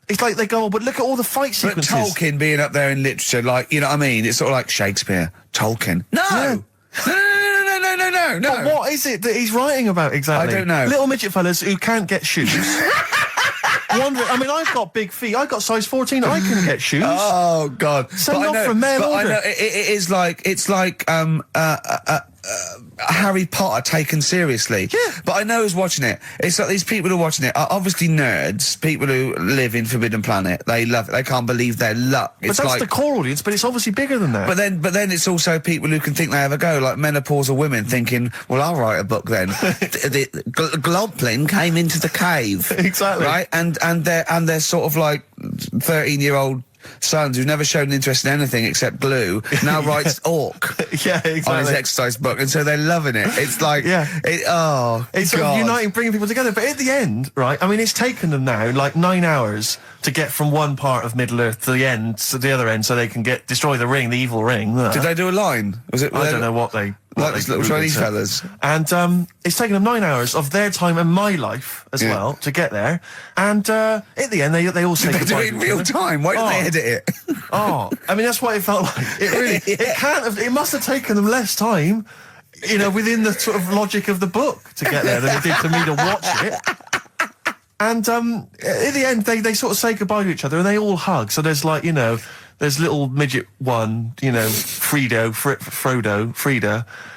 It's like they go, oh, but look at all the fight sequences. But Tolkien being up there in literature, like, you know what I mean? It's sort of like Shakespeare. Tolkien. No! Yeah. No. But what is it that he's writing about exactly? I don't know. Little midget fellas who can't get shoes. I mean, I've got big feet. I've got size 14. I can get shoes. Oh, God. Send off from mail order. I know, it is like, it's like, Harry Potter taken seriously. Yeah. But I know who's watching it. It's like these people who are watching it are obviously nerds, people who live in Forbidden Planet. They love it. They can't believe their luck. But that's the core audience, but it's obviously bigger than that. But then it's also people who can think they have a go, like menopausal women thinking, well, I'll write a book then. the Globplin came into the cave. Exactly. Right? And they're sort of like 13-year-old sons who've never shown an interest in anything except glue now writes Orc yeah, exactly. on his exercise book, and so they're loving it. It's like, it's sort of uniting, bringing people together. But at the end, right, I mean, it's taken them now like 9 hours to get from one part of Middle Earth to the end, to the other end, so they can destroy the ring, the evil ring. Did they do a line? Was it? I don't know what they Like these little Chinese fellas. And it's taken them 9 hours of their time and my life as well to get there. And at the end, they all say They goodbye. do it in real time. Why don't they edit it? I mean, that's what it felt like. It really, it must have taken them less time, you know, within the sort of logic of the book to get there than it did for me to watch it. And at the end, they sort of say goodbye to each other and they all hug. So there's like, you know, there's little midget one, you know, Frida,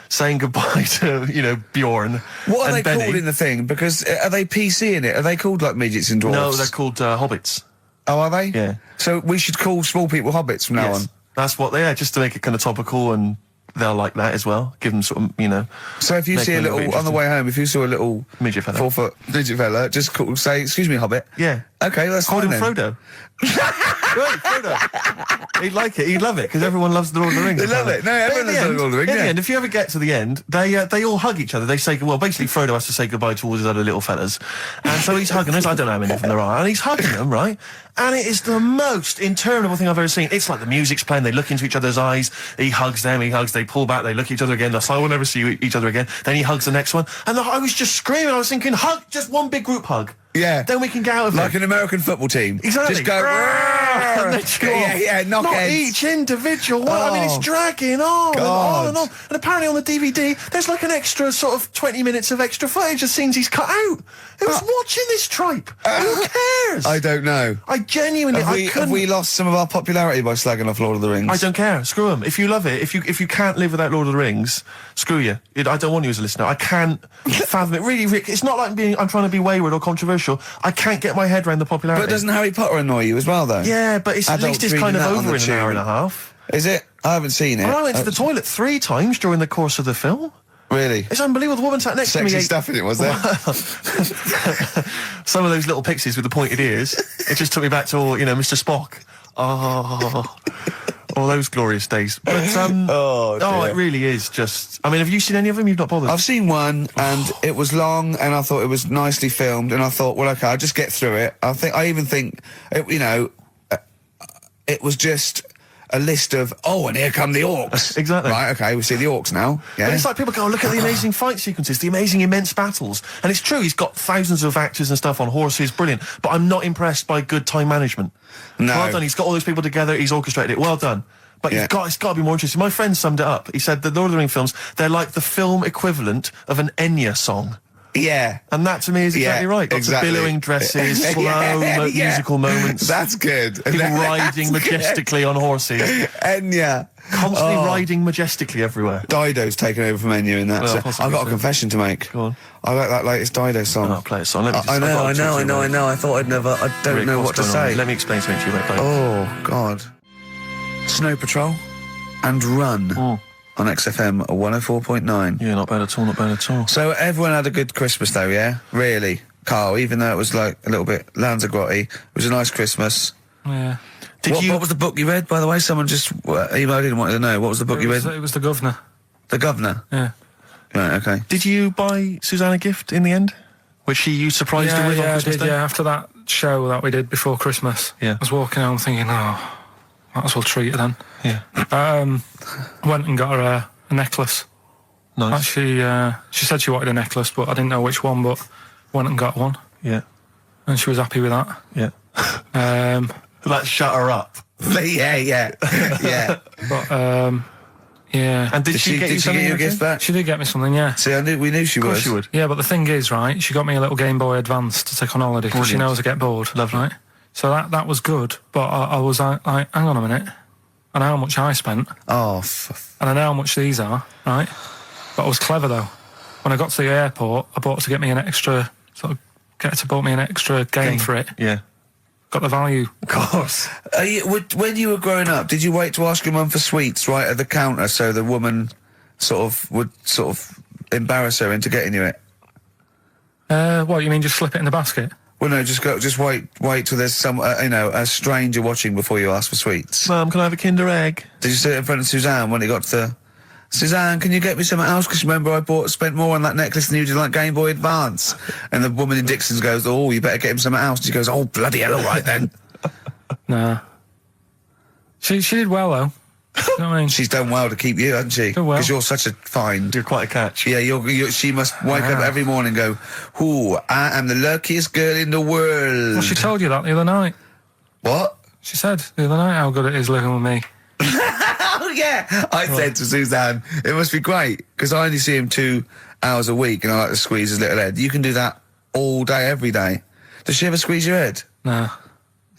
saying goodbye to, you know, Bjorn. What are and they Benny. called in the thing? Because are they PC in it? Are they called like midgets and dwarves? No, they're called hobbits. Oh, are they? Yeah. So we should call small people hobbits from now on. That's what they are, just to make it kind of topical, and they'll like that as well. Give them sort of, you know. So if you see a little, on the way home, if you saw a little midget fella, 4 foot midget fella, just say, "Excuse me, hobbit." Yeah. Okay, that's call fine him then. Frodo. Right, Frodo. He'd like it. He'd love it because everyone loves the Lord of the Rings. They love it. No, everyone loves the Lord of the Rings. In the end, if you ever get to the end, they all hug each other. They say, well, basically Frodo has to say goodbye to all his other little fellas, and so he's hugging us. I don't know how many of them there are, and he's hugging them, right? And it is the most interminable thing I've ever seen. It's like the music's playing. They look into each other's eyes. He hugs them. He hugs. They pull back. They look at each other again. They're like, I will never see each other again. Then he hugs the next one, and I was just screaming. I was thinking, hug, just one big group hug. Yeah. Then we can get out of like it. an American football team. Exactly. Just go. And they just go off. knock Not heads. each individual one. I mean, it's dragging on and on and on. And apparently on the DVD, there's like an extra sort of 20 minutes of extra footage of scenes he's cut out. Who's watching this tripe? Who cares? I don't know. I genuinely, Have we lost some of our popularity by slagging off Lord of the Rings? I don't care. Screw them. If you love it, if you can't live without Lord of the Rings, screw you. I don't want you as a listener. I can't fathom it. Really, Rick, it's not like I'm trying to be wayward or controversial. I can't get my head around the popularity. But doesn't Harry Potter annoy you as well, though? Yeah, but at least it's kind of over in an hour and a half. Is it? I haven't seen it. I went to the toilet 3 times during the course of the film. Really? It's unbelievable. The woman sat next to me. Sexy stuff in it, was there? Some of those little pixies with the pointed ears. It just took me back to all, you know, Mr. Spock. Oh, all those glorious days. But it really is just. I mean, have you seen any of them? You've not bothered. I've seen one, and it was long, and I thought it was nicely filmed, and I thought, well, okay, I'll just get through it. I even think, you know, it was just a list of, and here come the orcs. Exactly. Right, okay, we see the orcs now. Yeah. But it's like people go, look at the amazing fight sequences, the amazing immense battles. And it's true, he's got thousands of actors and stuff on horses, brilliant. But I'm not impressed by good time management. No. Well done, he's got all those people together, he's orchestrated it, well done. But it's got to be more interesting. My friend summed it up. He said the Lord of the Rings films, they're like the film equivalent of an Enya song. Yeah. And that to me is exactly right. Lots of billowing dresses, slow musical moments. That's good. People riding majestically on horses. Enya. Constantly riding majestically everywhere. Dido's taken over from Enya in that. Well, so I've got a confession to make. Go on. I like that latest Dido song. Oh, play a song. I know. I thought I'd never. I don't Rick, know what to say. Let me explain something to you, mate. Oh, God. Snow Patrol and Run on XFM 104.9. Yeah, not bad at all, not bad at all. So everyone had a good Christmas, though, yeah? Really? Carl, even though it was like a little bit Lanzagrotte, it was a nice Christmas. Yeah. What was the book you read, by the way? Someone just emailed in and wanted to know. What was the book you read? It was The Governor. The Governor? Yeah. Right, okay. Did you buy Suzanne a gift in the end? Which you surprised her with on Christmas Day? Yeah, after that show that we did before Christmas. Yeah. I was walking home thinking, might as well treat her then. Yeah. Went and got her a necklace. Nice. Actually, she said she wanted a necklace, but I didn't know which one, but went and got one. Yeah. And she was happy with that. Yeah. That shut her up. yeah. But, yeah. And did she get you something? Your gift back? She did get me something, yeah. See, we knew she would. She would. Yeah, but the thing is, right, she got me a little Game Boy Advance to take on holiday because she knows I get bored. Lovely. Right? So that was good, but I was like, hang on a minute. I know how much I spent. Oh, and I know how much these are, right? But I was clever, though. When I got to the airport, I bought her to get me an extra, bought me an extra game for it. Yeah. Got the value. Of course. When you were growing up, did you wait to ask your mum for sweets right at the counter so the woman would embarrass her into getting you it? What, you mean just slip it in the basket? Well, no, just wait till there's some, a stranger watching before you ask for sweets. Mum, can I have a Kinder Egg? Did you sit in front of Suzanne when it got to Suzanne, can you get me something else? Because remember I spent more on that necklace than you did, like Game Boy Advance. And the woman in Dixon's goes, oh, you better get him something else. She goes, oh, bloody hell, all right then. Nah. She did well, though. You know what I mean? She's done well to keep you, hasn't she? Done well. Because you're such a find. You're quite a catch. Yeah, she must wake up every morning and go, "Ooh, I am the luckiest girl in the world." Well, she told you that the other night. What? She said the other night how good it is living with me. Oh, yeah. I said to Suzanne, it must be great, because I only see him 2 hours a week, and I like to squeeze his little head. You can do that all day, every day. Does she ever squeeze your head? No.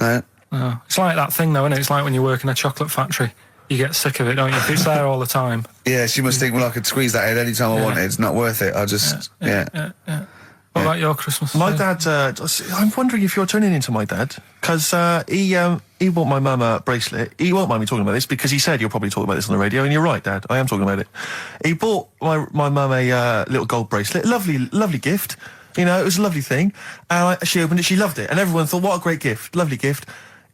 No? No. It's like that thing, though, isn't it? It's like when you work in a chocolate factory. You get sick of it, don't you? If it's there all the time. Yeah, she must think, well, I could squeeze that head any time I wanted. It's not worth it. I just, Yeah. What about your Christmas? My dad, I'm wondering if you're turning into my dad, because he bought my mum a bracelet. He won't mind me talking about this, because he said you'll probably talk about this on the radio, and you're right, Dad, I am talking about it. He bought my mum a little gold bracelet. Lovely gift. You know, it was a lovely thing. And she opened it, she loved it, and everyone thought, what a great gift, lovely gift.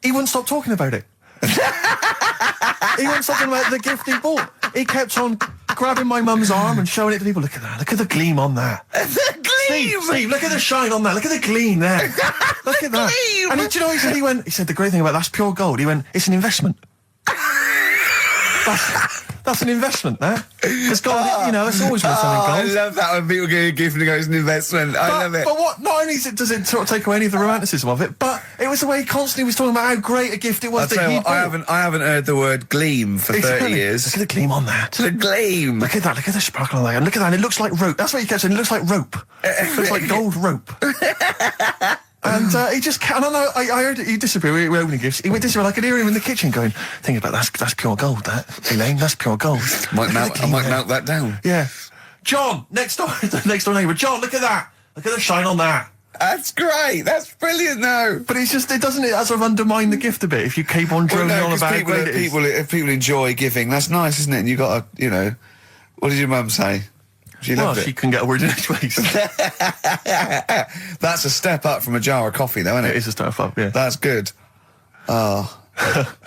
He wouldn't stop talking about it. He wouldn't stop talking about the gift he bought. He kept on grabbing my mum's arm and showing it to people. Look at that. Look at the gleam on that. The gleam! Steve, look at the shine on that. Look at the gleam there. Look at that. Gleam! And do you know what he said? He said, the great thing about that's pure gold. He went, it's an investment. That's an investment, that. It's gold, you know, it's always worth something gold. I love that when people get a gift and it goes, it's an investment. I love it. But what, not only does it sort of take away any of the romanticism of it, but it was the way he constantly was talking about how great a gift it was that he bought. I haven't heard the word gleam for 30 years. Look at the gleam on that. The gleam. Look at that, look at the sparkle on that. And look at that, and it looks like rope. That's what he kept saying, it looks like rope. It looks like gold rope. And he just can't. I heard it. He disappeared. We were opening gifts. He went disappear. I could hear him in the kitchen going, "Think about that's pure gold. That Elaine, that's pure gold." I might melt that down. Yeah, John, next door neighbour. John, look at that. Look at the shine on that. That's great. That's brilliant, though. But it's just it sort of undermine the gift a bit if you keep on droning on about how great it is. If people enjoy giving, that's nice, isn't it? And you got to, you know, what did your mum say? She loved it. She couldn't get a word in edgeways. That's a step up from a jar of coffee, though, isn't it? It is a step up, yeah. That's good. Oh.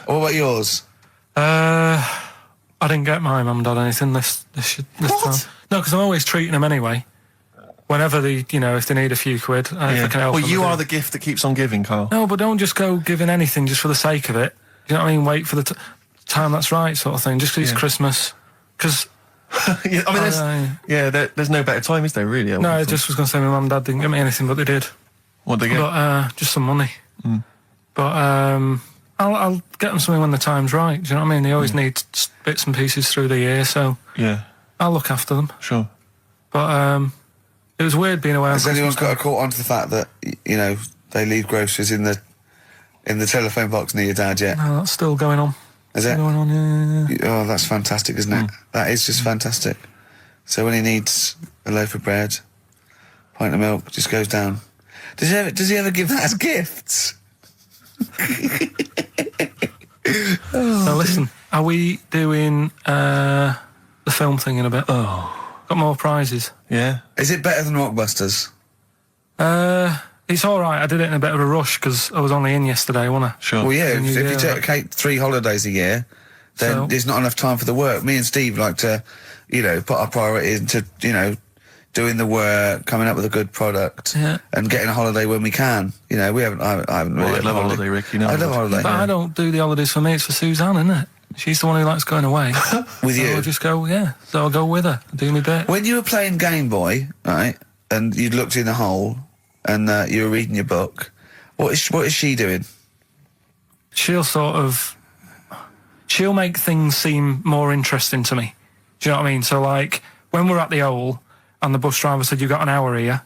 What about yours? I didn't get my mum and dad anything this time. No, because I'm always treating them anyway. Whenever if they need a few quid, if I can help well, them, you are the gift that keeps on giving, Carl. No, but don't just go giving anything just for the sake of it. You know what I mean? Wait for the time that's right, sort of thing. Just because it's Christmas. Because... yeah, I mean, there's no better time, is there, really? No, I just was going to say my mum and dad didn't get me anything, but they did. What did they get? But, just some money. Mm. But I'll get them something when the time's right. Do you know what I mean? They always need bits and pieces through the year, so I'll look after them. Sure. But it was weird being away. Has anyone got caught onto the fact that they leave groceries in the telephone box near your dad yet? No, that's still going on. Is it? Going on, yeah. Oh, that's fantastic, isn't it? That is just fantastic. So when he needs a loaf of bread, pint of milk, just goes down. Does he ever give that as gifts? Now listen, are we doing the film thing in a bit? Oh. Got more prizes. Yeah. Is it better than Rockbusters? It's all right. I did it in a bit of a rush because I was only in yesterday, wasn't I? Sure. Well, yeah, if you take 3 holidays a year, then there's not enough time for the work. Me and Steve like to, put our priority into, doing the work, coming up with a good product, and getting a holiday when we can. I haven't really. I love a holiday, Rick. I love a holiday. But I don't do the holidays for me. It's for Suzanne, isn't it? She's the one who likes going away. With you? I'll just go, so I'll go with her, do me bit. When you were playing Game Boy, right, and you'd looked in the hole, and you were reading your book, what is she doing? She'll make things seem more interesting to me. Do you know what I mean? So, like, when we're at the Owl, and the bus driver said, "You've got an hour here,"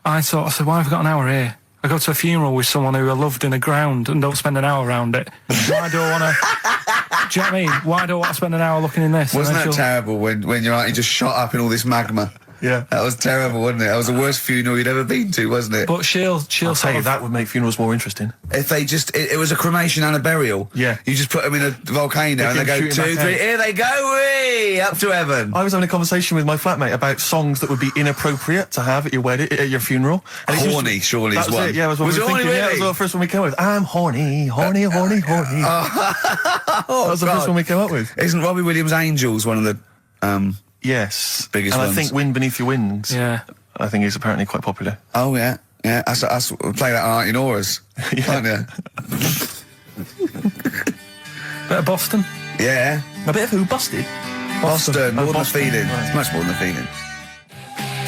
I said, "Why have I got an hour here? I go to a funeral with someone who I loved in a ground and don't spend an hour around it. Why do I want to... Do you know what I mean? Why do I want to spend an hour looking in this?" Wasn't that terrible when you're like, you just shot up in all this magma? Yeah. That was terrible, wasn't it? That was the worst funeral you'd ever been to, wasn't it? But she'll tell you, that would make funerals more interesting. If they it was a cremation and a burial. Yeah. You just put them in a volcano and they go 2, 3, here they go, whee, up to heaven. I was having a conversation with my flatmate about songs that would be inappropriate to have at your wedding, at your funeral. And horny, surely is one. It, yeah, was what we were thinking. Really? Yeah, that was the first one we came up with. I'm horny, horny, horny, horny. That was the first one we came up with. Isn't Robbie Williams' Angels one of the yes, biggest ones? And I think Wind Beneath Your Wings. Yeah, I think is apparently quite popular. Oh yeah, yeah. I play that on in Auras, can't you? Bit of Boston. Yeah. A bit of who? Busted? Boston, more than a Boston. feeling. Right. It's much more than a feeling.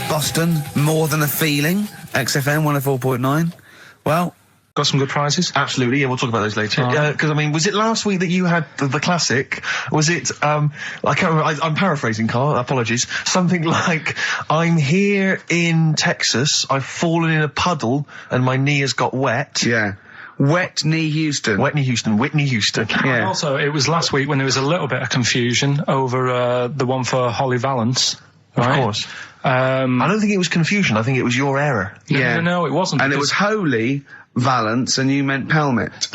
Boston, more than a feeling. XFM 104.9. Well, Got some good prizes? Absolutely, yeah, we'll talk about those later. Right. Because, I mean, was it last week that you had the classic? Was it, I can't remember, I'm paraphrasing, Carl, apologies. Something like, I'm here in Texas, I've fallen in a puddle, and my knee has got wet. Yeah. Whitney Houston. Whitney Houston. And Yeah. also, it was last week when there was a little bit of confusion over the one for Holly Valance. Right? Of course. I don't think it was confusion, I think it was your error. Yeah. No, it wasn't. And it was Holy Valance, and you meant Pelmet.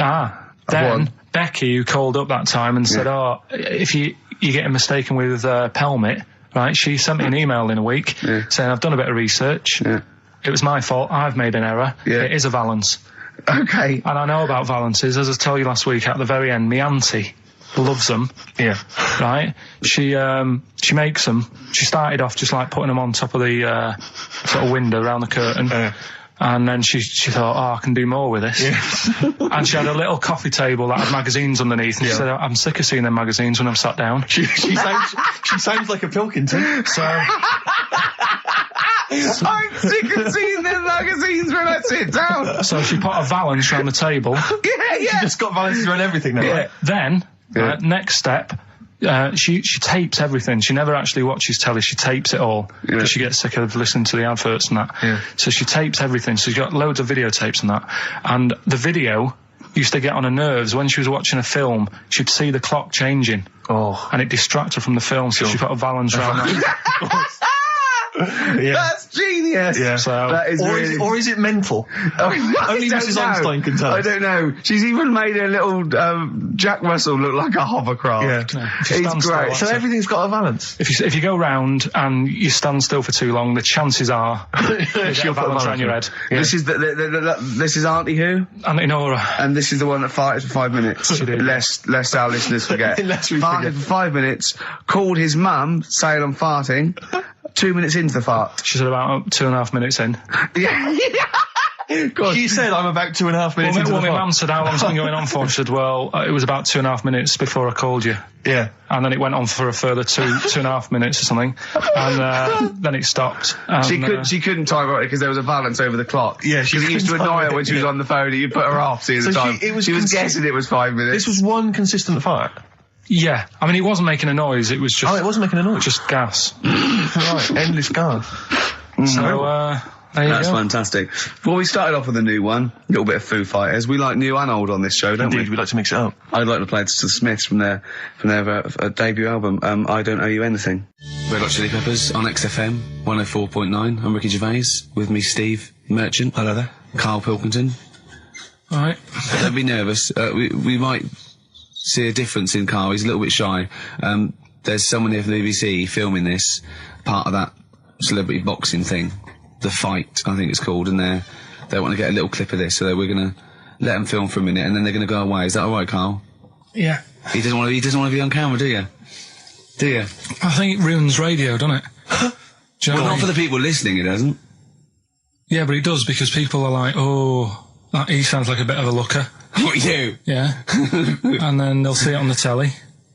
Then Becky, who called up that time and said, "Oh, if you're getting mistaken with Pelmet," right? She sent me an email in a week saying, "I've done a bit of research. It was my fault. I've made an error. It is a Valance." Okay. And I know about Valances, as I told you last week. At the very end, my auntie loves them. Yeah. Right. She makes them. She started off just like putting them on top of the sort of window around the curtain. And then she thought, oh, I can do more with this. And she had a little coffee table that had magazines underneath. And she said, I'm sick of seeing them magazines when I'm sat down. She sounds like a Pilkington. So I'm sick of seeing them magazines when I sit down. So she put a Valance around the table. Yeah. she just got Valances around everything now. Right? Then, next step, she tapes everything. She never actually watches telly. She tapes it all because she gets sick of listening to the adverts and that. So she tapes everything. So she's got loads of videotapes and that. And the video used to get on her nerves. When she was watching a film, she'd see the clock changing. And it distracted her from the film. So she put a Valance around that. That's genius. Yeah. So, that is or is it mental? Only Mrs. Einstein can tell. I don't know. She's even made a little Jack Russell look like a hovercraft. Yeah. He's great. So everything's got a Valance. If you go round and you stand still for too long, the chances are she'll Valance around your head. Yeah. This is this is Auntie who? Auntie Nora. And this is the one that farted for 5 minutes. She did. Lest our listeners forget. Lest we farted forget. for 5 minutes, called his mum, saying I'm farting. 2 minutes into the fart. She said about 2.5 minutes in. Yeah. God. She said I'm about 2.5 minutes into the my fart. mum said, how long's it been going on for? She said, well, it was about 2.5 minutes before I called you. Yeah. And then it went on for a further 2.5 minutes or something. And then it stopped. And, She couldn't time it because there was a Valance over the clock. Yeah, she Because it used to couldn't annoy time her when it, she was on the phone. You put her off seeing the So time. she was guessing it was 5 minutes. This was one consistent fart. yeah. I mean, it wasn't making a noise. It was just... Oh, it wasn't making a noise. Just gas. Right, endless gas. So, there you That's go. fantastic. Well, we started off with a new one. A little bit of Foo Fighters. We like new and old on this show, don't Indeed, we like to mix it up. I'd like to play this to the Smiths from their debut album, I Don't Owe You Anything. Red Hot Chili Peppers on XFM 104.9. I'm Ricky Gervais. With me, Steve Merchant. Hello there. Karl Pilkington. All right. Don't be nervous. We might see a difference in Karl. He's a little bit shy. There's someone here from the BBC filming this, part of that celebrity boxing thing. The Fight, I think it's called, and they want to get a little clip of this, so we're going to let them film for a minute, and then they're going to go away. Is that all right, Karl? Yeah. He doesn't want to be on camera, do you? Do you? I think it ruins radio, doesn't it? Do you know Well, what I not mean? for the people listening, it doesn't. Yeah, but it does, because people are like, oh, he sounds like a bit of a looker. What, you? Yeah. And then they'll see it on the telly,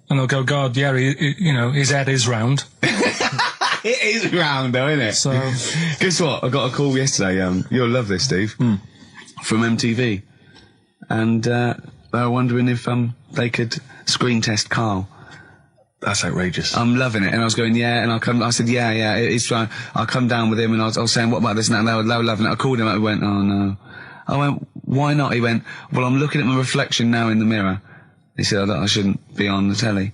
and they'll go, God, yeah, his head is round. It is round, though, isn't it? So, guess what? I got a call yesterday. You'll love this, Steve. From MTV, and they were wondering if they could screen test Karl. That's outrageous. I'm loving it, and I was going, yeah, and I said, yeah, it's fine. I'll come down with him, and I was saying, what about this and that, and they were loving it. I called him up, and went, oh no. I went, why not? He went, well, I'm looking at my reflection now in the mirror. He said, I shouldn't be on the telly.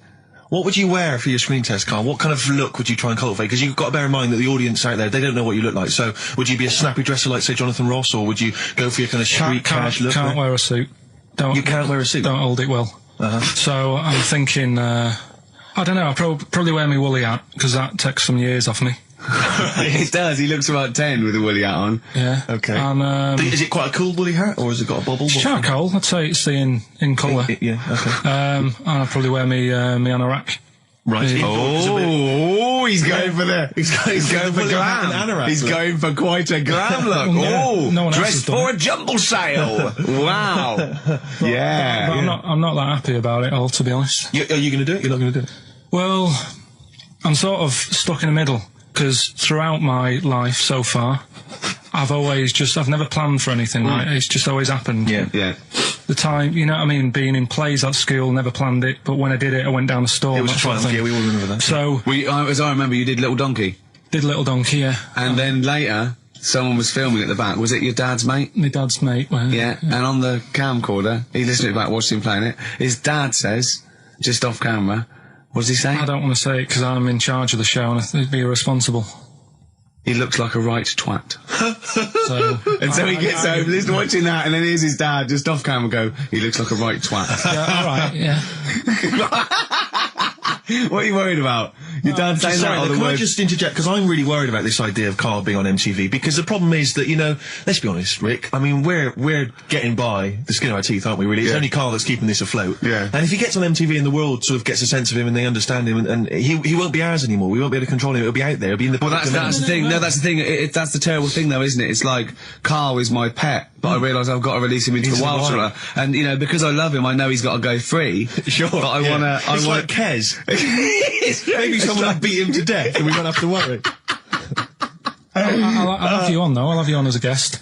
What would you wear for your screen test, Karl? What kind of look would you try and cultivate? Because you've got to bear in mind that the audience out there, they don't know what you look like. So, would you be a snappy dresser like, say, Jonathan Ross, or would you go for your kind of street cash look? Can't wear a suit. You can't wear a suit? Don't hold it well. So, I'm thinking, I don't know, I'll probably wear my woolly hat, because that takes some years off me. It does. He looks about 10 with a woolly hat on. Yeah. Okay. And, is it quite a cool woolly hat, or has it got a bobble? Charcoal, I'd say it's in colour. Yeah, okay. And I'll probably wear me anorak. Right. Oh, Oh, he's going for glam. He's going for quite a glam look. Oh, no one else dressed has done for a jumble sale. Wow. Yeah. But I'm not that happy about it all, to be honest. Are you going to do it? You're not going to do it? Well, I'm sort of stuck in the middle, because throughout my life so far, I've never planned for anything, right? It's just always happened. Yeah. The time, you know what I mean, being in plays at school, never planned it, but when I did it, I went down the store. It was triumph, yeah, we all remember that. So... As I remember, you did Little Donkey. Did Little Donkey, yeah. And then later, someone was filming at the back. Was it your dad's mate? My dad's mate, well... Yeah, and on the camcorder, he listened to it back, watched him playing it, his dad says, just off camera, what does he say? I don't want to say it because I'm in charge of the show and I'd be irresponsible. He looks like a right twat. So he gets home, he's watching that, and then here's his dad just off camera go, he looks like a right twat. Yeah, alright, yeah. What are you worried about? Your dad saying that? Can I just interject? Because I'm really worried about this idea of Karl being on MTV. Because the problem is that, you know, let's be honest, Rick. I mean, we're getting by the skin of our teeth, aren't we? Really, it's only Karl that's keeping this afloat. Yeah. And if he gets on MTV and the world sort of gets a sense of him and they understand him, and he won't be ours anymore. We won't be able to control him. It'll be out there. It'll be in the. Well, that's the thing. No, that's the thing. That's the terrible thing, though, isn't it? It's like Karl is my pet, but I realise I've got to release him into the wild, and you know, because I love him, I know he's got to go free. Sure. But I want to. It's like Kes. Maybe someone will beat him to death and we won't have to worry. I'll have you on, though. I'll have you on as a guest.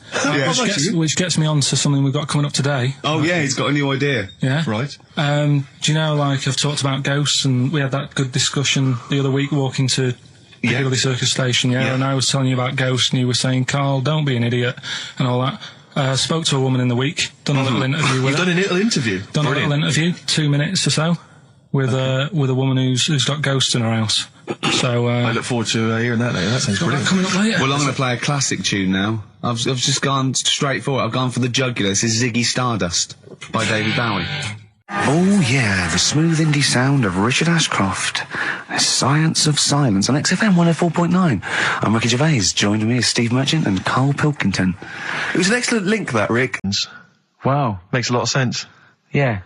Which gets me on to something we've got coming up today. Oh, yeah, he's got a new idea. Yeah. Right. Do you know, like, I've talked about ghosts, and we had that good discussion the other week walking to Piccadilly Circus Station, and I was telling you about ghosts, and you were saying, Karl, don't be an idiot, and all that. Spoke to a woman in the week, done a little interview with her. You've done a little interview? Done a little interview, 2 minutes or so, with a woman who's got ghosts in her house. So I look forward to hearing that later. That sounds brilliant. Coming up later. Well, I'm going to play a classic tune now. I've just gone straight for it. I've gone for the jugular. This is Ziggy Stardust by David Bowie. Oh yeah, the smooth indie sound of Richard Ashcroft. The Science of Silence on XFM 104.9. I'm Ricky Gervais. Joined me is Steve Merchant and Karl Pilkington. It was an excellent link, that, Rick. Wow. Makes a lot of sense. Yeah.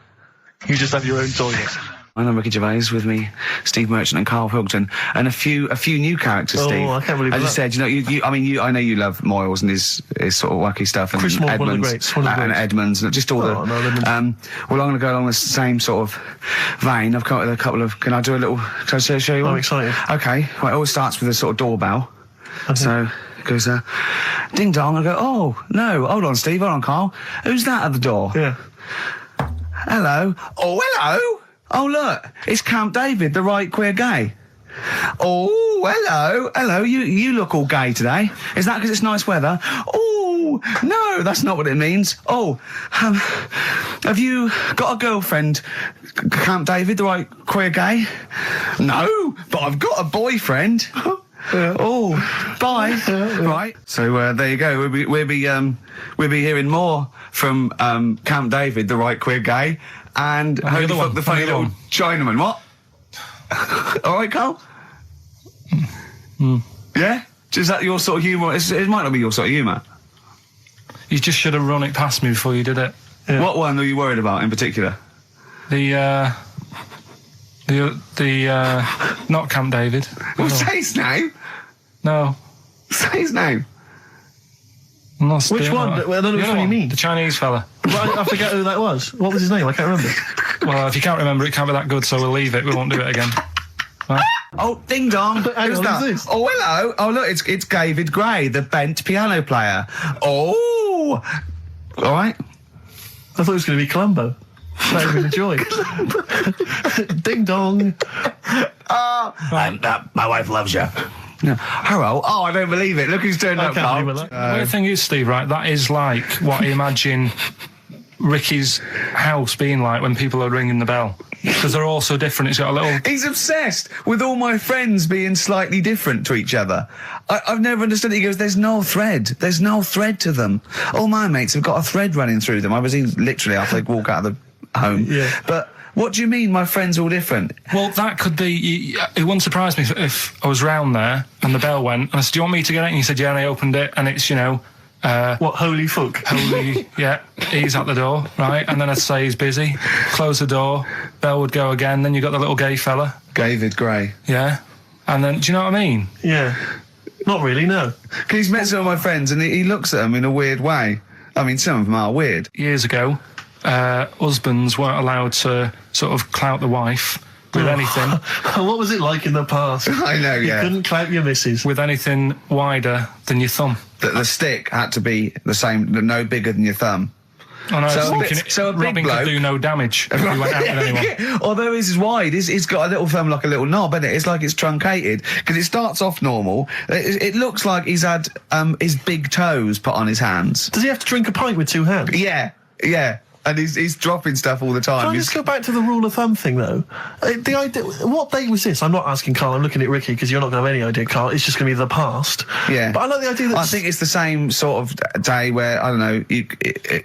You just have your own toilet. I'm Ricky Gervais, with me, Steve Merchant and Karl Pilkington, and a few new characters, Steve. I can't believe As that. I said, you know, I know you love Moyles and his sort of wacky stuff, and Chris Moyles, Edmonds, one of the greats, and Edmonds, and just all well, I'm going to go along the same sort of vein. I've come up with a couple of. Can I show you one? I'm excited. Okay. Well, it always starts with a sort of doorbell. Okay. So it goes, ding dong. I go, oh no, hold on, Steve, hold on, Karl. Who's that at the door? Yeah. Hello. Oh, hello. Oh, look, it's Camp David, the right queer gay. Oh, hello, you look all gay today. Is that because it's nice weather? Oh, no, that's not what it means. Oh, have you got a girlfriend, Camp David, the right queer gay? No, but I've got a boyfriend. Oh, bye. Right. So there you go. We'll be hearing more from Camp David, the right queer gay, and Holy Fuck the Funny Little Chinaman. What? All right, Karl. Yeah. Is that your sort of humour? It might not be your sort of humour. You just should have run it past me before you did it. Yeah. What one are you worried about in particular? The not Camp David. Well, say his name. No. Say his name. Which one? I don't know which one you mean. The Chinese fella. Well, I forget who that was. What was his name? I can't remember. Well, if you can't remember, it can't be that good, so we'll leave it. We won't do it again. Right? Oh, ding dong. Who's that? This? Oh, hello. Oh, look, it's David Gray, the bent piano player. Oh. All right. I thought it was going to be Columbo. That would have been a joy. Ding dong. My wife loves you. No. Hello. Oh, I don't believe it. Look who's turned up, Karl. The weird thing is, Steve, right, that is like what I imagine Ricky's house being like when people are ringing the bell. Because they're all so different. It's got a little... He's obsessed with all my friends being slightly different to each other. I've never understood it. He goes, there's no thread. There's no thread to them. All my mates have got a thread running through them. I was literally after they walk out of the home. Yeah. But what do you mean my friends all different? Well, that could be... It wouldn't surprise me if I was round there and the bell went and I said, do you want me to get it? And he said, yeah, and I opened it and it's, you know... what, holy fuck? Holy, yeah, he's at the door, right? And then I'd say he's busy, close the door, bell would go again, then you got the little gay fella. David Gray. Yeah. And then, do you know what I mean? Yeah. Not really, no. Because he's met some of my friends and he looks at them in a weird way. I mean, some of them are weird. Years ago, husbands weren't allowed to sort of clout the wife with anything. What was it like in the past? I know, yeah. You couldn't clout your missus. With anything wider than your thumb. The stick had to be the same, no bigger than your thumb. I know, So so a big Robin bloke could do no damage if he went out with anyone. Yeah, although his is wide, he's got a little thumb like a little knob, isn't it? It's like it's truncated, because it starts off normal. It looks like he's had his big toes put on his hands. Does he have to drink a pint with 2 hands? Yeah. And he's dropping stuff all the time. Can I just go back to the rule of thumb thing, though? The idea, what date was this? I'm not asking Carl, I'm looking at Ricky, because you're not going to have any idea, Carl. It's just going to be the past. Yeah. But I like the idea that... I think it's the same sort of day where, I don't know,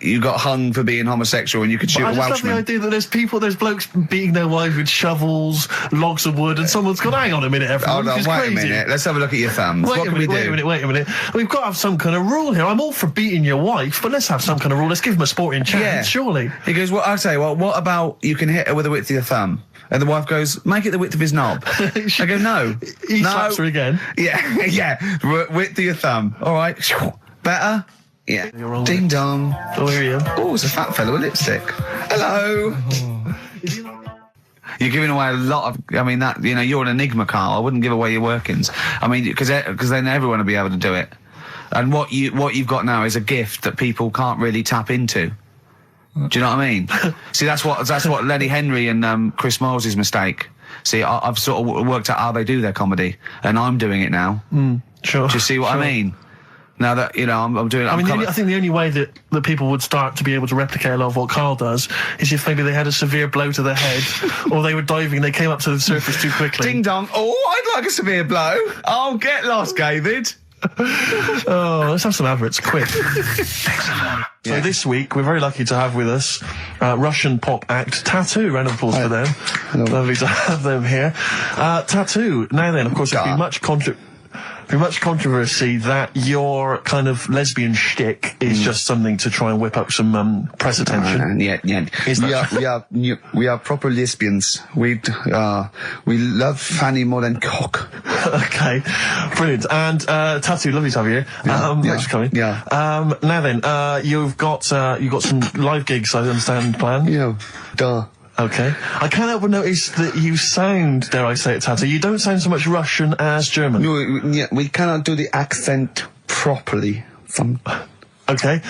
you got hung for being homosexual and you could shoot a Welshman. I just love the idea that there's blokes beating their wives with shovels, logs of wood, and someone's gone, hang on a minute, everyone, Hold on, wait a minute. Let's have a look at your thumbs. What can we do? Wait a minute. We've got to have some kind of rule here. I'm all for beating your wife, but let's have some kind of rule. Let's give him a sporting chance, surely. He goes, well, I'll say, well, what about you can hit her with the width of your thumb? And the wife goes, make it the width of his knob. I go, no. He slaps her again. Yeah. Width of your thumb. All right. Better? Yeah. You're wrong. Ding dong. Oh, here you are. Oh, it's a fat fellow with lipstick. Hello. You're giving away a lot of, I mean, that, you're an enigma, Carl. I wouldn't give away your workings. I mean, because then everyone will be able to do it. And what you've got now is a gift that people can't really tap into. Do you know what I mean? See, that's what Lenny Henry and Chris Miles' mistake. See, I've sort of worked out how they do their comedy, and I'm doing it now. Sure. Do you see what I mean? Now that, I'm doing it. I think the only way that people would start to be able to replicate a lot of what Carl does is if maybe they had a severe blow to the head, or they were diving, they came up to the surface too quickly. Ding dong. Oh, I'd like a severe blow. Oh, get lost, David. Oh, let's have some adverts, quick. So this week, we're very lucky to have with us Russian pop act Tattoo. Round of applause for them. Hello. Lovely to have them here. Tattoo. Now then, of course, there's been much controversy that your kind of lesbian shtick is just something to try and whip up some press attention. Yeah. We are proper lesbians. We love Fanny more than cock. Okay, brilliant. And Tattoo, lovely to have you here. Thanks for coming. Yeah. Now then, you've got some live gigs, I understand, planned. Yeah. Duh. Okay. I can't help but notice that you sound, dare I say it, Tattoo, you don't sound so much Russian as German. No, we cannot do the accent properly. Okay.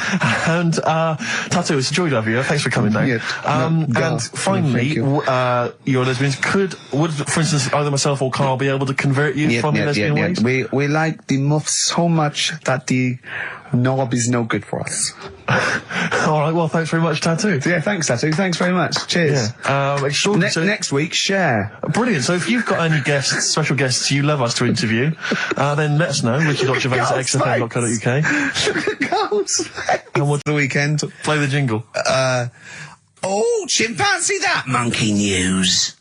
And, Tattoo, it's a joy to have you here. Thanks for coming down. And finally, your lesbians would, for instance, either myself or Carl be able to convert you from your lesbian ways? We like the muff so much that the knob is no good for us. All right, well, thanks very much, Tattoo. Yeah, thanks, Tattoo. Thanks very much. Cheers. Extraordinary. Next week, share. Brilliant. So if you've got any special guests you love us to interview, then let us know. Ricky.Gervais@xfm.co.uk. And what's the weekend? Play the jingle. Chimpanzee that monkey news.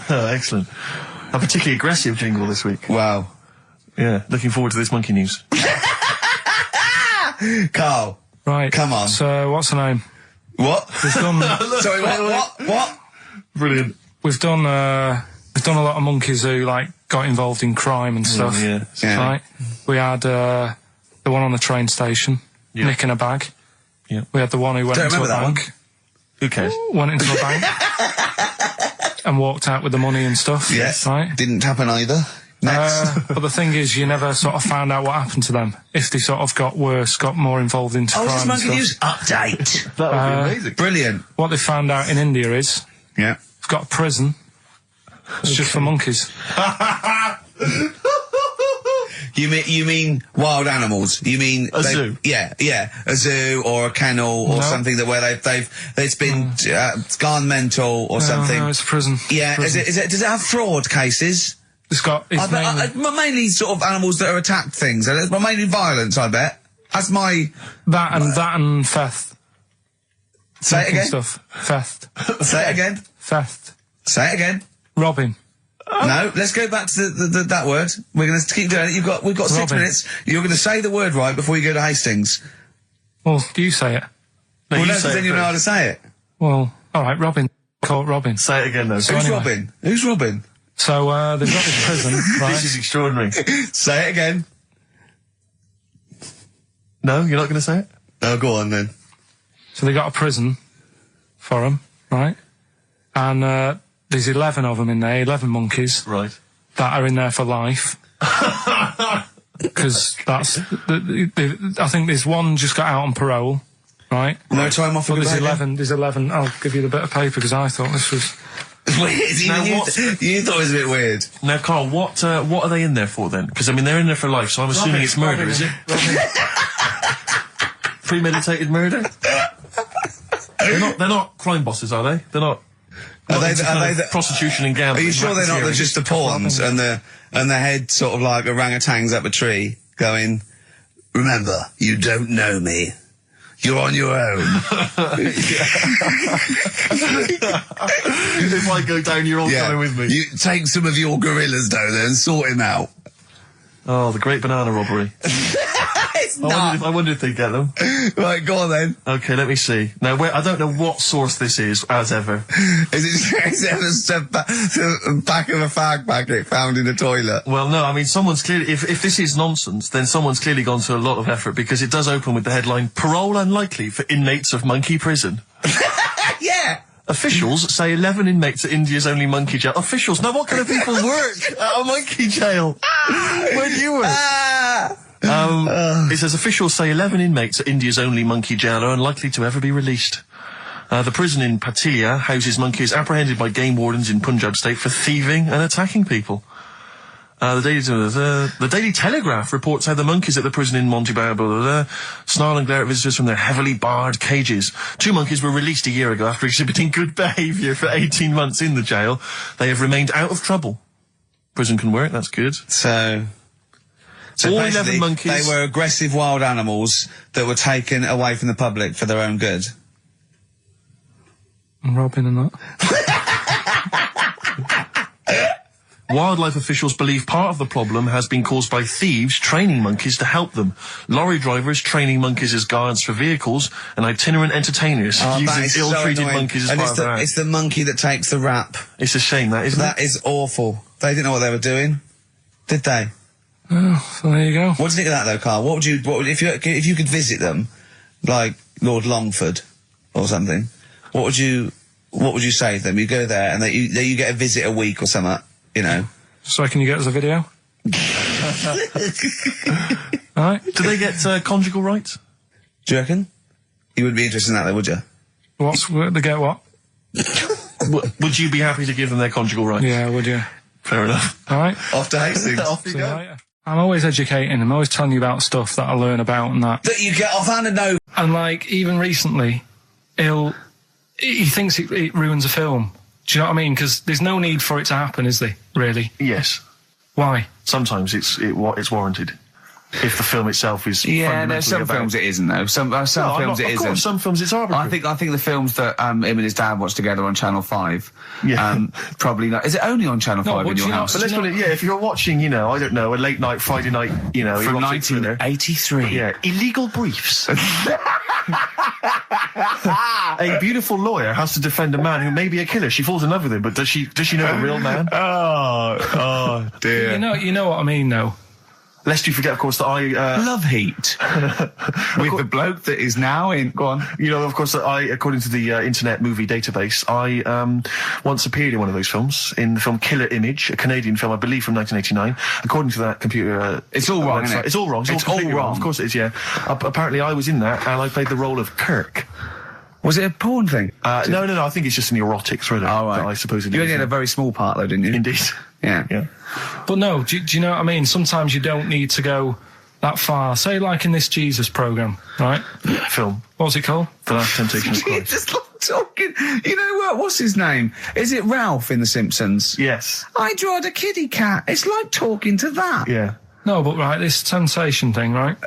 Excellent. A particularly aggressive jingle this week. Wow. Yeah, looking forward to this monkey news. Carl. Right. Come on. So, what's the name? What? We've done... Sorry, what? Brilliant. We've done a lot of monkeys who, got involved in crime and stuff. Yeah. Right? We had the one on the train station, nicking a bag. Yeah. We had the one who went into a bank. Who cares? Went into a bank. And walked out with the money and stuff. Yes. Right? Didn't happen either. Next. But the thing is, you never sort of found out what happened to them. If they sort of got worse, got more involved into crime this and monkey stuff. news update. That would be amazing. Brilliant. What they found out in India is... Yeah. They've got a prison. It's just for monkeys. You mean wild animals? You mean a zoo? Yeah, a zoo or a kennel or something where it's been it's gone mental or something. No, it's a prison. Yeah, prison. Is it? Does it have fraud cases? It's mainly sort of animals that are attacked things. Mainly violence, I bet. That's my that and theft. Say it again. Stuff. Theft. Say it again. Theft. Say it again. Robbing. No, let's go back to that word. We're going to keep doing it. We've got 6 minutes. You're going to say the word right before you go to Hastings. Well, do you say it? No, well, then you know how to say it. Well, all right, Robin. Call it Robin. Say it again, though. Who's Robin? Who's Robin? So, they've got this prison, right? This is extraordinary. Say it again. No, you're not going to say it? Oh, go on then. So they got a prison for them, right? And there's 11 of them in there, 11 monkeys. Right. That are in there for life. Because that's... I think there's one just got out on parole, right? No time off. But there's 11. I'll give you the bit of paper because I thought this was... Weird. You thought it was a bit weird. Now, Carl, what are they in there for then? Because, I mean, they're in there for life, so I'm assuming it's murder, is it? Premeditated murder? They're not crime bosses, are they? They're not... Are they the prostitution and gambling? Are you sure they're not just the pawns and the head sort of like orangutans up a tree going, remember, you don't know me. You're on your own. If I go down, you're all coming with me. You take some of your gorillas down there and sort him out. Oh, the great banana robbery. It's not. I wonder if they get them. Right, go on then. Okay, let me see. Now, I don't know what source this is, as ever. Is it the back of a fag packet found in a toilet? Well, no, I mean, someone's clearly... If this is nonsense, then someone's clearly gone to a lot of effort, because it does open with the headline, Parole Unlikely for Inmates of Monkey Prison. Yeah! Officials say 11 inmates at India's only monkey jail. Officials? Now, what kind of people work at a monkey jail? Where do you work? It says officials say 11 inmates at India's only monkey jail are unlikely to ever be released. The prison in Patiala houses monkeys apprehended by game wardens in Punjab state for thieving and attacking people. The Daily Telegraph reports how the monkeys at the prison in Montebello snarl and glare at visitors from their heavily barred cages. 2 monkeys were released a year ago after exhibiting good behaviour for 18 months in the jail. They have remained out of trouble. Prison can work, that's good. So all 11 monkeys... They were aggressive wild animals that were taken away from the public for their own good. And robbing and that. Wildlife officials believe part of the problem has been caused by thieves training monkeys to help them. Lorry drivers training monkeys as guards for vehicles, and itinerant entertainers using ill-treated monkeys as part of their act. It's the monkey that takes the rap. It's a shame, that, isn't it? That is awful. They didn't know what they were doing, did they? Oh, so there you go. What do you think of that, though, Carl? What would you if you could visit them, like Lord Longford or something? What would you say to them? You go there and you get a visit a week or something, you know. So can you get us a video? Alright. Do they get conjugal rights? Do you reckon? You wouldn't be interested in that, though, would you? They get what? Would you be happy to give them their conjugal rights? Yeah, would you? Fair enough. Alright. Off to Hastings. Off you go. I'm always educating. I'm always telling you about stuff that I learn about and that. That you get off hand and know. And like, even recently, he thinks it ruins a film. Do you know what I mean? Because there's no need for it to happen, is there? Really? Yes. Why? Sometimes it's warranted. If the film itself is there's some films it isn't though. Some films it isn't. Of course, some films it's arbitrary. I think the films that him and his dad watched together on Channel 5. Yeah. Probably not. Is it only on Channel 5 in your house? But let's put it. Yeah, if you're watching, I don't know, a late night Friday night, from 1983. Yeah, Illegal Briefs. A beautiful lawyer has to defend a man who may be a killer. She falls in love with him, but does she know the real man? Oh dear. You know what I mean, though. Lest you forget, of course, that I... Love Heat. With the bloke that is now in... Go on. Of course, that I, according to the Internet Movie Database, I once appeared in one of those films, in the film Killer Image, a Canadian film, I believe, from 1989. According to that computer... it's all wrong, isn't it? It's all wrong. It's all wrong. Of course it is, yeah. Apparently, I was in that, and I played the role of Kirk. Was it a porn thing? No, I think it's just an erotic thriller. Oh, right. I suppose it is. You only had a very small part, though, didn't you? Indeed. Yeah. But no, do you know what I mean? Sometimes you don't need to go that far. Say, like in this Jesus programme, right? Film. What's it called? The Last Temptation of Christ. Just talking. You know what? What's his name? Is it Ralph in The Simpsons? Yes. I drawed a kitty cat. It's like talking to that. Yeah. No, but right, this temptation thing, right?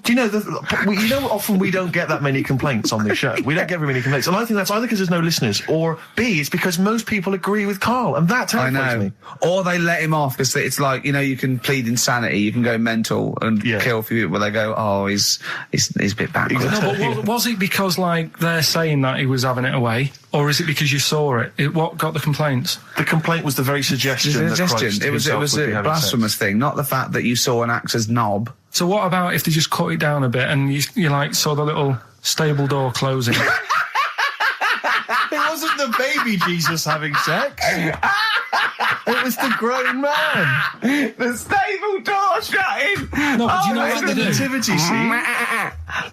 Do Do you know, often we don't get that many complaints on this show. We don't get very many complaints. And I think that's either because there's no listeners, or B, it's because most people agree with Karl, and that terrifies me. Or they let him off, because it's like, you know, you can plead insanity, you can go mental and kill a few people, where they go, oh, he's a bit backwards. No, but was it because, like, they're saying that he was having it away, or is it because you saw it? What got the complaints? The complaint was the very suggestion that Christ it was a blasphemous thing, not the fact that you saw an actor's knob. So what about if they just cut it down a bit and you like saw the little stable door closing? It wasn't the baby Jesus having sex. It was the grown man. The stable door shutting. No, but you know what the nativity scene?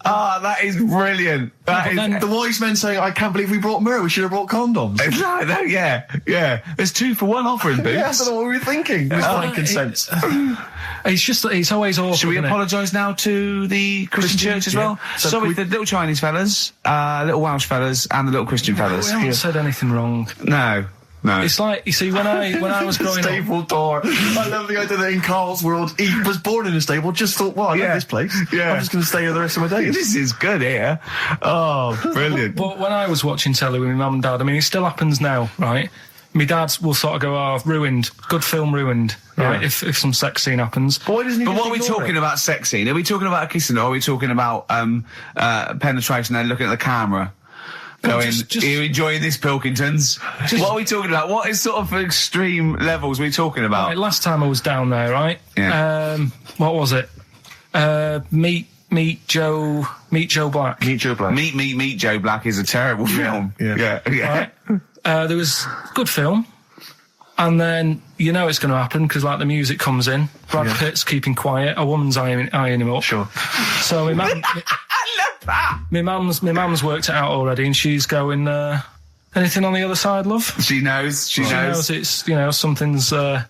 Oh, that is brilliant. The wise men saying, I can't believe we brought myrrh, we should have brought condoms. Yeah. There's 2 for 1 offer in Boots. Yeah, I don't know what we were thinking. It was frankincense. It's just that it's always awful. Should we apologise now to the Christian church as well? So Sorry, the little Chinese fellas, little Welsh fellas, and the little Christian fellas. We haven't said anything wrong. No. It's like, you see, when I was growing up... Stable door. I love the idea that in Karl's world, he was born in a stable, just thought, well, I love this place. Yeah. I'm just going to stay here the rest of my days. This is good here. Oh, brilliant. But when I was watching telly with my mum and dad, I mean, it still happens now, right? My dad will sort of go, oh, ruined. Good film ruined, right? If some sex scene happens. But what are we talking about sex scene? Are we talking about a kissing, or are we talking about penetration and looking at the camera? Going, are you enjoying this, Pilkingtons? What are we talking about? What is sort of extreme levels are we talking about? Right, last time I was down there, right? Yeah. What was it? Meet Joe Black. Meet Joe Black. Meet Joe Black is a terrible film. Yeah. Right? There was good film, and then you know it's going to happen because like the music comes in. Brad Pitt's keeping quiet. A woman's eyeing him up. Sure. So my mum. My mum's worked it out already, and she's going. Anything on the other side, love? She knows. She knows it's something's. So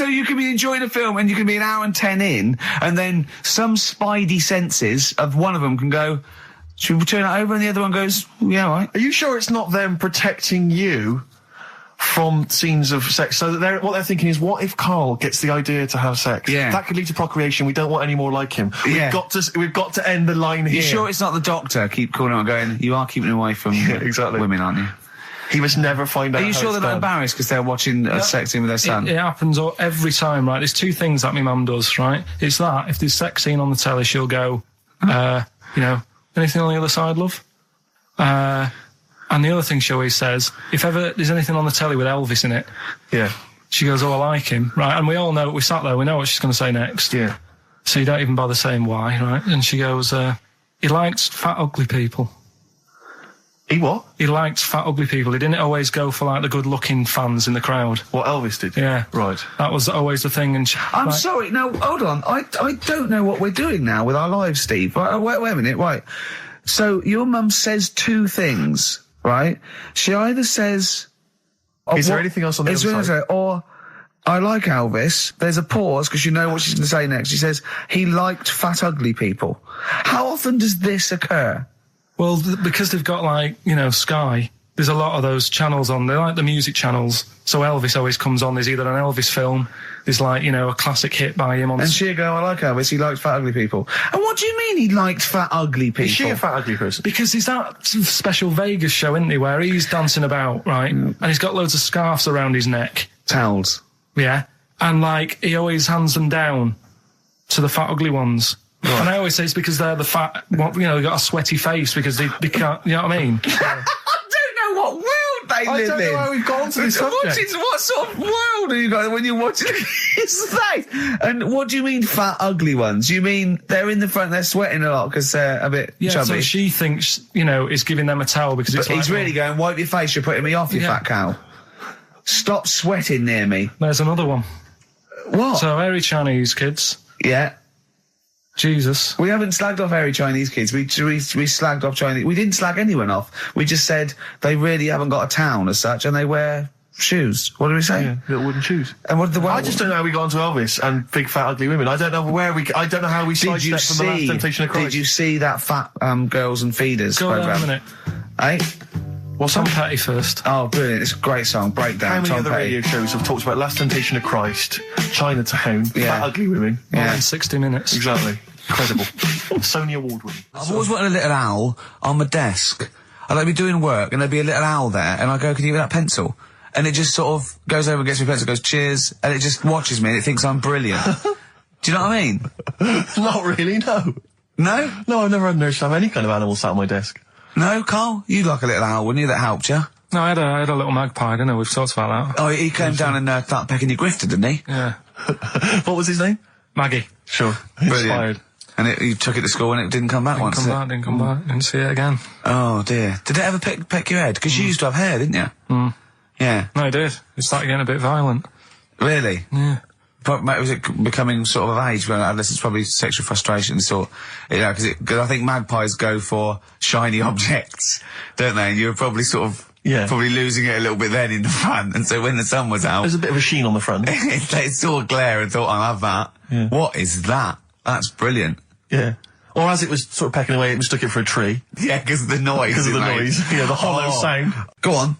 you can be enjoying a film, and you can be an hour and 10 in, and then some spidey senses of one of them can go, should we turn it over? And the other one goes, yeah, all right. Are you sure it's not them protecting you from scenes of sex? So that what they're thinking is, what if Karl gets the idea to have sex? Yeah. That could lead to procreation. We don't want any more like him. We've got to end the line here. You sure it's not the doctor? Keep calling out going, you are keeping away from women, aren't you? He must never find out. Are you sure they're not embarrassed because they're watching a sex scene with their son? It happens every time, right? There's 2 things that my mum does, right? It's that, if there's sex scene on the telly, she'll go, anything on the other side, love? And the other thing she always says, if ever there's anything on the telly with Elvis in it, she goes, oh, I like him, right? And we all know, we sat there, we know what she's going to say next. Yeah. So you don't even bother saying why, right? And she goes, he likes fat, ugly people. He what? He liked fat, ugly people. He didn't always go for, like, the good-looking fans in the crowd. What Elvis did? Yeah. Right. That was always the thing. And I'm sorry, no, hold on. I don't know what we're doing now with our lives, Steve. Wait a minute, right. So your mum says 2 things, right? She either says... Is there anything else on the other side? Or, I like Elvis. There's a pause, because you know what she's going to say next. She says, he liked fat, ugly people. How often does this occur? Well, because they've got, like, Sky, there's a lot of those channels on. They're like the music channels. So Elvis always comes on. There's either an Elvis film, there's, like, a classic hit by him on... And she'll go, I like Elvis, he likes fat, ugly people. And what do you mean he liked fat, ugly people? Is she a fat, ugly person? Because there's that special Vegas show, isn't he, where he's dancing about, right? And he's got loads of scarves around his neck. Towels. Yeah. And, like, he always hands them down to the fat, ugly ones. Right. And I always say it's because they're the fat, they've got a sweaty face because they can't, you know what I mean? I don't know what world they live in. I don't know how we've gone to this subject. What sort of world are you guys when you're watching his face? And what do you mean fat, ugly ones? You mean they're in the front, they're sweating a lot because they're a bit chubby? So she thinks, is giving them a towel because it's he's really going, wipe your face, you're putting me off, you fat cow. Stop sweating near me. There's another one. What? So, hairy Chinese kids. Yeah. Jesus. We haven't slagged off hairy Chinese kids. We slagged off Chinese... We didn't slag anyone off. We just said they really haven't got a town as such, and they wear shoes. What do we say? Yeah, little wooden shoes. And what I just don't know how we got onto Elvis and big fat ugly women. I don't know I don't know how we sidestepped from the Last Temptation of Christ. Did you see that fat Girls and Feeders program? Go on a minute. Eh? What's Tom Petty first? Oh, brilliant. It's a great song. Breakdown. How many Tom other Petty. radio shows have talked about Last Temptation of Christ, Chinatown, fat ugly women? In 60 minutes. Exactly. Incredible. Sony Award winning. I've always wanted a little owl on my desk. I'd like be doing work and there'd be a little owl there and I go, can you give me that pencil? And it just sort of goes over and gets me a pencil, goes cheers, and it just watches me and it thinks I'm brilliant. Do you know what I mean? Not really, no. No? No, I've never had an urge to have any kind of animal sat on my desk. No, Carl? You'd like a little owl, wouldn't you? That helped you? No, I had a little magpie, didn't I? We've talked about that. Oh, he came down and started pecking your grifter, didn't he? Yeah. What was his name? Maggie. Sure. Brilliant. Inspired. And you took it to school and it didn't come back once, did it? Didn't come back. Didn't see it again. Oh, dear. Did it ever peck your head? Because you used to have hair, didn't you? Mm. Yeah. No, it did. It started getting a bit violent. Really? Yeah. But was it becoming sort of of age when adolescence, probably sexual frustration, sort, you know, because I think magpies go for shiny objects, don't they? And you were probably sort of, probably losing it a little bit then in the front, and so when the sun was out, there's a bit of a sheen on the front. they saw a glare and thought, I'll have that. Yeah. What is that? That's brilliant. Yeah. Or as it was sort of pecking away, it mistook it for a tree. Yeah, because of the noise. Because of the noise. Yeah, the hollow sound. Go on.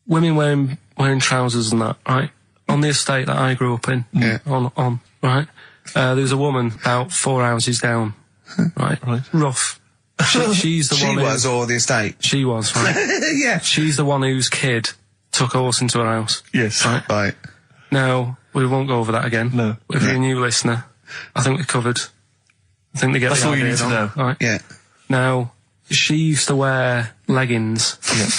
Women wearing trousers and that, right? On the estate that I grew up in, on, right? There was a woman about 4 houses down, right? Rough. She's the one. She was, or the estate? She was, right? Yeah. She's the one whose kid took a horse into her house. Yes. Right. Now, we won't go over that again. No. If you're a new listener, I think we covered. I think they get That's the all you idea need to on, know. Right? Yeah. Now, she used to wear leggings. Yeah.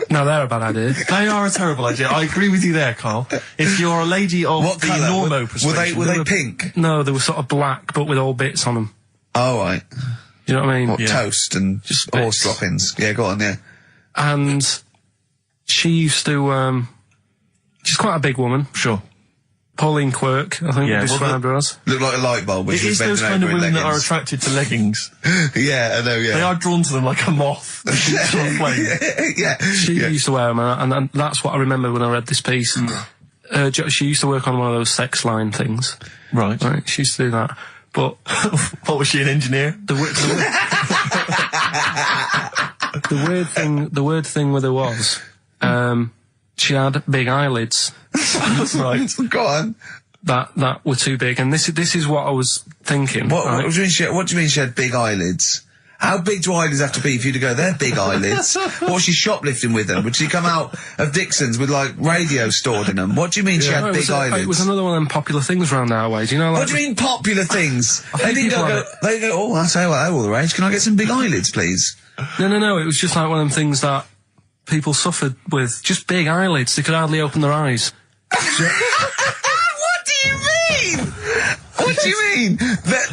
No, they're a bad idea. They are a terrible idea. I agree with you there, Carl. If you're a lady of What the colour? normo persuasion... Were they pink? No, they were sort of black, but with all bits on them. Oh, right. You know what I mean? What, toast and just horse droppings? Yeah, go on, yeah. And she used to, she's quite a big woman. Sure. Pauline Quirk, I think you described her as. Looked like a light bulb when It she was is those bending kind of over in women that are leggings. attracted to leggings. Yeah, I know, yeah. They are drawn to them like a moth. Sort of flame. Yeah. She used to wear them, and that's what I remember when I read this piece. She used to work on one of those sex line things. Right. She used to do that. But what was she, an engineer? The weird thing with her was, she had big eyelids. Right. Go on. That were too big, and this is what I was thinking. What right? do you mean she had big eyelids? How big do eyelids have to be for you to go, they're big eyelids? What was she shoplifting with them? Would she come out of Dixon's with, like, radio stored in them? What do you mean she had big eyelids? It was another one of them popular things round our way. Do you know, like... What do you mean popular things? They didn't go, oh, I'll tell you what, they're all the rage. Can I get some big eyelids, please? No. It was just like one of them things that people suffered with. Just big eyelids. They could hardly open their eyes. What do you mean? What do you mean?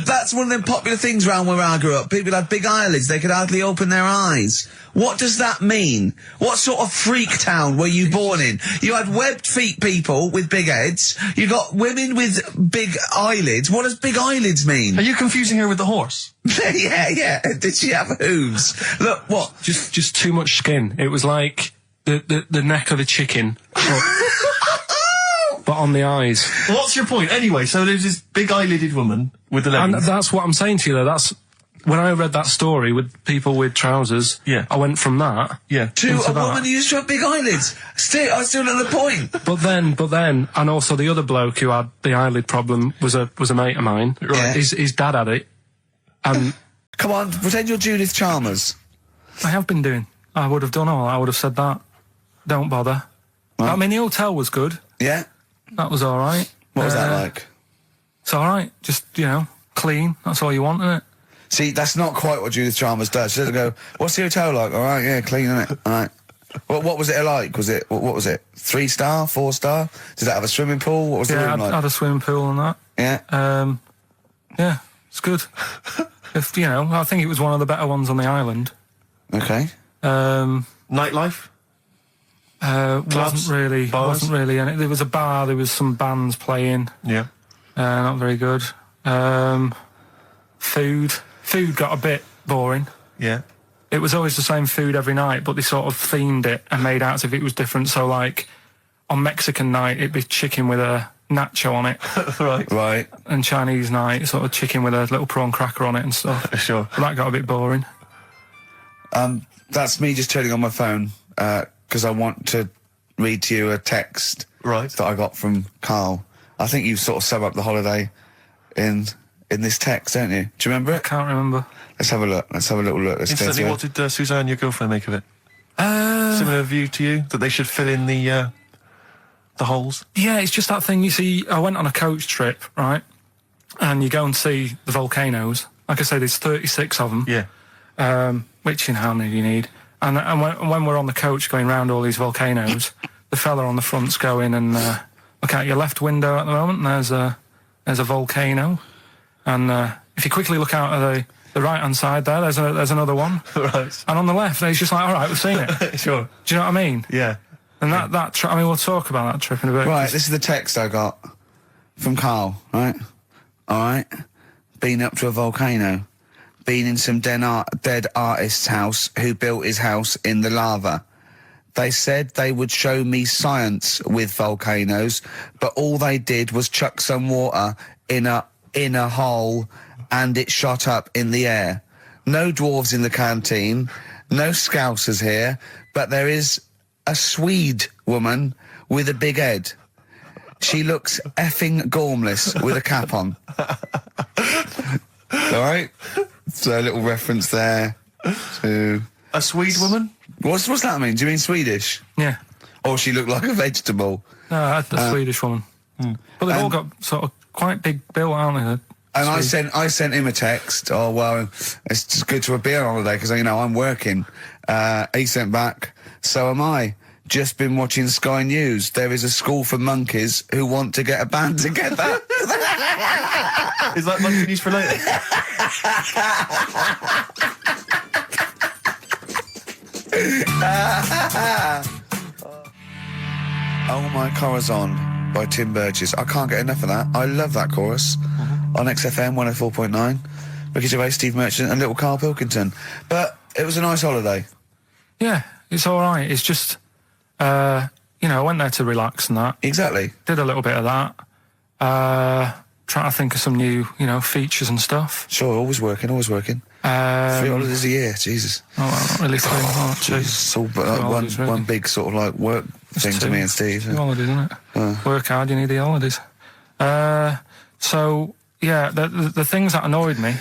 That's one of them popular things round where I grew up. People had big eyelids. They could hardly open their eyes. What does that mean? What sort of freak town were you born in? You had webbed feet people with big heads. You got women with big eyelids. What does big eyelids mean? Are you confusing her with the horse? Yeah. Did she have hooves? Look, what? Just too much skin. It was like the neck of a chicken. But on the eyes. What's your point? Anyway, so there's this big eyelided woman with the leggings. And that's what I'm saying to you there. That's when I read that story with people with trousers. Yeah. I went from that. Yeah. To a woman who used to have big eyelids. I still know the point. But then, and also the other bloke who had the eyelid problem was a mate of mine. Right. Yeah. His dad had it. And come on, pretend you're Judith Chalmers. I have been doing. I would have done all. I would have said that. Don't bother. Right. I mean, the hotel was good. Yeah. That was all right. What was that like? It's all right. Just, clean. That's all you want, isn't it? See, that's not quite what Judith Chalmers does. She doesn't go, what's the hotel like? All right, yeah, clean, isn't it? All right. What was it like? What was it? 3-star? 4-star? Did it have a swimming pool? What was the room like? Yeah, had a swimming pool and that. Yeah. Yeah, it's good. I think it was one of the better ones on the island. Okay. Nightlife? Wasn't really, and there was a bar, there was some bands playing. Yeah. Not very good. Food got a bit boring. Yeah. It was always the same food every night, but they sort of themed it and made out as if it was different. So, like, on Mexican night, it'd be chicken with a nacho on it. Right. And Chinese night, sort of chicken with a little prawn cracker on it and stuff. Sure. But that got a bit boring. That's me just turning on my phone, because I want to read to you a text that I got from Carl. I think you sort of sum up the holiday in in this text, don't you? Do you remember I it? can't remember. Let's have a look. Let's have a little look. Let's go Instantly, through what it. did Suzanne, your girlfriend, make of it? Similar view to you? That they should fill in the holes? Yeah, it's just that thing, you see, I went on a coach trip, right? And you go and see the volcanoes. Like I say, there's 36 of them. Yeah. Which, you know, how many do you need? And when we're on the coach going round all these volcanoes, the fella on the front's going and look out your left window at the moment, and there's a volcano. And if you quickly look out at the right-hand side there, there's another one. Right. And on the left, he's just like, all right, we've seen it. Sure. Do you know what I mean? Yeah. And that trip, I mean, we'll talk about that trip in a bit. Right, this is the text I got from Karl, right? All right. Been up to a volcano. Been in some dead artist's house who built his house in the lava. They said they would show me science with volcanoes, but all they did was chuck some water in a hole and it shot up in the air. No dwarves in the canteen, no Scousers here, but there is a Swede woman with a big head. She looks effing gormless with a cap on. All right? So a little reference there to... A Swede woman? What's that mean? Do you mean Swedish? Yeah. Or she looked like a vegetable? No, a Swedish woman. But they've all got sort of quite big bill, aren't they? And I sent him a text. Oh, well, it's just good to be on holiday because, you know, I'm working. He sent back, so am I. Just been watching Sky News. There is a school for monkeys who want to get a band together. Is that monkey news for later? Oh My Corazon by Tim Burgess. I can't get enough of that. I love that chorus. On XFM 104.9. Ricky Gervais, Steve Merchant and little Karl Pilkington. But it was a nice holiday. Yeah, it's all right. It's just, you know, I went there to relax and that. Exactly. Did a little bit of that. Trying to think of some new, you know, features and stuff. Sure, always working. 3 holidays a year, Jesus. Oh, well, not really 3 or 2. It's all but one big sort of like work thing to me and Steve. 2 holidays, isn't it? Work hard, you need the holidays. So, yeah, the things that annoyed me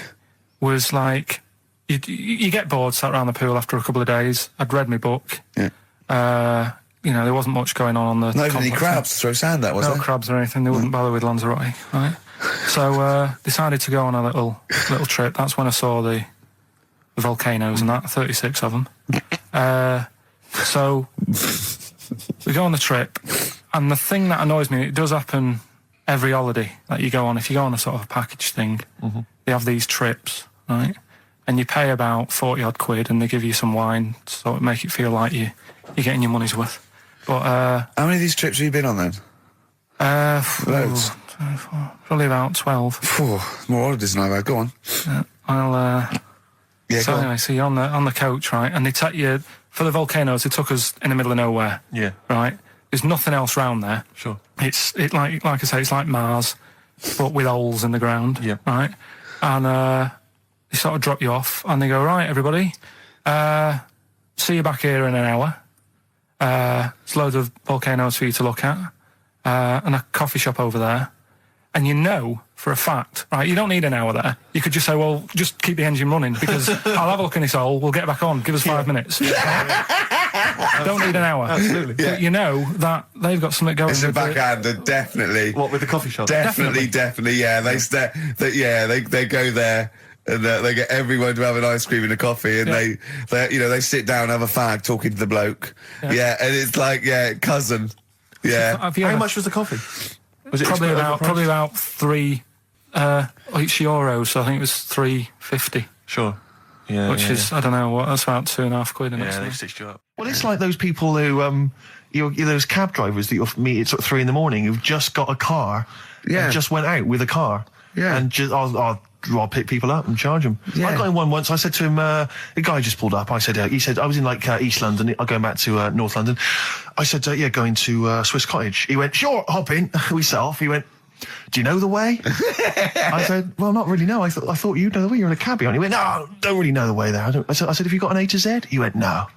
was like, you get bored sat around the pool after a couple of days. I'd read my book. Yeah. You know, there wasn't much going on the... Not even any crabs to throw sand at, was there? No crabs or anything. They wouldn't bother with Lanzarote, right? So, decided to go on a little trip. That's when I saw the volcanoes and that, 36 of them. So, we go on the trip, and the thing that annoys me, it does happen every holiday that you go on. If you go on a sort of a package thing, they have these trips, right? And you pay about 40-odd quid, and they give you some wine, so it make it feel like you're getting your money's worth. But how many of these trips have you been on then? Loads. Probably about 12. More holidays than I've had. Go on. Yeah, so anyway, so you're on the coach, right? And they take you for the volcanoes. They took us in the middle of nowhere. Yeah. Right. There's nothing else round there. Sure. It's like I say, it's like Mars, but with holes in the ground. Yeah. Right. And they sort of drop you off, and they go, right, everybody, see you back here in an hour. There's loads of volcanoes for you to look at, and a coffee shop over there. And you know for a fact, right, you don't need an hour there. You could just say, well, just keep the engine running because I'll have a look in this hole, we'll get back on, give us 5 minutes. Don't need an hour. Absolutely. But you know that they've got something going. It's a backhander, definitely. What, with the coffee shop? Definitely, yeah. They go there. And they get everyone to have an ice cream and a coffee, and they sit down, have a fag, talking to the bloke. Yeah, and it's like, cousin. Yeah. How much was the coffee? Was it probably about €3 each euros? So I think it was $3.50. Sure. Yeah. Which is I don't know what that's about £2.5. Yeah, they stitched you up. Well, it's like those people who those cab drivers that you'll meet at sort of 3 in the morning who've just got a car. Yeah. And just went out with a car. Yeah. And just I'll pick people up and charge them. Yeah. I got in one once. I said to him, the guy just pulled up. I said, he said, I was in like East London. I'm going back to North London. I said, going to Swiss Cottage. He went, sure, hop in. We set off. He went, do you know the way? I said, well, not really, no. I thought you know the way. You're in a cabbie. And he went, no, don't really know the way there. I said, have you got an A to Z? He went, no.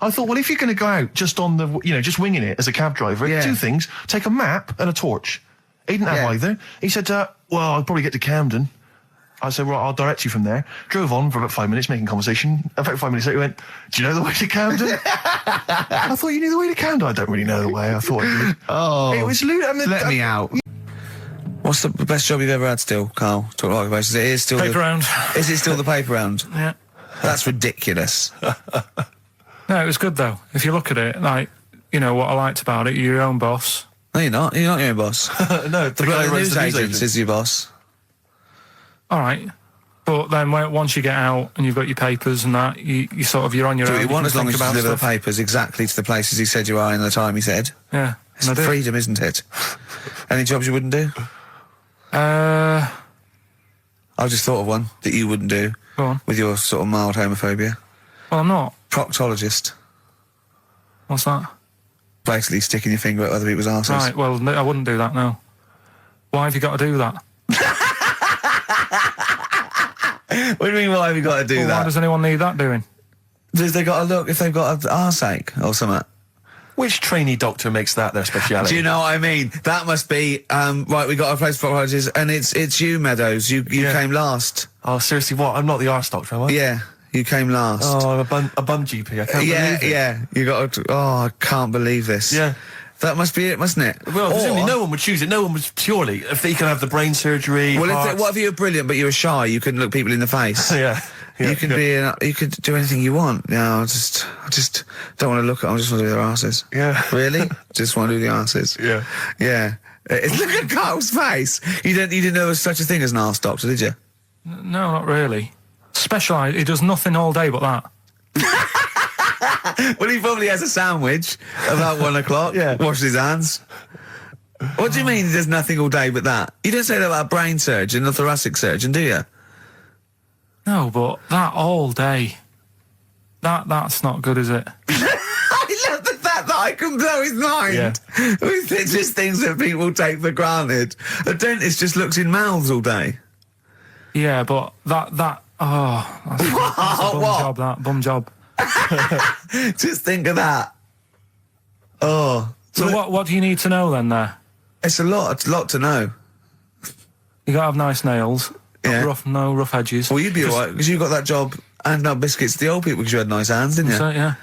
I thought, well, if you're going to go out just on the, just winging it as a cab driver, 2 things. Take a map and a torch. He didn't have either. He said, well, I'll probably get to Camden. I said, right, I'll direct you from there. Drove on for about 5 minutes, making conversation. About 5 minutes later, he went, do you know the way to Camden? I thought you knew the way to Camden. I don't really know the way. I thought I did. Oh. It was Let me out. What's the best job you've ever had still, Carl? Talk like occupations. It is still Paper round. Is it still the paper round? Yeah. That's ridiculous. No, it was good though. If you look at it, like, you know, what I liked about it, you're your own boss. No, you're not. You're not your own boss. No, the guy who runs news the news agent is your boss. All right. But then once you get out and you've got your papers and that, you sort of, you're on your Do own. what you want as long as you think deliver the about stuff. papers exactly to the places he said you are in the time he said. Yeah. It's and I did. freedom, isn't it? Any jobs you wouldn't do? I just thought of one that you wouldn't do. Go on. With your sort of mild homophobia. Well, I'm not. Proctologist. What's that? Basically sticking your finger at other people's arses. Right, well, no, I wouldn't do that, no. Why have you got to do that? What do you mean, why have you got to do Well, that? why does anyone need that doing? Does they got to look if they've got an arseache or something? Which trainee doctor makes that their speciality? Do you know what I mean? That must be, right, we got a place for proctologists, and it's you, Meadows. You came last. Oh, seriously, what? I'm not the arse doctor, am I? Yeah, you came last. Oh, I'm a bum GP. I can't believe it. Yeah, you got to, oh, I can't believe this. Yeah. That must be it, mustn't it? Well, presumably no one would choose it. No one would purely. If they can have the brain surgery. Well, hearts. what if you were brilliant but you were shy? You couldn't look people in the face. Yeah. You could you could do anything you want. No, I just don't want to look at them. I just want to do their asses. Yeah. Really? Just want to do the asses. Yeah. Yeah. Look at Carl's face. You didn't know there was such a thing as an arse doctor, did you? No, not really. Specialised, he does nothing all day but that. Well, he probably has a sandwich about 1 o'clock. Yeah. Washes his hands. What do you mean he does nothing all day but that? You don't say that about a brain surgeon, a thoracic surgeon, do you? No, but that all day. That's not good, is it? I love the fact that I can blow his mind with just things that people take for granted. A dentist just looks in mouths all day. Yeah, but that's a bum job, that bum job. Just think of that. Oh. So what do you need to know then there? It's a lot to know. You gotta have nice nails. Yeah. No rough edges. Well, you'd be alright, because you got that job handing out biscuits to the old people because you had nice hands, didn't you? So, yeah.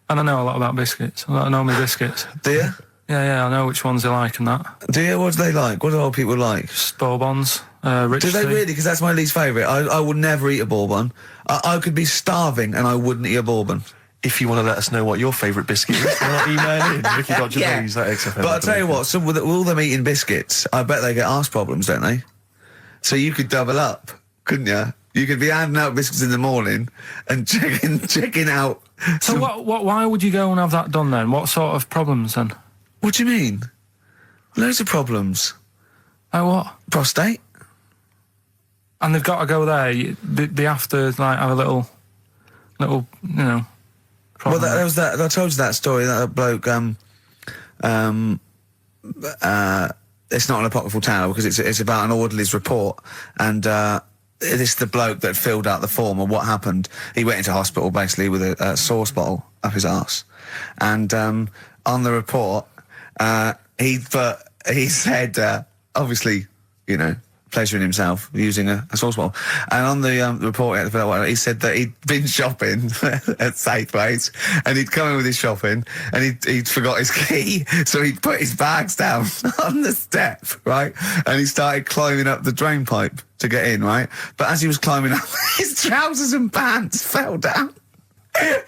And I know a lot about biscuits. I know my biscuits. Do you? Yeah, I know which ones they like and that. Do you? What do they like? What do old people like? Just Bourbons, rich Do they tea. really? Because that's my least favourite. I would never eat a bourbon. I could be starving and I wouldn't eat a bourbon. If you want to let us know what your favourite biscuit is, email in. Ricky.Gervais at XFM. But I'll tell you what, with all them eating biscuits, I bet they get arse problems, don't they? So you could double up, couldn't you? You could be handing out biscuits in the morning and checking out. So why would you go and have that done then? What sort of problems then? What do you mean? Loads of problems. Oh, what? Prostate. And they've got to go there. They have to like have a little, you know. Well, there was that. I told you that story. That bloke. It's not an apocryphal tale because it's about an orderly's report, and this is the bloke that filled out the form of what happened. He went into hospital basically with a sauce bottle up his arse, and on the report, he said obviously, you know, pleasuring himself using a sauce bottle. And on the report, he said that he'd been shopping at Safeways, and he'd come in with his shopping, and he'd forgot his key, so he'd put his bags down on the step, right? And he started climbing up the drain pipe to get in, right? But as he was climbing up, his trousers and pants fell down.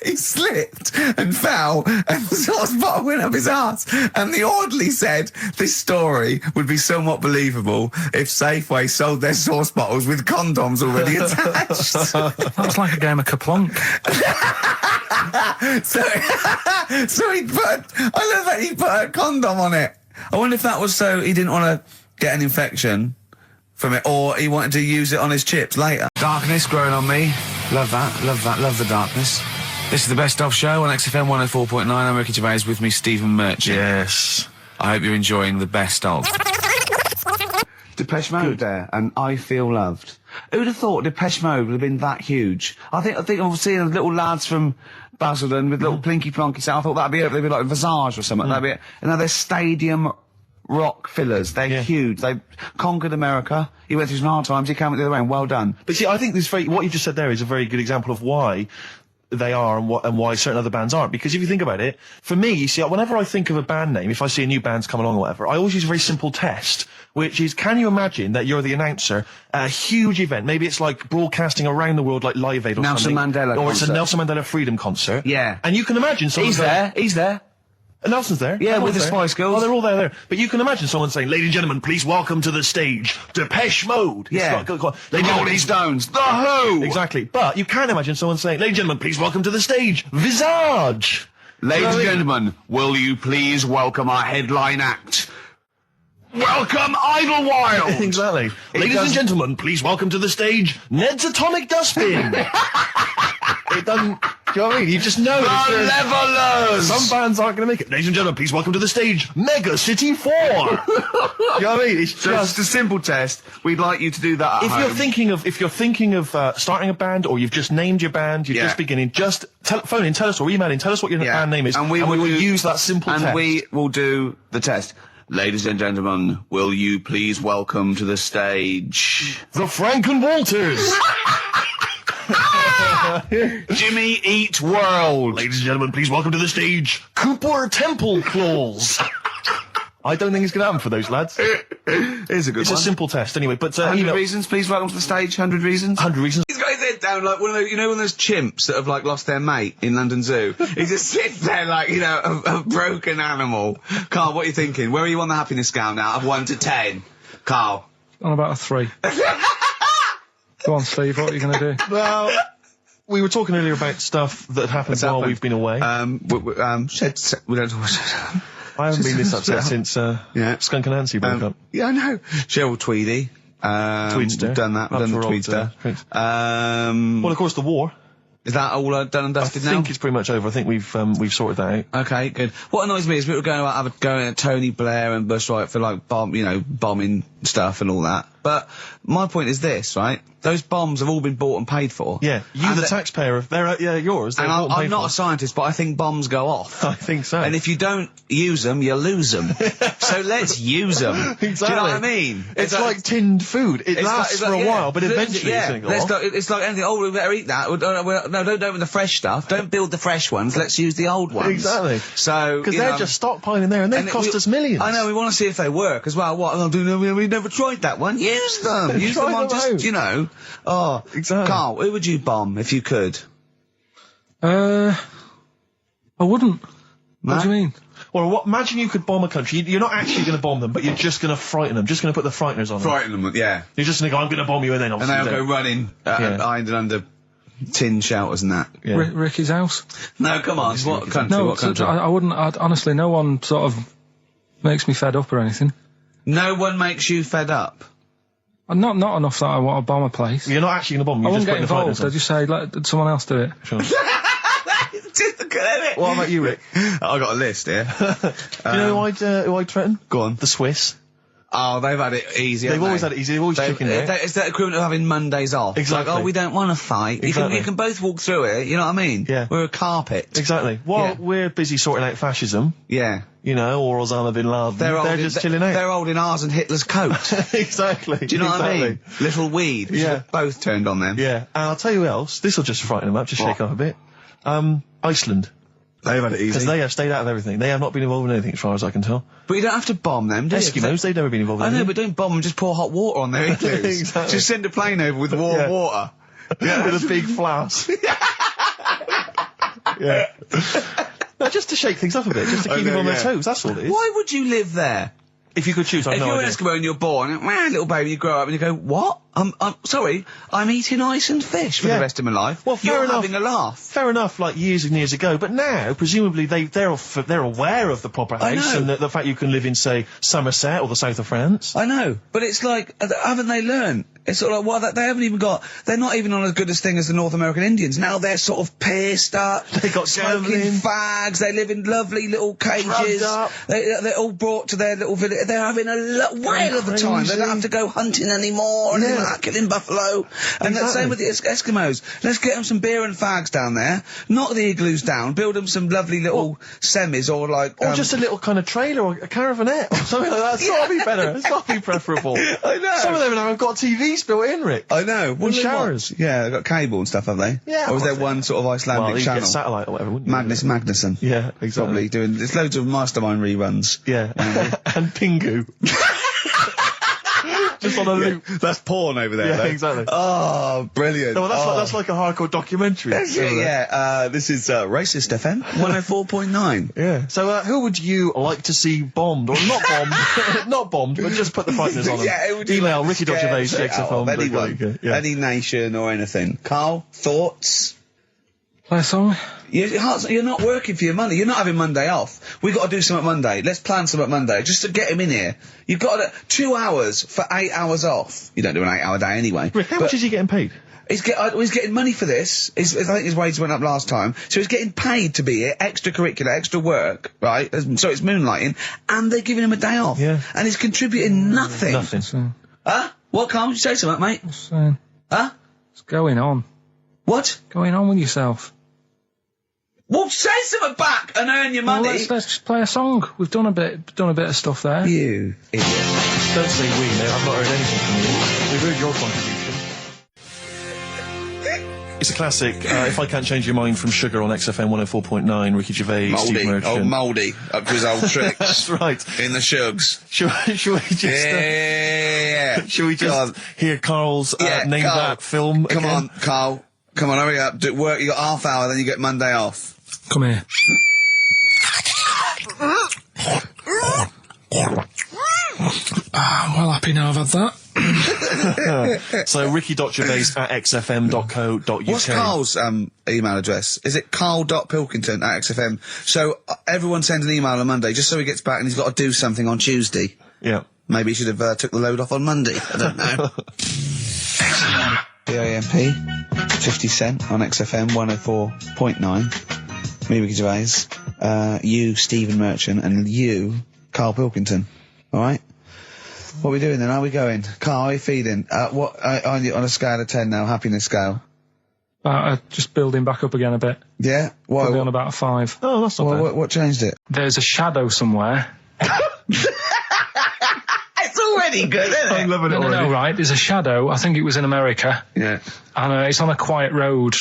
He slipped and fell, and the sauce bottle went up his arse. And the orderly said this story would be somewhat believable if Safeway sold their sauce bottles with condoms already attached. That's like a game of Kaplunk. So he I love that he put a condom on it. I wonder if that was so he didn't want to get an infection from it, or he wanted to use it on his chips later. Darkness growing on me. Love that, love the darkness. This is the Best Of Show on XFM 104.9. I'm Ricky Gervais, with me Stephen Merchant. Yes. I hope you're enjoying the Best Of. Depeche Mode there, and I Feel Loved. Who'd have thought Depeche Mode would have been that huge? I think I'm seeing little lads from Basildon with little plinky plonky. So I thought they'd be like Visage or something. That'd be it. And now they're stadium rock fillers. They're huge. They conquered America. He went through some hard times. He came out the other way, and well done. But see, I think what you just said there is a very good example of why they are and why certain other bands aren't. Because if you think about it, for me, you see, whenever I think of a band name, if I see a new band's come along or whatever, I always use a very simple test, which is, can you imagine that you're the announcer at a huge event? Maybe it's like broadcasting around the world, like Live Aid or Nelson something. Mandela Or it's a concert. Nelson Mandela Freedom concert. Yeah. And you can imagine someone He's there. Nelson's there. Yeah, with the there. Spice Girls. Oh, they're all there. But you can imagine someone saying, ladies and gentlemen, please welcome to the stage, Depeche Mode. Yeah. The Rolling Stones. The Who. Exactly. But you can imagine someone saying, ladies and gentlemen, please welcome to the stage, Visage. Ladies and gentlemen, will you please welcome our headline act? Welcome Idlewild! Exactly. Ladies and gentlemen, please welcome to the stage, Ned's Atomic Dustbin. It doesn't... Do you know what I mean? You just know. The Levelers! Some bands aren't going to make it. Ladies and gentlemen, please welcome to the stage, Mega City 4. You know what I mean? It's just a simple test. We'd like you to do that at home. If you're thinking of starting a band, or you've just named your band, you're just beginning, just phone in, tell us, or email in, tell us what your band name is, and we will use that simple test. And we will do the test. Ladies and gentlemen, will you please welcome to the stage... the Franken Walters! Jimmy Eat World. Ladies and gentlemen, please welcome to the stage, Cooper Temple Claws. I don't think it's going to happen for those lads. It's a good It's one. a simple test anyway, but... 100 reasons, please welcome to the stage, 100 reasons. 100 reasons. He's got his head down like one of those, you know, one of those chimps that have like lost their mate in London Zoo. He just sits there like, you know, a broken animal. Carl, what are you thinking? Where are you on the happiness scale now, of 1 to 10? Carl. On about a 3. Go on, Steve, what are you going to do? Well, we were talking earlier about stuff that happened while we've been away. We don't talk I haven't been this upset since Skunk and Nancy broke up. Yeah, I know. Cheryl Tweedy. Tweedster. We've done that. We've done the Tweedster. Well, of course, the war. Is that all done and dusted now? I think it's pretty much over. I think we've sorted that out. Okay, good. What annoys me is people going at Tony Blair and Bush, right, for like bombing stuff and all that. But my point is this, right? Those bombs have all been bought and paid for. Yeah, you, the taxpayer, they're yours. They're bought and paid I'm not a scientist, but I think bombs go off. I think so. And if you don't use them, you lose them. So let's use them. Exactly. Do you know what I mean? It's like tinned food. It lasts for a while, but eventually it's going to go off. It's like anything. Oh, we better eat that. No, don't open the fresh stuff. Don't build the fresh ones. Let's use the old ones. Exactly. So because they're just stockpiling there, and they cost us millions. I know. We want to see if they work as well. What? We've never tried that one. Use them. Use them on just, you know. Oh, exactly. Carl, who would you bomb if you could? I wouldn't. What do you mean? Well, imagine you could bomb a country. You're not actually going to bomb them, but you're just going to frighten them. Just going to put the frighteners on them. Frighten them, yeah. You're just going to go, I'm going to bomb you, and then obviously they'll go running, behind and under tin shelters and that. Yeah. Ricky's house? No, come on. What country? No, what country? I wouldn't. Honestly, no one sort of makes me fed up or anything. No one makes you fed up? Not enough that I want to bomb a place. You're not actually going to bomb them. I wouldn't get involved. I just say, let someone else do it. Sure. What about you, Rick? I got a list here. You know who I'd threaten? Go on. The Swiss. Oh, they've had it easy. They've always had it easy. They've always chicken out. It's that equivalent of having Mondays off. Exactly. It's like, we don't want to fight. Exactly. You can both walk through it. You know what I mean? Yeah. We're a carpet. Exactly. While we're busy sorting out fascism. Yeah. You know, or Osama bin Laden. They're just chilling out. They're holding ours and Hitler's coat. Exactly. Do you know what I mean? Little weed. Yeah. Both turned on them. Yeah. And I'll tell you who else. This will just frighten them up. Just shake them up a bit. Iceland. They've had it easy. Because they have stayed out of everything. They have not been involved in anything, as far as I can tell. But you don't have to bomb them, do you? Eskimos, they've never been involved in anything. I know, anything. but don't bomb them, just pour hot water on their igloos. Exactly. Just send a plane over with warm water. Yeah, with a big flask. Yeah. No, just to shake things up a bit, just to keep them on their toes, that's all it is. Why would you live there? If you could choose, I've If no you're idea. an Eskimo and you're born, little baby, you grow up and you go, what? I'm sorry, I'm eating ice and fish for the rest of my life. Well, fair enough. Having a laugh. Fair enough, like years and years ago, but now, presumably, they're aware of the proper house and the fact you can live in, say, Somerset or the south of France. I know, but it's like, haven't they learned? It's sort of like, they haven't even got, they're not even on as good a thing as the North American Indians. Now they're sort of pierced up, they got smoking fags, they live in lovely little cages, they're all brought to their little village, they're having a whale of a time, they don't have to go hunting anymore, and like killing buffalo. And the same with the Eskimos. Let's get them some beer and fags down there, knock the igloos down, build them some lovely little semis or like... Or just a little kind of trailer or a caravanette or something like that. It's got to be better. It's got to be preferable. I know. Some of them now have got TVs built in, Rick. I know. And showers. Yeah, they've got cable and stuff, have they? Yeah. Or is there one sort of Icelandic channel? Satellite or whatever, wouldn't you? Magnus Magnusson. Yeah, exactly. Probably doing... There's loads of Mastermind reruns. Yeah. And Pingu. Just on a loop. That's porn over there, Yeah, though. exactly. Oh, brilliant. No, well, that's like a hardcore documentary. This is Racist FM 104.9. Yeah. So, who would you like to see bombed? Or not bombed? Not bombed, but just put the frighteners on them. Yeah, it would Email Ricky.Gervais, XFM. Anyone. Yeah. Any nation or anything. Carl, thoughts? Play a song? You're not working for your money. You're not having Monday off. We've got to do something Monday. Let's plan something Monday, just to get him in here. You've got 2 hours for 8 hours off. You don't do an 8-hour day anyway. Rick, how much is he getting paid? He's getting money for this. I think his wage went up last time. So he's getting paid to be here, extracurricular, extra work, right? So it's moonlighting, and they're giving him a day off. Yeah. And he's contributing nothing. Nothing. Huh? What, Carl? You say something, mate? Huh? What's going on? What? Going on with yourself? Well, say something back and earn your money. Well, let's just play a song. We've done a bit of stuff there. You idiot. Don't say we, mate. I've not heard anything from you. We've heard your contribution. It's a classic, If I Can't Change Your Mind from Sugar on XFM 104.9, Ricky Gervais, Steve Merchant. Old Mouldy, up to his old tricks. That's right. In the Shugs. Should we just... Yeah. Should we just hear Carl's name Carl. that film Come again? on, Carl. Come on, hurry up. Do work. You got half hour, then you get Monday off. Come here. I'm well happy now I've had that. So Ricky.Gervais at xfm.co.uk. What's Carl's email address? Is it carl.pilkington at XFM? So everyone sends an email on Monday just so he gets back and he's got to do something on Tuesday. Yeah. Maybe he should have took the load off on Monday. I don't know. Excellent. BAMP, 50 Cent on XFM 104.9. Me, Ricky Gervais. You, Stephen Merchant, and you, Karl Pilkington. Alright? What are we doing then? How are we going? Carl, how are you feeling? On a scale of 10 now, happiness scale? Just building back up again a bit. Yeah? Why? Probably on about a 5. Oh, that's not bad. What changed it? There's a shadow somewhere. It's already good, isn't it? I'm loving it already. No, right. There's a shadow. I think it was in America. Yeah. And it's on a quiet road.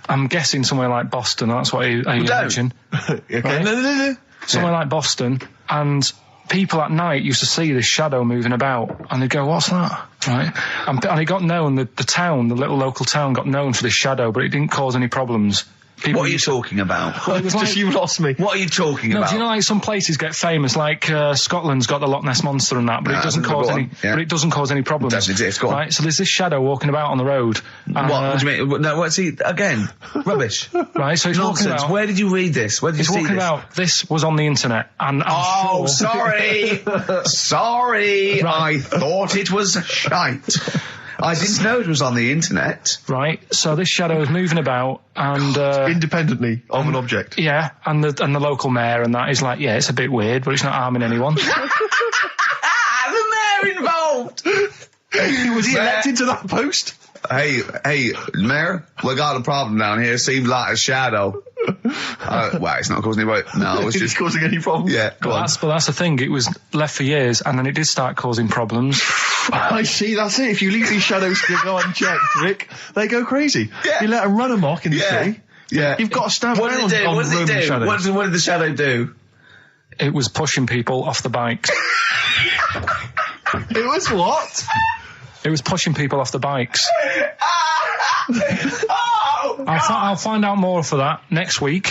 I'm guessing somewhere like Boston. That's what you mentioned. Okay. Right? No. Somewhere like Boston. And people at night used to see this shadow moving about. And they'd go, what's that? Right? And it got known, the town, the little local town got known for this shadow, but it didn't cause any problems. People What are you talking about? Well, it was like, You lost me. What are you talking about? do you know like some places get famous, like Scotland's got the Loch Ness Monster and that, but it doesn't cause any. Yeah. But it doesn't cause any problems. Doesn't exist. Go on. Right. So there's this shadow walking about on the road. What do you mean? No, what's he again? Rubbish. Right. So he's walking Nonsense. about. Where did you read this? Where did you He's see walking this? about. This was on the internet, and I'm sure. Sorry. Sorry. Right. I thought it was shite. I didn't know it was on the internet. Right. So this shadow is moving about, and Independently of an object. yeah, and the local mayor and that is like, yeah, it's a bit weird, but it's not harming anyone. The mayor involved. Was he elected to that post? Hey, mayor, we got a problem down here. Seems like a shadow. Well, it's not causing any. No, it's just causing any problems. Yeah, go on. But that's the thing. It was left for years, and then it did start causing problems. I see, that's it. If you leave these shadows to go unchecked, Rick, they go crazy. Yeah. You let them run amok in the city. Yeah. You've got to stand What around did it do? on What did it Roman do? shadows. What did the shadow do? It was pushing people off the bikes. It was what? It was pushing people off the bikes. Oh, I'll find out more for that next week.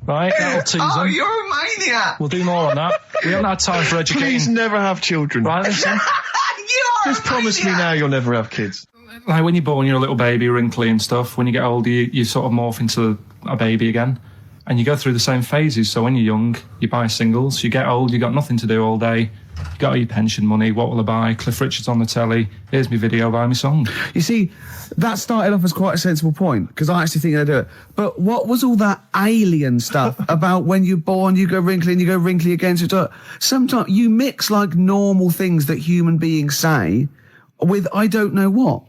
Right, that'll tease them. you're a maniac. We'll do more on that. We haven't had time for educating. Please never have children. Right, listen. Just promise me now you'll never have kids. Like when you're born, you're a little baby, wrinkly and stuff. When you get older, you sort of morph into a baby again. and you go through the same phases. So when you're young, you buy singles. You get old, you got nothing to do all day. You got all your pension money. What will I buy? Cliff Richard's on the telly. Here's my video, buy me song. You see, that started off as quite a sensible point, because I actually think they do it. But what was all that alien stuff about when you're born, you go wrinkly and you go wrinkly again? So sometimes you mix like normal things that human beings say with I don't know what.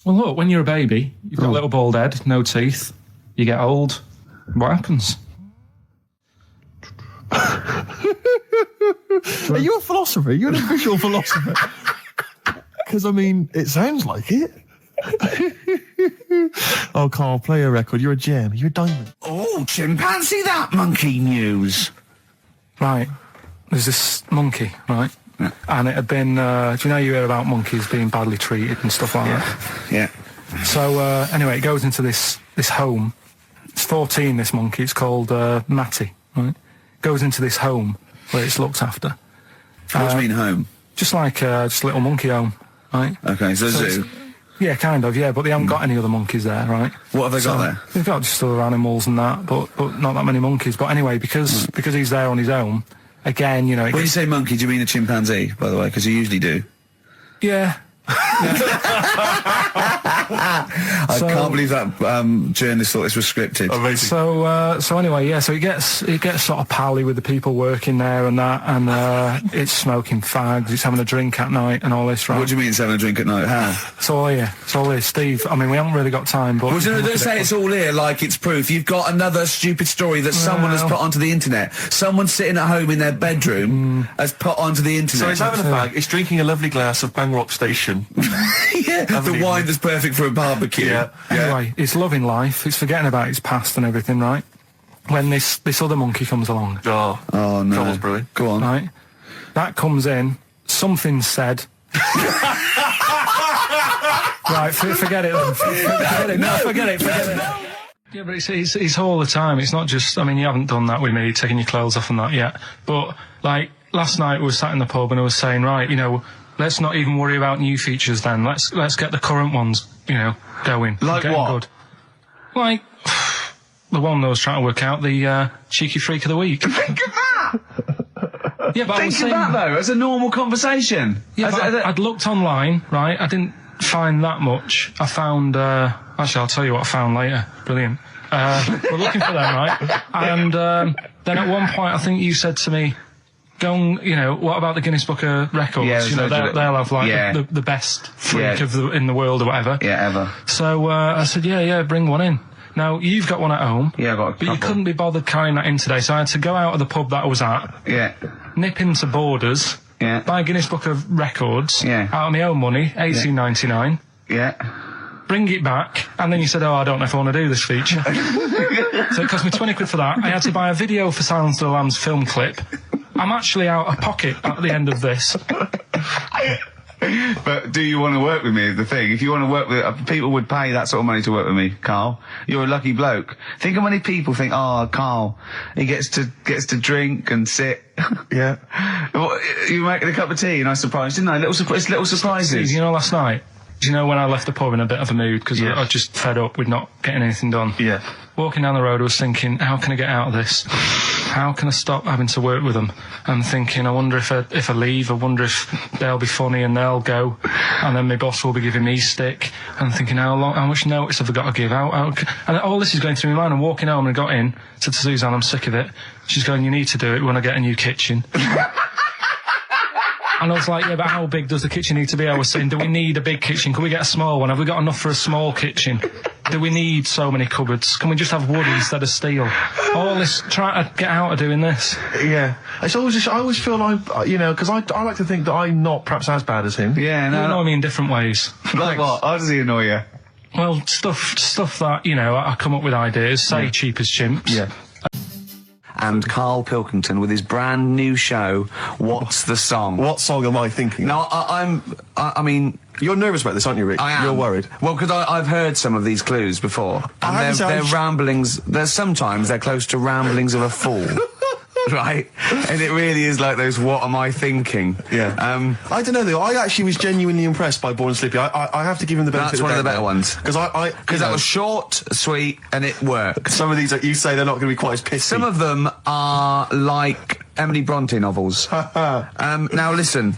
Well, look, when you're a baby, you've got a little bald head, no teeth. You get old. What happens? Are you a philosopher? Are you an official philosopher? Because, I mean, it sounds like it. Oh, Karl, play a record. You're a gem. You're a diamond. Oh, chimpanzee that monkey news. Right. There's this monkey, right? Yeah. And it had been, do you know you hear about monkeys being badly treated and stuff like that? Yeah. So, anyway, it goes into this home. It's 14, this monkey. It's called Matty, right? Goes into this home where it's looked after. What do you mean home? Just like just a little monkey home, right? Okay, so zoo. Yeah, kind of, yeah, but they haven't got any other monkeys there, right? What have they got there? They've got just other animals and that, but not that many monkeys. But anyway, because he's there on his own, again, you know... When you say monkey, do you mean a chimpanzee, by the way? Because you usually do. Yeah. I can't believe that journalist thought this was scripted. Amazing. So anyway, yeah. So he gets sort of pally with the people working there and that, and it's smoking fags. It's having a drink at night and all this. Right? What do you mean it's having a drink at night? How? It's all here. It's all here, Steve. I mean, we haven't really got time, but don't say it's all here like it's proof. You've got another stupid story that someone has put onto the internet. Someone sitting at home in their bedroom has put onto the internet. So he's having a fag. He's drinking a lovely glass of Bang Rock Station. Yeah, the wine that's perfect for a barbecue. Yeah. Anyway, it's loving life. It's forgetting about its past and everything, right? When this other monkey comes along. Oh no. Trouble's brewing. Go on. Right? That comes in, something's said. Right, forget it then. Forget it. Yeah, but it's all the time. It's not just, I mean, you haven't done that with me, taking your clothes off and that yet. But, like, last night we were sat in the pub and I was saying, right, you know, let's not even worry about new features then. Let's get the current ones, you know, going. Like what? Good. Like, the one that was trying to work out, the cheeky freak of the week. Think of that! Yeah, but Think of that, though, as a normal conversation. Yeah, but I'd looked online, right? I didn't find that much. I found, actually, I'll tell you what I found later. Brilliant. We're looking for them, right? And then at one point, I think you said to me, go on, you know, what about the Guinness Book of Records? Yeah, you know, they'll have, like, the best freak in the world or whatever. Yeah, ever. So I said, yeah, bring one in. Now, you've got one at home. Yeah, I've got a couple. But you couldn't be bothered carrying that in today, so I had to go out of the pub that I was at. Yeah. Nip into Borders. Yeah. Buy a Guinness Book of Records. Yeah. Out of my own money, $18.99. Yeah. Bring it back, and then you said, I don't know if I want to do this feature. So it cost me 20 quid for that. I had to buy a video for Silence of the Lambs film clip. I'm actually out of pocket at the end of this. But do you want to work with me is the thing. If you want to work with... people would pay that sort of money to work with me, Karl. You're a lucky bloke. Think how many people think, Karl, he gets to drink and sit. Yeah. Well, you making a cup of tea and I surprised, didn't I? Little surprises. Steve, you know, last night, do you know when I left the pub in a bit of a mood because I was just fed up with not getting anything done? Yeah. Walking down the road, I was thinking, how can I get out of this? How can I stop having to work with them? I'm thinking, I wonder if I leave, I wonder if they'll be funny and they'll go, and then my boss will be giving me stick. I'm thinking, how much notice have I got to give out? And all this is going through my mind. I'm walking home and I got in, said to Suzanne, I'm sick of it. She's going, you need to do it when I get a new kitchen. And I was like, yeah, but how big does the kitchen need to be? I was saying, do we need a big kitchen? Can we get a small one? Have we got enough for a small kitchen? Do we need so many cupboards? Can we just have wood instead of steel? All this, trying to get out of doing this. Yeah. It's always just, I always feel like, you know, because I like to think that I'm not perhaps as bad as him. Yeah, no. You annoy me in different ways. Like what? How does he annoy you? Well, stuff that, you know, I come up with ideas, say cheap as chimps. Yeah. And Karl Pilkington with his brand new show, What's the Song? What song am I thinking? No, I mean... You're nervous about this, aren't you, Rick? I am. You're worried. Well, because I've heard some of these clues before. And they're ramblings... Sometimes they're close to ramblings of a fool. right? And it really is like those "What am I thinking?" Yeah. I don't know though. I actually was genuinely impressed by Born Slippy. I have to give him the benefit. That's one of the better ones because that was short, sweet, and it worked. Some of these that you say they're not going to be quite as pissy. Some of them are like Emily Bronte novels. Now listen.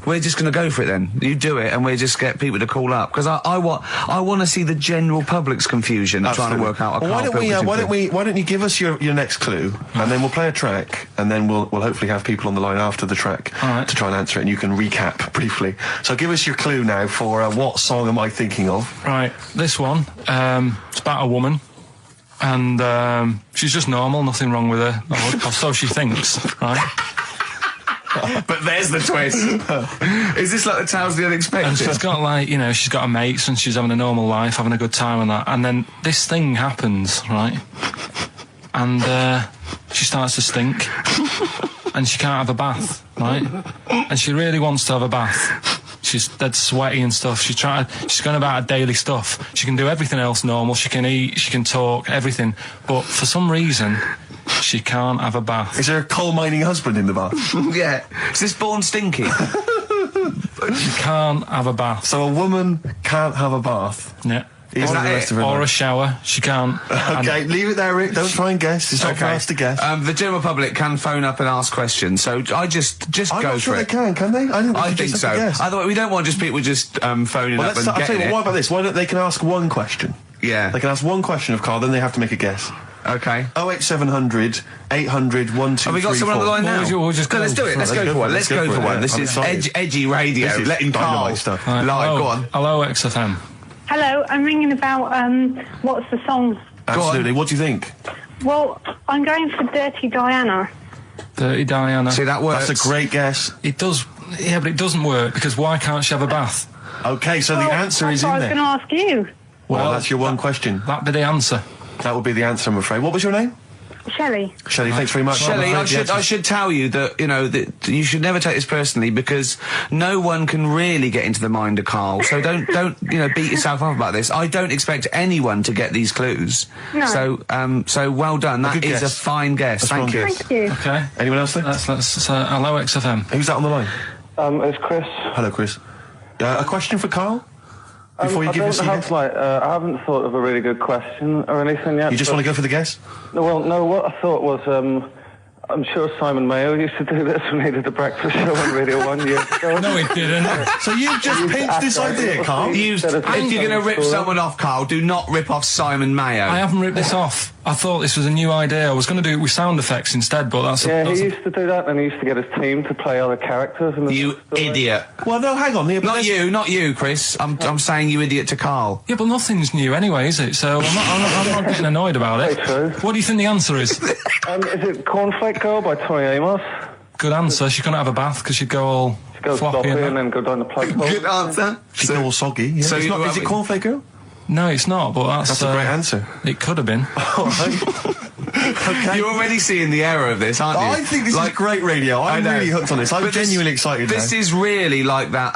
We're just going to go for it then. You do it, and we'll just get people to call up because I want to see the general public's confusion of trying to work out. Why don't you give us your next clue, and then we'll play a track, and then we'll hopefully have people on the line after the track to try and answer it, and you can recap briefly. So give us your clue now for what song am I thinking of? Right, this one. It's about a woman. And she's just normal, nothing wrong with her, or so she thinks, right? But there's the twist. Is this like the Tales of the Unexpected? And she's got like, she's got her mates and she's having a normal life, having a good time and that. And then this thing happens, right? And she starts to stink. And she can't have a bath, right? And she really wants to have a bath. She's dead sweaty and stuff. She's going about her daily stuff. She can do everything else normal. She can eat, she can talk, everything. But for some reason, she can't have a bath. Is there a coal mining husband in the bath? Yeah. Is this Born Stinky? She can't have a bath. So a woman can't have a bath? Yeah. Is that it? Or a shower. She can't. Okay, leave it there, Rick. Don't try and guess. It's not for us to guess. The general public can phone up and ask questions, so I just go for it. I'm not sure they can they? I think so. Otherwise, we don't want just people just phoning up and I'll tell you it. what about this? Why don't they can ask one question? Yeah. They can ask one question of Carl, then they have to make a guess. Okay. 08700 800 1234. Have we got someone on the line now? Let's do it. Let's go for one. Let's go for one. This is edgy radio. This is letting Carl stuff. live. Go on. Hello, XFM. Hello, I'm ringing about what's the song? Absolutely. What do you think? Well, I'm going for Dirty Diana. Dirty Diana. See, that works. That's a great guess. It does. Yeah, but it doesn't work because why can't she have a bath? Okay, so the answer is in there. I was going to ask you. Well, that's your one question. That'd be the answer. That would be the answer, I'm afraid. What was your name? Shelley. Shelley, thanks very much. Shelley, I should tell you that, that you should never take this personally because no one can really get into the mind of Carl. So don't beat yourself up about this. I don't expect anyone to get these clues. No. So well done. That is a fine guess. Thank you. Thank you. Okay. Anyone else there? Let's hello, XFM. Who's that on the line? It's Chris. Hello, Chris. A question for Carl? Before you give us I haven't thought of a really good question or anything yet. You just want to go for the guess? No, what I thought was, I'm sure Simon Mayo used to do this when he did the breakfast show on Radio 1 years ago. No, he didn't. So you've just pinched this idea, Carl? If you're going to rip someone off, Carl, do not rip off Simon Mayo. I haven't ripped this off. I thought this was a new idea. I was going to do it with sound effects instead, but that's... he used to do that, and he used to get his team to play other characters. You idiot. Well, no, hang on. Not you, Chris. I'm saying you idiot to Carl. Yeah, but nothing's new anyway, is it? So I'm not getting annoyed about it. True. What do you think the answer is? Is it Cornflake Girl by Tori Amos? Good answer. She couldn't have a bath because she'd go all floppy and then go down the plug hole. Good answer. She'd go all soggy. Yeah. So is it Cornflake Girl? No, it's not, but that's a great answer. It could have been. All right. Okay. You're already seeing the error of this, aren't you? I think this is great radio. I'm really hooked on this. I'm genuinely excited now. This is really like that,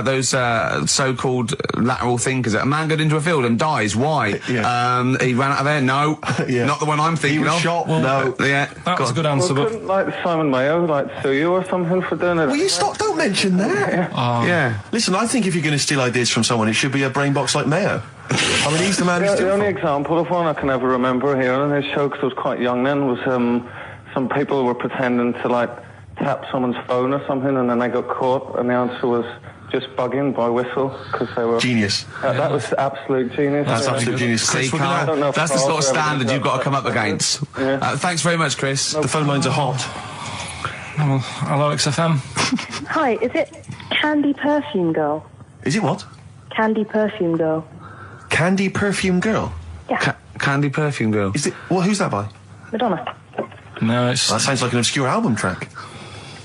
those so-called lateral thinkers. A man got into a field and dies. Why? Yeah. He ran out of air. No, not the one I'm thinking of. He was shot. No. Yeah, that was a good answer. Well, couldn't Simon Mayo sue you or something for doing it? Will you stop? Don't mention that. Yeah. Listen, I think if you're going to steal ideas from someone, it should be a brain box like Mayo. I mean, he's the man who's the only example of one I can ever remember here on his show, because I was quite young then, was some people were pretending to tap someone's phone or something, and then they got caught, and the answer was just bugging by whistle, because they were... Genius. That was absolute genius. That's absolute genius. See, Carl, that's the sort of standard you've got to come up against. Yeah. Thanks very much, Chris. The phone lines are hot. Hello, XFM. Hi, is it Candy Perfume Girl? Is it what? Candy Perfume Girl. Candy Perfume Girl? Yeah. Candy Perfume Girl. Is it? Well, who's that by? Madonna. No, it's... That sounds like an obscure album track.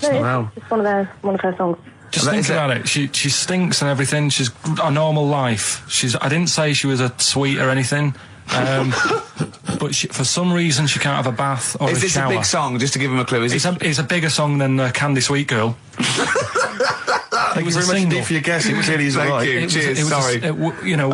No, it's one of her songs. Just think about it. She stinks and everything. She's a normal life. I didn't say she was a sweet or anything. But for some reason she can't have a bath or a shower. Is this a big song? Just to give him a clue. It's a bigger song than Candy Sweet Girl. Thank you very much indeed for your guess. It clearly isn't right. Thank you. Cheers. Sorry.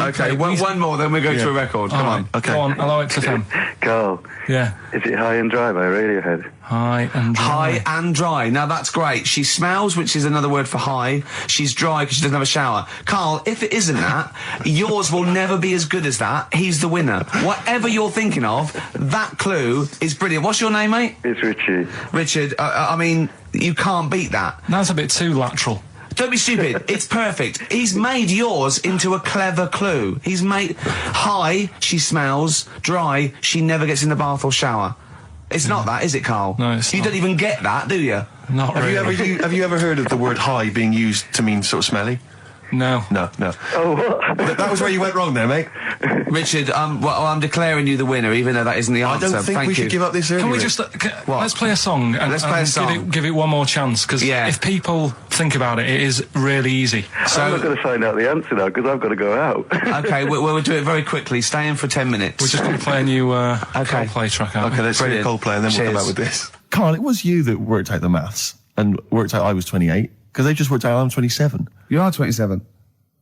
Okay, one more, then we go to a record. Come on. Okay. Go on, hello XFM. Carl, Yeah. is it High and Dry by Radiohead? High and dry. High and dry. Now that's great. She smells, which is another word for high. She's dry because she doesn't have a shower. Carl, if it isn't that, yours will never be as good as that. He's the winner. Whatever you're thinking of, that clue is brilliant. What's your name, mate? It's Richie. Richard, I mean, you can't beat that. That's a bit too lateral. Don't be stupid. It's perfect. He's made yours into a clever clue. He's made high, she smells, dry, she never gets in the bath or shower. It's not that, is it, Carl? No, it's You not. don't even get that, do you? Not really. Have you ever heard of the word high being used to mean sort of smelly? No. No. Oh, what? That was where you went wrong there, mate. Richard, I'm declaring you the winner, even though that isn't the I answer. don't think Thank we you. should give up this early. Can we Rick. just let's play a song and, Let's play a song. Give it one more chance, because Yeah. if people think about it, it is really easy. I'm not going to find out the answer now because I've got to go out. Okay, we'll do it very quickly. Stay in for 10 minutes. We're just going to play a new Coldplay track out. Okay, let's play Brilliant. Coldplay and then we'll come Cheers. back with this. Carl, it was you that worked out the maths and worked out I was 28 because they just worked out I'm 27. You are 27.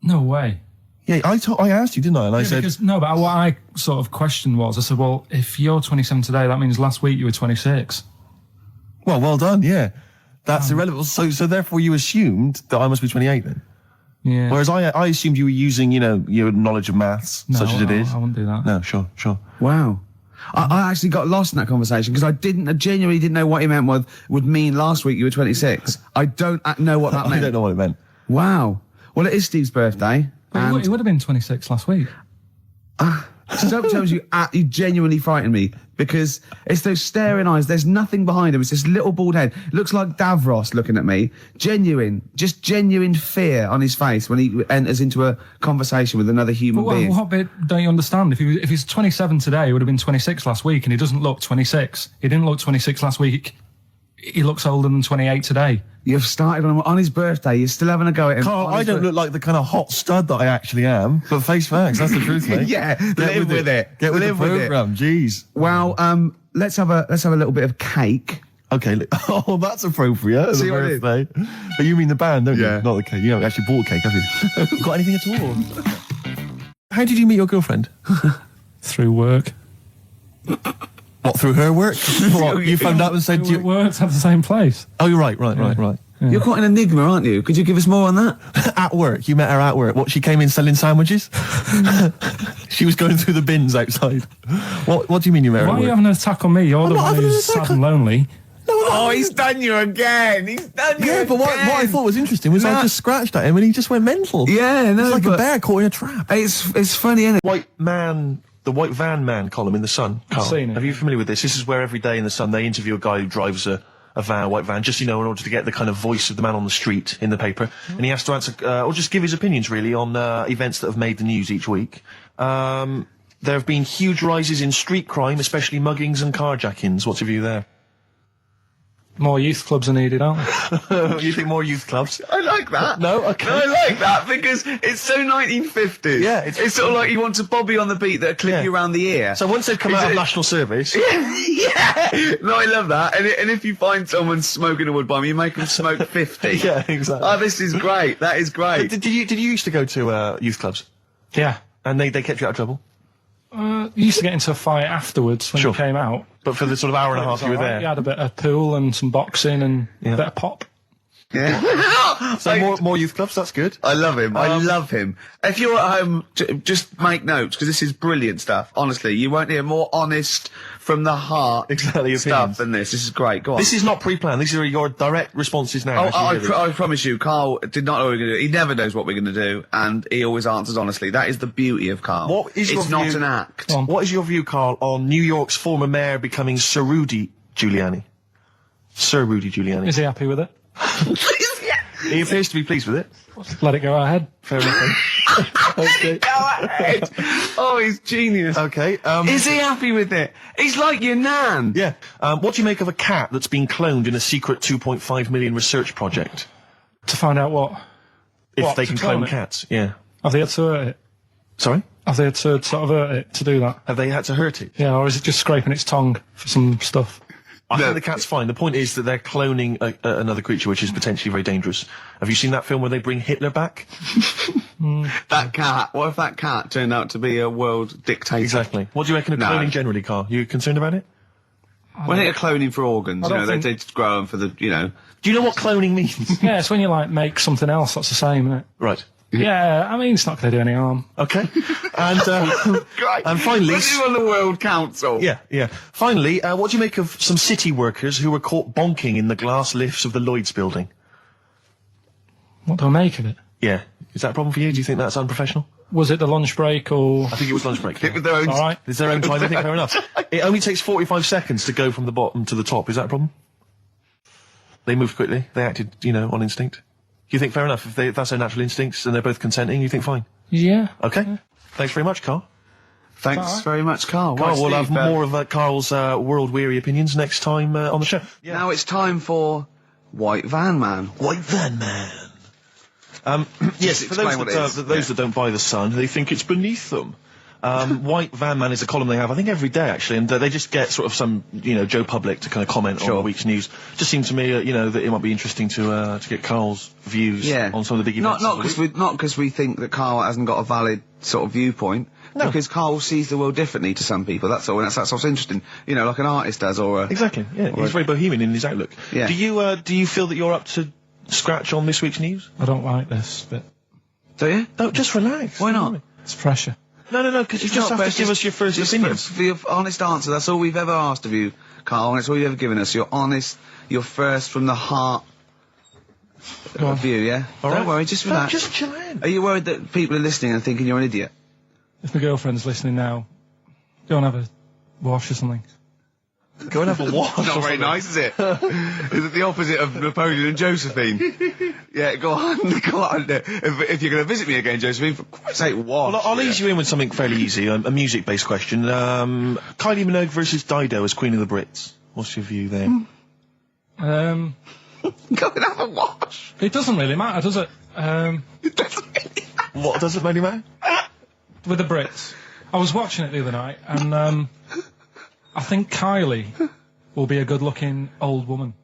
No way. Yeah, I asked you, didn't I? And I said, Because, no, but what I sort of questioned was, I said, well, if you're 27 today, that means last week you were 26. well done, yeah. That's irrelevant. So therefore you assumed that I must be 28 then. Yeah. Whereas I assumed you were using, your knowledge of maths, No, such as it is. I wouldn't do that. No, sure. Wow. I actually got lost in that conversation because I genuinely didn't know what he meant would mean last week you were 26. I don't know what that I meant. don't know what it meant. Wow. Well, it is Steve's birthday. But And it would have been 26 last week. sometimes you genuinely frighten me because it's those staring eyes. There's nothing behind him. It's this little bald head. Looks like Davros looking at me. Genuine fear on his face when he enters into a conversation with another human being. What bit don't you understand? If he's 27 today, he would have been 26 last week, and he doesn't look 26. He didn't look 26 last week. He looks older than 28 today. You've started on his birthday. You're still having a go at him. Carl, I don't look like the kind of hot stud that I actually am, but face facts, that's the truth, mate. Yeah, live with it. Get with Live the with it. programme, jeez. Well, let's have a little bit of cake. Okay, oh, that's appropriate. See The what I did? birthday. But you mean the band, don't Yeah. you? Not the cake. You haven't actually bought a cake, have you? Got anything at all? How did you meet your girlfriend? Through work. What, through her work? What, you phoned up and said... We worked at the same place. Oh, you're right. Yeah. You're quite an enigma, aren't you? Could you give us more on that? At work, you met her at work. What, she came in selling sandwiches? She was going through the bins outside. What do you mean you met her Why at are you work? having an attack on me? You're the not one having an who's attack sad and lonely. Oh, he's done you again. He's done you Yeah, but what I thought was interesting was I just scratched at him and he just went mental. Yeah, no, It's like a but bear caught in a trap. It's funny, isn't it? The White Van Man column in The Sun. Carl, seen it. Are you familiar with this? This is where every day in The Sun they interview a guy who drives a white van, just, in order to get the kind of voice of the man on the street in the paper. And he has to answer, or just give his opinions, really, on events that have made the news each week. There have been huge rises in street crime, especially muggings and carjackings. What's your view there? More youth clubs are needed, aren't there? You think more youth clubs? I like that. No? Okay. No, I like that because it's so 1950s. Yeah, it's sort of like you want a Bobby on the beat that'll clip you around the ear. So once they've come out of national service... Yeah. No, I love that. And if you find someone smoking a wood bomb, you make them smoke 50. Yeah, exactly. Oh, this is great. That is great. Did you used to go to youth clubs? Yeah. And they kept you out of trouble? You used to get into a fight afterwards when you came out. But for the sort of hour and a half you were there? You had a bit of pool and some boxing and a bit of pop. Yeah. So more youth clubs, that's good. I love him. I love him. If you're at home, just make notes, because this is brilliant stuff. Honestly, you won't hear more honest, from the heart stuff opinions. than this. This is great. Go on. This is not pre-planned. These are your direct responses now. I promise you, Carl did not know what we were going to do. He never knows what we're going to do, and he always answers honestly. That is the beauty of Carl. What is it's your not view, an act. What is your view, Carl, on New York's former mayor becoming Sir Rudy Giuliani? Sir Rudy Giuliani. Is he happy with it? He appears to be pleased with it. Let it go ahead. Fair enough. Okay. Go ahead. Oh, he's genius. Okay. Is he happy with it? He's like your nan. Yeah. What do you make of a cat that's been cloned in a secret 2.5 million research project? To find out what? If they to can clone clone it? cats, yeah. Have they had to hurt it? Sorry? Have they had to sort of hurt it to do that? Have they had to hurt it? Yeah, or is it just scraping its tongue for some stuff? I think the cat's fine. The point is that they're cloning another creature, which is potentially very dangerous. Have you seen that film where they bring Hitler back? That cat. What if that cat turned out to be a world dictator? Exactly. What do you reckon of cloning generally, Carl? You concerned about it? When they're cloning for organs, they just grow them for the, Do you know what cloning means? Yeah, it's when you, like, make something else that's the same, isn't it? Right. Yeah, I mean, it's not going to do any harm. Okay. And finally... Put you on the World Council. Yeah. Finally, what do you make of some city workers who were caught bonking in the glass lifts of the Lloyd's building? What do I make of it? Yeah. Is that a problem for you? Do you think that's unprofessional? Was it the lunch break or...? I think it was lunch break. It was their own... All right. It's their own time, I think, fair enough. It only takes 45 seconds to go from the bottom to the top. Is that a problem? They moved quickly. They acted, on instinct. You think fair enough? If that's their natural instincts and they're both consenting, you think fine? Yeah. Okay. Yeah. Thanks very much, Carl. Thanks very much, Carl. Carl, we'll have more of Carl's world-weary opinions next time on the show. Yeah. Now it's time for White Van Man. White Van Man. Yes, for those that don't buy The Sun, they think it's beneath them. White Van Man is a column they have, I think, every day, actually, and they just get sort of some, Joe Public to kind of comment on the week's news. Just seemed to me, that it might be interesting to get Carl's views on some of the big events. Not because we think that Carl hasn't got a valid sort of viewpoint. No. Because Carl sees the world differently to some people, that's all, and that's what's interesting. Like an artist does, or a... Exactly, yeah. He's very bohemian in his outlook. Yeah. Do you feel that you're up to scratch on this week's news? I don't like this bit. Do you? No, just relax. Why not? It's pressure. No, because you just have to give us your first opinion. For your honest answer, that's all we've ever asked of you, Carl, and it's all you've ever given us. Your honest, your first from the heart view, yeah? Don't worry, just relax. Just chill in. Are you worried that people are listening and thinking you're an idiot? If my girlfriend's listening now, go and have a wash or something. Go and have a wash. Not very nice, is it? Is it the opposite of Napoleon and Josephine? Yeah, go on. If you're going to visit me again, Josephine, for Christ's sake, wash. Well, I'll ease you in with something fairly easy, a music-based question. Kylie Minogue versus Dido as Queen of the Brits. What's your view there? Go and have a wash. It doesn't really matter, does it? It doesn't really matter. What doesn't really matter? With the Brits. I was watching it the other night, and I think Kylie will be a good-looking old woman.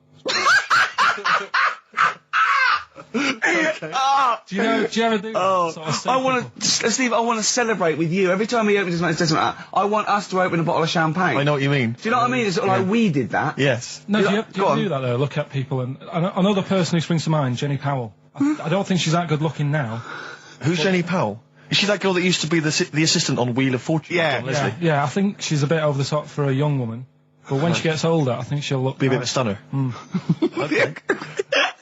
Okay. Do you ever do that sort of stuff? Steve, I want to celebrate with you. Every time he opens his mouth, says something like that, I want us to open a bottle of champagne. I know what you mean. Do you know what I mean? It's sort of like we did that. Yes. No, do you ever do that, though? Look at people, and another person who springs to mind, Jenny Powell. I don't think she's that good-looking now. Who's Jenny Powell? Is she that girl that used to be the assistant on Wheel of Fortune? Yeah, I think she's a bit over the top for a young woman. But when she gets older, I think she'll be a bit of a stunner. Okay.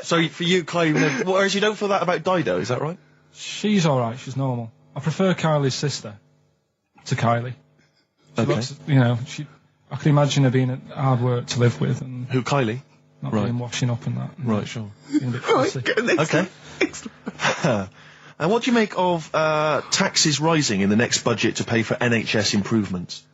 So for you, Kylie, whereas you don't feel that about Dido, is that right? She's alright, she's normal. I prefer Kylie's sister to Kylie. She looks, I can imagine her being hard work to live with. And who, Kylie? Not being washing up and that. Right, sure. Being a bit fussy. Okay. And what do you make of taxes rising in the next budget to pay for NHS improvements?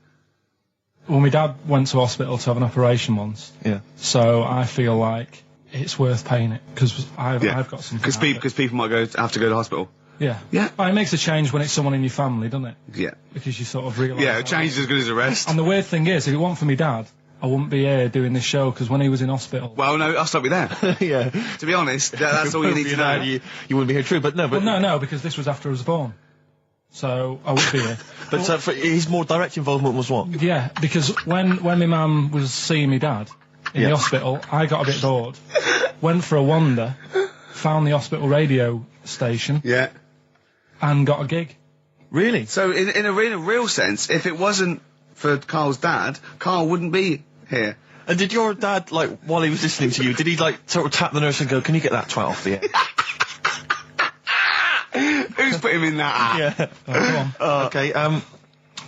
Well, my dad went to hospital to have an operation once. Yeah. So I feel like it's worth paying it, because I've got something. Because people might have to go to hospital. Yeah. Yeah. But it makes a change when it's someone in your family, doesn't it? Yeah. Because you sort of realise... Yeah, a change is as good as a rest. And the weird thing is, if it weren't for my dad, I wouldn't be here doing this show, because when he was in hospital... Well, no, I'll stop you there. Yeah. To be honest, that's all you need to know. You wouldn't be here, true, but no. But well, no, because this was after I was born. So I would be here. But for his more direct involvement was what? Yeah, because when my mum was seeing my dad in the hospital, I got a bit bored, went for a wander, found the hospital radio station, and got a gig. Really? So in a real sense, if it wasn't for Carl's dad, Carl wouldn't be here. And did your dad, while he was listening to you, did he, sort of tap the nurse and go, can you get that twat off the air? Who's put him in that? Yeah. Go on. Okay,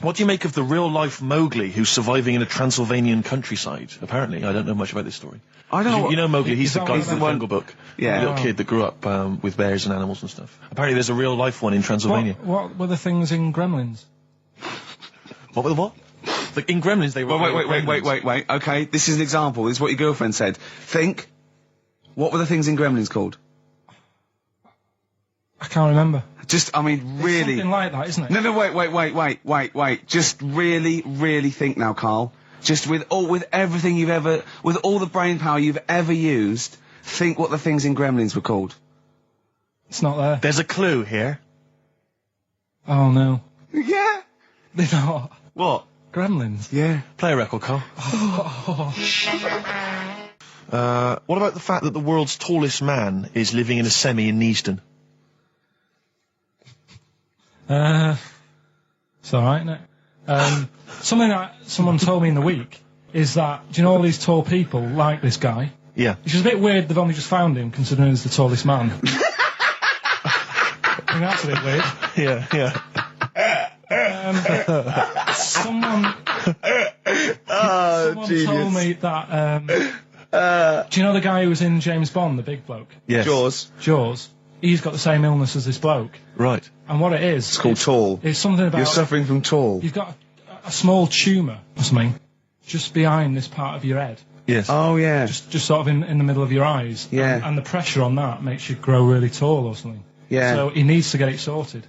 what do you make of the real-life Mowgli who's surviving in a Transylvanian countryside? Apparently, I don't know much about this story. I don't know. You know Mowgli, he's the guy from the Jungle Book. Yeah. The little kid that grew up with bears and animals and stuff. Apparently there's a real-life one in Transylvania. What were the things in Gremlins? What were the what? In Gremlins they were... Wait. Okay, this is an example. This is what your girlfriend said. Think. What were the things in Gremlins called? I can't remember. Really... It's something like that, isn't it? No, wait. Just really, really think now, Carl. Just with everything with all the brain power you've ever used, think what the things in Gremlins were called. It's not there. There's a clue here. Oh no. Yeah. They're not. What? Gremlins. Yeah. Play a record, Carl. What about the fact that the world's tallest man is living in a semi in Neasden? It's alright, isn't it? Something that someone told me in the week is that, do you know all these tall people like this guy? Yeah. Which is a bit weird they've only just found him, considering he's the tallest man. I think that's a bit weird. Yeah. Someone told me that, do you know the guy who was in James Bond, the big bloke? Yes. Jaws. He's got the same illness as this bloke. Right. And what it is... It's called tall. It's something about... You're suffering from tall. You've got a small tumour or something just behind this part of your head. Yes. Oh, yeah. Just sort of in the middle of your eyes. Yeah. And the pressure on that makes you grow really tall or something. Yeah. So he needs to get it sorted.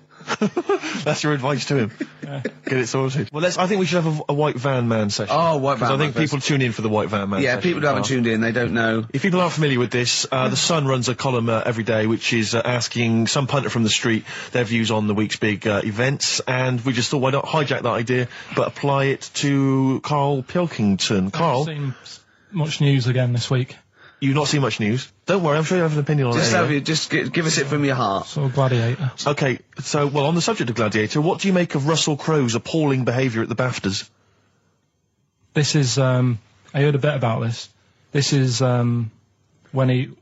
That's your advice to him. Yeah. Get it sorted. Well, I think we should have a white van man session. Oh, white van I think man people tune in for the white van man Yeah, session. people who haven't tuned in, they don't know. If people aren't familiar with this, The Sun runs a column every day which is asking some punter from the street their views on the week's big events, and we just thought, why not hijack that idea, but apply it to Karl Pilkington. Karl? I've seen much news again this week. You've not seen much news? Don't worry, I'm sure you have an opinion on it. Just give us it from your heart. So Gladiator. Okay, so, well, on the subject of Gladiator, what do you make of Russell Crowe's appalling behaviour at the BAFTAs? This is, I heard a bit about this. This is, when he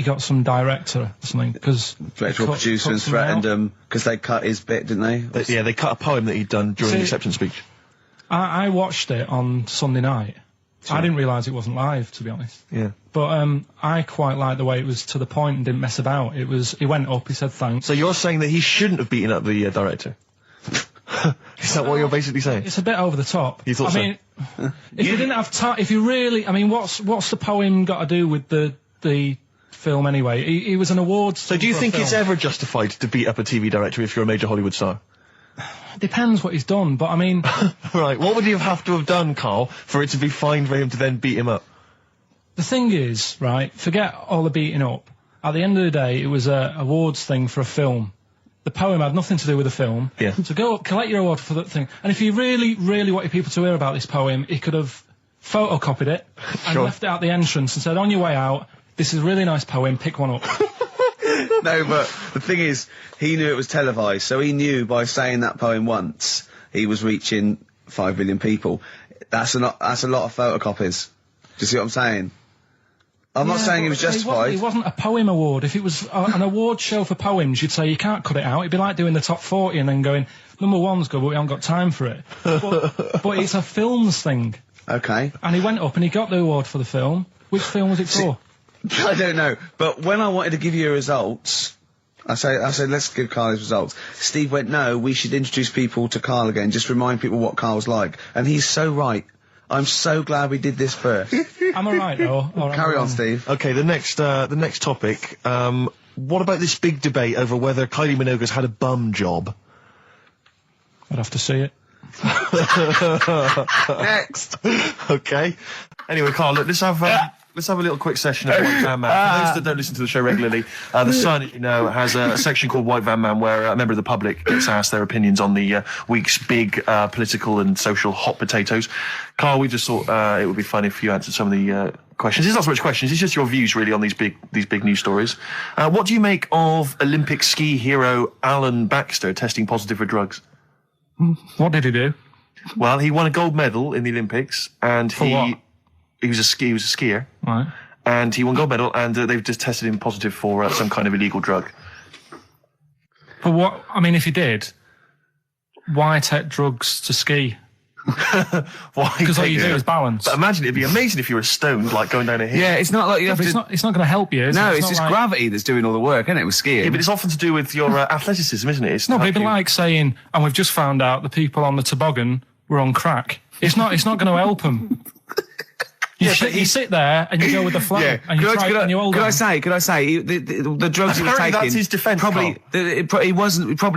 got some director or something, because... Director or producer and threatened them, because they cut his bit, didn't they? They cut a poem that he'd done during the acceptance speech. I watched it on Sunday night. Sure. I didn't realise it wasn't live, to be honest. Yeah. But I quite liked the way it was to the point and didn't mess about. He went up, he said thanks. So you're saying that he shouldn't have beaten up the director? Is that what you're basically saying? It's a bit over the top. You thought I mean, if you didn't have time, if you really, I mean, what's the poem got to do with the film anyway? He was an awards. So do you think it's ever justified to beat up a TV director if you're a major Hollywood star? Depends what he's done, but I mean... Right, what would he have to have done, Karl, for it to be fine for him to then beat him up? The thing is, right, forget all the beating up. At the end of the day, it was a awards thing for a film. The poem had nothing to do with the film. Yeah. So go up, collect your award for that thing. And if you really, really wanted people to hear about this poem, he could have photocopied it and left it at the entrance and said, on your way out, this is a really nice poem, pick one up. No, but the thing is, he knew it was televised, so he knew by saying that poem once, he was reaching 5 billion people. That's a lot of photocopies. Do you see what I'm saying? I'm not saying he was justified. It wasn't a poem award. If it was an award show for poems, you'd say you can't cut it out. It'd be like doing the top 40 and then going, number one's good, but we haven't got time for it. But it's a films thing. Okay. And he went up and he got the award for the film. Which film was it for? I don't know, but when I wanted to give you results, I said, let's give Karl his results. Steve went, no, we should introduce people to Karl again, just remind people what Karl's like. And he's so right. I'm so glad we did this first. Am I right, though? Carry on, Steve. Okay, the next topic, what about this big debate over whether Kylie Minogue's had a bum job? I'd have to see it. Next. Okay. Anyway, Karl, look, let's have a little quick session of White Van Man. For those that don't listen to the show regularly, The Sun, as you know, has a section called White Van Man where a member of the public gets asked their opinions on the week's big political and social hot potatoes. Karl, we just thought it would be fun if you answered some of the questions. It's not so much questions, it's just your views really on these big news stories. What do you make of Olympic ski hero Alan Baxter testing positive for drugs? What did he do? Well, he won a gold medal in the Olympics, and he was a skier. Right. And he won gold medal, and they've just tested him positive for some kind of illegal drug. But what? I mean, if he did, why take drugs to ski? Why? Because all you do is balance. But imagine, it'd be amazing if you were stoned, like going down a hill. Yeah, it's not like you have to... It's not going to help you, is it? No, it's just like... gravity that's doing all the work, isn't it, with skiing? Yeah, but it's often to do with your athleticism, isn't it? It's no, but it'd be like saying, and we've just found out the people on the toboggan were on crack. It's not going to help them. You sit there and you go with the flow, and you try and you hold on. Could I say, the drugs he was taking... that's his defence, probably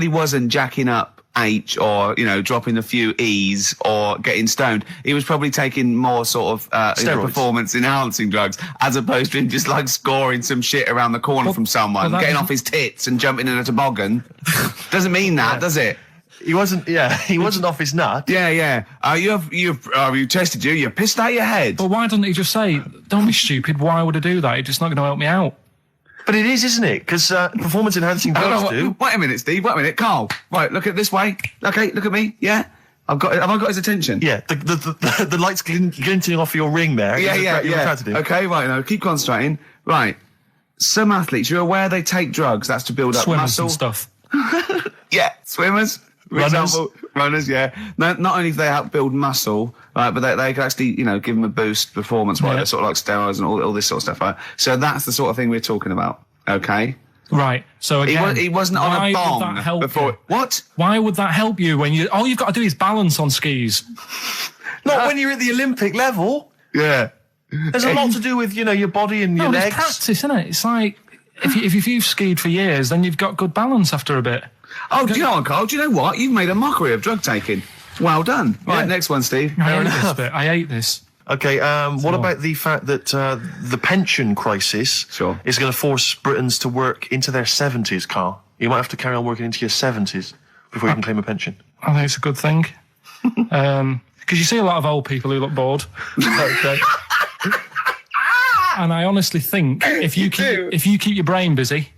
wasn't jacking up H or, you know, dropping a few E's or getting stoned. He was probably taking more sort of performance-enhancing drugs as opposed to him just, like, scoring some shit around the corner from someone, getting off his tits and jumping in a toboggan. Doesn't mean that, does it? He wasn't off his nut. Yeah. You tested you pissed out your head. But why doesn't he just say, don't be stupid, why would I do that? You're just not going to help me out. But it is, isn't it? Because performance-enhancing drugs do. Wait a minute, Steve. Wait a minute, Carl. Right, look at this way. Okay, look at me. Yeah, have I got his attention? Yeah, the lights glinting off your ring there. Yeah. Okay, right. Now keep concentrating. Right, some athletes, you're aware they take drugs. That's to build up muscle and stuff. Yeah, swimmers. Runners, yeah. Not only do they help build muscle, right, but they can actually, you know, give them a boost performance-wise, yeah. Sort of like steroids and all this sort of stuff, right? So that's the sort of thing we're talking about, okay? Right. So again, he wasn't on a bomb before. What? Why would that help you when all you've got to do is balance on skis? Not when you're at the Olympic level. Yeah. There's a lot to do with, you know, your body and your legs. It's practice, isn't it? It's like if you've skied for years, then you've got good balance after a bit. Oh, do you know what, Carl? Do you know what? You've made a mockery of drug taking. Well done. Right, yeah. Next one, Steve. I hate this. Okay, what about the fact that the pension crisis is going to force Britons to work into their 70s, Carl? You might have to carry on working into your 70s before you can claim a pension. I think it's a good thing. Because you see a lot of old people who look bored. Okay. And I honestly think if you keep your brain busy,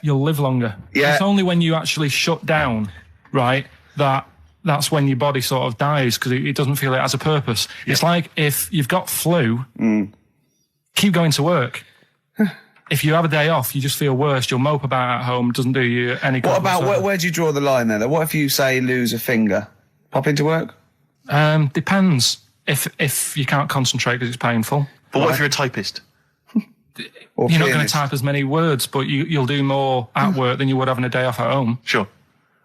you'll live longer. Yeah. It's only when you actually shut down, right, that's when your body sort of dies because it doesn't feel it has a purpose. Yeah. It's like if you've got flu, keep going to work. If you have a day off, you just feel worse. You'll mope about at home. Doesn't do you any good. What about where do you draw the line there? What if you say lose a finger, pop into work? Depends. If you can't concentrate because it's painful. But what if you're a typist? You're not going to type as many words, but you'll do more at work than you would having a day off at home. Sure.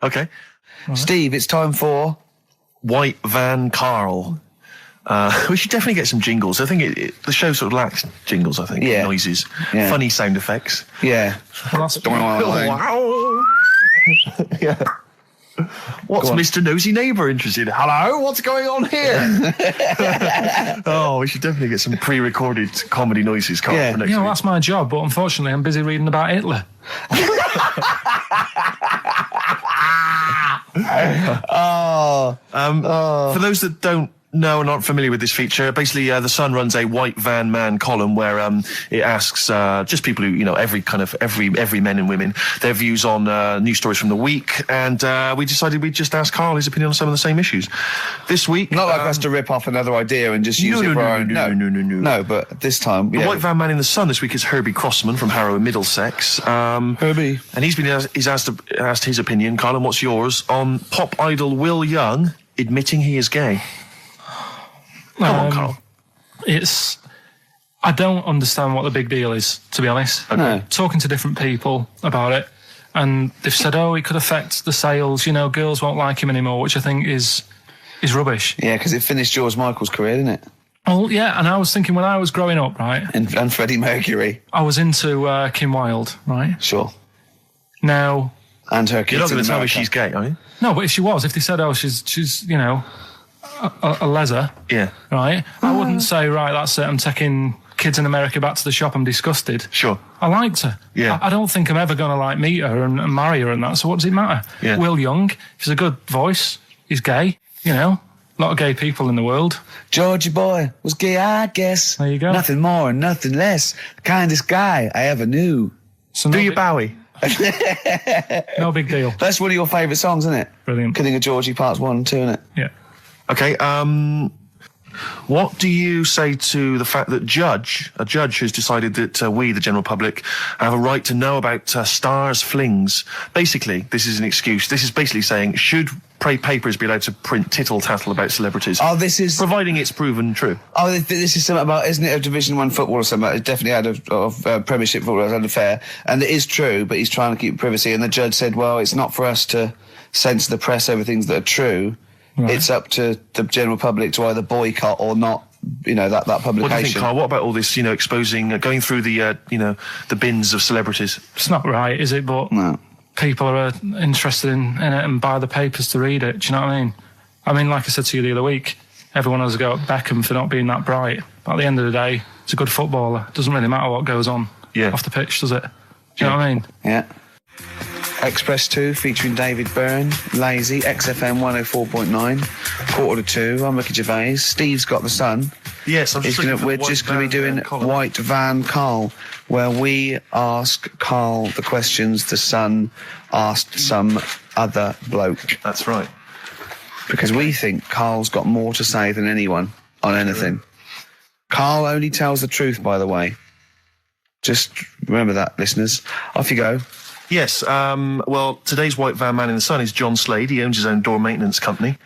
Okay. Right. Steve, it's time for White Van Karl. We should definitely get some jingles. I think the show sort of lacks jingles, I think. Yeah. Noises. Yeah. Funny sound effects. Yeah. Well, that's wow. Yeah. What's Mr. Nosy Neighbour interested in? Hello, what's going on here? Oh, we should definitely get some pre-recorded comedy noises, Carl, for next week. That's my job, but unfortunately I'm busy reading about Hitler. For those that don't know and aren't familiar with this feature, basically The Sun runs a White Van Man column where it asks just people who, you know, every men and women, their views on news stories from the week, and we decided we'd just ask Carl his opinion on some of the same issues. This week... Not like us to rip off another idea and just use it for our own... No, but this time... The White Van Man in The Sun this week is Herbie Crossman from Harrow in Middlesex. Herbie. And he's asked his opinion, Carl, and what's yours, on pop idol Will Young admitting he is gay. Come on, Carl. I don't understand what the big deal is, to be honest. Okay. No. Talking to different people about it, and they've said, it could affect the sales, you know, girls won't like him anymore, which I think is rubbish. Yeah, because it finished George Michael's career, didn't it? Oh, yeah, and I was thinking when I was growing up, right? And Freddie Mercury. I was into Kim Wilde, right? Sure. Now... And her kids. You're not going to tell me she's gay, are you? No, but if she was, if they said, she's you know... A leather, right? I wouldn't say, right, that's it, I'm taking kids in America back to the shop, I'm disgusted. Sure. I liked her. Yeah. I don't think I'm ever going to, like, meet her and marry her and that, so what does it matter? Yeah. Will Young, he's a good voice, he's gay, you know, a lot of gay people in the world. Georgie boy was gay, I guess. There you go. Nothing more and nothing less. The kindest guy I ever knew. So Do you Bowie? No big deal. That's one of your favourite songs, isn't it? Brilliant. Kidding of Georgie Parts 1 and 2, isn't it? Yeah. Okay, what do you say to the fact that a judge has decided that we, the general public, have a right to know about stars' flings? Basically, this is an excuse. This is basically saying, should papers be allowed to print tittle-tattle about celebrities? Oh, this is... Providing it's proven true. Oh, this is something about, isn't it, a Division 1 football or something? It definitely had of Premiership football, it's unfair. And it is true, but he's trying to keep privacy. And the judge said, well, it's not for us to censor the press over things that are true. Right. It's up to the general public to either boycott or not, you know, that publication. What do you think, Carl? What about all this, you know, exposing, going through the, the bins of celebrities? It's not right, is it? But no. people are interested in it and buy the papers to read it. Do you know what I mean? I mean, like I said to you the other week, everyone has a go at Beckham for not being that bright. But at the end of the day, he's a good footballer. It doesn't really matter what goes on off the pitch, does it? Do you know what I mean? Yeah. Express 2 featuring David Byrne, Lazy, XFM 104.9, 1:45. I'm Ricky Gervais. Steve's got the Sun. Yes, we're just going to be doing White Van Carl, where we ask Carl the questions the Sun asked some other bloke. That's right. Because we think Carl's got more to say than anyone on anything. Carl only tells the truth, by the way. Just remember that, listeners. Off you go. Yes, well, today's White Van Man in the Sun is John Slade. He owns his own door maintenance company.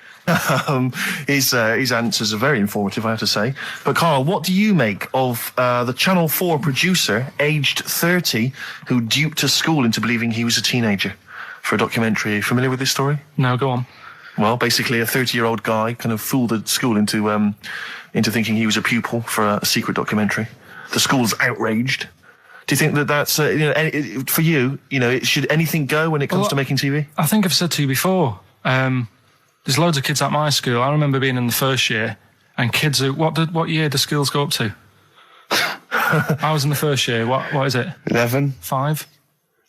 His answers are very informative, I have to say. But, Carl, what do you make of the Channel 4 producer, aged 30, who duped a school into believing he was a teenager for a documentary? Are you familiar with this story? No, go on. Well, basically, a 30-year-old guy kind of fooled the school into thinking he was a pupil for a secret documentary. The school's outraged. Do you think that that's, for you, should anything go when it comes to making TV? I think I've said to you before, there's loads of kids at my school. I remember being in the first year, and kids who, what year do schools go up to? I was in the first year. What is it? 11. 5?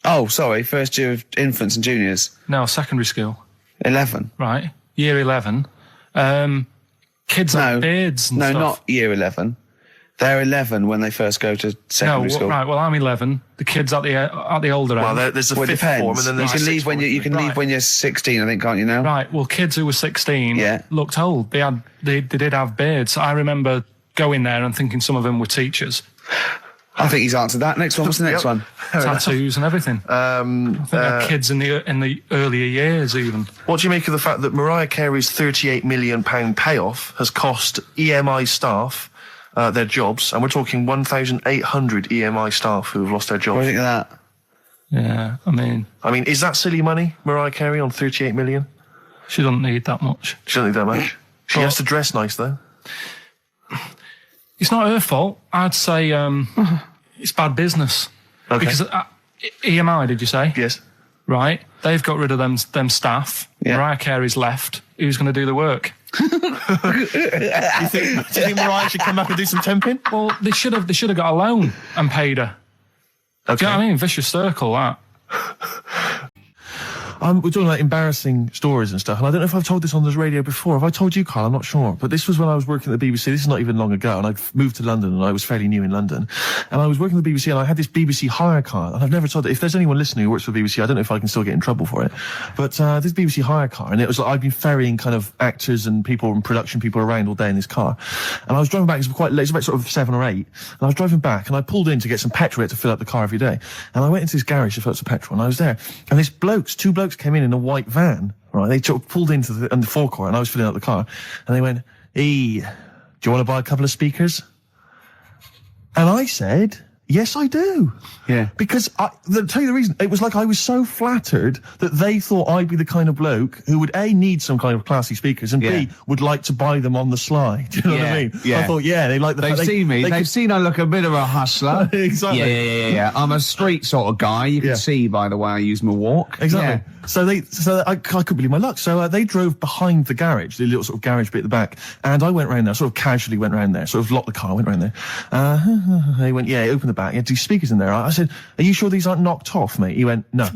Oh, sorry, first year of infants and juniors. No, secondary school. 11. Right, year 11. Kids have beards and stuff. No, not year 11. They're 11 when they first go to secondary school. Right. Well, I'm 11. The kids at the older end. Well, there's a fifth form, and then there's you can leave when you're 16, I think, can't you now? Right. Well, kids who were 16 looked old. They did have beards. I remember going there and thinking some of them were teachers. I think he's answered that. Next one. What's the next one? Tattoos and everything. I think they're kids in the earlier years even. What do you make of the fact that Mariah Carey's £38 million payoff has cost EMI staff their jobs, and we're talking 1,800 EMI staff who have lost their jobs? What do you think of that? Yeah, I mean, is that silly money, Mariah Carey, on 38 million? She doesn't need that much. She doesn't need that much. She has to dress nice, though. It's not her fault. I'd say it's bad business. Okay. Because EMI, did you say? Yes. Right. They've got rid of them staff. Yeah. Mariah Carey's left. Who's going to do the work? Do you think Mariah should come back and do some temping? Well, they should have got a loan and paid her. Okay. Do you know what I mean? Vicious circle, that. We're talking like embarrassing stories and stuff, and I don't know if I've told this on this radio before. Have I told you, Carl? I'm not sure. But this was when I was working at the BBC. This is not even long ago, and I'd moved to London, and I was fairly new in London. And I was working at the BBC, and I had this BBC hire car, and I've never told it. If there's anyone listening who works for the BBC, I don't know if I can still get in trouble for it. But this BBC hire car, and it was like I'd been ferrying kind of actors and people and production people around all day in this car. And I was driving back, it was quite late, it was about sort of 7 or 8, and I was driving back, and I pulled in to get some petrol to fill up the car every day. And I went into this garage to fill up some petrol, and I was there, and two blokes came in a white van, right? They pulled into the forecourt, and I was filling up the car, and they went, "Hey, do you want to buy a couple of speakers?" And I said, "Yes, I do." Yeah. Because I'll tell you the reason. It was like I was so flattered that they thought I'd be the kind of bloke who would A, need some kind of classy speakers, and B, would like to buy them on the sly. Do you know what I mean? Yeah. I thought, they like the They've seen me. They've seen I look a bit of a hustler. Exactly. Yeah. I'm a street sort of guy. You can see by the way I use my walk. Exactly. Yeah. So I couldn't believe my luck. So they drove behind the garage, the little sort of garage bit at the back, and I went round there, sort of casually went round there, sort of locked the car, went round there. They went, open the back. You had 2 speakers in there. I said, "Are you sure these aren't knocked off, mate?" He went, No.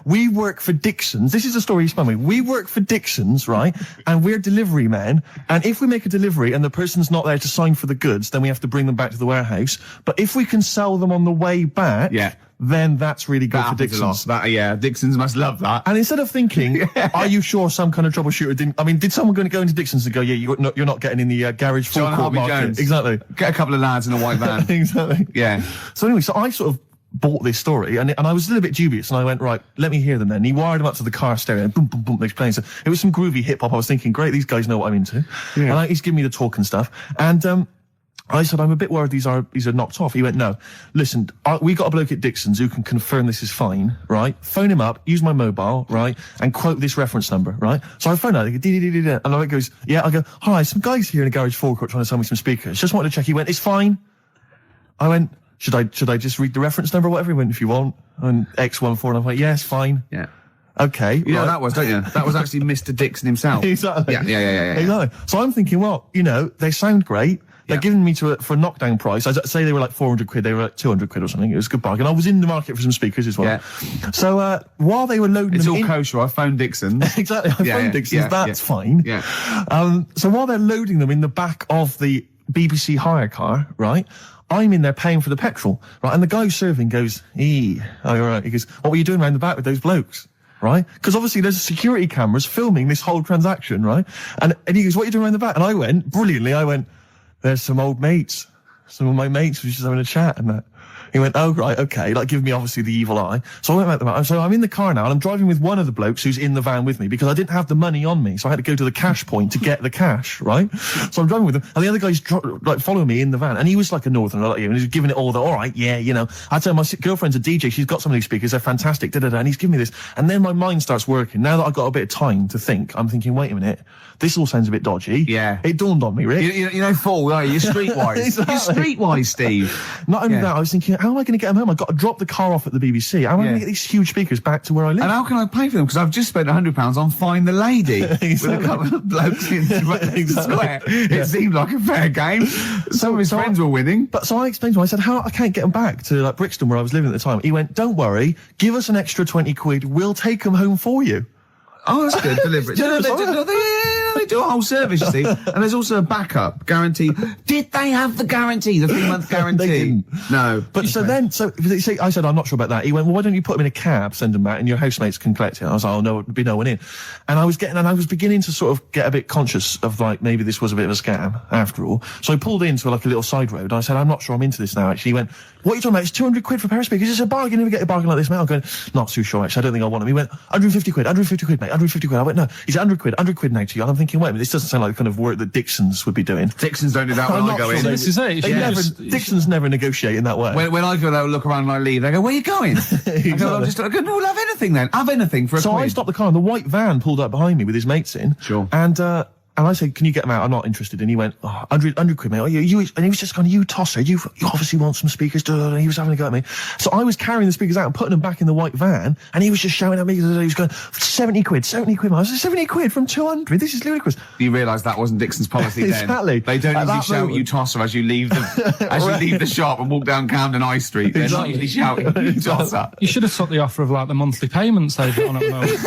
We work for Dixon's. This is a story he spun me. We work for Dixon's, right? And we're delivery men. And if we make a delivery and the person's not there to sign for the goods, then we have to bring them back to the warehouse. But if we can sell them on the way back, then that's really good for Dixon's. Dixon's must love that. And instead of thinking, are you sure some kind of troubleshooter didn't... I mean, did someone go into Dixon's and go, you're not getting in the garage forecourt market? Jones. Exactly. Get a couple of lads in a white van. Exactly. Yeah. So anyway, so I sort of bought this story, and I was a little bit dubious, and I went, right, let me hear them then. And he wired them up to the car stereo, and boom, boom, boom, they're playing. So it was some groovy hip-hop. I was thinking, great, these guys know what I'm into. Yeah. And he's giving me the talk and stuff. And I said, I'm a bit worried these are knocked off. He went, no, listen, we got a bloke at Dixon's who can confirm this is fine, right? Phone him up, use my mobile, right? And quote this reference number, right? So I phone out, they go, and I goes, I go, hi, some guys here in the garage forecourt trying to sell me some speakers. Just wanted to check. He went, it's fine. I went, should I just read the reference number or whatever? He went, if you want. And X14, and I'm like, yes, fine. Yeah. Okay. You know what that was, don't you? That was actually Mr. Dixon himself. Exactly. Yeah. Exactly. So I'm thinking, well, you know, they sound great. They're giving me for a knockdown price. I'd say they were like 400 quid. They were like 200 quid or something. It was a good bargain. I was in the market for some speakers as well. Yeah. So while they were loading it's them all kosher. I phoned Dixon. Exactly. I phoned Dixon. That's fine. Yeah. So while they're loading them in the back of the BBC hire car, right, I'm in there paying for the petrol, right, and the guy who's serving goes, oh, you're right. He goes, what were you doing around the back with those blokes? Right? Because obviously there's security cameras filming this whole transaction, right? And he goes, what are you doing around the back? And I went, brilliantly, there's some old mates. Some of my mates were just having a chat and that. He went, oh, right, okay, like giving me obviously the evil eye. So I went back to the van. So I'm in the car now and I'm driving with one of the blokes who's in the van with me because I didn't have the money on me. So I had to go to the cash point to get the cash, right? So I'm driving with him and the other guy's like following me in the van and he was like a northerner like you and he was giving it all all right, yeah, you know. I tell him my girlfriend's a DJ, she's got some of these speakers, they're fantastic, and he's giving me this. And then my mind starts working. Now that I've got a bit of time to think, I'm thinking, wait a minute, this all sounds a bit dodgy. Yeah. It dawned on me, Rick. You know, fool, are you? You're streetwise. Exactly. You're streetwise, Steve. Not only that, I was thinking, how am I going to get them home? I've got to drop the car off at the BBC. How am I going to get these huge speakers back to where I live? And how can I pay for them? Because I've just spent £100 on Find the Lady Exactly. with a couple of blokes in the square. It seemed like a fair game. Some of his friends were winning. But so I explained to him, I said, I can't get them back to like Brixton where I was living at the time. He went, don't worry, give us an extra 20 quid, we'll take them home for you. Oh, that's good. Deliberate. They do a whole service, you see. And there's also a backup guarantee. Did they have the guarantee, the 3-month guarantee? They didn't. No. But I said, I'm not sure about that. He went, well, why don't you put them in a cab, send them back, and your housemates can collect it. I was like, oh, no, there'd be no one in. And I was beginning to sort of get a bit conscious of like, maybe this was a bit of a scam after all. So I pulled into like a little side road. And I said, I'm not sure I'm into this now, actually. He went, what are you talking about? It's 200 quid for a pair of speakers. It's a bargain. You never get a bargain like this, mate. I'm going, not too sure, actually. I don't think I want them. He went, 150 quid, mate. 150 quid. I went, no. He's 100 quid now to you. And I'm thinking, wait a minute, this doesn't sound like the kind of work that Dixons would be doing. Dixons don't do that when I go in. This is it. Dixons never negotiate in that way. When I go there, look around and I leave, they go, where are you going? Exactly. I go, no, we'll have anything then. Have anything for a So quid. I stopped the car and the white van pulled up behind me with his mates in. Sure. And I said, can you get them out? I'm not interested. And he went, 100 quid, mate. Oh, and he was just going, you tosser. You obviously want some speakers. And he was having a go at me. So I was carrying the speakers out and putting them back in the white van. And he was just shouting at me. He was going, 70 quid, mate. I was like, 70 quid from 200. This is ludicrous. You realise that wasn't Dixon's policy then. Exactly. They don't usually shout at you tosser as you leave the shop and walk down Camden High Street. They're not usually shouting you tosser. You should have took the offer of like the monthly payments they've got on at the moment.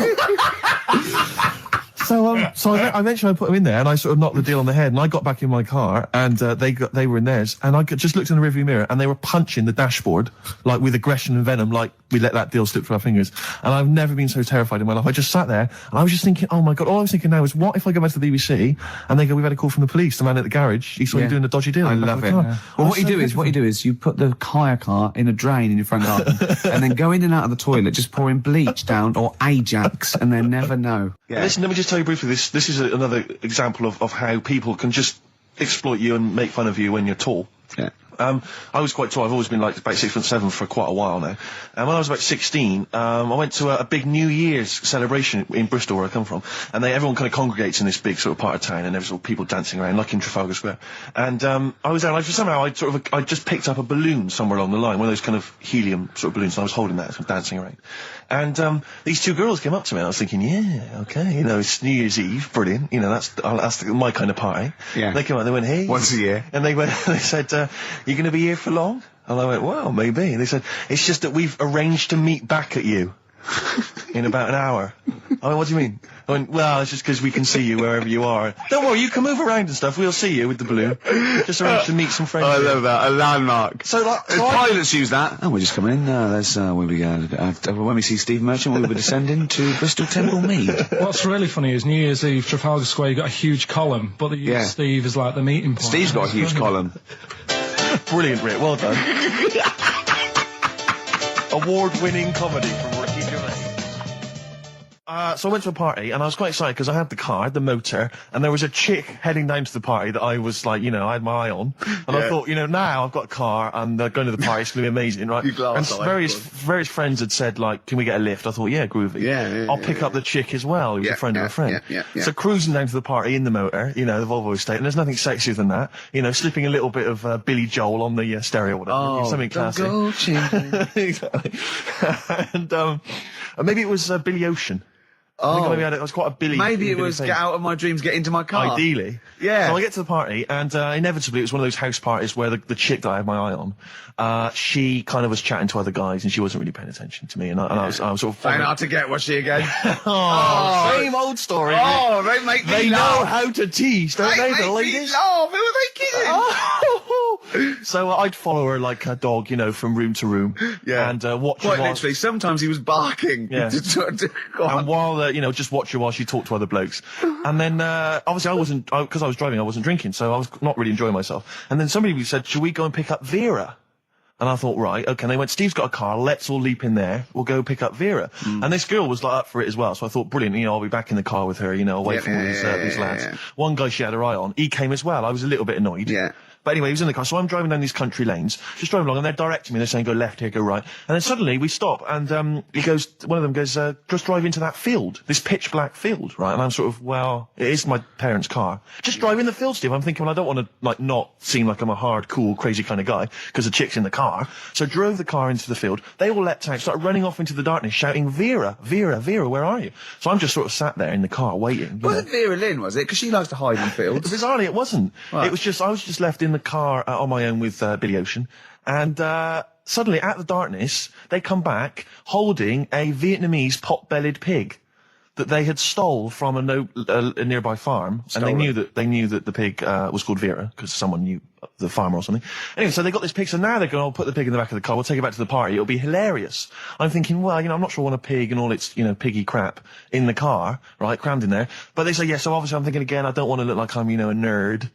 So I eventually put them in there and I sort of knocked the deal on the head and I got back in my car and they were in theirs and I just looked in the rearview mirror and they were punching the dashboard like with aggression and venom like we let that deal slip through our fingers. And I've never been so terrified in my life. I just sat there and I was just thinking, oh my God, all I was thinking now is what if I go back to the BBC and they go, we've had a call from the police, the man at the garage, he saw you doing a dodgy deal. I love it. Well, what you do is you put the hire car in a drain in your front garden and then go in and out of the toilet just pouring bleach down or Ajax and they never know. Yeah. Listen, let me just tell you briefly, this is another example of how people can just exploit you and make fun of you when you're tall. Yeah. I was quite tall. I've always been like about 6'7" for quite a while now. And when I was about 16, I went to a big New Year's celebration in Bristol, where I come from. And everyone kind of congregates in this big sort of part of town, and there's all people dancing around, like in Trafalgar Square. And I was there, and somehow I just picked up a balloon somewhere along the line, one of those kind of helium sort of balloons, and I was holding that, sort of dancing around. And these two girls came up to me, and I was thinking, yeah, okay, you know, it's New Year's Eve, brilliant, you know, that's my kind of party. Yeah. They came up, they went, hey. Once a year. And they said, you going to be here for long? And I went, well, maybe. And they said, it's just that we've arranged to meet back at you in about an hour. I went, what do you mean? I went, well, it's just because we can see you wherever you are. Don't worry, you can move around and stuff. We'll see you with the balloon. Just arrange to meet some friends. I love that. A landmark. So, like, pilots use that. Oh, we're just coming in. We'll be going. When we see Steve Merchant, we'll be descending to Bristol Temple Mead. What's really funny is New Year's Eve, Trafalgar Square, you got a huge column, but they use Steve as like the meeting point. Steve's got a huge column. Brilliant, Rick. Well done. Award-winning comedy from Ricky Gervais. so I went to a party, and I was quite excited because I had the car, I had the motor, and there was a chick heading down to the party that I was like, I had my eye on. And I thought, now I've got a car, and going to the party, it's going to be amazing, right? And various friends had said, like, can we get a lift? I thought, yeah, groovy. I'll pick up the chick as well, who's a friend of a friend. So cruising down to the party in the motor, the Volvo estate, and there's nothing sexier than that. Slipping a little bit of Billy Joel on the stereo or whatever. Something classy. Exactly. And maybe it was Billy Ocean. I think maybe it was quite a Billy. Maybe it was Get Out of My Dreams, Get Into My Car. Ideally. Yeah. So I get to the party, and inevitably it was one of those house parties where the chick that I had my eye on, she kind of was chatting to other guys, and she wasn't really paying attention to me, and I was sort of... Trying hard to get, was she again? Same old story. Oh, they make me laugh. They know how to tease, don't they, the ladies? Laugh. Who are they kidding? So I'd follow her like a dog, from room to room. Yeah. And watch her. Quite literally, sometimes he was barking. Yeah. And while, just watch her while she talked to other blokes. And then, obviously because I was driving, I wasn't drinking, so I was not really enjoying myself. And then somebody said, should we go and pick up Vera? And I thought, right, okay. And they went, Steve's got a car, let's all leap in there, we'll go pick up Vera. And this girl was like up for it as well, so I thought, brilliant, I'll be back in the car with her, I'll wait for all these lads. Yeah. One guy she had her eye on, he came as well, I was a little bit annoyed. Yeah. But anyway, he was in the car, so I'm driving down these country lanes, just driving along, and they're directing me, they're saying, go left here, go right. And then suddenly we stop, and one of them goes, just drive into that field, this pitch black field, right? And I'm sort of, well, it is my parents' car. Just drive in the field, Steve. I'm thinking, well, I don't want to, not seem like I'm a hard, cool, crazy kind of guy, because the chick's in the car. So drove the car into the field. They all leapt out, started running off into the darkness, shouting, Vera, Vera, Vera, where are you? So I'm just sort of sat there in the car waiting. Wasn't Vera Lynn, was it? Because she likes to hide in fields. Bizarrely, it wasn't. Right. It was just, I was just left in the car on my own with Billy Ocean, and suddenly, out of the darkness, they come back holding a Vietnamese pot-bellied pig that they had stole from a nearby farm, and they knew that the pig was called Vera because someone knew the farmer or something. Anyway, so they got this pig, so now they're going, I'll put the pig in the back of the car, we'll take it back to the party, it'll be hilarious. I'm thinking, well, I'm not sure I want a pig and all its, piggy crap in the car, right, crammed in there. But they say, yeah, so obviously I'm thinking again, I don't want to look like I'm, a nerd.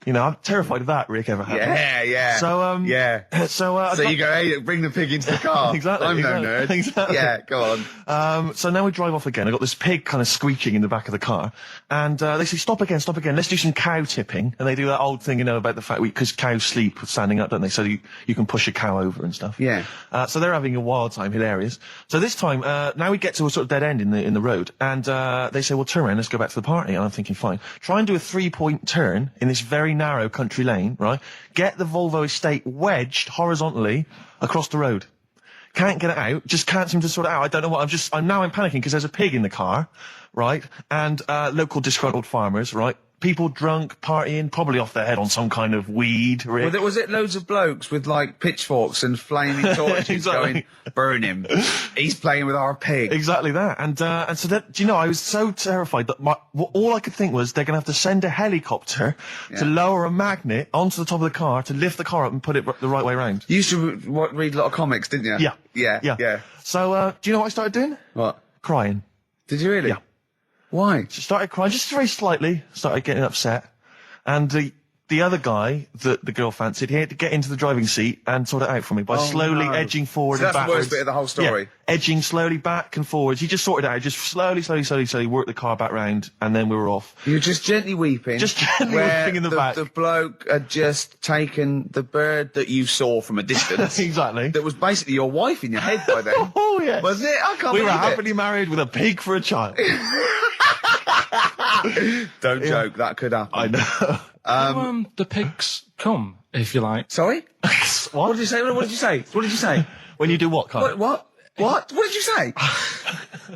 I'm terrified of that, Rick, ever happened. Yeah. So you go, hey, bring the pig into the car. Exactly. I'm no nerd. Exactly. Yeah, go on. So now we drive off again. I've got this pig kind of squeaking in the back of the car. And they say, stop again. Let's do some cow tipping. And they do that old thing, about the fact because cows sleep standing up, don't they? So you can push a cow over and stuff. Yeah. So they're having a wild time, hilarious. So this time, now we get to a sort of dead end in the road. And they say, well, turn around, let's go back to the party. And I'm thinking, fine. Try and do a 3-point turn in this very narrow country lane, right? Get the Volvo estate wedged horizontally across the road. Can't get it out, just can't seem to sort it out. I don't know what, I'm panicking because there's a pig in the car, right? And local disgruntled farmers, right? People drunk, partying, probably off their head on some kind of weed. Rick. Was it loads of blokes with pitchforks and flaming torches going, burn him? He's playing with our pig. Exactly that. And so that, I was so terrified that all I could think was they're going to have to send a helicopter to lower a magnet onto the top of the car to lift the car up and put it the right way around. You used to read a lot of comics, didn't you? Yeah. So, do you know what I started doing? What? Crying. Did you really? Yeah. Why? She started crying, just very slightly, started getting upset. And the other guy that the girl fancied, he had to get into the driving seat and sort it out for me by slowly edging forward and backwards. That's the worst bit of the whole story. Yeah, edging slowly back and forwards. He just sorted it out, just slowly worked the car back round, and then we were off. You were just gently weeping. Just gently weeping in the back. The bloke had just taken the bird that you saw from a distance. Exactly. That was basically your wife in your head by then. Oh, yeah. Was it? I can't We believe were happily married with a pig for a child. Don't joke, that could happen. I know. The pigs come, if you like. Sorry? What did you say? What did you say? What did you say? When you do what, Carl? What? What did you say?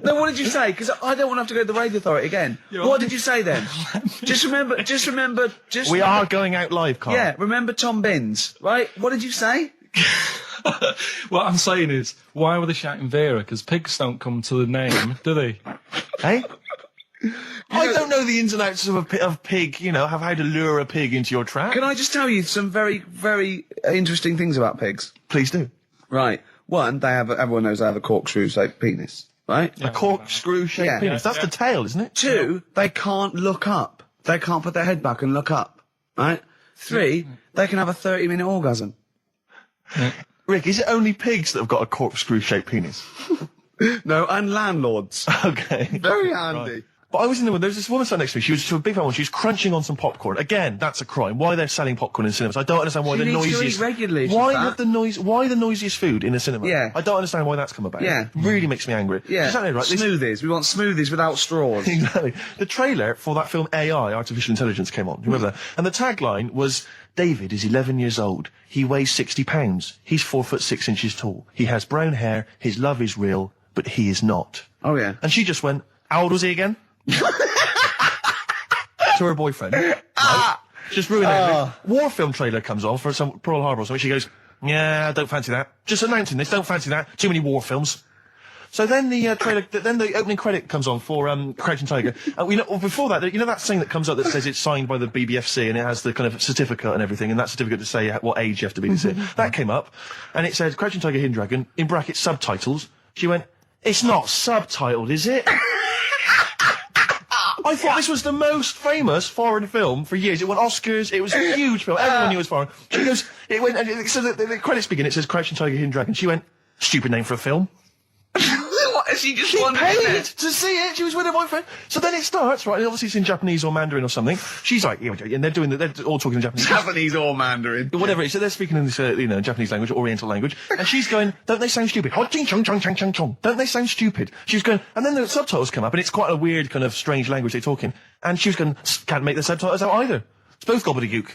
No, what did you say? Because I don't want to have to go to the radio authority again. What did you say then? Just remember. We are going out live, Carl. Yeah, remember Tom Binns, right? What did you say? What I'm saying is, why were they shouting Vera? Because pigs don't come to the name, do they? Hey? I don't know the ins and outs of pig, have how to lure a pig into your trap. Can I just tell you some very, very interesting things about pigs? Please do. Right. One, everyone knows they have a corkscrew-shaped penis, right? A corkscrew-shaped penis. That's the tail, isn't it? 2, they can't look up. They can't put their head back and look up, right? 3, they can have a 30-minute orgasm. Rick, is it only pigs that have got a corkscrew-shaped penis? No, and landlords. Okay. Very handy. Right. But I was in the there was this woman sat next to me. She was a big fan one. She was crunching on some popcorn. Again, that's a crime. Why they're selling popcorn in cinemas? I don't understand why She the needs to noisiest. eat regularly, Why she's have fat. the noise? Why the noisiest food in a cinema? Yeah. I don't understand why that's come about. Yeah. Really makes me angry. Yeah. Exactly right. This- Smoothies. We want smoothies without straws. Exactly. The trailer for that film AI, Artificial Intelligence, came on. Remember that? And the tagline was, David is 11 years old. He weighs 60 pounds. He's 4'6" tall. He has brown hair. His love is real, but he is not. Oh, yeah. And she just went, how old was he again? To her boyfriend. Right? Just ruined everything. War film trailer comes on for some Pearl Harbor or something. She goes, yeah, I don't fancy that. Just announcing this, don't fancy that. Too many war films. So then the trailer, then the opening credit comes on for Crouching Tiger. Before that, you know that thing that comes up that says it's signed by the BBFC and it has the kind of certificate and everything, and that certificate to say what age you have to be to see it. That came up, and it said Crouching Tiger, Hidden Dragon, in brackets subtitles. She went, it's not subtitled, is it? I thought this was the most famous foreign film for years. It won Oscars. It was a huge film. Everyone knew it was foreign. She goes, it went, and so the credits begin. It says Crouching Tiger, Hidden Dragon. She went, stupid name for a film. What? She just She wanted paid to see it. She was with her boyfriend. So then it starts, right? And obviously it's in Japanese or Mandarin or something. She's like, yeah, and they're all talking in Japanese. Japanese or Mandarin. Whatever it is. So they're speaking in this, Japanese language, Oriental language. And she's going, don't they sound stupid? Don't they sound stupid? She's going, and then the subtitles come up, and it's quite a weird kind of strange language they're talking. And she was going, can't make the subtitles out either. It's both gobbledygook.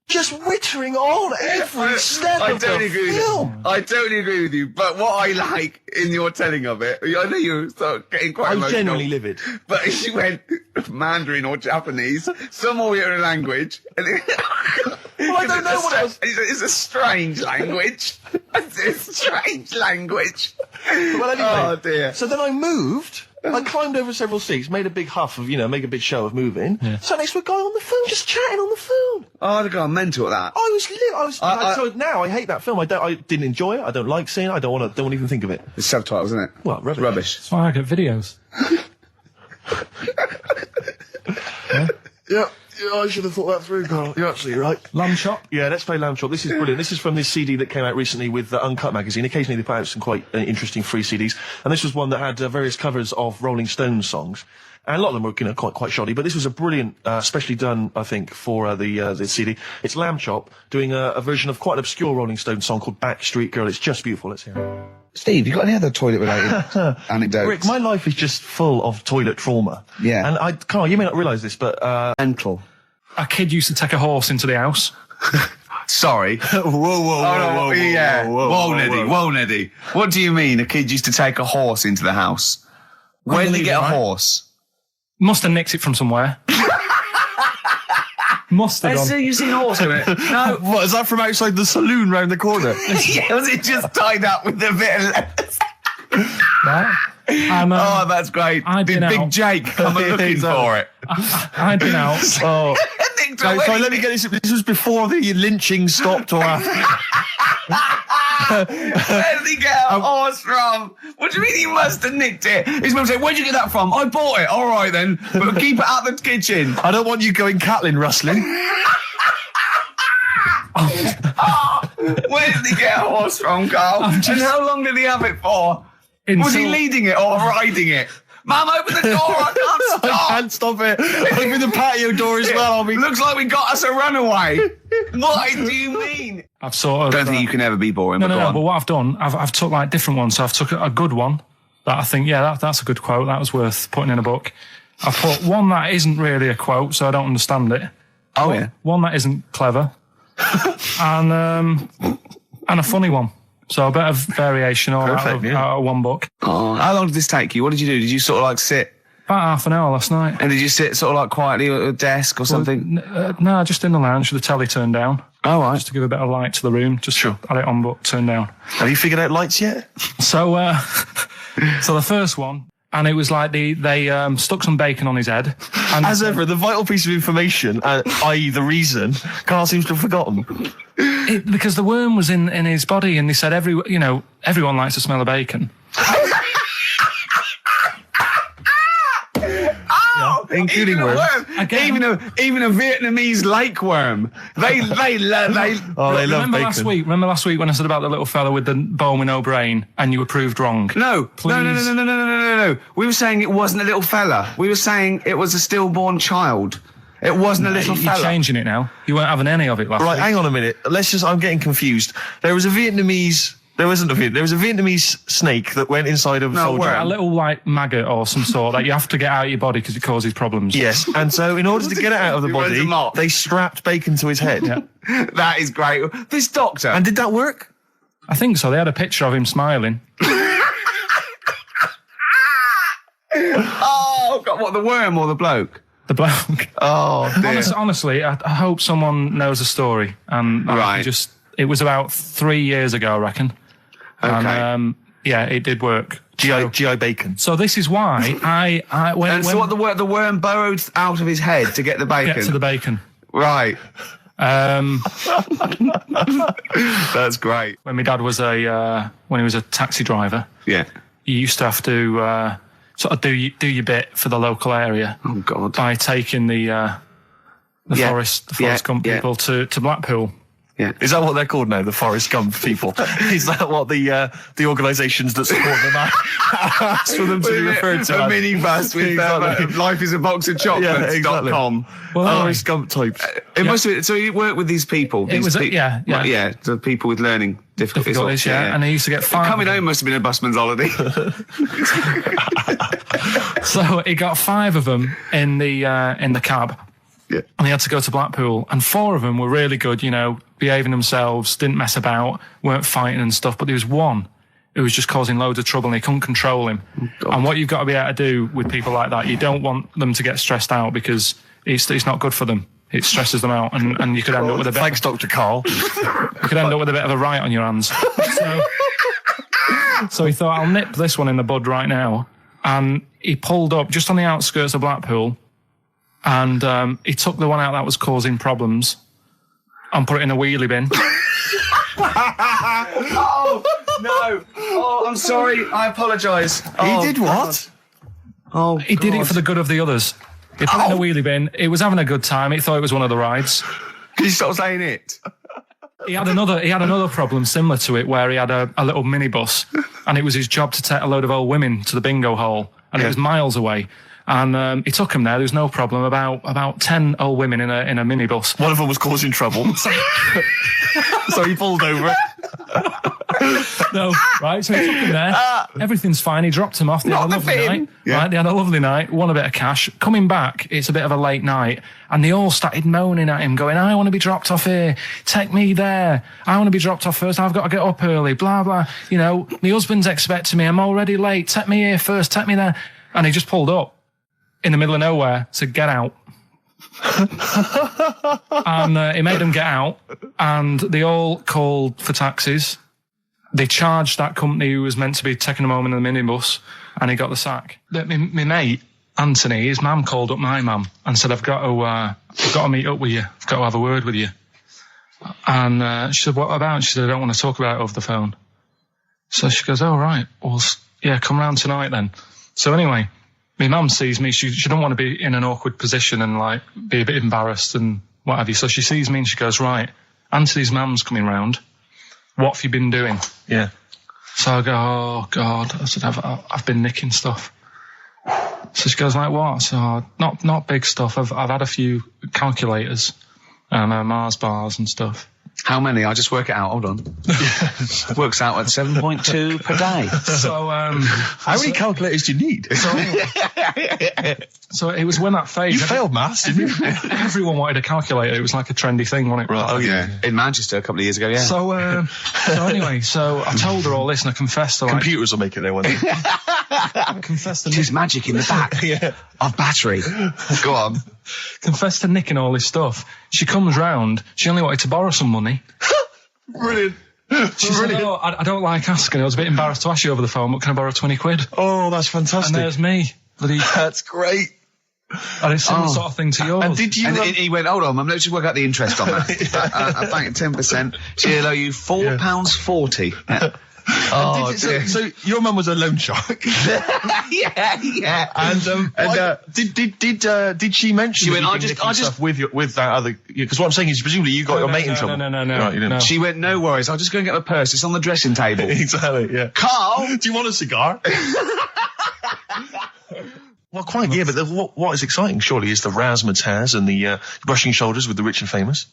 Just wittering on every step of the film. I totally agree with you, but what I like in your telling of it, I know you're getting quite I was emotional. genuinely livid. But she went Mandarin or Japanese, some Oriental language. And Well, I don't know what else. It's a strange language. It's a strange language. Well, anyway, oh dear. So then I moved. I climbed over several seats, made a big huff of, make a big show of moving. Yeah. Sat next to a guy on the phone, just chatting on the phone. Oh, I'd have gone mental at that. So now I hate that film. I didn't enjoy it. I don't like seeing it. I don't want to even think of it. It's subtitles, isn't it? Well, rubbish. That's why I get videos. Yeah, I should have thought that through, Carl. You're absolutely right. Lamb Chop? Yeah, let's play Lamb Chop. This is brilliant. This is from this CD that came out recently with Uncut magazine. Occasionally they put out some quite interesting free CDs. And this was one that had various covers of Rolling Stones songs. And a lot of them were, quite shoddy, but this was a brilliant, specially done, I think, for the CD. It's Lamb Chop doing a version of quite an obscure Rolling Stones song called Backstreet Girl. It's just beautiful. Let's hear it. Steve, you got any other toilet-related anecdotes? Rick, my life is just full of toilet trauma. Yeah. And Carl, you may not realise this, but mental. A kid used to take a horse into the house. Sorry. Whoa, Neddy. What do you mean a kid used to take a horse into the house? Where did he get a horse? Must have nicked it from somewhere. Must have done. You seen a horse in it? No. What, is that from outside the saloon round the corner? Yeah, was it just tied up with a bit of lettuce? Right. Oh, that's great. Did Big Jake come looking for it? I'd been out. Oh. Sorry, let me get this. This was before the lynching stopped or after. Where did he get a horse from? What do you mean he must have nicked it? His mum said, where'd you get that from? I bought it. All right, then. But keep it out of the kitchen. I don't want you going Catlin rustling. Where did he get a horse from, Carl? And how long did he have it for? Was he leading it or riding it? Mum, open the door, I can't stop. I can't stop it. Open the patio door as well. Looks like we got us a runaway. What do you mean? I've sort of... Don't think you can ever be boring, No, on. but what I've done, I've took like different ones. So I've took a good one that I think, that's a good quote. That was worth putting in a book. I've put one that isn't really a quote, so I don't understand it. Oh, yeah. One that isn't clever. and a funny one. So a bit of variation all out of one book. Oh, how long did this take you? What did you do? Did you sort of like sit? About half an hour last night. And did you sit sort of like quietly at a desk or something? No, just in the lounge with the telly turned down. Oh, right. Just to give a bit of light to the room. Just had it on, but turned down. Have you figured out lights yet? So, so the first one, and it was like they stuck some bacon on his head. And as ever, the vital piece of information, i.e. the reason, Carl seems to have forgotten. Because the worm was in his body, and they said everyone likes the smell of bacon. Oh, including worms. Even a Vietnamese lake worm. They love Remember bacon. Remember last week when I said about the little fella with the bone with no brain, and you were proved wrong? No. We were saying it wasn't a little fella. We were saying it was a stillborn child. It wasn't a little fella. You're changing it now. You weren't having any of it last week. Right, hang on a minute. I'm getting confused. There was a Vietnamese snake that went inside of a soldier. A little, like, maggot or some sort that you have to get out of your body because it causes problems. Yes, and so in order to get it out of the body, they strapped bacon to his head. Yeah. That is great. This doctor. And did that work? I think so. They had a picture of him smiling. Oh, God, what, the worm or the bloke? The bloke. Oh, dear. Honestly, I hope someone knows the story. Right. It was about 3 years ago, I reckon. Okay. And, yeah, it did work. GI bacon. So this is why the worm burrowed out of his head to get the bacon? Get to the bacon. Right. That's great. When my dad was when he was a taxi driver, yeah, you used to have to sort of do your bit for the local area. Oh God! By taking the Forrest Gump people to Blackpool. Yeah. Is that what they're called now, the Forrest Gump people? Is that what the organisations that support them ask for them to be referred to? A minibus with life is a box of chocolates.com. Forrest Gump types. It must be, so you work with these people. The people with learning difficulties. And they used to get 5. Coming home must have been a busman's holiday. So he got 5 of them in the cab. Yeah. And he had to go to Blackpool, and 4 of them were really good, behaving themselves, didn't mess about, weren't fighting and stuff, but there was one who was just causing loads of trouble and he couldn't control him. Oh, and what you've got to be able to do with people like that, you don't want them to get stressed out because it's not good for them. It stresses them out, and you could end up with a bit... Thanks, Dr. Karl. You could end up with a bit of a riot on your hands. So he thought, I'll nip this one in the bud right now. And he pulled up just on the outskirts of Blackpool, and he took the one out that was causing problems and put it in a wheelie bin. Oh, no. Oh, I'm sorry. I apologise. He did what? Oh, he did it for the good of the others. He put it in a wheelie bin. He was having a good time. He thought it was one of the rides. Can you stop saying it? He had another problem similar to it where he had a little minibus, and it was his job to take a load of old women to the bingo hall, and it was miles away. And he took him there. There was no problem. About 10 old women in a minibus. One of them was causing trouble, so he pulled over. No, right. So he took him there. Everything's fine. He dropped him off. They had a lovely night. Yeah. Right. They had a lovely night. Won a bit of cash. Coming back, it's a bit of a late night, and they all started moaning at him, going, "I want to be dropped off here. Take me there. I want to be dropped off first. I've got to get up early. Blah blah. My husband's expecting me. I'm already late. Take me here first. Take me there." And he just pulled up in the middle of nowhere, said, "Get out." And he made them get out, and they all called for taxis. They charged that company who was meant to be taking them home in the minibus, and he got the sack. My mate, Anthony, his mum called up my mum and said, I've got to meet up with you. I've got to have a word with you. And she said, what about? She said, I don't want to talk about it over the phone. So she goes, oh, right. Well, yeah, come round tonight then. So anyway, my mum sees me. She don't want to be in an awkward position and like be a bit embarrassed and what have you. So she sees me and she goes, right, Anthony's mum's coming round. What have you been doing? Yeah. So I go, oh God. I said, I've been nicking stuff. So she goes, like what? So not big stuff. I've had a few calculators and Mars bars and stuff. How many? I'll just work it out. Hold on. Works out at 7.2 per day. So, how many calculators do you need? So it was when that phase. You failed maths, didn't you? Everyone wanted a calculator. It was like a trendy thing, wasn't it? Right. Oh yeah. In Manchester a couple of years ago. Yeah. So anyway, so I told her all this and I confessed to her. Computers will make it there one day. I confessed to There's magic in the back of battery. Go on. Confessed to nicking all this stuff. She comes round. She only wanted to borrow some money. Brilliant. She said, oh, I don't like asking. I was a bit embarrassed to ask you over the phone, but can I borrow 20 quid? Oh, that's fantastic. And there's me. That's great. And it's similar sort of thing to yours. And did you? And he went, hold on, Mum, let's just work out the interest on that. I bank 10%. She'll owe you £4.40. Oh, so your mum was a loan shark. yeah. And did she mention? She went, I just with that other, because what I'm saying is presumably you got your mate in trouble. No. Right, you didn't. No. She went, no worries, I'll just go and get my purse. It's on the dressing table. Exactly. Yeah. Carl, do you want a cigar? Well, quite, yeah, but what is exciting, surely, is the razzmatazz and the brushing shoulders with the rich and famous.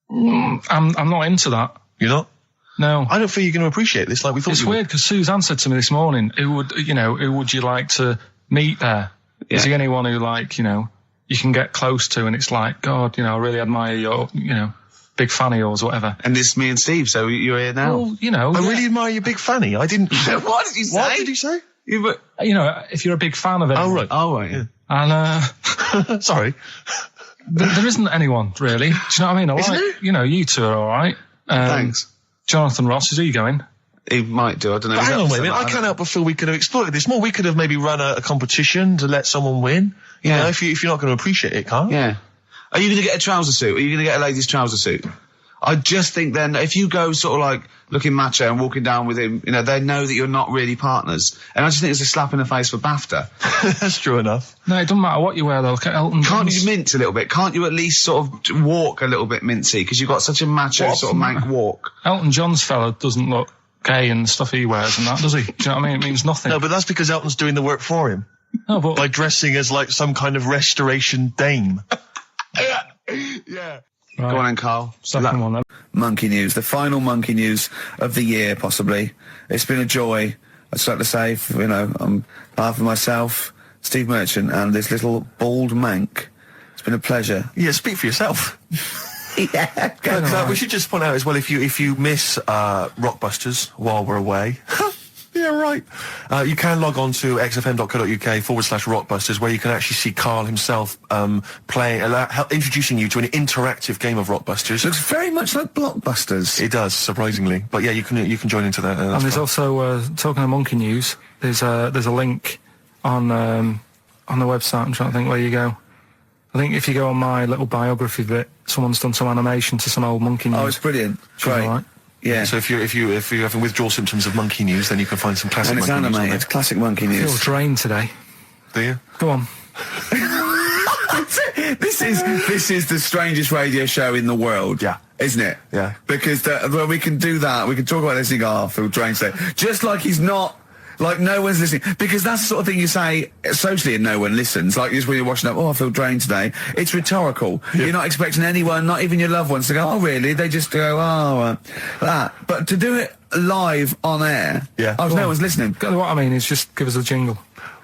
I'm not into that. You're not? No. I don't feel you're going to appreciate this like we thought It's you would. weird, because Suzanne said to me this morning, who would you like to meet there? Yeah. Is there anyone who, like, you can get close to, and it's like, God, I really admire your, big fan of yours, or whatever. and this is me and Steve, so you're here now. Well, I really admire your big fanny. I didn't... What did you say? What did he say? If you're a big fan of it. Oh, right. Oh, right, yeah. And, sorry. there isn't anyone, really. Do you know what I mean? You two are alright. Thanks. Jonathan Ross, is he going? He might do, I don't know. But hang on, wait a minute. I can't help but feel we could have exploited this more. We could have maybe run a competition to let someone win. Yeah. If you're not going to appreciate it, Carl. Yeah. Are you going to get a trouser suit? Are you going to get a ladies' trouser suit? I just think then, if you go sort of like looking macho and walking down with him, they know that you're not really partners. And I just think it's a slap in the face for BAFTA. That's true enough. No, it doesn't matter what you wear, though. Look at Elton John. Can't you mince a little bit? Can't you at least sort of walk a little bit mincy? Because you've got such a macho sort of mank walk. Elton John's fella doesn't look gay and stuff he wears and that, does he? Do you know what I mean? It means nothing. No, but that's because Elton's doing the work for him. No, but... By dressing as like some kind of restoration dame. Yeah. Right. Go on then, Carl. Second one, then. Monkey news, the final monkey news of the year, possibly. It's been a joy. I'd just like to say, on behalf of myself, Steve Merchant, and this little bald mank, it's been a pleasure. Yeah, speak for yourself. Yeah. We should just point out as well, if you miss Rockbusters while we're away. Yeah, right. You can log on to xfm.co.uk/Rockbusters, where you can actually see Carl himself introducing you to an interactive game of Rockbusters. Looks very much like Blockbusters. It does, surprisingly. But yeah, you can join into that. And there's also, talking of monkey news, there's a link on the website. I'm trying to think where you go. I think if you go on my little biography bit, someone's done some animation to some old monkey news. Oh, it's brilliant. Great. Right. Yeah. So if you're having withdrawal symptoms of monkey news, then you can find some classic. And it's monkey animated. news. Classic monkey I news. feel drained today. Do you? Go on. This is the strangest radio show in the world. Yeah. Isn't it? Yeah. Because we can do that. We can talk about this thing. I feel drained today. Just like he's not. Like, no one's listening. Because that's the sort of thing you say socially and no one listens. Like, just when you're washing up, I feel drained today. It's rhetorical. Yeah. You're not expecting anyone, not even your loved ones, to go, oh, really? They just go, that. But to do it live on air, no one's listening. What I mean is just give us a jingle.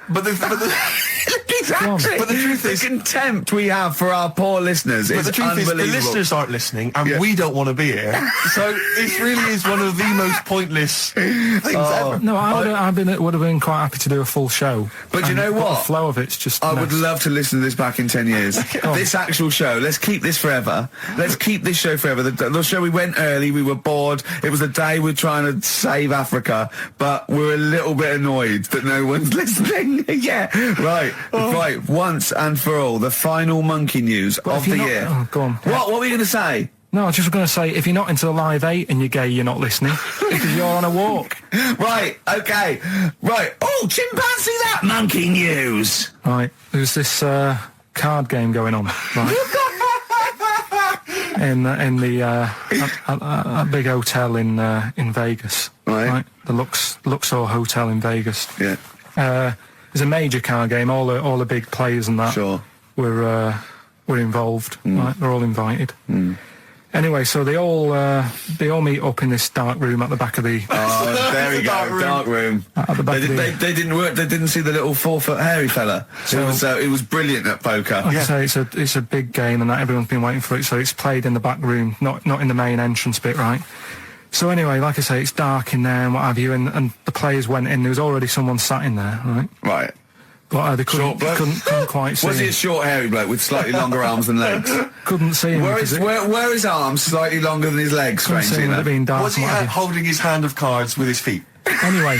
But exactly. But the truth is, the contempt we have for our poor listeners is unbelievable. The listeners aren't listening, and we don't want to be here. So this really is one of the most pointless things ever. No, I would have been quite happy to do a full show. But you know what? The flow of it's just. I would love to listen to this back in 10 years. This actual show. Let's keep this forever. Let's keep this show forever. The show we went early. We were bored. It was the day we're trying to save Africa, but we're a little bit annoyed that no one's listening. Yeah, right. Right, once and for all, the final monkey news of the year. Oh, go on. What were you going to say? No, I was just going to say, if you're not into the Live 8 and you're gay, you're not listening. Because you're on a walk. Right, okay. Right. Oh, chimpanzee that monkey news. Right, there's this card game going on, right? in a big hotel in Vegas. Right. The Luxor Hotel in Vegas. Yeah. It's a major card game. All the big players and that were involved. Right? They're all invited. Anyway, so they all meet up in this dark room at the back of the. Oh, there we go, dark room. At the back they didn't work. They didn't see the little 4-foot hairy fella. So it was brilliant at poker. Like I say, it's a big game, and that everyone's been waiting for it. So it's played in the back room, not in the main entrance bit, right? So anyway, like I say, it's dark in there and what have you, and the players went in. There was already someone sat in there, right? Right. But they couldn't quite see him. Was he a short, hairy bloke with slightly longer arms than legs? Couldn't see him. Where his arms slightly longer than his legs, strangely enough? Was he holding his hand of cards with his feet? Anyway.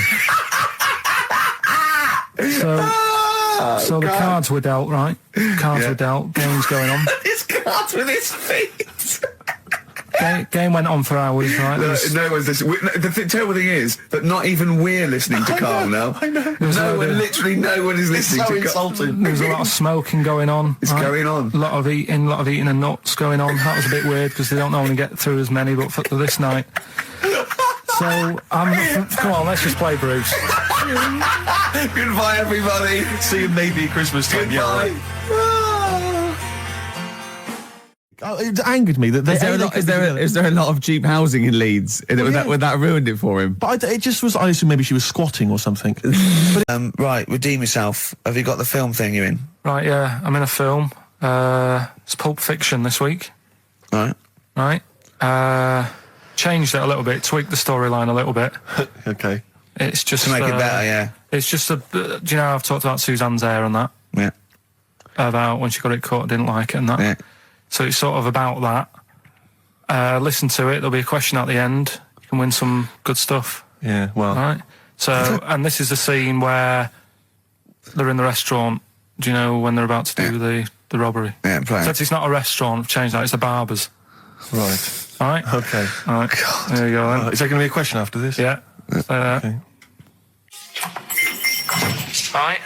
So the cards were dealt, right? Cards were dealt, games going on. His cards with his feet. Game went on for hours, right? No one's listening. The terrible thing is that not even we're listening to Carl now. I know. Literally no one is listening to Carl. There was a lot of smoking going on. It's going on. A lot of eating and nuts going on. That was a bit weird because they don't normally get through as many, but for this night. So, come on, let's just play Bruce. Goodbye, everybody. See you maybe at Christmas time. Goodbye. It angered me that Is there a lot of cheap housing in Leeds? Would that have ruined it for him? But it just was. I assume maybe she was squatting or something. Right, redeem yourself. Have you got the film thing you're in? Right, yeah, I'm in a film. It's Pulp Fiction this week. Right. Changed it a little bit, tweaked the storyline a little bit. Okay. It's just to make it better, yeah. It's just do you know I've talked about Suzanne's hair and that? Yeah. About when she got it cut, didn't like it and that. Yeah. So it's sort of about that. Listen to it. There'll be a question at the end. You can win some good stuff. Yeah. Well. Right. So and this is the scene where they're in the restaurant. Do you know when they're about to do the robbery? Yeah. Play. Except it's not a restaurant. I've changed that. It's a barber's. Right. All right. Okay. All right. God. There you go. Then. Is there going to be a question after this? Yeah. Okay. Right.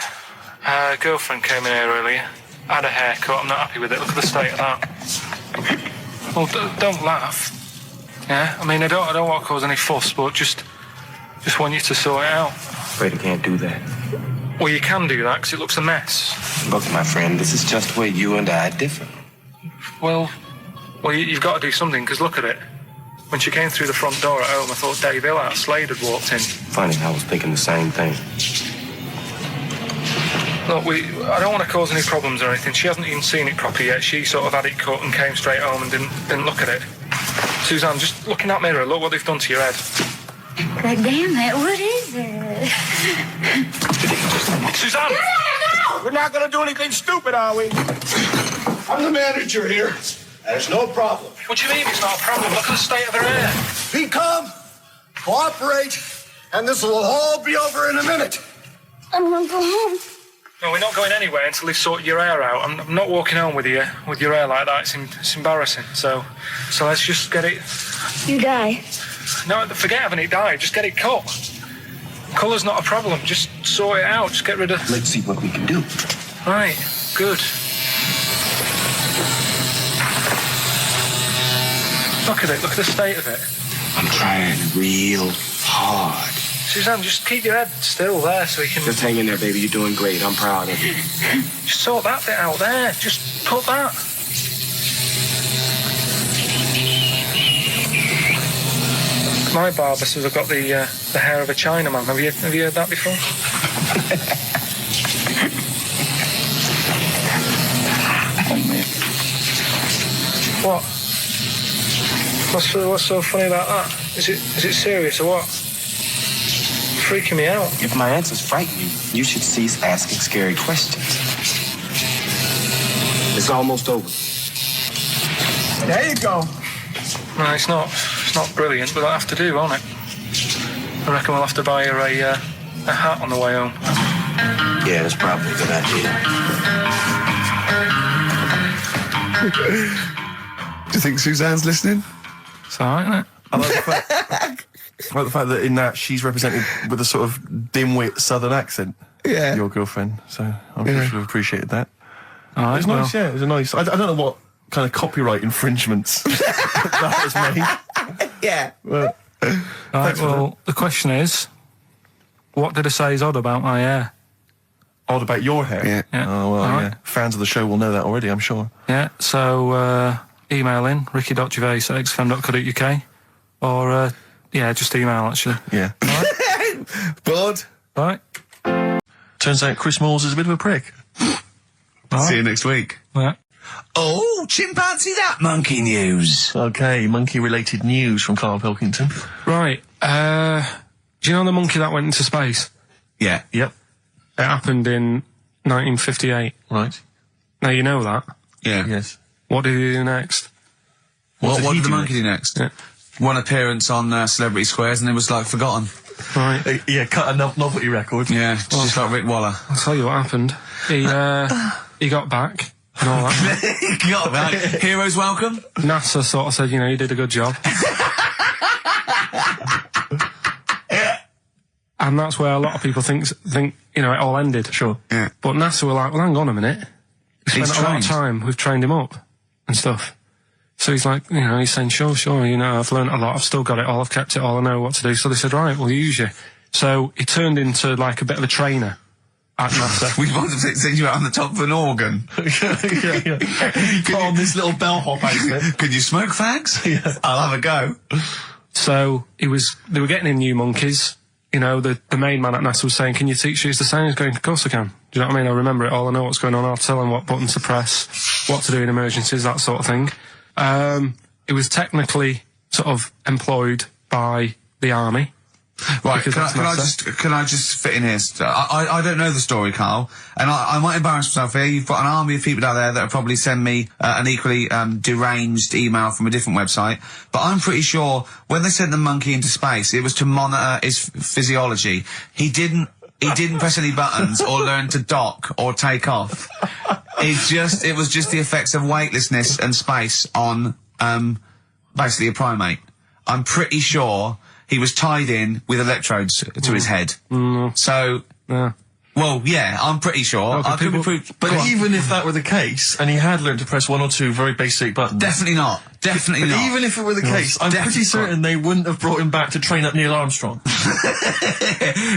Girlfriend came in here earlier. Had a haircut. I'm not happy with it. Look at the state of that. Well, don't laugh. Yeah. I mean, I don't want to cause any fuss, but just want you to sort it out. Afraid I can't do that. Well, you can do that because it looks a mess. Look, my friend, this is just where you and I differ. Well, you've got to do something because look at it. When she came through the front door at home, I thought Dave Hill out Slade had walked in. Funny, I was thinking the same thing. Look, I don't want to cause any problems or anything. She hasn't even seen it properly yet. She sort of had it cut and came straight home and didn't look at it. Suzanne, just look in that mirror. Look what they've done to your head. God damn it, what is it? Suzanne! No! We're not going to do anything stupid, are we? I'm the manager here. There's no problem. What do you mean it's not a problem? Look at the state of her hair. Be calm, cooperate, and this will all be over in a minute. I'm going to go home. No, we're not going anywhere until they've sorted your hair out. I'm not walking home with your hair like that. It's embarrassing. So let's just get it. You die. No, forget having it dyed. Just get it cut. Colour's not a problem. Just sort it out. Just get rid of. Let's see what we can do. Right. Good. Look at it. Look at the state of it. I'm trying real hard. Suzanne, just keep your head still there so you can... Just hang in there, baby. You're doing great. I'm proud of you. Just sort that bit out there. Just cut that. My barber says I've got the hair of a Chinaman. Have you heard that before? What? What's so funny about that? Is it serious or what? Freaking me out. If my answers frighten you, you should cease asking scary questions. It's almost over. There you go. No, it's not brilliant, but that'll have to do, won't it? I reckon we'll have to buy her a hat on the way home. Yeah, that's probably a good idea. Do you think Suzanne's listening? It's all right, isn't it? I like the fact that in that she's represented with a sort of dimwit southern accent. Yeah. Your girlfriend. So I'm sure she'll have appreciated that. All right, it was nice, yeah. It was a nice... I don't know what kind of copyright infringements that was made. Yeah. Well, right, well, the question is, what did I say is odd about my hair? Odd about your hair? Yeah. Oh, well, All yeah. right. Fans of the show will know that already, I'm sure. Yeah, so email in, ricky.gervais@xfm.co.uk or, just email, actually. Yeah. Bored? Right. Turns out Chris Moores is a bit of a prick. See you next week. Yeah. Oh, chimpanzee that monkey news. Okay, monkey-related news from Karl Pilkington. Right, do you know the monkey that went into space? Yeah. Yep. It happened in 1958. Right. Now you know that. Yeah. Yes. What did he do next? What did did he the do monkey do next? Yeah. One appearance on Celebrity Squares and it was like forgotten. Right. Yeah, cut a novelty record. Yeah, just like Rick Waller. I'll tell you what happened. He got back and all that. Got that. Heroes welcome. NASA sort of said, you know, you did a good job. And that's where a lot of people think, you know, it all ended. Sure. Yeah. But NASA were like, well, hang on a minute. We spent a lot of time, we've trained him up and stuff. So he's like, you know, he's saying, sure, you know, I've learned a lot, I've still got it all, I've kept it all, I know what to do. So they said, right, we'll use you. So he turned into like a bit of a trainer at NASA. We wanted to send you out on the top of an organ. yeah. Put on this little bellhop outfit. Can you smoke fags? Yeah. I'll have a go. So they were getting in new monkeys. You know, the main man at NASA was saying, can you teach us the sound? He's going, of course I can. Do you know what I mean? I remember it all, I know what's going on, I'll tell him what buttons to press, what to do in emergencies, that sort of thing. It was technically sort of employed by the army. Right, can I just fit in here? I don't know the story, Carl, and I might embarrass myself here. You've got an army of people out there that will probably send me an equally deranged email from a different website, but I'm pretty sure when they sent the monkey into space, it was to monitor his physiology. He didn't press any buttons or learn to dock or take off. It was just the effects of weightlessness and space on basically a primate. I'm pretty sure he was tied in with electrodes to his head. So, well, yeah, I'm pretty sure. I could be proved. But even if that were the case, and he had learned to press one or two very basic buttons. Definitely not. Definitely but not. Even if it were the case, I'm pretty certain they wouldn't have brought him back to train up Neil Armstrong.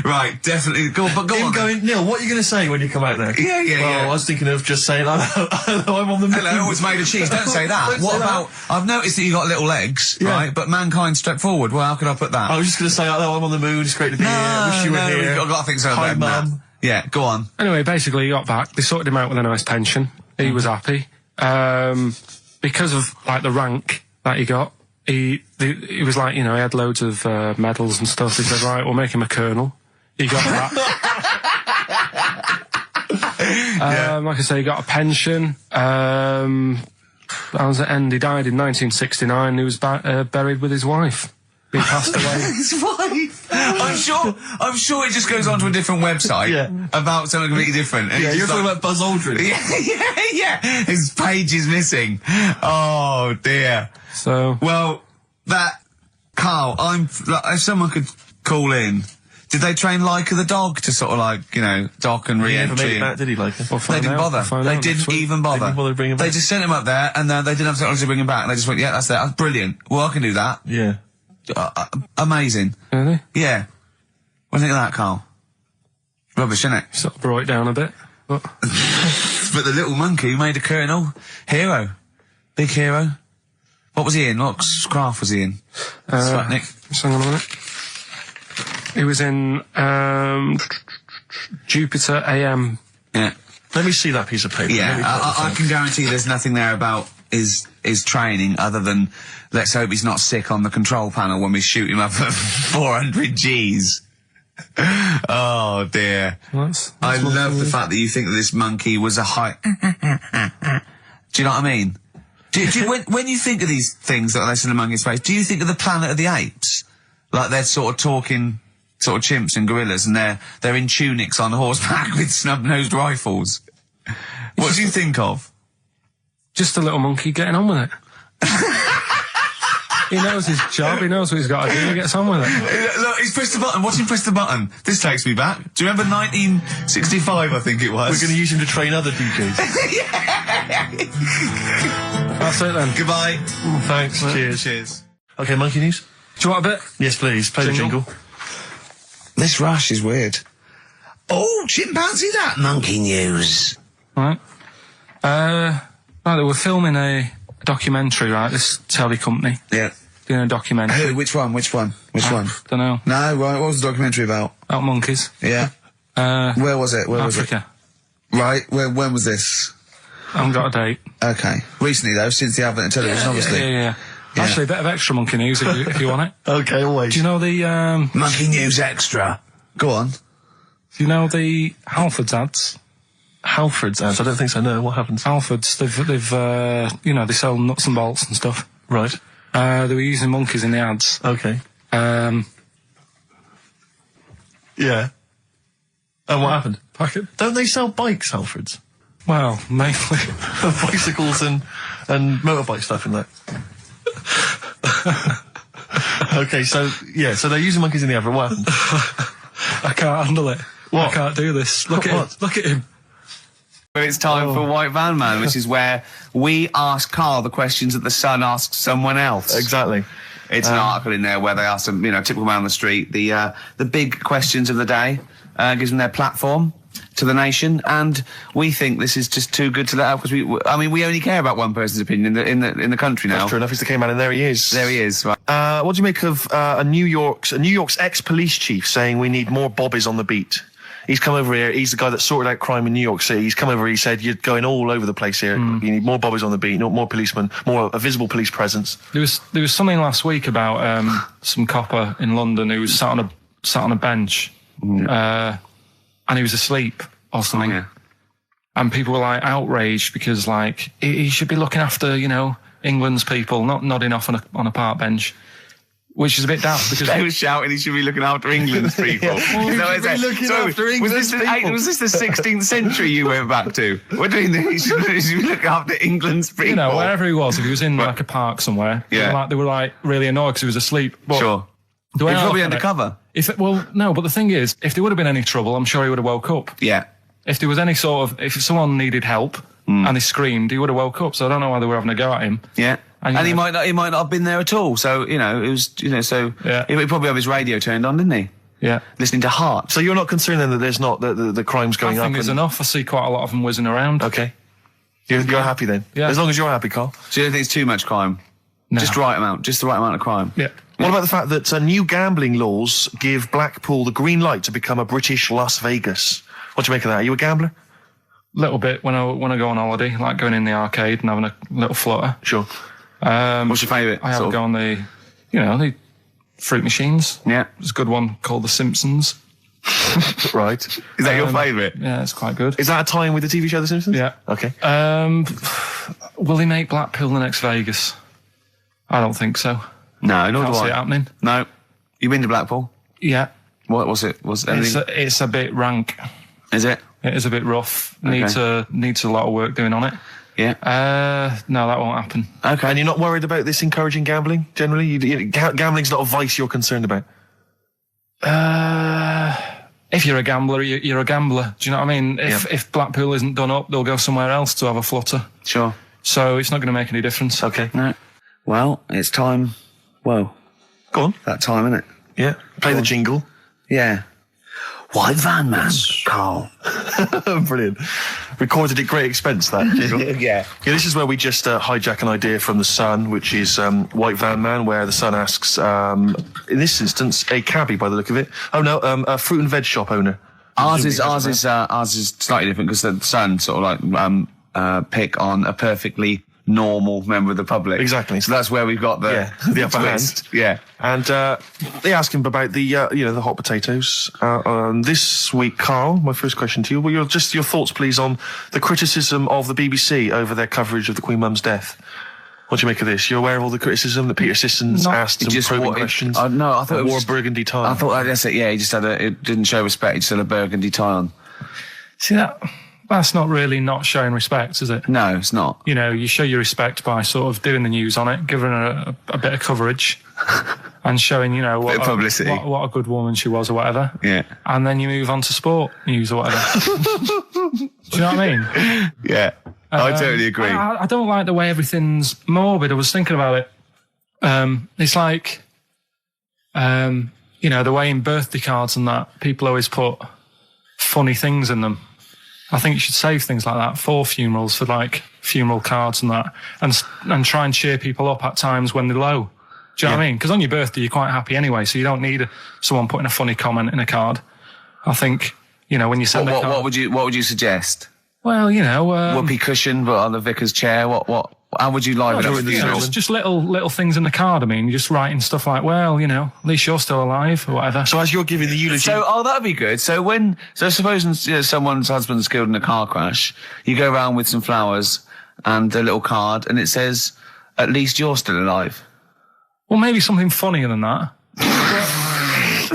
Right, definitely. Go on. Going, Neil, what are you going to say when you come out there? Yeah. I was thinking of just saying, hello, I'm on the moon. Hello, it's made of cheese. Don't say that. What about, I've noticed that you got little legs, right? But mankind stepped forward. Well, how could I put that? I was just going to say, hello, I'm on the moon. It's great to be here. I wish you were here. I've got to think so. Hi, Mum. Yeah, go on. Anyway, basically he got back. They sorted him out with a nice pension. He was happy. Because of, like, the rank that he got, he was like, you know, he had loads of medals and stuff. He said, right, we'll make him a colonel. He got that. Like I say, he got a pension. That was the end. He died in 1969. He was buried with his wife. He passed away. His wife. I'm sure it just goes on to a different website about something completely different. And you're talking about Buzz Aldrin. Yeah. His page is missing. Oh dear. So well, Carl, if someone could call in. Did they train Leica the dog to sort of like, you know, dock and re-entry? He never made it back, did he, Leica? They didn't bother. They didn't even bother. They didn't bother bringing him back. They just sent him up there, and then they didn't have technology to bring him back, and they just went, yeah, that's that. That's brilliant. Well, I can do that. Yeah. Amazing. Really? Yeah. What do you think of that, Carl? Rubbish, isn't it? Sort of brought it down a bit. But but the little monkey made a colonel. Hero. Big hero. What was he in? What craft was he in? Sputnik. Hang on a minute. He was in Jupiter AM. Yeah. Let me see that piece of paper. Yeah, I can guarantee there's nothing there about his training other than let's hope he's not sick on the control panel when we shoot him up at 400 Gs. Oh dear. I love the fact that you think that this monkey was a high... Do you know what I mean? When you think of these things that they send a monkey in space, do you think of the Planet of the Apes? Like they're sort of talking... sort of chimps and gorillas, and they're in tunics on horseback with snub-nosed rifles. What do you think of? Just a little monkey getting on with it. He knows his job, he knows what he's got to do, he gets on with it. Look, he's pressed the button. Watch him press the button. This takes me back. Do you remember 1965, I think it was? We're going to use him to train other DJs. That's it then. Goodbye. Thanks, cheers. Okay, monkey news? Do you want a bit? Yes, please. Play the jingle. This rush is weird. Oh, chimpanzee that monkey news. Right. They were filming a documentary, right? This telly company. Yeah. Doing a documentary. Who? Which one? Don't know. No, right. What was the documentary about? About monkeys. Yeah. Where was it? Africa. Right. When was this? I haven't got a date. Okay. Recently though, since the advent of television, obviously. Yeah. Actually, a bit of extra monkey news if you want it. Okay, always. Do you know the monkey news extra? Go on. Do you know the Halfords ads? Halfords ads? I don't think so. No. What happens? Halfords. They've you know, they sell nuts and bolts and stuff. Right. They were using monkeys in the ads. Okay. Yeah. And what happened? Don't they sell bikes, Halfords? Well, mainly bicycles and motorbike stuff in that. Okay, so they're using monkeys in the advert. What happened? I can't handle it. What? I can't do this. Look at him. But it's time for White Van Man, which is where we ask Karl the questions that the Sun asks someone else. Exactly. It's an article in there where they ask them, typical man on the street, the big questions of the day, gives them their platform to the nation, and we think this is just too good to let out because we only care about one person's opinion in the country now. That's true enough. He's the K-Man, and there he is. There he is. Right. What do you make of New York's ex-police chief saying we need more bobbies on the beat? He's come over here. He's the guy that sorted out crime in New York City. He's come over. He said, "You're going all over the place here. You need more bobbies on the beat, more policemen, a visible police presence." There was something last week about some copper in London who was sat on a bench, and he was asleep or something. Oh, yeah. And people were like outraged because like he should be looking after England's people, not nodding off on a park bench. Which is a bit daft because they were shouting he should be looking after England's people. Was this the 16th century you went back to? What do you mean he should be looking after England's people? Wherever he was, if he was in like a park somewhere, they were like really annoyed because he was asleep. But sure. He was probably undercover. No, but the thing is, if there would have been any trouble, I'm sure he would have woke up. Yeah. If there was any if someone needed help and he screamed, he would have woke up. So I don't know why they were having a go at him. Yeah. And he might not have been there at all. So, it was, he probably have his radio turned on, didn't he? Yeah. Listening to Heart. So you're not concerned then that there's not, the crime's going up? I think there's enough. I see quite a lot of them whizzing around. Okay. You're happy then? Yeah. As long as you're happy, Karl. So you don't think it's too much crime? No. Just the right amount of crime? Yeah. What about the fact that new gambling laws give Blackpool the green light to become a British Las Vegas? What do you make of that? Are you a gambler? Little bit when I go on holiday, like going in the arcade and having a little flutter. Sure. What's your favourite? I have to go on the fruit machines. Yeah. There's a good one called The Simpsons. Right. Is that your favourite? Yeah, it's quite good. Is that a tie-in with the TV show The Simpsons? Yeah. Okay. Will he make Blackpool the next Vegas? I don't think so. No, nor do I. Can't see it happening. No. You been to Blackpool? Yeah. What was it? It's a bit rank. Is it? It is a bit rough. Okay. Needs a lot of work doing on it. Yeah. No, that won't happen. Okay. And you're not worried about this encouraging gambling, generally? Gambling's not a vice you're concerned about? If you're a gambler, you're a gambler. Do you know what I mean? If Blackpool isn't done up, they'll go somewhere else to have a flutter. Sure. So it's not going to make any difference. Okay. No. Well, it's time. Well, go on. That time, isn't it? Yeah. Play the jingle. Yeah. White Van Man, Karl. Brilliant. Recorded at great expense, that jingle. Yeah. This is where we just hijack an idea from The Sun, which is White Van Man, where The Sun asks, in this instance, a cabbie by the look of it. Oh no, a fruit and veg shop owner. Ours is slightly different because The Sun sort of like pick on a perfectly normal member of the public. Exactly. So that's where we've got the upper hand. Yeah. And they ask him about the the hot potatoes. This week, Karl, my first question to you, well, your thoughts, please, on the criticism of the BBC over their coverage of the Queen Mum's death. What do you make of this? You're aware of all the criticism that Peter Sissons asked some probing questions? No, I thought it wore a burgundy tie. I thought that's it. Yeah, he just it didn't show respect. He just had a burgundy tie on. See that? That's not really not showing respect, is it? No, it's not. You show your respect by sort of doing the news on it, giving her a bit of coverage, and showing, what publicity. What a good woman she was or whatever. Yeah. And then you move on to sport news or whatever. Do you know what I mean? Yeah. I totally agree. I don't like the way everything's morbid. I was thinking about it. It's like, the way in birthday cards and that, people always put funny things in them. I think you should save things like that for funerals, for like funeral cards and that, and try and cheer people up at times when they're low. Do you know what I mean? Because on your birthday, you're quite happy anyway, so you don't need someone putting a funny comment in a card. I think, when you send a card... What would you suggest? Well, whoopee cushion, but on the vicar's chair. How would you liven up the funeral? Just little things in the card. I mean, you're just writing stuff like, well, at least you're still alive or whatever. So as you're giving the eulogy... that'd be good. So supposing someone's husband's killed in a car crash, you go around with some flowers and a little card, and it says, at least you're still alive. Well, maybe something funnier than that.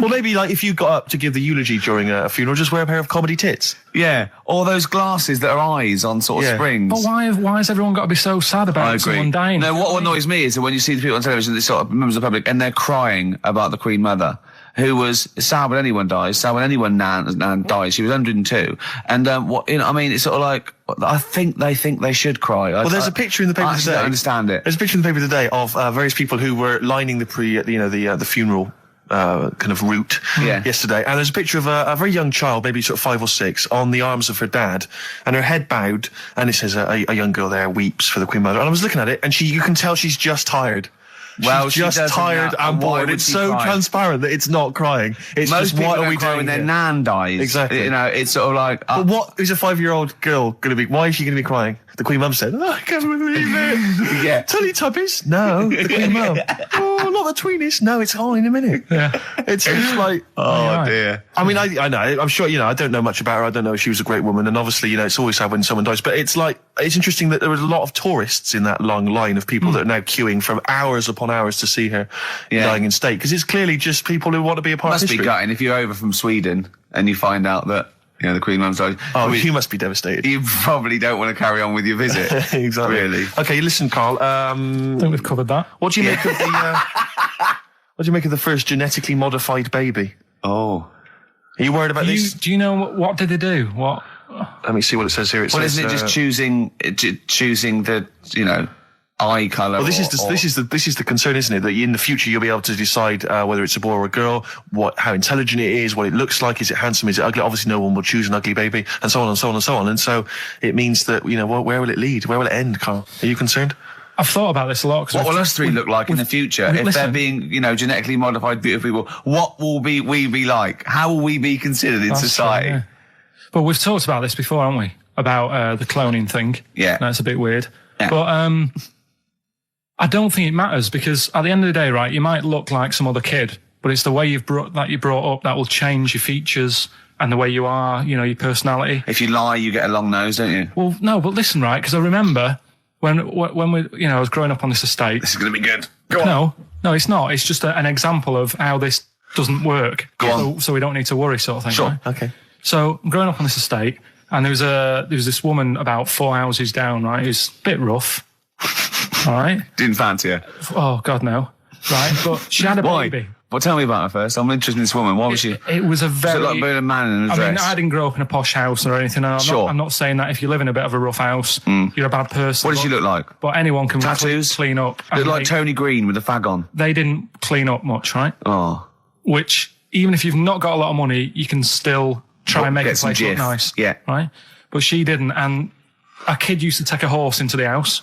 Well, maybe like if you got up to give the eulogy during a funeral, just wear a pair of comedy tits. Yeah, or those glasses that are eyes on sort of springs. But why has everyone got to be so sad about someone dying? No, what annoys me is that when you see the people on television, these sort of members of the public, and they're crying about the Queen Mother, who was sad when anyone dies, sad when anyone nan dies. She was 102, and it's sort of like I think they should cry. Well, there's a picture in the paper today. I don't understand it. There's a picture in the paper today of various people who were lining the funeral. Kind of route yesterday, and there's a picture of a very young child, maybe sort of 5 or 6, on the arms of her dad, and her head bowed, and it says a young girl there weeps for the Queen Mother. And I was looking at it, and you can tell she's just tired. Well, she's just tired and bored. It's so transparent that it's not crying. It's most just, what are we doing when their nan dies? Exactly. It's sort of like. But what is a 5-year-old girl going to be? Why is she going to be crying? The Queen Mum said, I can't believe it. Yeah. Teletubbies? No. The Queen Mum. Oh, not the tweenies. No, it's all in a minute. Yeah. It's just like. Oh, dear. I mean, I know. I'm sure, I don't know much about her. I don't know if she was a great woman. And obviously, it's always sad when someone dies. But it's interesting that there was a lot of tourists in that long line of people that are now queuing for hours upon hours to see her dying in state. Because it's clearly just people who want to be a part of history. Must be gutting if you're over from Sweden and you find out that the Queen Mum's died. Oh, you must be devastated. You probably don't want to carry on with your visit. Exactly. Really. Okay, listen, Carl. I think we've covered that. What do you make of the? What do you make of the first genetically modified baby? Oh, are you worried about this? Do you know what did they do? What? Let me see what it says here. Isn't it just choosing the eye colour? Well, this is the concern, isn't it? That in the future you'll be able to decide whether it's a boy or a girl, how intelligent it is, what it looks like, is it handsome, is it ugly? Obviously, no one will choose an ugly baby, and so on and so on and so on. And so it means that where will it lead? Where will it end, Carl? Are you concerned? I've thought about this a lot. What will us three look like in the future if they're being, genetically modified, beautiful people? What will we be like? How will we be considered in society? True, yeah. But we've talked about this before, haven't we? About the cloning thing. Yeah, that's a bit weird. Yeah. But I don't think it matters, because at the end of the day, right, you might look like some other kid, but it's the way you're brought up that will change your features and the way you are, your personality. If you lie, you get a long nose, don't you? Well, no, but listen, right, because I remember when we, I was growing up on this estate. This is going to be good. Go on. No, it's not. It's just an example of how this doesn't work. Go on. So we don't need to worry, sort of thing. Sure. Right? Okay. So I'm growing up on this estate, and there was this woman about 4 houses down, right, who's a bit rough. All right. Didn't fancy her. Oh God, no. Right, but she had a baby. Well, tell me about her first. I'm interested in this woman. Why was she? It was a very. Was it like being a man in a dress? I mean, I didn't grow up in a posh house or anything. And I'm not saying that if you live in a bit of a rough house, you're a bad person. What did she look like? But anyone can tattoos, clean up. Looked like Tony Green with a fag on. They didn't clean up much, right? Oh. Which, even if you've not got a lot of money, you can still try and make the place look nice. Yeah. Right. But she didn't, and a kid used to take a horse into the house.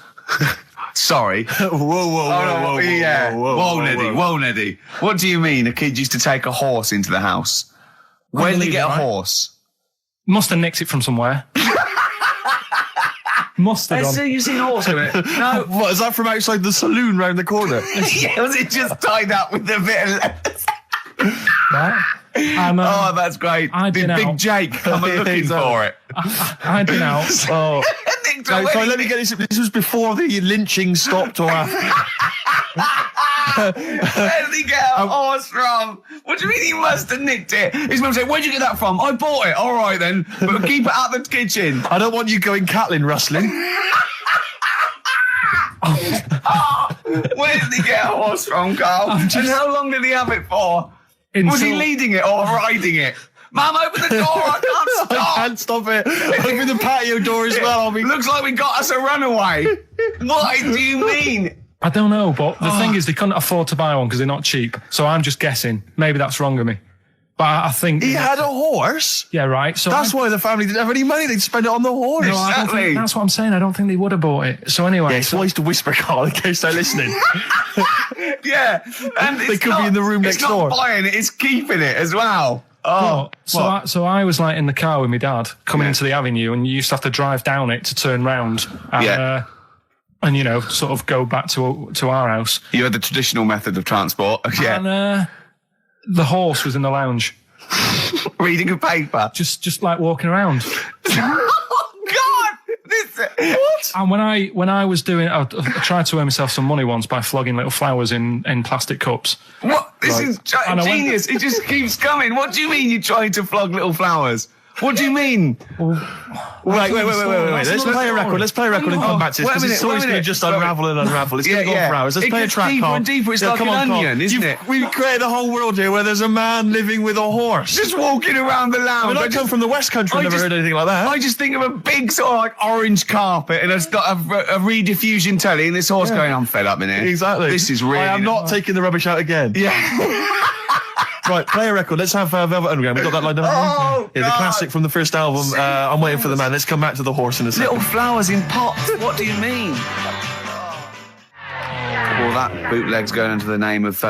Sorry. Whoa, Neddy. What do you mean a kid used to take a horse into the house? Where did he get a horse? Must have nicked it from somewhere. Must have. So you've seen a horse in it? No. What, is that from outside the saloon round the corner? Yeah, was it just tied up with a bit of lettuce? Right. Oh, that's great. Did Big Jake come looking for it? I'd been out. Oh. Sorry, let me get this. This was before the lynching stopped or after. Where did he get a horse from? What do you mean he must have nicked it? His mum said, where'd you get that from? I bought it. All right then. But keep it out of the kitchen. I don't want you going Catlin rustling. Where did he get a horse from, Carl? And how long did he have it for? Was he leading it or riding it? Mum, open the door, I can't stop. I can't stop it. Open the patio door as well. Looks like we got us a runaway. What do you mean? I don't know, but the thing is they couldn't afford to buy one because they're not cheap. So I'm just guessing. Maybe that's wrong of me. But I think... He had a horse? Yeah, right. So that's why the family didn't have any money. They'd spend it on the horse. No, I don't think, that's what I'm saying. I don't think they would have bought it. So anyway... Yeah, it's wise to whisper, Carl, in case they're listening. Yeah. And they could be in the room next door. It's not buying it, it's keeping it as well. Oh, so I was like in the car with my dad coming into the avenue, and you used to have to drive down it to turn round. And, and sort of go back to our house. You had the traditional method of transport. Yeah. And the horse was in the lounge. Reading a paper. Just like walking around. Oh God! What? And when I was doing, I tried to earn myself some money once by flogging little flowers in plastic cups. What? This is genius. It just keeps coming. What do you mean you're trying to flog little flowers? What do you mean? Wait. Let's play a record. Let's play a record and come back to this, because this story's going to just unravel and unravel. It's going to go on for hours. Let's play a track, deeper Carl. and deeper. It's like an onion, isn't it? We've created a whole world here where there's a man living with a horse. Just walking around the lounge. I come from the West Country. I've never heard anything like that. I just think of a big sort of like orange carpet, and it's got a rediffusion telly, and this horse going, I'm fed up in here. Exactly. This is really... I am not taking the rubbish out again. Yeah. Right, play a record. Let's have Velvet Underground. We've got that lined up. Oh, yeah, the classic from the first album. I'm Waiting for the Man. Let's come back to the horse in a second. Little flowers in pots. What do you mean? Well, that bootleg's going under the name of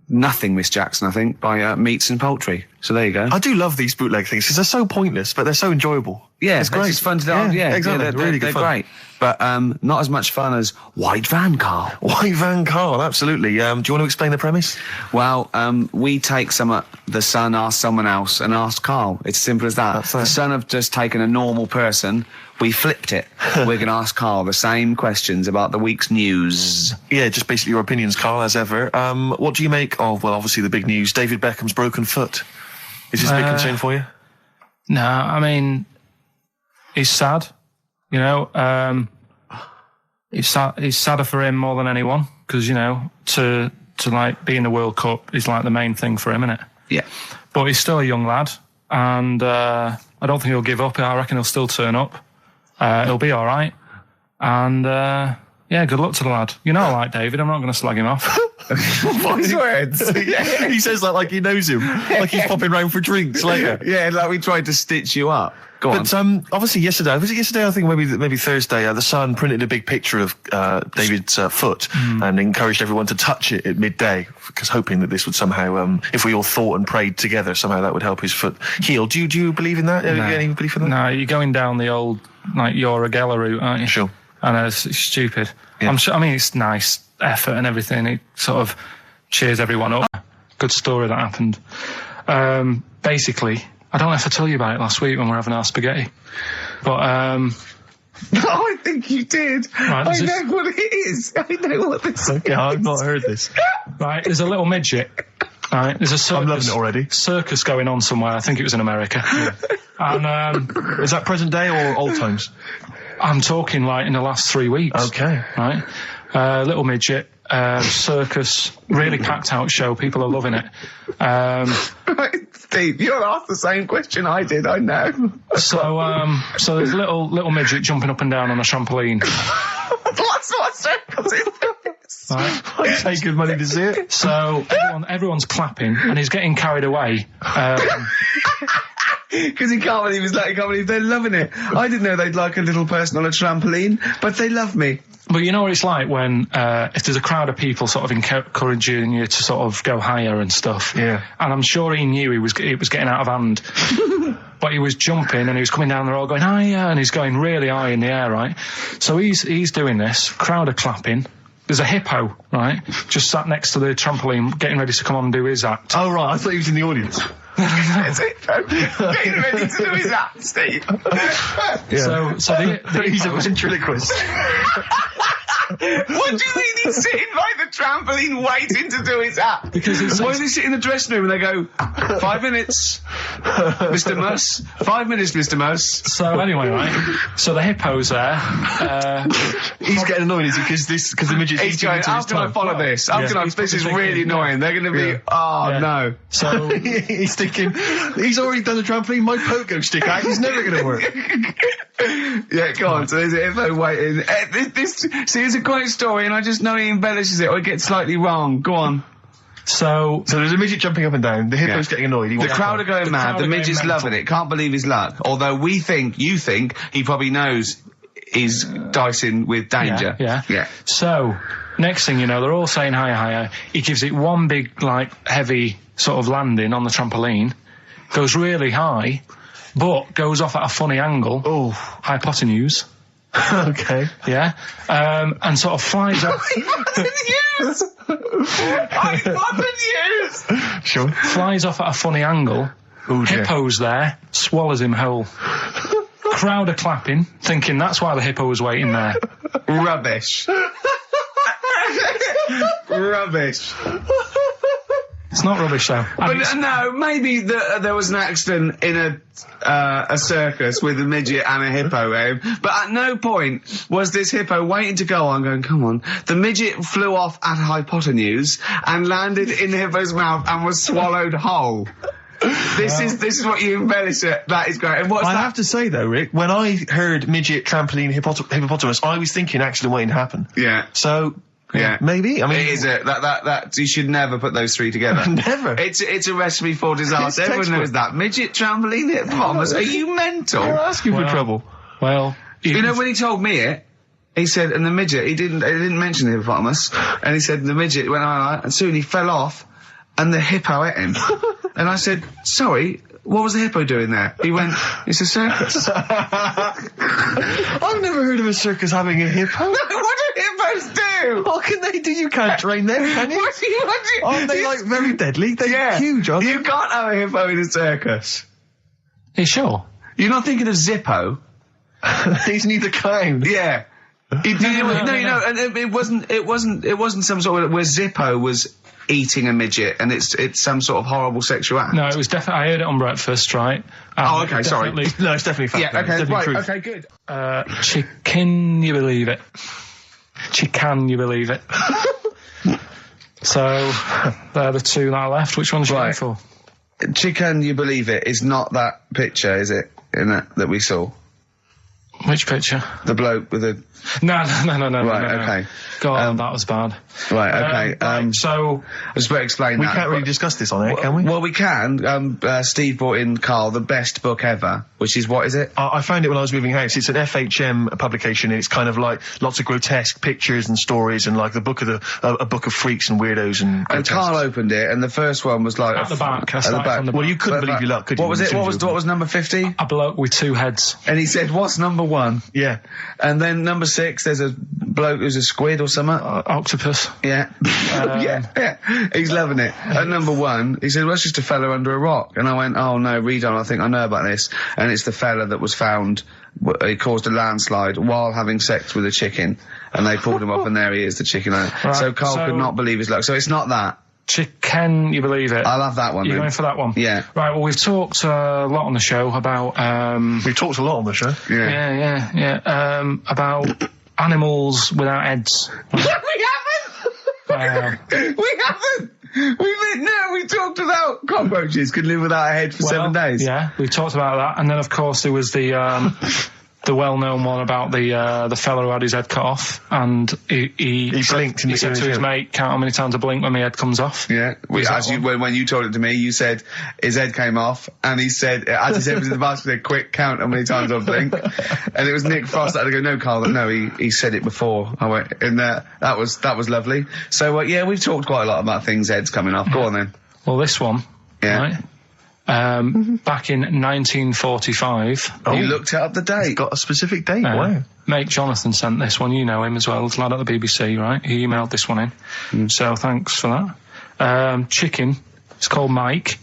Nothing, Miss Jackson, I think, by Meats and Poultry. So there you go. I do love these bootleg things because they're so pointless, but they're so enjoyable. Yeah, it's great. It's fun to do. Yeah, exactly. They're really good fun. Great. But not as much fun as White Van Carl. White Van Carl, absolutely. Do you want to explain the premise? Well, we take the Sun, ask someone else, and ask Carl. It's as simple as that. The Sun have just taken a normal person. We flipped it. We're going to ask Carl the same questions about the week's news. Yeah, just basically your opinions, Carl, as ever. What do you make of, well, obviously the big news, David Beckham's broken foot? Is this a big concern for you? No, I mean, he's sad. You know, it's sadder for him more than anyone, because, you know, to like be in the World Cup is like the main thing for him, isn't it? Yeah. But he's still a young lad, and I don't think he'll give up. I reckon he'll still turn up. He'll be all right. And, yeah, good luck to the lad. You know I like David. I'm not going to slag him off. Voice words. Yeah. He says that like he knows him. Like he's popping round for drinks later. Yeah, like we tried to stitch you up. Go on. But obviously yesterday, was it yesterday? I think maybe Thursday. The Sun printed a big picture of David's foot and encouraged everyone to touch it at midday, because hoping that this would somehow, if we all thought and prayed together, somehow that would help his foot heal. Do you believe in that? No. Any belief in that? No, you're going down the old like Yora Geller route, aren't you? Sure. I know, it's stupid. Yeah. I'm sure. I mean, it's nice effort and everything. It sort of cheers everyone up. Good story that happened. Basically, I don't know if I told you about it last week when we were having our spaghetti, but I think you did. Right, I know what it is. I know what this is. Okay, I've not heard this. Right, there's a little midget. Right, there's a circus. I'm loving it already. Circus going on somewhere. I think it was in America. Yeah. And is that present day or old times? I'm talking like in the last 3 weeks. Okay. Right, little midget. Circus, really packed out show. People are loving it. Steve, you're asked the same question I did. I know. So there's a little midget jumping up and down on a trampoline. That's what circus is. Right. I pay good money to see it. So everyone's clapping, and he's getting carried away. Because he can't believe they're loving it. I didn't know they'd like a little person on a trampoline, but they love me. But you know what it's like when, if there's a crowd of people sort of encouraging you to sort of go higher and stuff. Yeah. And I'm sure he knew it was getting out of hand. But he was jumping and he was coming down the road going, higher, and he's going really high in the air, right? So he's doing this, crowd are clapping. There's a hippo, right, just sat next to the trampoline getting ready to come on and do his act. Oh, right, I thought he was in the audience. That's it. Getting ready to do his act, Steve. Yeah. So he's a ventriloquist. What do you mean he's sitting by the trampoline waiting to do his act? Because why does he sit in the dressing room and they go, 5 minutes, Mr. Mus, 5 minutes, Mr. Mus. So anyway, right, so the hippo's there. He's getting annoyed, is he? Because the midget's he's going, how can I follow this? This is really annoying. They're going to be, no. So he's thinking, he's already done the trampoline, my pogo stick out, he's never going to work. Yeah, go on. So there's a hippo waiting. It's a great story, and I just know he embellishes it or it gets slightly wrong. Go on. So there's a midget jumping up and down. The hippo's getting annoyed. The crowd are going mad. The midget's loving it. Can't believe his luck. Although you think he probably knows he's dicing with danger. Yeah. So next thing you know, they're all saying higher. He gives it one big, like, heavy sort of landing on the trampoline. Goes really high, but goes off at a funny angle. Oh, hypotenuse. Okay. Yeah. And sort of flies up. Hypotenuse! Sure. Flies off at a funny angle. Ooh, Hippo's there, swallows him whole. Crowd are clapping, thinking that's why the hippo was waiting there. Rubbish. Rubbish. It's not rubbish, though. But no, maybe there was an accident in a circus with a midget and a hippo, but at no point was this hippo waiting to go on, going, come on. The midget flew off at hypotenuse and landed in the hippo's mouth and was swallowed whole. This is what you embellish it. That is great. And what's I that? have to say though, Rick, when I heard midget, trampoline, hippopotamus, I was thinking accident waiting to happen. Yeah. So. Yeah, maybe. I mean, it is that you should never put those three together. Never. It's a recipe for disaster. Everyone knows that. Midget, trampoline, hippopotamus. Are you mental? You're asking for trouble. Well, you know when he told me it, he said, and the midget, he didn't mention the hippopotamus, and he said the midget went on, and soon he fell off, and the hippo ate him. And I said, sorry. What was the hippo doing there? He went, it's a circus. I've never heard of a circus having a hippo. No, what do hippos do? What can they do? You can't train them, can you? What do you? Aren't they, like, very deadly? They're huge, aren't they? You can't have a hippo in a circus. Are you sure? You're not thinking of Zippo? He's neither kind. Yeah. No, and it wasn't some sort of where Zippo was eating a midget and it's some sort of horrible sexual act. No, it was definitely, I heard it on breakfast, right? Oh, okay, sorry. No, it's definitely fact. Yeah, okay, it's right, truth. okay, good. Can you believe it? Can you believe it? So, they're the two that are left. Which one's you going for? Can you believe it is not that picture, is it? That we saw. Which picture? The bloke with the... No. Right, okay. God, that was bad. Right, okay. So... I just better explain we that. We can't really discuss this on air, can we? Well, we can. Steve brought in, Carl, the best book ever, which is, what is it? I found it when I was moving house. It's an FHM publication, and it's kind of like lots of grotesque pictures and stories, and like a book of freaks and weirdos and grotesques. And Carl opened it, and the first one was like... At the back. At the back. Well, you couldn't believe your luck, could you? What was it? What was number 50? A bloke with two heads. And he said, what's number 1? Yeah. And then number 6, there's a bloke who's a squid or something. Octopus. Yeah. yeah. He's loving it. At number 1, he said, well, it's just a fella under a rock. And I went, oh no, read on, I think I know about this. And it's the fella that was found, he caused a landslide while having sex with a chicken. And they pulled him up and there he is, the chicken. Right, so Carl could not believe his luck. So it's not that. Can you believe it? I love that one. You're going for that one? Yeah. Right, well, we've talked a lot on the show about... We've talked a lot on the show. Yeah. About animals without heads. We haven't! We haven't! We talked about cockroaches could live without a head for 7 days. Yeah, we talked about that. And then, of course, there was the... the well-known one about the fella who had his head cut off, and he blinked. He said to his mate, "Count how many times I blink when my head comes off." Yeah, when you told it to me, you said his head came off, and he said, as he said, it was in the basket, quick count how many times I blink, and it was Nick Frost that had to go, no, Carl, no, he said it before. I went, and that was lovely. So yeah, we've talked quite a lot about things heads coming off. Go on then. Well, this one, right? Back in 1945. Oh, you looked up the date. It's got a specific date. Wow. Mate Jonathan sent this one. You know him as well. It's a lad at the BBC, right? He emailed this one in. So thanks for that. Chicken. It's called Mike.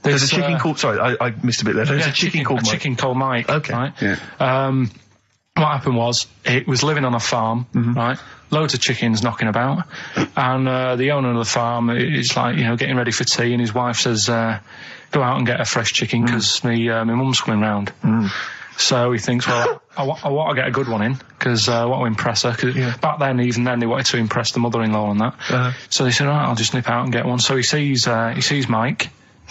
There's a chicken called... Sorry, I missed a bit there. There's a chicken called Mike. Chicken called Mike. Okay. Right? Yeah. What happened was, it was living on a farm, right? Loads of chickens knocking about. And the owner of the farm is like, getting ready for tea, and his wife says, go out and get a fresh chicken, because my mum's coming round. So he thinks, well, I want to get a good one in, because I want to impress her. Cause back then, even then, they wanted to impress the mother-in-law and that. So they said, all right, I'll just nip out and get one. So he sees Mike,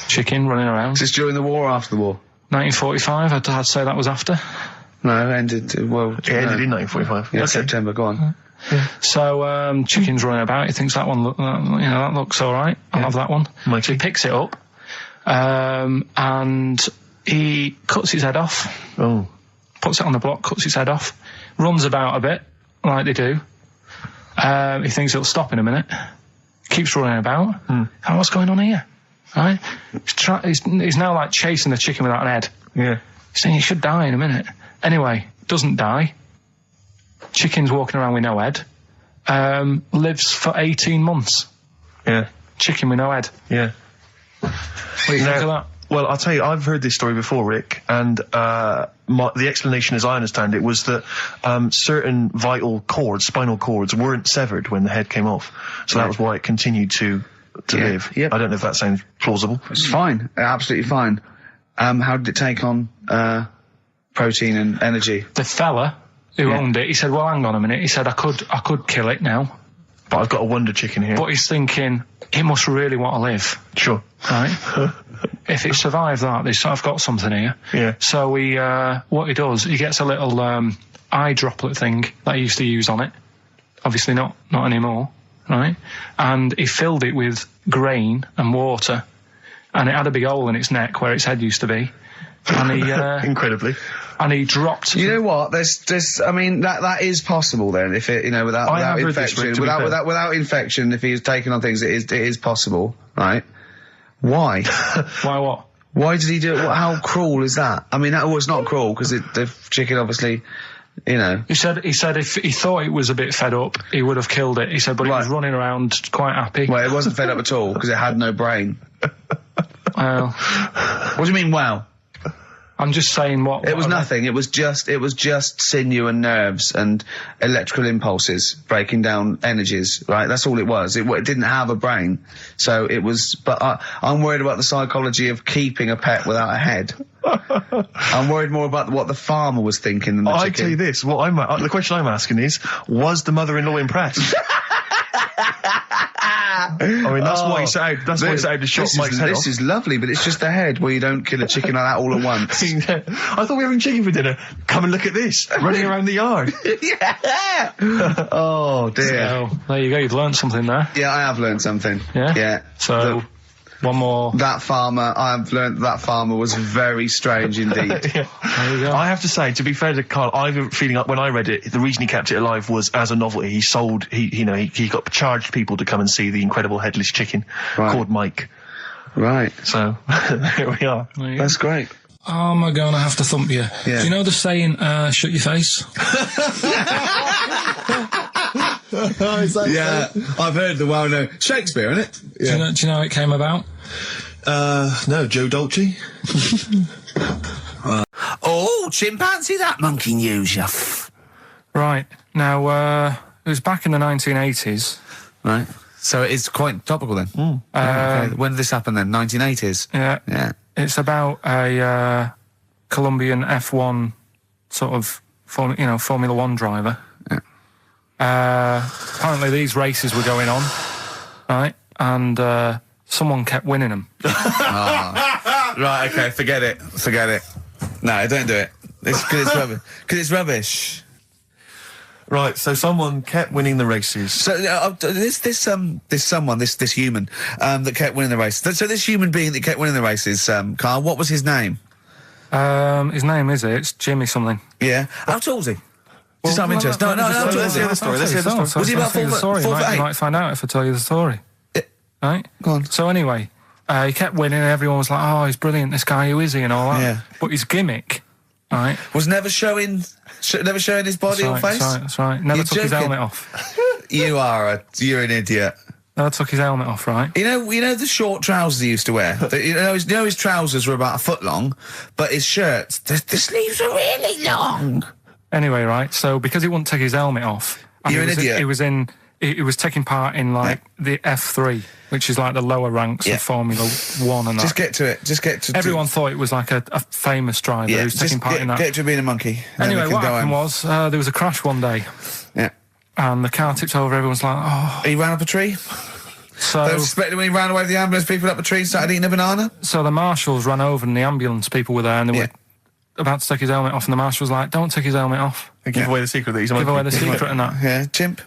chicken, running around. Is this during the war or after the war? 1945, I'd say that was after. No, it ended, It ended in 1945. Yeah, okay. September, go on. Yeah. So, chicken's running about, he thinks that one, that looks alright, I'll have that one. Mikey. So he picks it up, and he cuts his head off. Oh. Puts it on the block, cuts his head off, runs about a bit, like they do. He thinks it'll stop in a minute, keeps running about, and what's going on here? Right? He's now like chasing the chicken without an head. Yeah. He's saying he should die in a minute. Anyway, doesn't die. Chicken's walking around with no head. Lives for 18 months. Yeah. Chicken with no head. Yeah. What do you think of that? Well, I'll tell you, I've heard this story before, Rick, and the explanation, as I understand it, was that certain vital cords, spinal cords, weren't severed when the head came off. So that was why it continued to to live. Yep. I don't know if that sounds plausible. It's fine. Absolutely fine. How did it take on protein and energy? The fella who owned it, he said, well, hang on a minute. He said, I could kill it now. But I've got a Wonder Chicken here. But he's thinking, it must really want to live. Sure. Right? If it survived that, I've got something here. Yeah. So what he does, he gets a little eye droplet thing that he used to use on it. Obviously not anymore, right? And he filled it with grain and water, and it had a big hole in its neck where its head used to be. And he incredibly. And he dropped. You know what? I mean, that is possible then. If it, without infection, without infection, if he was taking on things, it is possible, right? Why? Why what? Why did he do it? How cruel is that? I mean, it's not cruel because the chicken obviously, He said if he thought it was a bit fed up, he would have killed it. He said, but it was running around quite happy. Well, it wasn't fed up at all because it had no brain. Well, what do you mean? Wow. I'm just saying what... It was nothing. It was just sinew and nerves and electrical impulses breaking down energies, right? That's all it was. It didn't have a brain. So it was... But I'm worried about the psychology of keeping a pet without a head. I'm worried more about what the farmer was thinking than the chicken. I tell you this, the question I'm asking is, was the mother-in-law impressed? I mean, that's why he's out. That's why he's out to shot Mike's head off. This is lovely, but it's just the head where you don't kill a chicken like that all at once. I thought we were having chicken for dinner. Come and look at this, running around the yard. Yeah. Oh dear. So, there you go. You've learned something there. Yeah, I have learned something. Yeah. Yeah. So. One more. That farmer, I've learned that farmer was very strange indeed. There you go. I have to say, to be fair to Carl, I have a feeling when I read it, the reason he kept it alive was as a novelty. He got charged people to come and see the incredible headless chicken called Mike. Right. So, here we are. That's great. Oh, am I going to have to thump you? Yeah. Do you know the saying, shut your face? Yeah, I've heard the well-known Shakespeare, isn't it? Yeah. Do you know how it came about? No, Joe Dolce. Oh, chimpanzee, that monkey news, you Right. Now, it was back in the 1980s. Right. So it is quite topical then. Okay. When did this happen then? 1980s? Yeah. Yeah. It's about a Colombian F1 sort of, Formula One driver. Apparently these races were going on, right? And someone kept winning them. Right, okay, forget it. No, don't do it. It's because it's rubbish. Because it's rubbish. Right, so someone kept winning the races. So this human that kept winning the races. So this human being that kept winning the races, Carl, what was his name? His name it's Jimmy something. Yeah. How tall was he? Just out of interest. No. Let's hear the story. Was he about 4 foot 8? You might find out if I tell you the story. Right? Go on. So anyway, he kept winning and everyone was like, oh, he's brilliant, this guy, who is he, and all that. Yeah. But his gimmick, right? Was never showing his body or face? That's right. Never took his helmet off. You're an idiot. Never took his helmet off, right? You know the short trousers he used to wear? His trousers were about a foot long, but his shirts, the sleeves were really long. Anyway, right, so because he wouldn't take his helmet off... You're an idiot. He was taking part in, the F3, which is like the lower ranks of Formula 1 and that. Just get to it. Everyone thought it was like a famous driver who's taking part in that. Get to being a monkey. Anyway, what happened was, there was a crash one day. Yeah. And the car tipped over, everyone's like, oh... He ran up a tree? So... They were suspecting when he ran away with the ambulance, people up a tree and started eating a banana? So the marshals ran over and the ambulance people were there and they were about to take his helmet off, and the marshal was like, don't take his helmet off. Give away the secret that he's a monkey. Give away the secret and that. Yeah, chimp.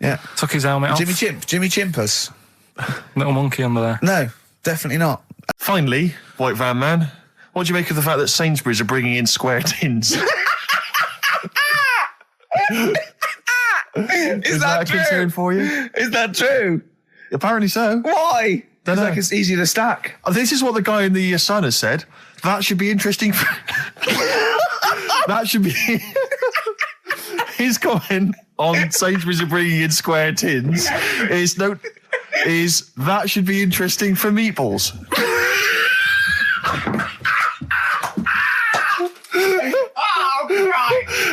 Yeah. Took his helmet off. Jimmy Chimpers. Little monkey under there. No, definitely not. Finally, White Van Man, what do you make of the fact that Sainsbury's are bringing in square tins? Is that a concern for you? Is that true? Apparently so. Why? Don't know. Like it's easier to stack. This is what the guy in the Sun has said. That should be interesting. That should be his comment on Sainsbury's are bringing in square tins. Is that should be interesting for meatballs.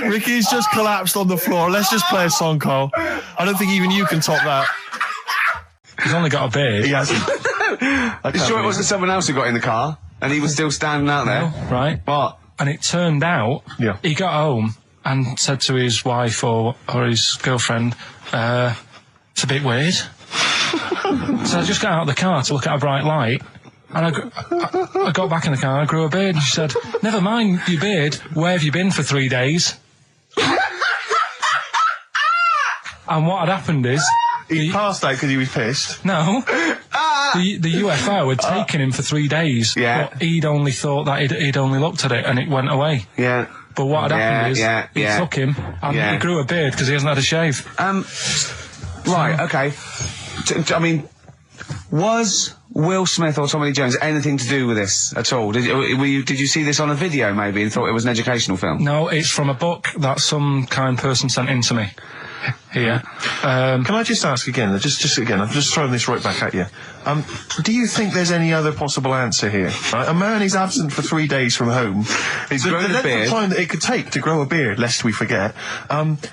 Ricky's just collapsed on the floor. Let's just play a song, Carl. I don't think even you can top that. He's only got a beard. He has. You sure it wasn't someone else who got in the car and he was still standing out there? No, right. What? And it turned out he got home and said to his wife or his girlfriend, it's a bit weird. So I just got out of the car to look at a bright light, and I got back in the car and I grew a beard, and she said, never mind your beard, where have you been for 3 days? And what had happened is... He passed out because he was pissed? No. The UFO had taken him for 3 days, but he'd only thought that he'd only looked at it and it went away. Yeah. But what had happened is, he took him and he grew a beard because he hasn't had a shave. Right, okay. I mean, was Will Smith or Tommy Lee Jones anything to do with this at all? Did you see this on a video maybe and thought it was an educational film? No, it's from a book that some kind person sent in to me. Here. Can I just ask again, just again, I'm just throwing this right back at you. Do you think there's any other possible answer here? Right? A man is absent for 3 days from home. He's grown a beard. The length of time that it could take to grow a beard, lest we forget.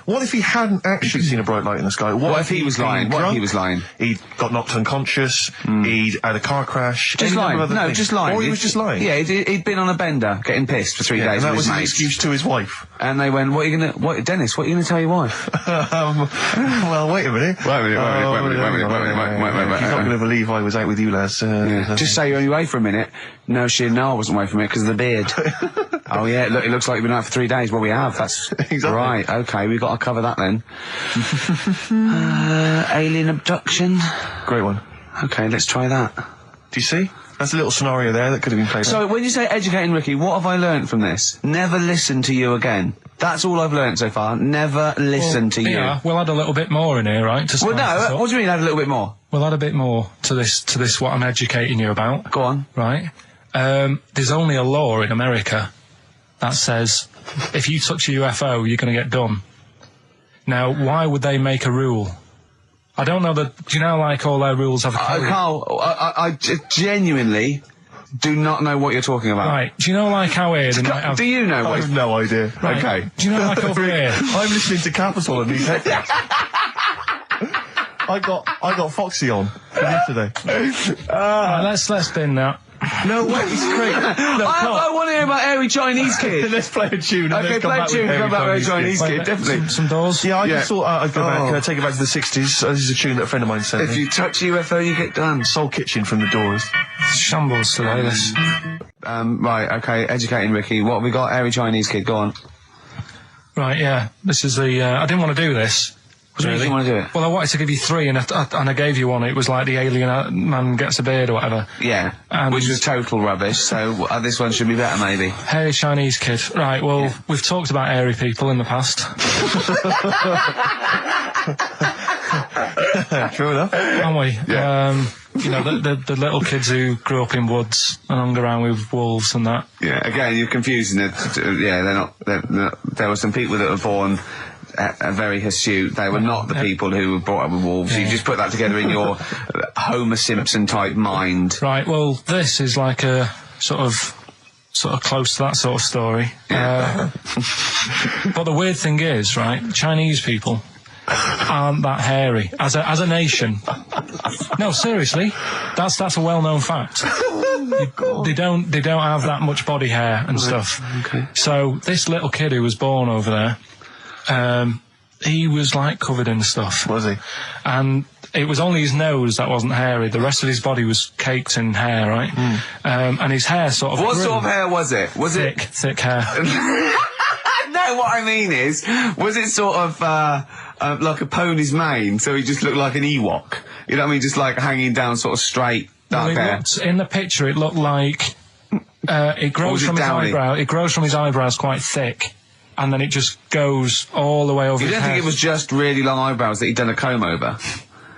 What if he hadn't actually seen a bright light in the sky? What if he was lying? What if he was lying? He'd got knocked unconscious, he'd had a car crash. Just lying. No, just lying. Or he was just lying. Yeah, he'd been on a bender, getting pissed for 3 days. And that was his an excuse to his wife. And they went, Dennis, what are you going to tell your wife? Well, wait a minute. Wait a minute. He's not going to believe I was out with you, lads. Just say you're only away for a minute. No, I wasn't away from it because of the beard. Oh, yeah, look, it looks like you've been out for 3 days. Well, we have. That's exactly right. Okay, we've got to cover that then. Alien abduction. Great one. Okay, let's try that. Do you see? That's a little scenario there that could have been played. So, when you say educating Ricky, what have I learnt from this? Never listen to you again. That's all I've learnt so far. Never listen to you. Yeah, we'll add a little bit more in here, right? Well, no, what do you mean add a little bit more? We'll add a bit more to this what I'm educating you about. Go on. Right. There's only a law in America that says if you touch a UFO, you're going to get done. Now, why would they make a rule? I don't know that... Do you know, like, all their rules have a code? Carl, I genuinely do not know what you're talking about. Right. Do you know, like, how here... Do you know what... I have no idea. Right. Okay. Do you know, like, over here... I'm listening to Capital and these headphones. I got Foxy on from yesterday. Right, let's bin that. No way, it's great. No, I want to hear about Airy Chinese Kid. Let's play a tune. Okay, play a tune. Come back with Airy Chinese Kid, definitely. Some doors. Yeah, I just thought I'd go back, take it back to the 60s. This is a tune that a friend of mine sent me. If you touch a UFO, you get done. Soul Kitchen from the Doors. Shambles today, this. Right, okay, educating Ricky. What have we got? Airy Chinese Kid, go on. Right, yeah. This is the... I didn't want to do this. Really? You want to do it? Well, I wanted to give you 3, and I gave you one. It was like the alien man gets a beard or whatever. Yeah, which was total rubbish, so this one should be better, maybe. Hairy Chinese Kid. Right, well, we've talked about hairy people in the past. True enough. Haven't we? Yeah. You know, the little kids who grew up in woods and hung around with wolves and that. Yeah, again, you're confusing it. Yeah, they're not... There were some people that were born... very hirsute. They were not the people who were brought up with wolves. You just put that together in your Homer Simpson type mind. Right, well, this is like a sort of close to that sort of story. Yeah. But the weird thing is, right, Chinese people aren't that hairy as a nation. No, seriously, that's a well-known fact. They don't have that much body hair and stuff. Okay. So this little kid who was born over there, he was like covered in stuff. Was he? And it was only his nose that wasn't hairy. The rest of his body was caked in hair, right? And his hair sort of What grew. sort of hair was it? Was thick hair. No, what I mean is, was it sort of like a pony's mane, so he just looked like an Ewok? You know what I mean? Just like hanging down sort of straight, dark hair. In the picture, it looked like it grows from his eyebrow. It grows from his eyebrows quite thick. And then it just goes all the way over his head. You don't think it was just really long eyebrows that he'd done a comb over?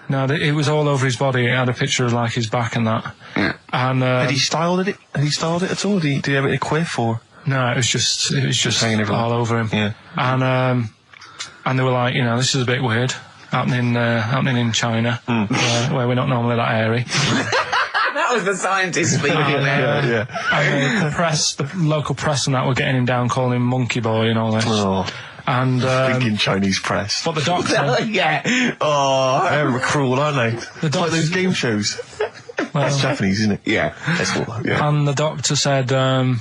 No, it was all over his body. It had a picture of like his back and that. Yeah. And had he styled it? Had he styled it at all? Did he have it in a quiff or? No, it was just hanging all over him. Yeah. And they were like, you know, this is a bit weird happening in China, where we're not normally that hairy. That was the scientist speaking there. And the local press and that were getting him down, calling him Monkey Boy and all this. Oh. And thinking Chinese press. But the doctor, yeah. Oh, they're cruel, aren't they? It's like those game shows. well, It's Japanese, isn't it? yeah. Yeah. and the doctor said, I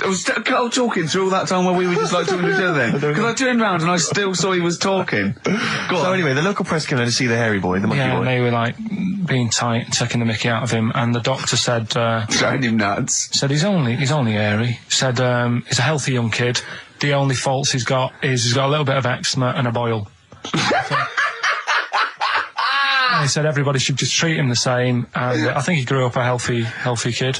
was talking through all that time while we were just like talking to each other then. Because I turned around and I still saw he was talking. So anyway, the local press came in to see the hairy boy, the monkey yeah, boy. and they were like being tight, taking the mickey out of him, and the doctor said, Driving him nuts. said he's only hairy. Said he's a healthy young kid. The only faults he's got is he's got a little bit of eczema and a boil. And he said everybody should just treat him the same, and I think he grew up a healthy kid.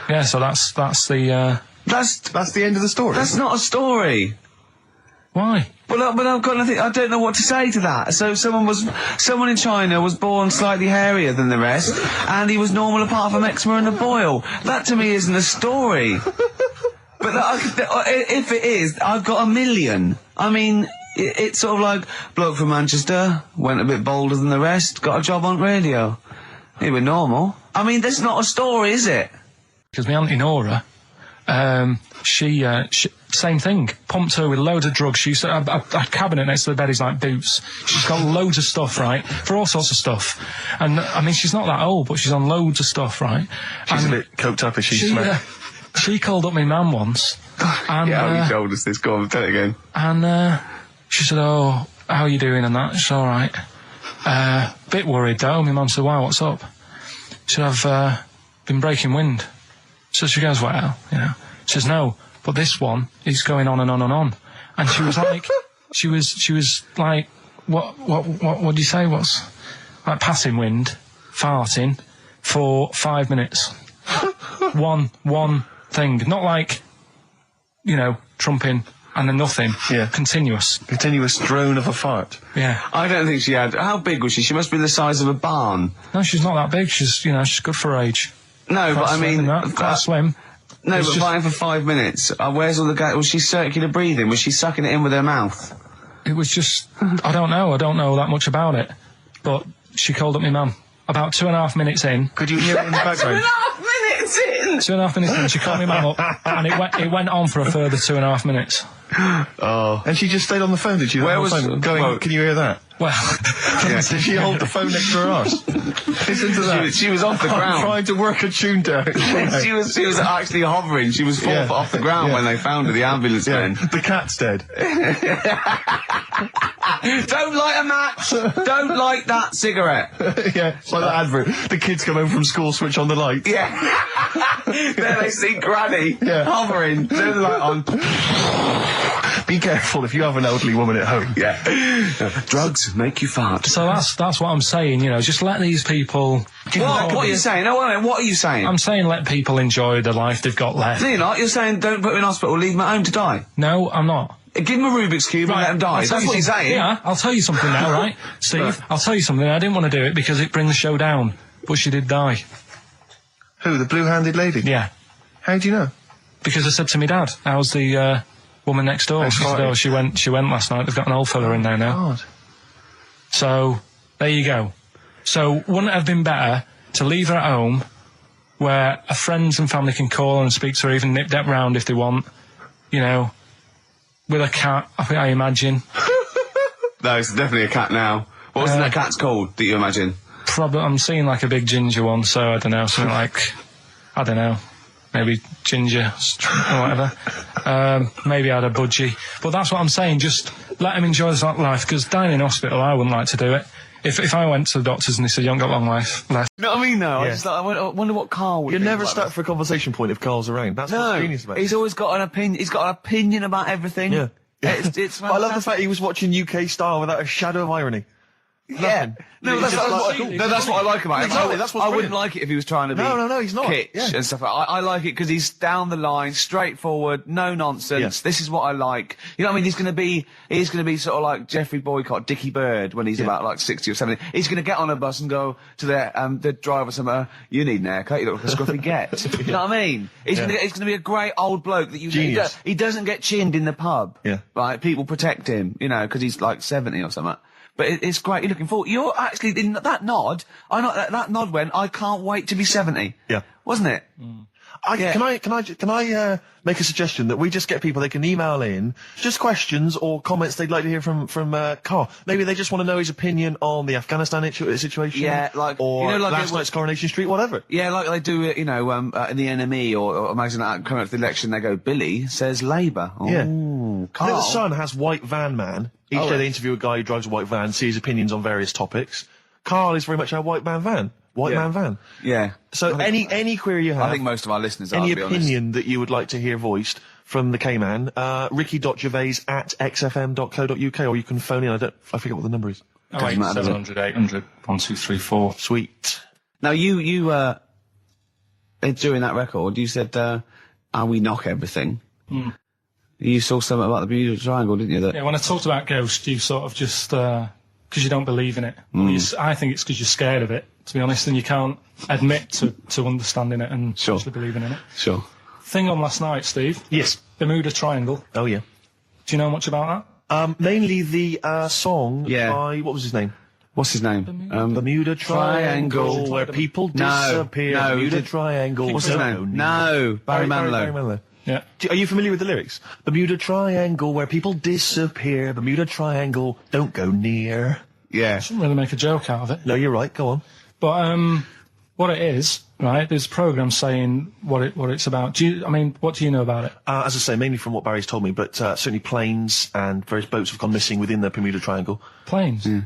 Yeah, so that's the That's the end of the story. That's not a story. why. But I've got nothing. I don't know what to say to that. So someone in China was born slightly hairier than the rest, and he was normal apart from eczema and a boil. That to me isn't a story. But if it is, I've got a million. I mean, it's sort of like bloke from Manchester went a bit bolder than the rest, got a job on radio. He was normal. I mean, that's not a story, is it? Because my auntie Nora, she same thing, pumped her with loads of drugs. She used to have a cabinet next to the bed is like boots. She's got loads of stuff, right, for all sorts of stuff. And I mean, she's not that old, but she's on loads of stuff, right? She's a bit coked up, is she? She called up my mum once. And, yeah, you told us this. Go on, tell it again. And she said, "Oh, how are you doing?" And that. It's all right. Bit worried though. My mum said, "Why? What's up?" She said, "I've been breaking wind." So she goes, "Well, you know." She says, "No, but this one is going on and on and on." And she was like, she was like, what do you say? What's like passing wind, farting for 5 minutes. one thing, not like, you know, trumping and then nothing. Yeah. Continuous drone of a fart. Yeah. I don't think she had. How big was she? She must be the size of a barn. No, she's not that big. She's good for her age. No, Quite but I slim mean, quite slim. No, It's but just- fighting for 5 minutes. Where's all the gas? Was she circular breathing? Was she sucking it in with her mouth? It was just, I don't know that much about it. But she called up my mum. About 2.5 minutes in. Could you hear it in the background? 2.5 minutes in! 2.5 minutes in, she called my mum up, and it went on for a further 2.5 minutes. Oh. And she just stayed on the phone, did she? Where was going, well, can you hear that? Well, Did she hold the phone next to her arse? Listen to that. She was off the ground. I'm trying to work a tune down. she was actually hovering. She was 4 foot off the ground when they found her, the ambulance men. The cat's dead. Don't light a match! Don't light that cigarette! Yeah, it's like that advert. The kids come home from school, switch on the light. Yeah. There they see Granny hovering. Turn the light on. Be careful if you have an elderly woman at home. Yeah. Drugs make you fart. So that's what I'm saying, you know, just let these people... What are you saying? No, wait a minute, what are you saying? I'm saying let people enjoy the life they've got left. No, you're not. You're saying don't put them in hospital, leave them at home to die. No, I'm not. Give them a Rubik's Cube and let them die. That's what you're saying. Yeah, I'll tell you something now, right? Steve, I'll tell you something. I didn't want to do it because it brings the show down, but she did die. Who, the blue-handed lady? Yeah. How do you know? Because I said to my dad, how's the woman next door? She said, oh, she went last night. They've got an old fella in there now. God. So, there you go. So, wouldn't it have been better to leave her at home where her friends and family can call and speak to her, even nip that round if they want, you know, with a cat, I imagine. No, it's definitely a cat now. What was that cat's called, that you imagine? Probably, I'm seeing like a big ginger one, so I don't know, something like, I don't know, maybe ginger or whatever. Maybe I had a budgie. But that's what I'm saying, just let him enjoy his life, because dying in hospital, I wouldn't like to do it. If I went to the doctors and they said, you haven't got long life left. You know what I mean, though? Yeah. I wonder what Karl would You think never about start that. for a conversation point if Carl's around. That's what's genius about it. He's always got an opinion. He's got an opinion about everything. Yeah. It's But I love the fact he was watching UK Style without a shadow of irony. Yeah. Nothing. No, He's that's just what like, that's what I like about him. Exactly, that's what's I wouldn't brilliant. like it if he was trying to be No, he's not. kitsch Yeah. and stuff. I like it because he's down the line, straightforward, no nonsense. Yeah. This is what I like. You know what I mean? He's going to be sort of like Jeffrey Boycott, Dickie Bird when he's about like 60 or 70. He's going to get on a bus and go to the driver somewhere. You need an haircut. You look like a scruffy get. You know what I mean? He's going to be a great old bloke that you. Genius. He doesn't get chinned in the pub. Yeah. Right. People protect him. You know, because he's like 70 or something. But it's great. You're looking forward. You're actually in that nod. That nod went. I can't wait to be 70. Yeah. Wasn't it? Can I make a suggestion that we just get people, they can email in just questions or comments they'd like to hear from Karl. Maybe they just want to know his opinion on the Afghanistan situation. Yeah, like, or you know, like last night's Coronation Street, whatever. Yeah, like they do it, in the NME or imagine that coming up to the election, they go, Billy says Labour. Oh, yeah. Karl. The Sun has White Van Man. Each day they interview a guy who drives a white van, see his opinions on various topics. Karl is very much a white man van. Man van. Yeah. So any query you have, I think most of our listeners are, any to be honest. opinion that you would like to hear voiced from the K-Man, ricky.gervais@xfm.co.uk, or you can phone in. I forget what the number is. 700 800 1234. Sweet. Now you during that record, you said, we knock everything. Mm. You saw something about the Bermuda Triangle, didn't you? Yeah, when I talked about Ghost, you sort of just, because you don't believe in it. I think it's because you're scared of it, to be honest, and you can't admit to understanding it and actually believing in it. Sure. Thing on last night, Steve. Yes. Bermuda Triangle. Oh, yeah. Do you know much about that? Mainly the song by, what was his name? What's his name? Bermuda Triangle, where people disappear. No, Bermuda Triangle. What's his name? No, Barry Manilow. Barry Manilow. Yeah. Are you familiar with the lyrics? Bermuda Triangle, where people disappear. Bermuda Triangle, don't go near. Yeah. I shouldn't really make a joke out of it. No, you're right. Go on. But what it is, right? There's a program saying what it's about. What do you know about it? As I say, mainly from what Barry's told me, but certainly planes and various boats have gone missing within the Bermuda Triangle. Planes. Yeah.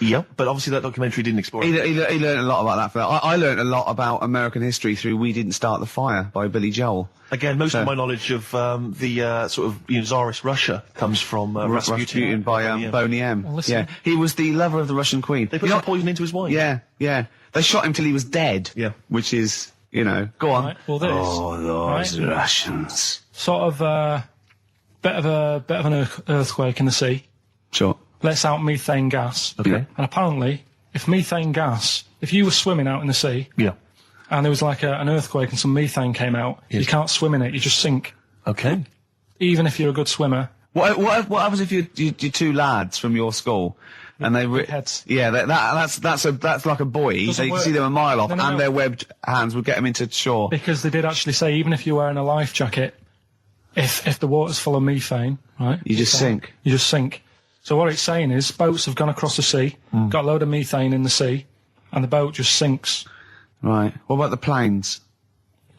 Yep, but obviously that documentary didn't explore it. He learned a lot about that. I learned a lot about American history through We Didn't Start the Fire by Billy Joel. Again, most of my knowledge of the sort of Tsarist Russia comes from Rasputin by Boney M. Well, listen. Yeah, he was the lover of the Russian queen. They put some poison into his wine. Yeah, yeah. They shot him till he was dead. Yeah, which is, go on. Right, well, this, those Russians. Sort of bit of an earthquake in the sea. Sure. Lets out methane gas. Okay. And apparently, if you were swimming out in the sea, and there was like an earthquake and some methane came out, you can't swim in it, you just sink. Okay. Even if you're a good swimmer. What happens if you're two lads from your school and they heads? Yeah, that's like a buoy. So you can see them a mile off, and their webbed hands would get them into shore. Because they did actually say even if you're wearing a life jacket, if the water's full of methane, right, you just sink. You just sink. So what it's saying is boats have gone across the sea, got a load of methane in the sea, and the boat just sinks. Right. What about the planes?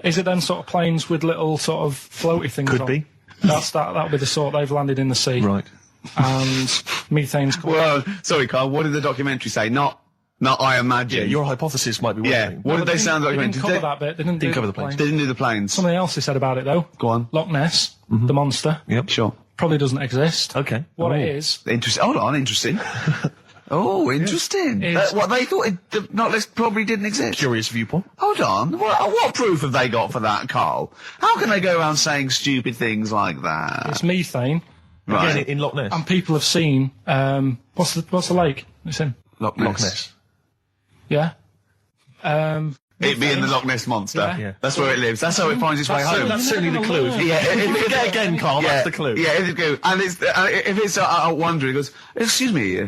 Is it then sort of planes with little sort of floaty things on? Could be. That'll be the sort they've landed in the sea. Right. And methane's coming. Well, sorry, Carl, what did the documentary say? Not I imagine. Yeah, your hypothesis might be working. Yeah. What did they say on the documentary? They didn't cover that bit. They didn't cover the planes. They didn't do the planes. Something else they said about it, though. Go on. Loch Ness, the monster. Yep. Sure. Probably doesn't exist. Okay. What it is... Interesting. Hold on, interesting. Oh, interesting. What they thought Loch Ness probably didn't exist. Curious viewpoint. Hold on. What proof have they got for that, Carl? How can they go around saying stupid things like that? It's methane. Right. Again, in Loch Ness. And people have seen... what's the lake it's in? Loch Ness. Yeah. It being the Loch Ness Monster. Yeah. That's where it lives. That's how it finds its way home. That's certainly the clue. Yeah. Again, Carl, that's the clue. Yeah, it's the clue. And if it's out wandering, it goes, excuse me,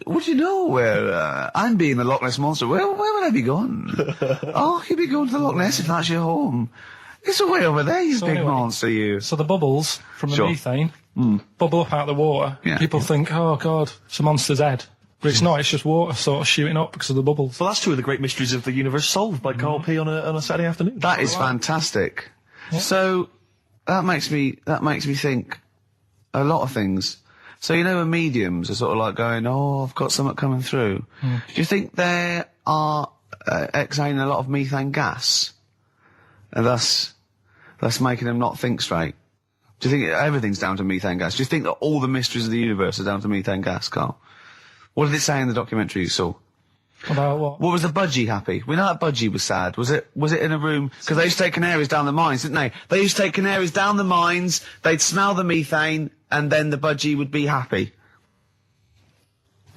would you know where I'm being the Loch Ness Monster? Where would I be going? Oh, you'd be going to the Loch Ness if that's your home. It's way over there, you big monster, you. So the bubbles from the methane bubble up out of the water. Yeah. People think, oh, God, it's a monster's head. But it's not, it's just water sort of shooting up because of the bubbles. Well, that's two of the great mysteries of the universe solved by Karl P on a Saturday afternoon. That is fantastic. Yeah. So, that makes me think a lot of things. So, when mediums are sort of like going, oh, I've got something coming through. Do you think they are exhaling a lot of methane gas? And thus making them not think straight? Do you think everything's down to methane gas? Do you think that all the mysteries of the universe are down to methane gas, Carl? What did it say in the documentary you saw? About what? What was the budgie happy? We know that budgie was sad. Was it in a room? Because they used to take canaries down the mines, didn't they? They used to take canaries down the mines, they'd smell the methane, and then the budgie would be happy.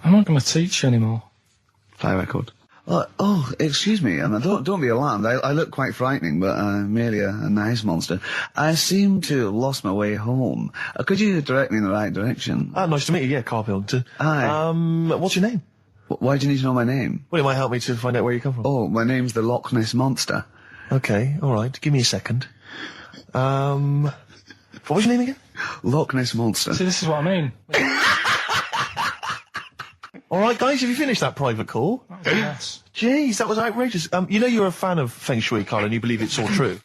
I'm not going to teach you anymore. Play a record. Oh, excuse me, and don't be alarmed. I look quite frightening, but I'm merely a nice monster. I seem to have lost my way home. Could you direct me in the right direction? Nice to meet you, yeah, Karl Pilkington. Hi. What's your name? Why do you need to know my name? Well, it might help me to find out where you come from. Oh, my name's the Loch Ness Monster. Okay, all right. Give me a second. What was your name again? Loch Ness Monster. See, this is what I mean. All right, guys, have you finished that private call? Yes. Jeez, that was outrageous. You know you're a fan of Feng Shui, Carl, and you believe it's all true.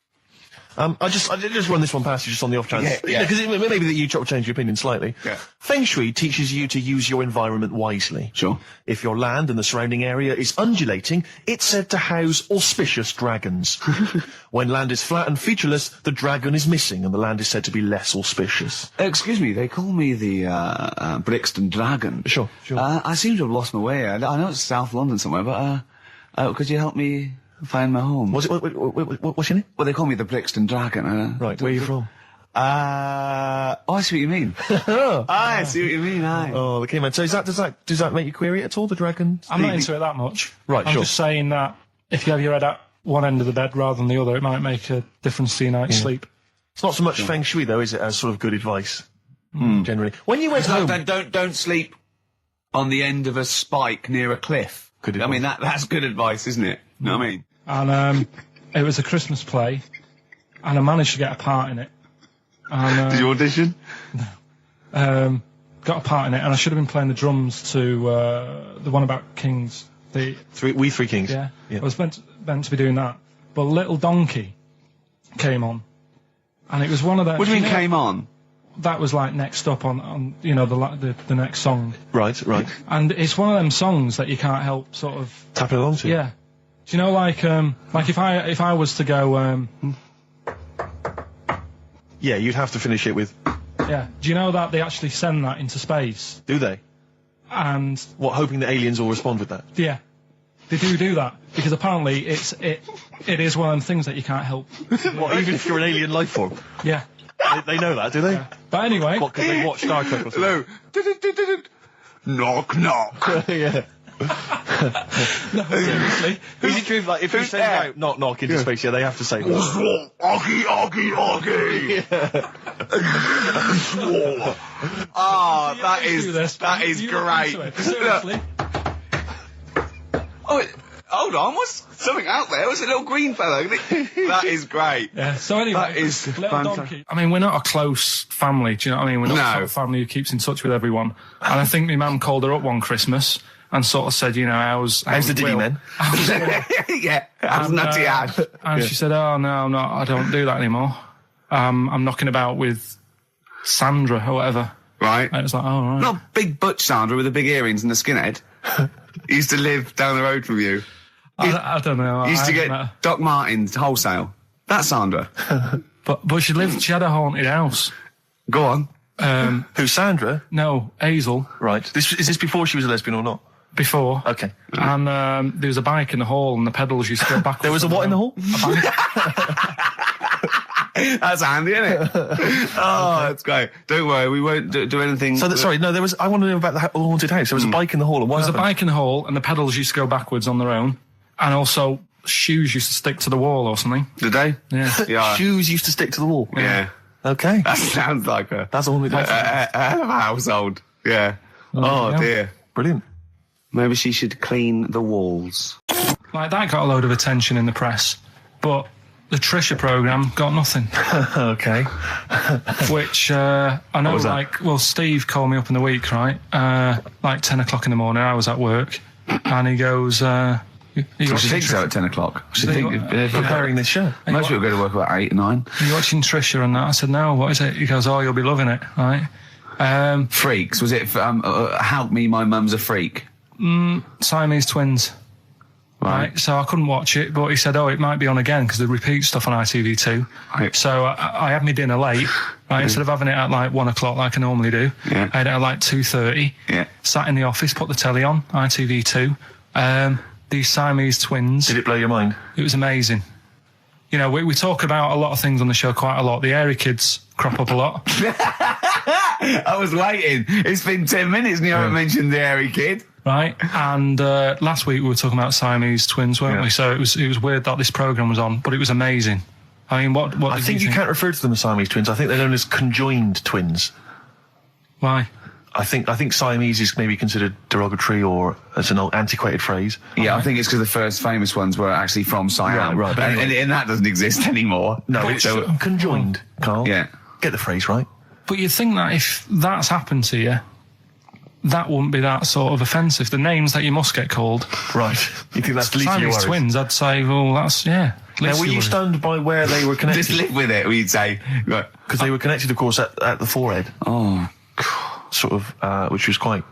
I did just run this one past you just on the off chance. Yeah. Because maybe that you change your opinion slightly. Yeah. Feng Shui teaches you to use your environment wisely. Sure. If your land and the surrounding area is undulating, it's said to house auspicious dragons. When land is flat and featureless, the dragon is missing and the land is said to be less auspicious. Excuse me, they call me the Brixton Dragon. Sure. I seem to have lost my way. I know it's South London somewhere, but could you help me find my home? What's your name? Well, they call me the Brixton Dragon. Right, where are you from? I see what you mean. I see what you mean, aye. Oh, okay, man. So does that make you query it at all, the dragon? I'm not into it that much. Right, I'm sure. just saying that if you have your head at one end of the bed rather than the other, it might make a difference to your night's sleep. It's not so much Feng Shui, though, is it, as sort of good advice, generally. When you went home... Don't sleep on the end of a spike near a cliff. Good advice. I mean, that's good advice, isn't it? You know what I mean? And it was a Christmas play, and I managed to get a part in it. And, Did you audition? No. Got a part in it, and I should have been playing the drums to the one about Kings. We Three Kings. Yeah. I was meant to be doing that, but Little Donkey came on, and it was one of the... What do you mean came on? That was like next up on the next song. Right. And it's one of them songs that you can't help sort of tapping along to. Yeah. Do you know, like if I was to go yeah, you'd have to finish it with... Yeah. Do you know that they actually send that into space? Do they? And... What, hoping that aliens will respond with that? Yeah. They do that. Because apparently it is one of them things that you can't help. What, even if you're an alien life form? Yeah. They know that, do they? Yeah. But anyway... What, because they watch Star Trek or something? Hello. Knock, knock. Yeah. No, seriously. Is it true, like, if you send out knock, knock into space, they have to say that? Oggy, oggy, oggy. Oh, that is great. Seriously. Oh, hold on, what's something out there? Was a little green fellow? That is great. Yeah. So anyway, that is fantastic. I mean, we're not a close family. Do you know what I mean? We're not the sort of family who keeps in touch with everyone. And I think my mum called her up one Christmas and sort of said, you know, how's the Diddy men? Yeah, how's Nutty Ash? And she said, oh, no, I'm not, I don't do that anymore. I'm knocking about with Sandra or whatever. Right. And it was like, oh, right. Not big butch Sandra with the big earrings and the skinhead. He used to live down the road from you. I don't know. He used to get Doc Martens wholesale. That's Sandra. But she had a haunted house. Go on. Who, Sandra? No, Hazel. Right. Is this before she was a lesbian or not? Before. Okay. And there was a bike in the hall and the pedals used to go backwards. There was a what in the hall? That's handy, isn't it? Oh, that's great. Don't worry, we won't do anything. So, sorry, no, I want to know about the haunted house. There was a bike in the hall. And there was happened? a bike in the hall and the pedals used to go backwards on their own. And also, shoes used to stick to the wall or something. Did they? Yeah. Shoes used to stick to the wall? Yeah. Okay. That sounds like that's a haunted household. Yeah. Oh, dear. Brilliant. Maybe she should clean the walls. Like, that got a load of attention in the press, but the Trisha programme got nothing. Okay. Which, I know, Steve called me up in the week, right? Like 10 o'clock in the morning, I was at work, and he goes, She thinks so at 10 o'clock. She thinks preparing this show. Most people go to work about 8 or 9. Are you watching Trisha and that? I said, no, what is it? He goes, oh, you'll be loving it, right? Freaks, was it, Help Me, My Mum's a Freak? Siamese twins. Right, so I couldn't watch it, but he said, oh, it might be on again, because they repeat stuff on ITV2. Right. So I had my dinner late, right, instead of having it at like 1 o'clock like I normally do, I had it at like 2:30, sat in the office, put the telly on, ITV2, these Siamese twins. Did it blow your mind? It was amazing. You know, we talk about a lot of things on the show quite a lot. The Airy Kids crop up a lot. I was waiting. It's been 10 minutes and you haven't mentioned the Airy Kid. Right, and last week we were talking about Siamese twins, weren't we? So it was weird that this programme was on, but it was amazing. I mean, what I think you can't refer to them as Siamese twins. I think they're known as conjoined twins. Why? I think Siamese is maybe considered derogatory or as an old antiquated phrase. Yeah, I think it's because the first famous ones were actually from Siam. Right. But anyway. And that doesn't exist anymore. No, it's conjoined, Carl. Yeah. Get the phrase right. But you'd think that if that's happened to you, that wouldn't be that sort of offensive. The names that you must get called. Right. You think that's the least of your Siamese worries? twins, I'd say, well, that's, yeah. Now, were you stunned by where they were connected? Just live with it, we'd say. Because they were connected, of course, at the forehead. Oh. Sort of, which was quite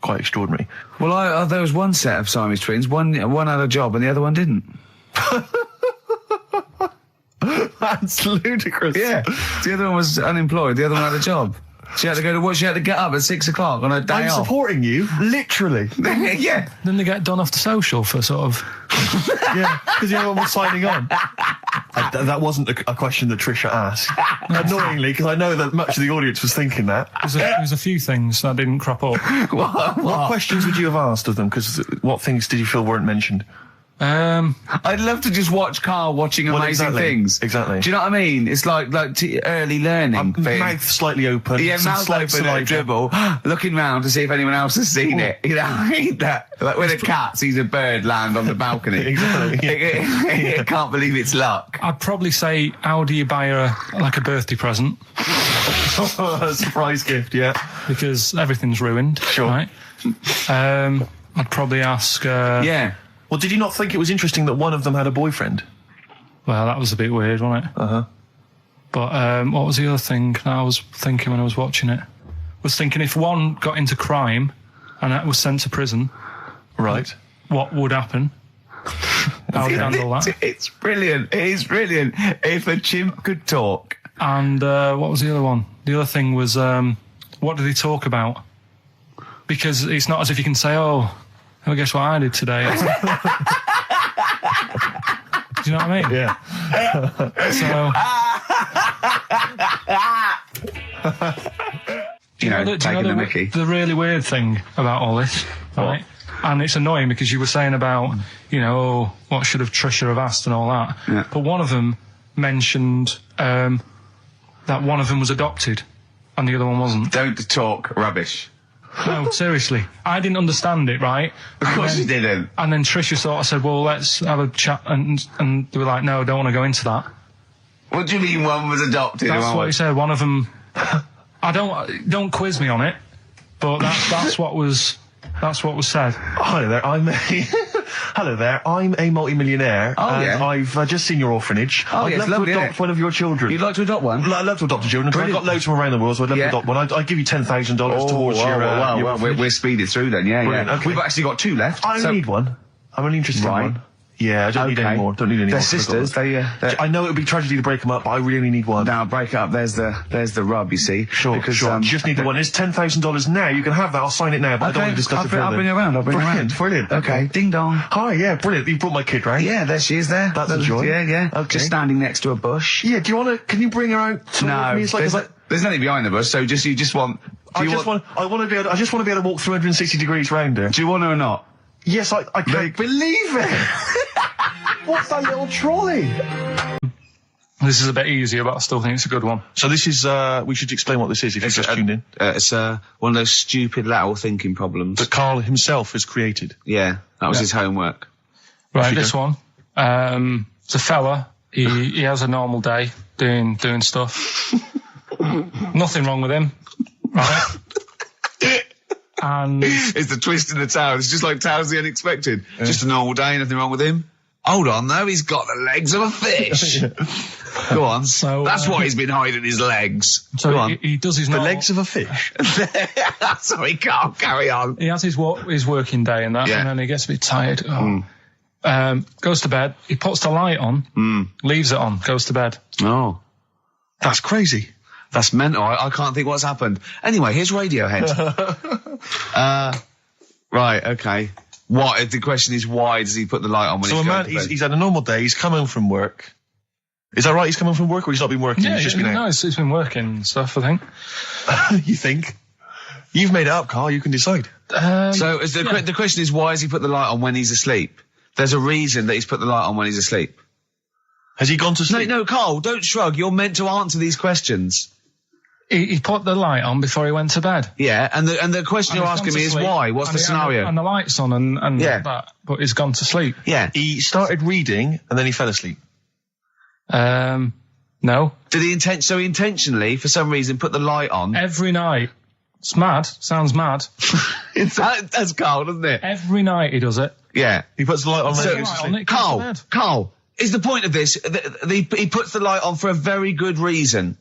extraordinary. Well, there was one set of Siamese twins. One had a job and the other one didn't. That's ludicrous. Yeah. The other one was unemployed. The other one had a job. She had to go to work. She had to get up at 6 o'clock on her day I'm off. supporting you, literally. Yeah. Then they get done off the social for sort of... Yeah, because the other one was signing on. That wasn't a question that Trisha asked. Annoyingly, because I know that much of the audience was thinking that. There's a few things that didn't crop up. What questions would you have asked of them? Because what things did you feel weren't mentioned? I'd love to just watch Carl watching amazing things. Exactly. Do you know what I mean? It's like early learning. Mouth slightly open. Yeah, mouth open and dribble, looking round to see if anyone else has seen it. You know, I hate that. Like when a cat sees a bird land on the balcony. Exactly. It can't believe it's luck. I'd probably say, how do you buy her like a birthday present? A surprise gift, yeah. Because everything's ruined. Sure. Right? I'd probably ask... Yeah. Well, did you not think it was interesting that one of them had a boyfriend? Well, that was a bit weird, wasn't it? Uh-huh. But what was the other thing that I was thinking when I was watching it? I was thinking if one got into crime and that was sent to prison... Right. What would happen? How would you handle that? It's brilliant. It is brilliant. If a chimp could talk. And what was the other one? The other thing was, what did he talk about? Because it's not as if you can say, oh, guess what I did today? Do you know what I mean? Yeah. The really weird thing about all this, right? And it's annoying because you were saying about, what should have Trisha have asked and all that. Yeah. But one of them mentioned that one of them was adopted and the other one wasn't. Don't talk rubbish. No, seriously. I didn't understand it, right? Of course you didn't. And then Trisha sort of said, well, let's have a chat. And they were like, no, I don't want to go into that. What do you mean one was adopted? That's what he said. One of them... don't quiz me on it, but that's what was said. Hello there, Hello there, I'm a multi-millionaire. Oh, and yeah. I've just seen your orphanage. Oh, I'd yeah, love lovely, to adopt one of your children. You'd like to adopt one? I'd love to adopt a children, because I've got loads from around the world, so I'd love to adopt one. I'd give you $10,000 towards your... Well, we're speeding through then, yeah. Okay. We've actually got 2 left. I only need one. I'm only interested in one. Yeah, I don't need any more. Don't need any They're more. sisters. I know it would be tragedy to break them up, but I really only need one. Now, break it up. There's the rub, you see. Sure, because, sure. You just need the one. It's $10,000 now. You can have that. I'll sign it now, but I don't want to discuss it further. I'll bring you around. Brilliant. Okay. Ding dong. Hi, yeah, brilliant. You brought my kid, right? Yeah, there she is there. That's a joy. Yeah. Okay. Just standing next to a bush. Yeah, can you bring her out? No, there's nothing behind the bush, so you just want... I just want to be able to walk 360 degrees round her. Do you want her or not? Yes, I can't believe it! What's that little trolley? This is a bit easier, but I still think it's a good one. So this is, we should explain what this is if you've just tuned in. It's one of those stupid lateral thinking problems. That Carl himself has created. Yeah, that was his homework. Right, this one. It's a fella. He has a normal day doing stuff. Nothing wrong with him. Right? And it's the twist in the tale. It's just like Tales of the Unexpected. Yeah. Just a normal day, nothing wrong with him. Hold on, though, he's got the legs of a fish. Go on. So, that's why he's been hiding his legs. So Go on. He does his the legs of a fish. So he can't carry on. He has his working day and that, and then he gets a bit tired. Goes to bed. He puts the light on, leaves it on, goes to bed. Oh, that's crazy. That's mental. I can't think what's happened. Anyway, here's Radiohead. Right, okay. What? The question is, why does he put the light on when he's going to bed? He's had a normal day. He's come home from work. Is that right? He's come home from work, or he's not been working? Yeah, he's just been out? No, he's been working and stuff, I think. You think? You've made it up, Carl. You can decide. So the question is, why has he put the light on when he's asleep? There's a reason that he's put the light on when he's asleep. Has he gone to sleep? No, Carl, don't shrug. You're meant to answer these questions. He put the light on before he went to bed. Yeah, and the question you're asking me is why? What's the scenario? And the light's on and that, but he's gone to sleep. Yeah. He started reading and then he fell asleep. No. Did he intentionally, for some reason, put the light on? Every night. It's mad. Sounds mad. That's Carl, doesn't it? Every night he does it. Yeah. He puts the light on. Carl, is the point of this, he puts the light on for a very good reason.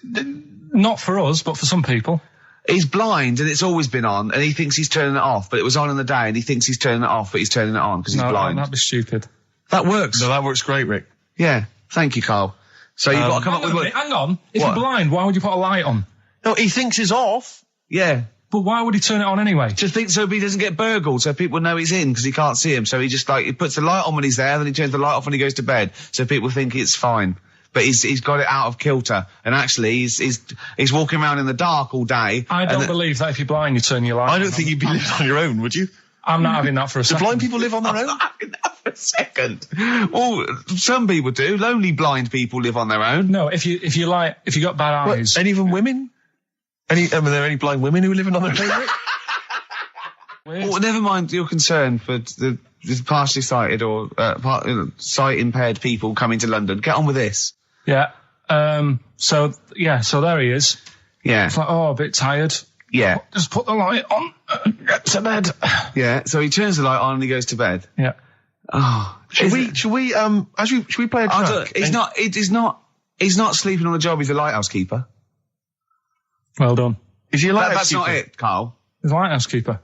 Not for us, but for some people. He's blind and it's always been on, and he thinks he's turning it off, but it was on in the day, and he thinks he's turning it off, but he's turning it on because he's blind. No, that'd be stupid. That works. No, that works great, Rick. Yeah. Thank you, Carl. So you've got to come up with... Hang on. If you're blind, why would you put a light on? No, he thinks it's off. Yeah. But why would he turn it on anyway? Just think so he doesn't get burgled, so people know he's in because he can't see him. So he just he puts the light on when he's there, then he turns the light off when he goes to bed, so people think it's fine. But he's got it out of kilter, and actually he's walking around in the dark all day. I don't believe that if you're blind you turn your light on. I don't think you'd be living on your own, would you? I'm not having that for a second. Do blind people live on their own? I'm not having that for a second. Well, some people do. Lonely blind people live on their own. No, if you got bad eyes. Any of them women? Are there any blind women who are living on their own? Well, never mind your concern for the partially sighted or sight impaired people coming to London. Get on with this. Yeah. So there he is. Yeah. It's like, a bit tired. Yeah. Just put the light on and get to bed. Yeah. So he turns the light on and he goes to bed. Yeah. Oh. Should we play a track? He's not sleeping on the job. He's a lighthouse keeper. Well done. Is he a lighthouse That's keeper? not it, Carl. He's a lighthouse keeper.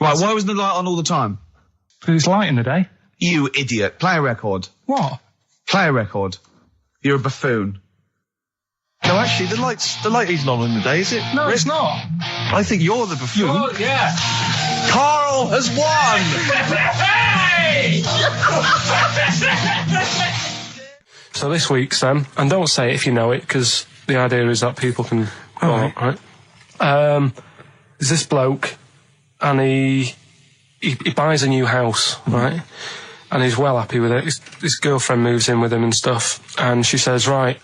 Right, why wasn't the light on all the time? Because it's light in the day. You idiot. Play a record. What? Play a record. You're a buffoon. No, actually, the light isn't on in the day, is it? No, it's not. I think you're the buffoon. Yeah. Carl has won! So this week's and don't say it if you know it, because the idea is that people can go on, right? There's this bloke, and he buys a new house, right? And he's well happy with it. His girlfriend moves in with him and stuff, and she says, right,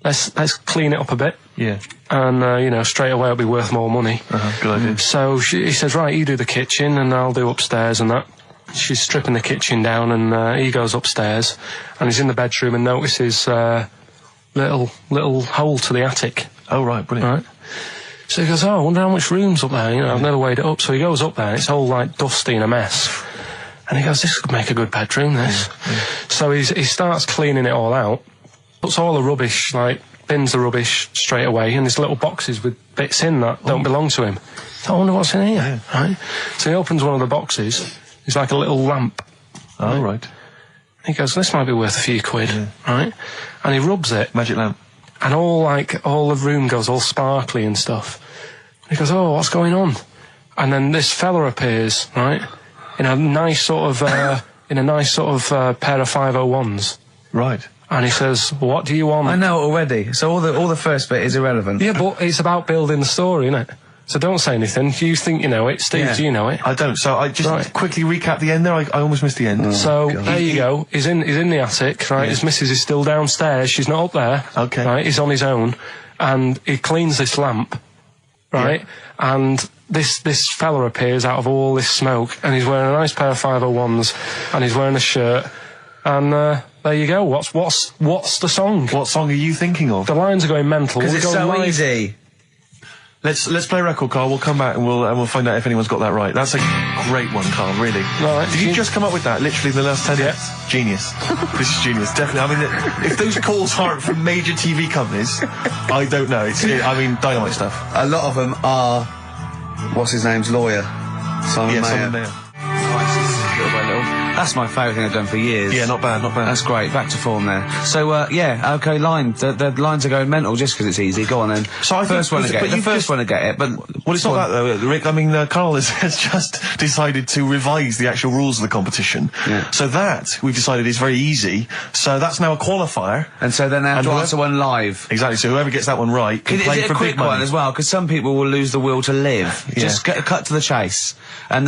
let's clean it up a bit. Yeah. And, straight away it'll be worth more money. Good idea. So he says, right, you do the kitchen and I'll do upstairs and that. She's stripping the kitchen down and he goes upstairs and he's in the bedroom and notices little hole to the attic. Oh, right, brilliant. Right. So he goes, I wonder how much room's up there. I've never weighed it up. So he goes up there and it's all like dusty and a mess. And he goes, this could make a good bedroom, this. Yeah. So he starts cleaning it all out, puts all the rubbish, bins the rubbish straight away, and there's little boxes with bits in that don't belong to him. I wonder what's in here, right? So he opens one of the boxes, it's like a little lamp. Oh, right. He goes, this might be worth a few quid, right? And he rubs it. Magic lamp. And all the room goes all sparkly and stuff. He goes, oh, what's going on? And then this fella appears, right? In a nice sort of pair of 501s. Right. And he says, what do you want? I know it already. So all the first bit is irrelevant. Yeah, but it's about building the story, isn't it? So don't say anything. You think you know it. Steve, do you know it? I don't. So I just quickly recap the end there. I almost missed the end. There you go. He's in the attic, right? Yeah. His missus is still downstairs. She's not up there. Okay. Right? He's on his own. And he cleans this lamp, right? Yeah. And this fella appears out of all this smoke, and he's wearing a nice pair of 501s, and he's wearing a shirt, and there you go. What's the song? What song are you thinking of? The lines are going mental. Because it's so easy. Let's play a record, Carl. We'll come back and we'll find out if anyone's got that right. That's a great one, Carl. Really. Right. Did you just come up with that? Literally in the last 10 minutes? Genius. This is genius. Definitely. I mean, if those calls aren't from major TV companies, I don't know. Dynamite stuff. A lot of them are. What's his name's lawyer? Simon Mayer. Simon Mayer. That's my favourite thing I've done for years. Yeah, not bad. That's great. Back to form there. So, okay, line. The lines are going mental just because it's easy. Go on then. So I first one to get it. The first one to get it, but... Well, it's not that, though, Rick. I mean, Carl has just decided to revise the actual rules of the competition. Yeah. So that, we've decided, is very easy. So that's now a qualifier. And so then they have to answer one live. Exactly. So whoever gets that one right can play for big money. Is it a quick one as well? Because some people will lose the will to live. Yeah. Just cut to the chase. And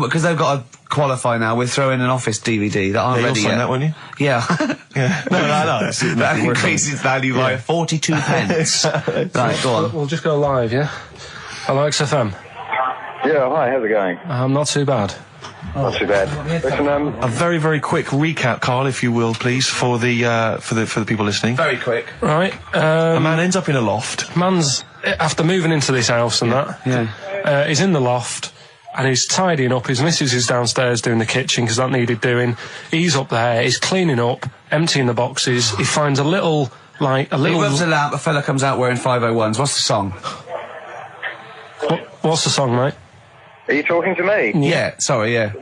because they've got to qualify now, we're throwing own an Office DVD that aren't Yeah, ready you'll sign yet. that, won't you? Yeah. Yeah. No. That increases value by 42 pence. Right, go on. We'll just go live, yeah? Hello, XFM. Yeah, hi, how's it going? Not too bad. Not too bad. Listen, A very, very quick recap, Carl, if you will, please, for the people listening. Very quick. Right. A man ends up in a loft. Man's, after moving into this house and he's in the loft and he's tidying up. His missus is downstairs doing the kitchen because that needed doing. He's up there, he's cleaning up, emptying the boxes. He finds a little... He rubs a lamp, a fella comes out wearing 501s. What's the song? What's the song, mate? are you talking to me? Yeah, sorry, yeah.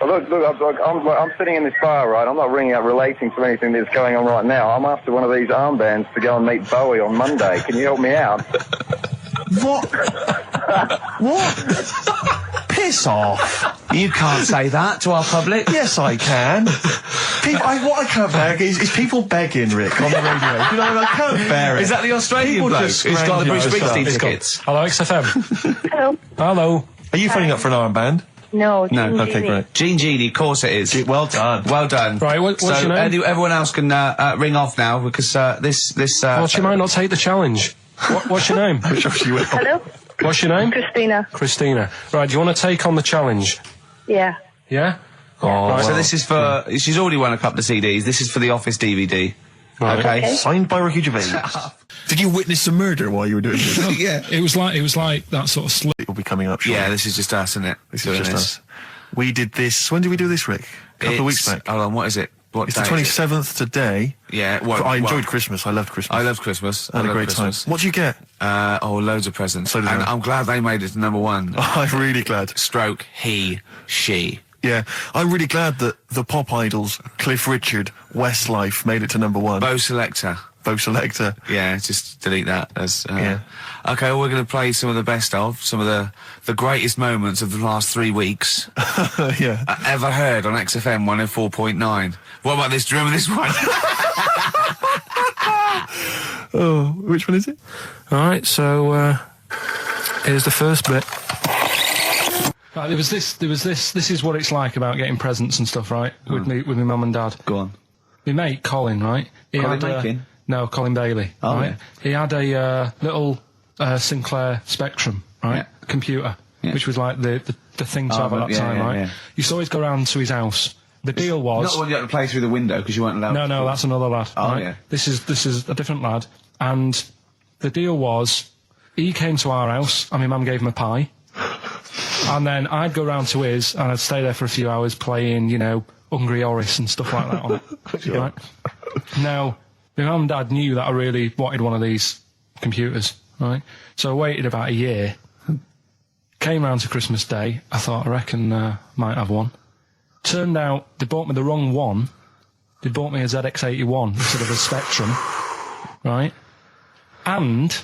Look, I'm sitting in this bar, right? I'm not ringing up relating to anything that's going on right now. I'm after one of these armbands to go and meet Bowie on Monday. Can you help me out? What? What? Piss off. You can't say that to our public. Yes, I can. What I can't bear is people begging, Rick, on the radio. You know, I can't bear it. Is that the Australian bloke who's got the Bruce Springsteen tickets? Hello, XFM. Hello. Hello. Are you phoning up for an armband? No. No. Okay, great. Gene Genie, of course it is. Well done. Well done. Right, what's so your name? Everyone else can ring off now because this. Well, she might not take the challenge. What's your name? Hello. What's your name? Christina. Christina. Right, do you want to take on the challenge? Yeah. Yeah? Oh, Right. so this is for. She's already won a couple of CDs. This is for the Office DVD. Right. Okay. Signed by Ricky Gervais. Did you witness the murder while you were doing this? Yeah, it was like that sort of slip. It will be coming up shortly. Yeah, this is just us, isn't it? This is just us. We did this. When did we do this, Rick? A couple of weeks back. Hold on, what is it? What It's the day is it? 27th today. Yeah, well, I enjoyed Christmas. I loved Christmas. I love Christmas. I had a great time. What did you get? Loads of presents. So did and I. I'm glad they made it to number one. I'm really glad. Stroke, he, she. Yeah, I'm really glad that the pop idols, Cliff Richard, Westlife, made it to number one. Bo Selector. Yeah, just delete that. As Yeah. Okay, well, we're going to play some of the best of, some of the greatest moments of the last 3 weeks. Yeah. Ever heard on XFM 104.9. What about this? Do you remember this one? Oh, which one is it? Alright, so, here's the first bit. Right, there was this, this is what it's like about getting presents and stuff, right? With my mum and dad. Go on. My mate, Colin, right? Colin Bacon? No, Colin Bailey. Oh, right? yeah. He had a little Sinclair Spectrum, right? Yeah. Computer, Yeah. which was like the thing to have at that yeah, time, yeah, right? yeah. Used to always go round to his house. The deal was... Not the one you had to play through the window because you weren't allowed No, that's another lad. Oh, right? yeah. This is a different lad. And the deal was, he came to our house, and my mum gave him a pie. And then I'd go round to his, and I'd stay there for a few hours playing, you know, Hungry Horace and stuff like that on it. Sure. Right? Now, my mum and dad knew that I really wanted one of these computers, right? So I waited about a year. Came round to Christmas Day. I thought, I reckon might have one. Turned out they bought me the wrong one. They bought me a ZX81 instead of a Spectrum, right? And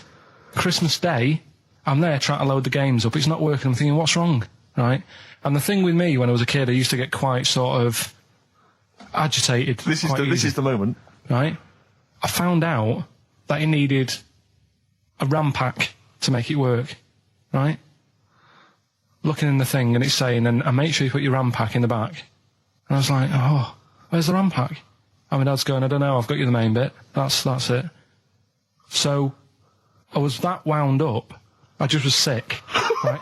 Christmas Day, I'm there trying to load the games up. It's not working. I'm thinking, what's wrong, right? And the thing with me, when I was a kid, I used to get quite sort of agitated. This is the moment. Right? I found out that it needed a RAM pack to make it work, right? Looking in the thing and it's saying, and make sure you put your RAM pack in the back. And I was like, oh, where's the RAM pack? And my dad's going, I don't know, I've got you the main bit. That's it. So I was that wound up, I just was sick, right?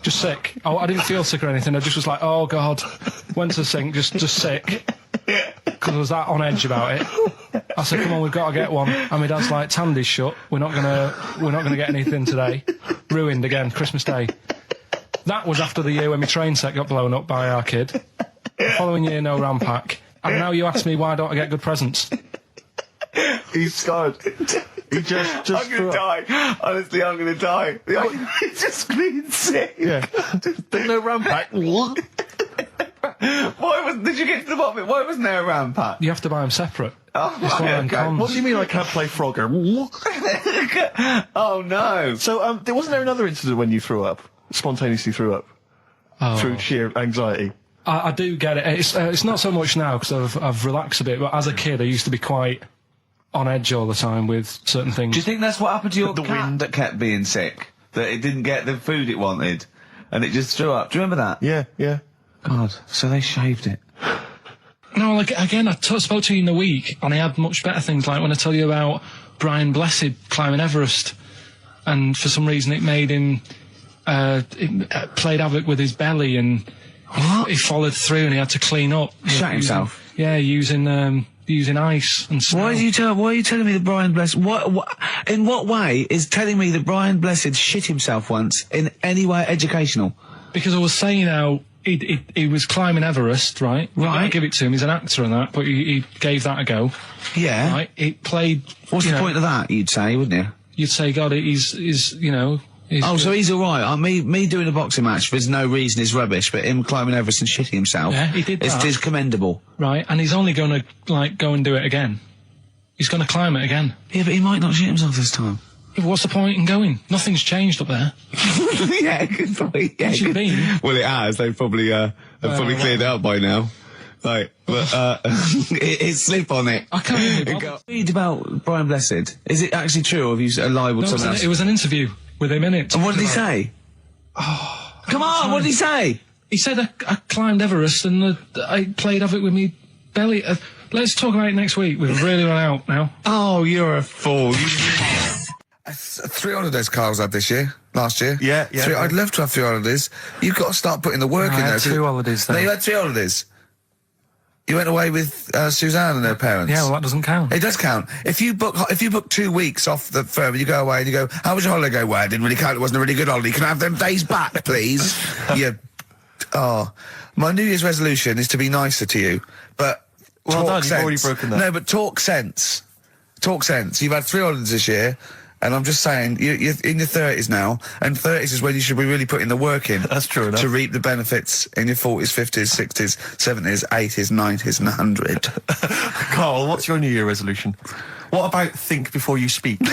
Just sick. I didn't feel sick or anything, I just was like, oh God. Went to the sink, just sick. Because I was that on edge about it. I said, come on, we've got to get one. And my dad's like, Tandy's shut. We're not gonna get anything today. Ruined again, Christmas Day. That was after the year when my train set got blown up by our kid. The following year, no RAM pack. And now you ask me, why don't I get good presents? He's scarred. He just I'm gonna die. Honestly, I'm gonna die. He's just screaming sick. Yeah. There's no RAM pack. Did you get to the bottom of it? Why wasn't there a RAM pack? You have to buy them separate. Oh, It's one of them okay. cons. What do you mean I can't play Frogger? Oh no. So, wasn't there another incident when you threw up? Spontaneously threw up? Oh. Through sheer anxiety? I do get it. It's not so much now because I've relaxed a bit, but as a kid I used to be quite on edge all the time with certain things. Do you think that's what happened to your The cat wind. that kept being sick? That it didn't get the food it wanted, and it just threw up. Do you remember that? Yeah. God, so they shaved it. No, like, again, I spoke to you in the week, and I had much better things, like when I tell you about Brian Blessed climbing Everest, and for some reason it made him, it played havoc with his belly, and he followed through, and he had to clean up. Shut himself? Yeah, using ice and snow. Why are you telling me that Brian Blessed, in what way is telling me that Brian Blessed shit himself once in any way educational? Because I was saying how he was climbing Everest, right? Right. I give it to him, he's an actor and that, but he gave that a go. Yeah. Right? It played... What's the point of that, you'd say, wouldn't you? You'd say, God, he's you know... So he's alright. Me doing a boxing match for no reason is rubbish, but him climbing Everest and shitting himself... Yeah, he did that. Is commendable. Right, and he's only gonna, like, go and do it again. He's gonna climb it again. Yeah, but he might not shit himself this time. Yeah, but what's the point in going? Nothing's changed up there. Yeah, good point. Yeah, What's it been? Well, it has. They've probably cleared it up by now. Like, but it's slip on it. I can't even read about Brian Blessed. Is it actually true, or have you libelled someone else? It was an interview with him in it. And what did he say? Oh, come on, what did he say? He said I climbed Everest and I played havoc with me belly. Let's talk about it next week. We've really run out now. Oh, you're a fool. 3 holidays Carl's had this year. Last year. Yeah. I'd love to have 3 holidays. You've got to start putting the work in there. I had 2 holidays No, then. you had 3 holidays. You went away with Suzanne and her parents. Yeah, well, that doesn't count. It does count. If you book 2 weeks off the firm and you go away and you go, how was your holiday? Go, well, it didn't really count. It wasn't a really good holiday. Can I have them days back, please? My New Year's resolution is to be nicer to you, but well talk done, sense. You've already broken that. No, but talk sense. Talk sense. You've had 3 holidays this year. And I'm just saying, you're in your 30s now, and 30s is when you should be really putting the work in. That's true enough. To reap the benefits in your 40s, 50s, 60s, 70s, 80s, 90s, and 100. Carl, what's your New Year resolution? What about think before you speak? It's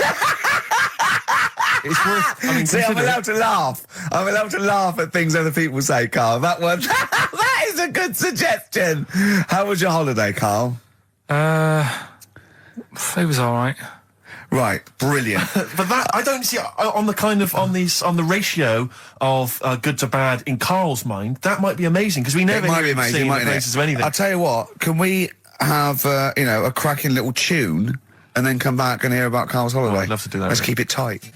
worth... I mean, see, I'm allowed to laugh. I'm allowed to laugh at things other people say, Carl. That one, that is a good suggestion. How was your holiday, Carl? It was all right. Right, brilliant. But that, I don't see, on the ratio of good to bad in Carl's mind, that might be amazing, because we never it might hear be him amazing, singing the mightn't it? praises of anything. I'll tell you what, can we have, a cracking little tune, and then come back and hear about Carl's holiday? I'd love to do that. Let's keep it tight.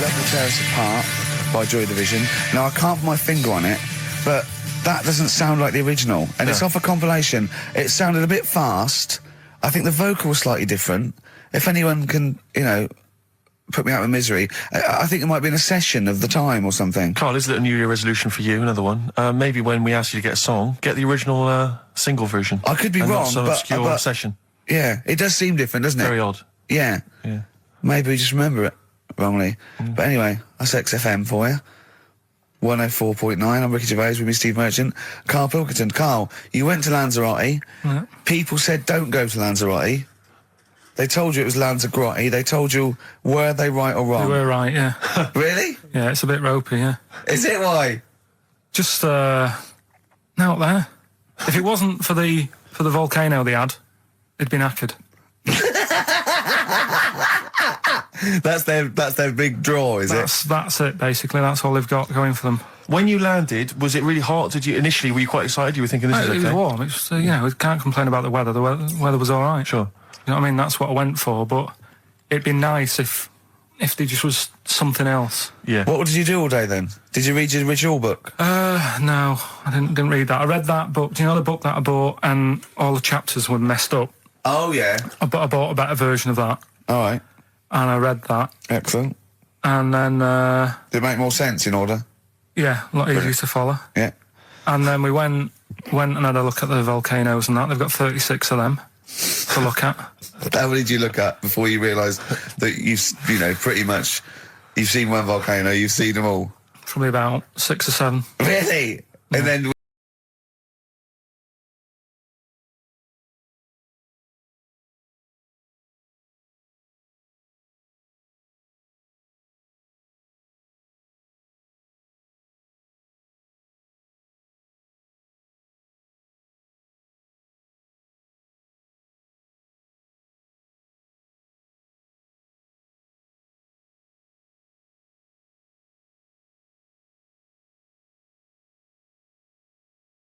Love to Tear Us Apart by Joy Division. Now, I can't put my finger on it, but that doesn't sound like the original, and it's off a compilation. It sounded a bit fast. I think the vocal was slightly different. If anyone can, put me out of misery, I think it might be in a session of the time or something. Carl, is it a New Year resolution for you? Another one. Maybe when we ask you to get a song, get the original single version. I could be and wrong, not some but obscure session. Yeah, it does seem different, doesn't it? Very odd. Yeah. Yeah. Maybe we just remember it wrongly. But anyway, that's XFM for you. 104.9. I'm Ricky Gervais with me, Steve Merchant. Karl Pilkington. Carl, you went to Lanzarote. Yeah. People said don't go to Lanzarote. They told you it was Lanzarote. They told you, were they right or wrong? They were right, yeah. Really? Yeah, it's a bit ropey, yeah. Is it? Why? Just, out there. If it wasn't for the volcano they had, it'd been knackered. That's their big draw, is it? That's it, basically. That's all they've got going for them. When you landed, was it really hot? Initially, were you quite excited? You were thinking this is okay? It was warm. It's, we can't complain about the weather. The weather was all right. Sure. You know what I mean? That's what I went for, but it'd be nice if there just was something else. Yeah. What did you do all day then? Did you read your ritual book? No, I didn't read that. I read that book. Do you know the book that I bought, and all the chapters were messed up? Oh, yeah. I bought a better version of that. All right. And I read that. Excellent. And then... Did it make more sense in order? Yeah, a lot easier to follow. Yeah. And then we went and had a look at the volcanoes and that. They've got 36 of them to look at. How many did you look at before you realised that pretty much, you've seen one volcano, you've seen them all? Probably about 6 or 7. Really? Yeah. And then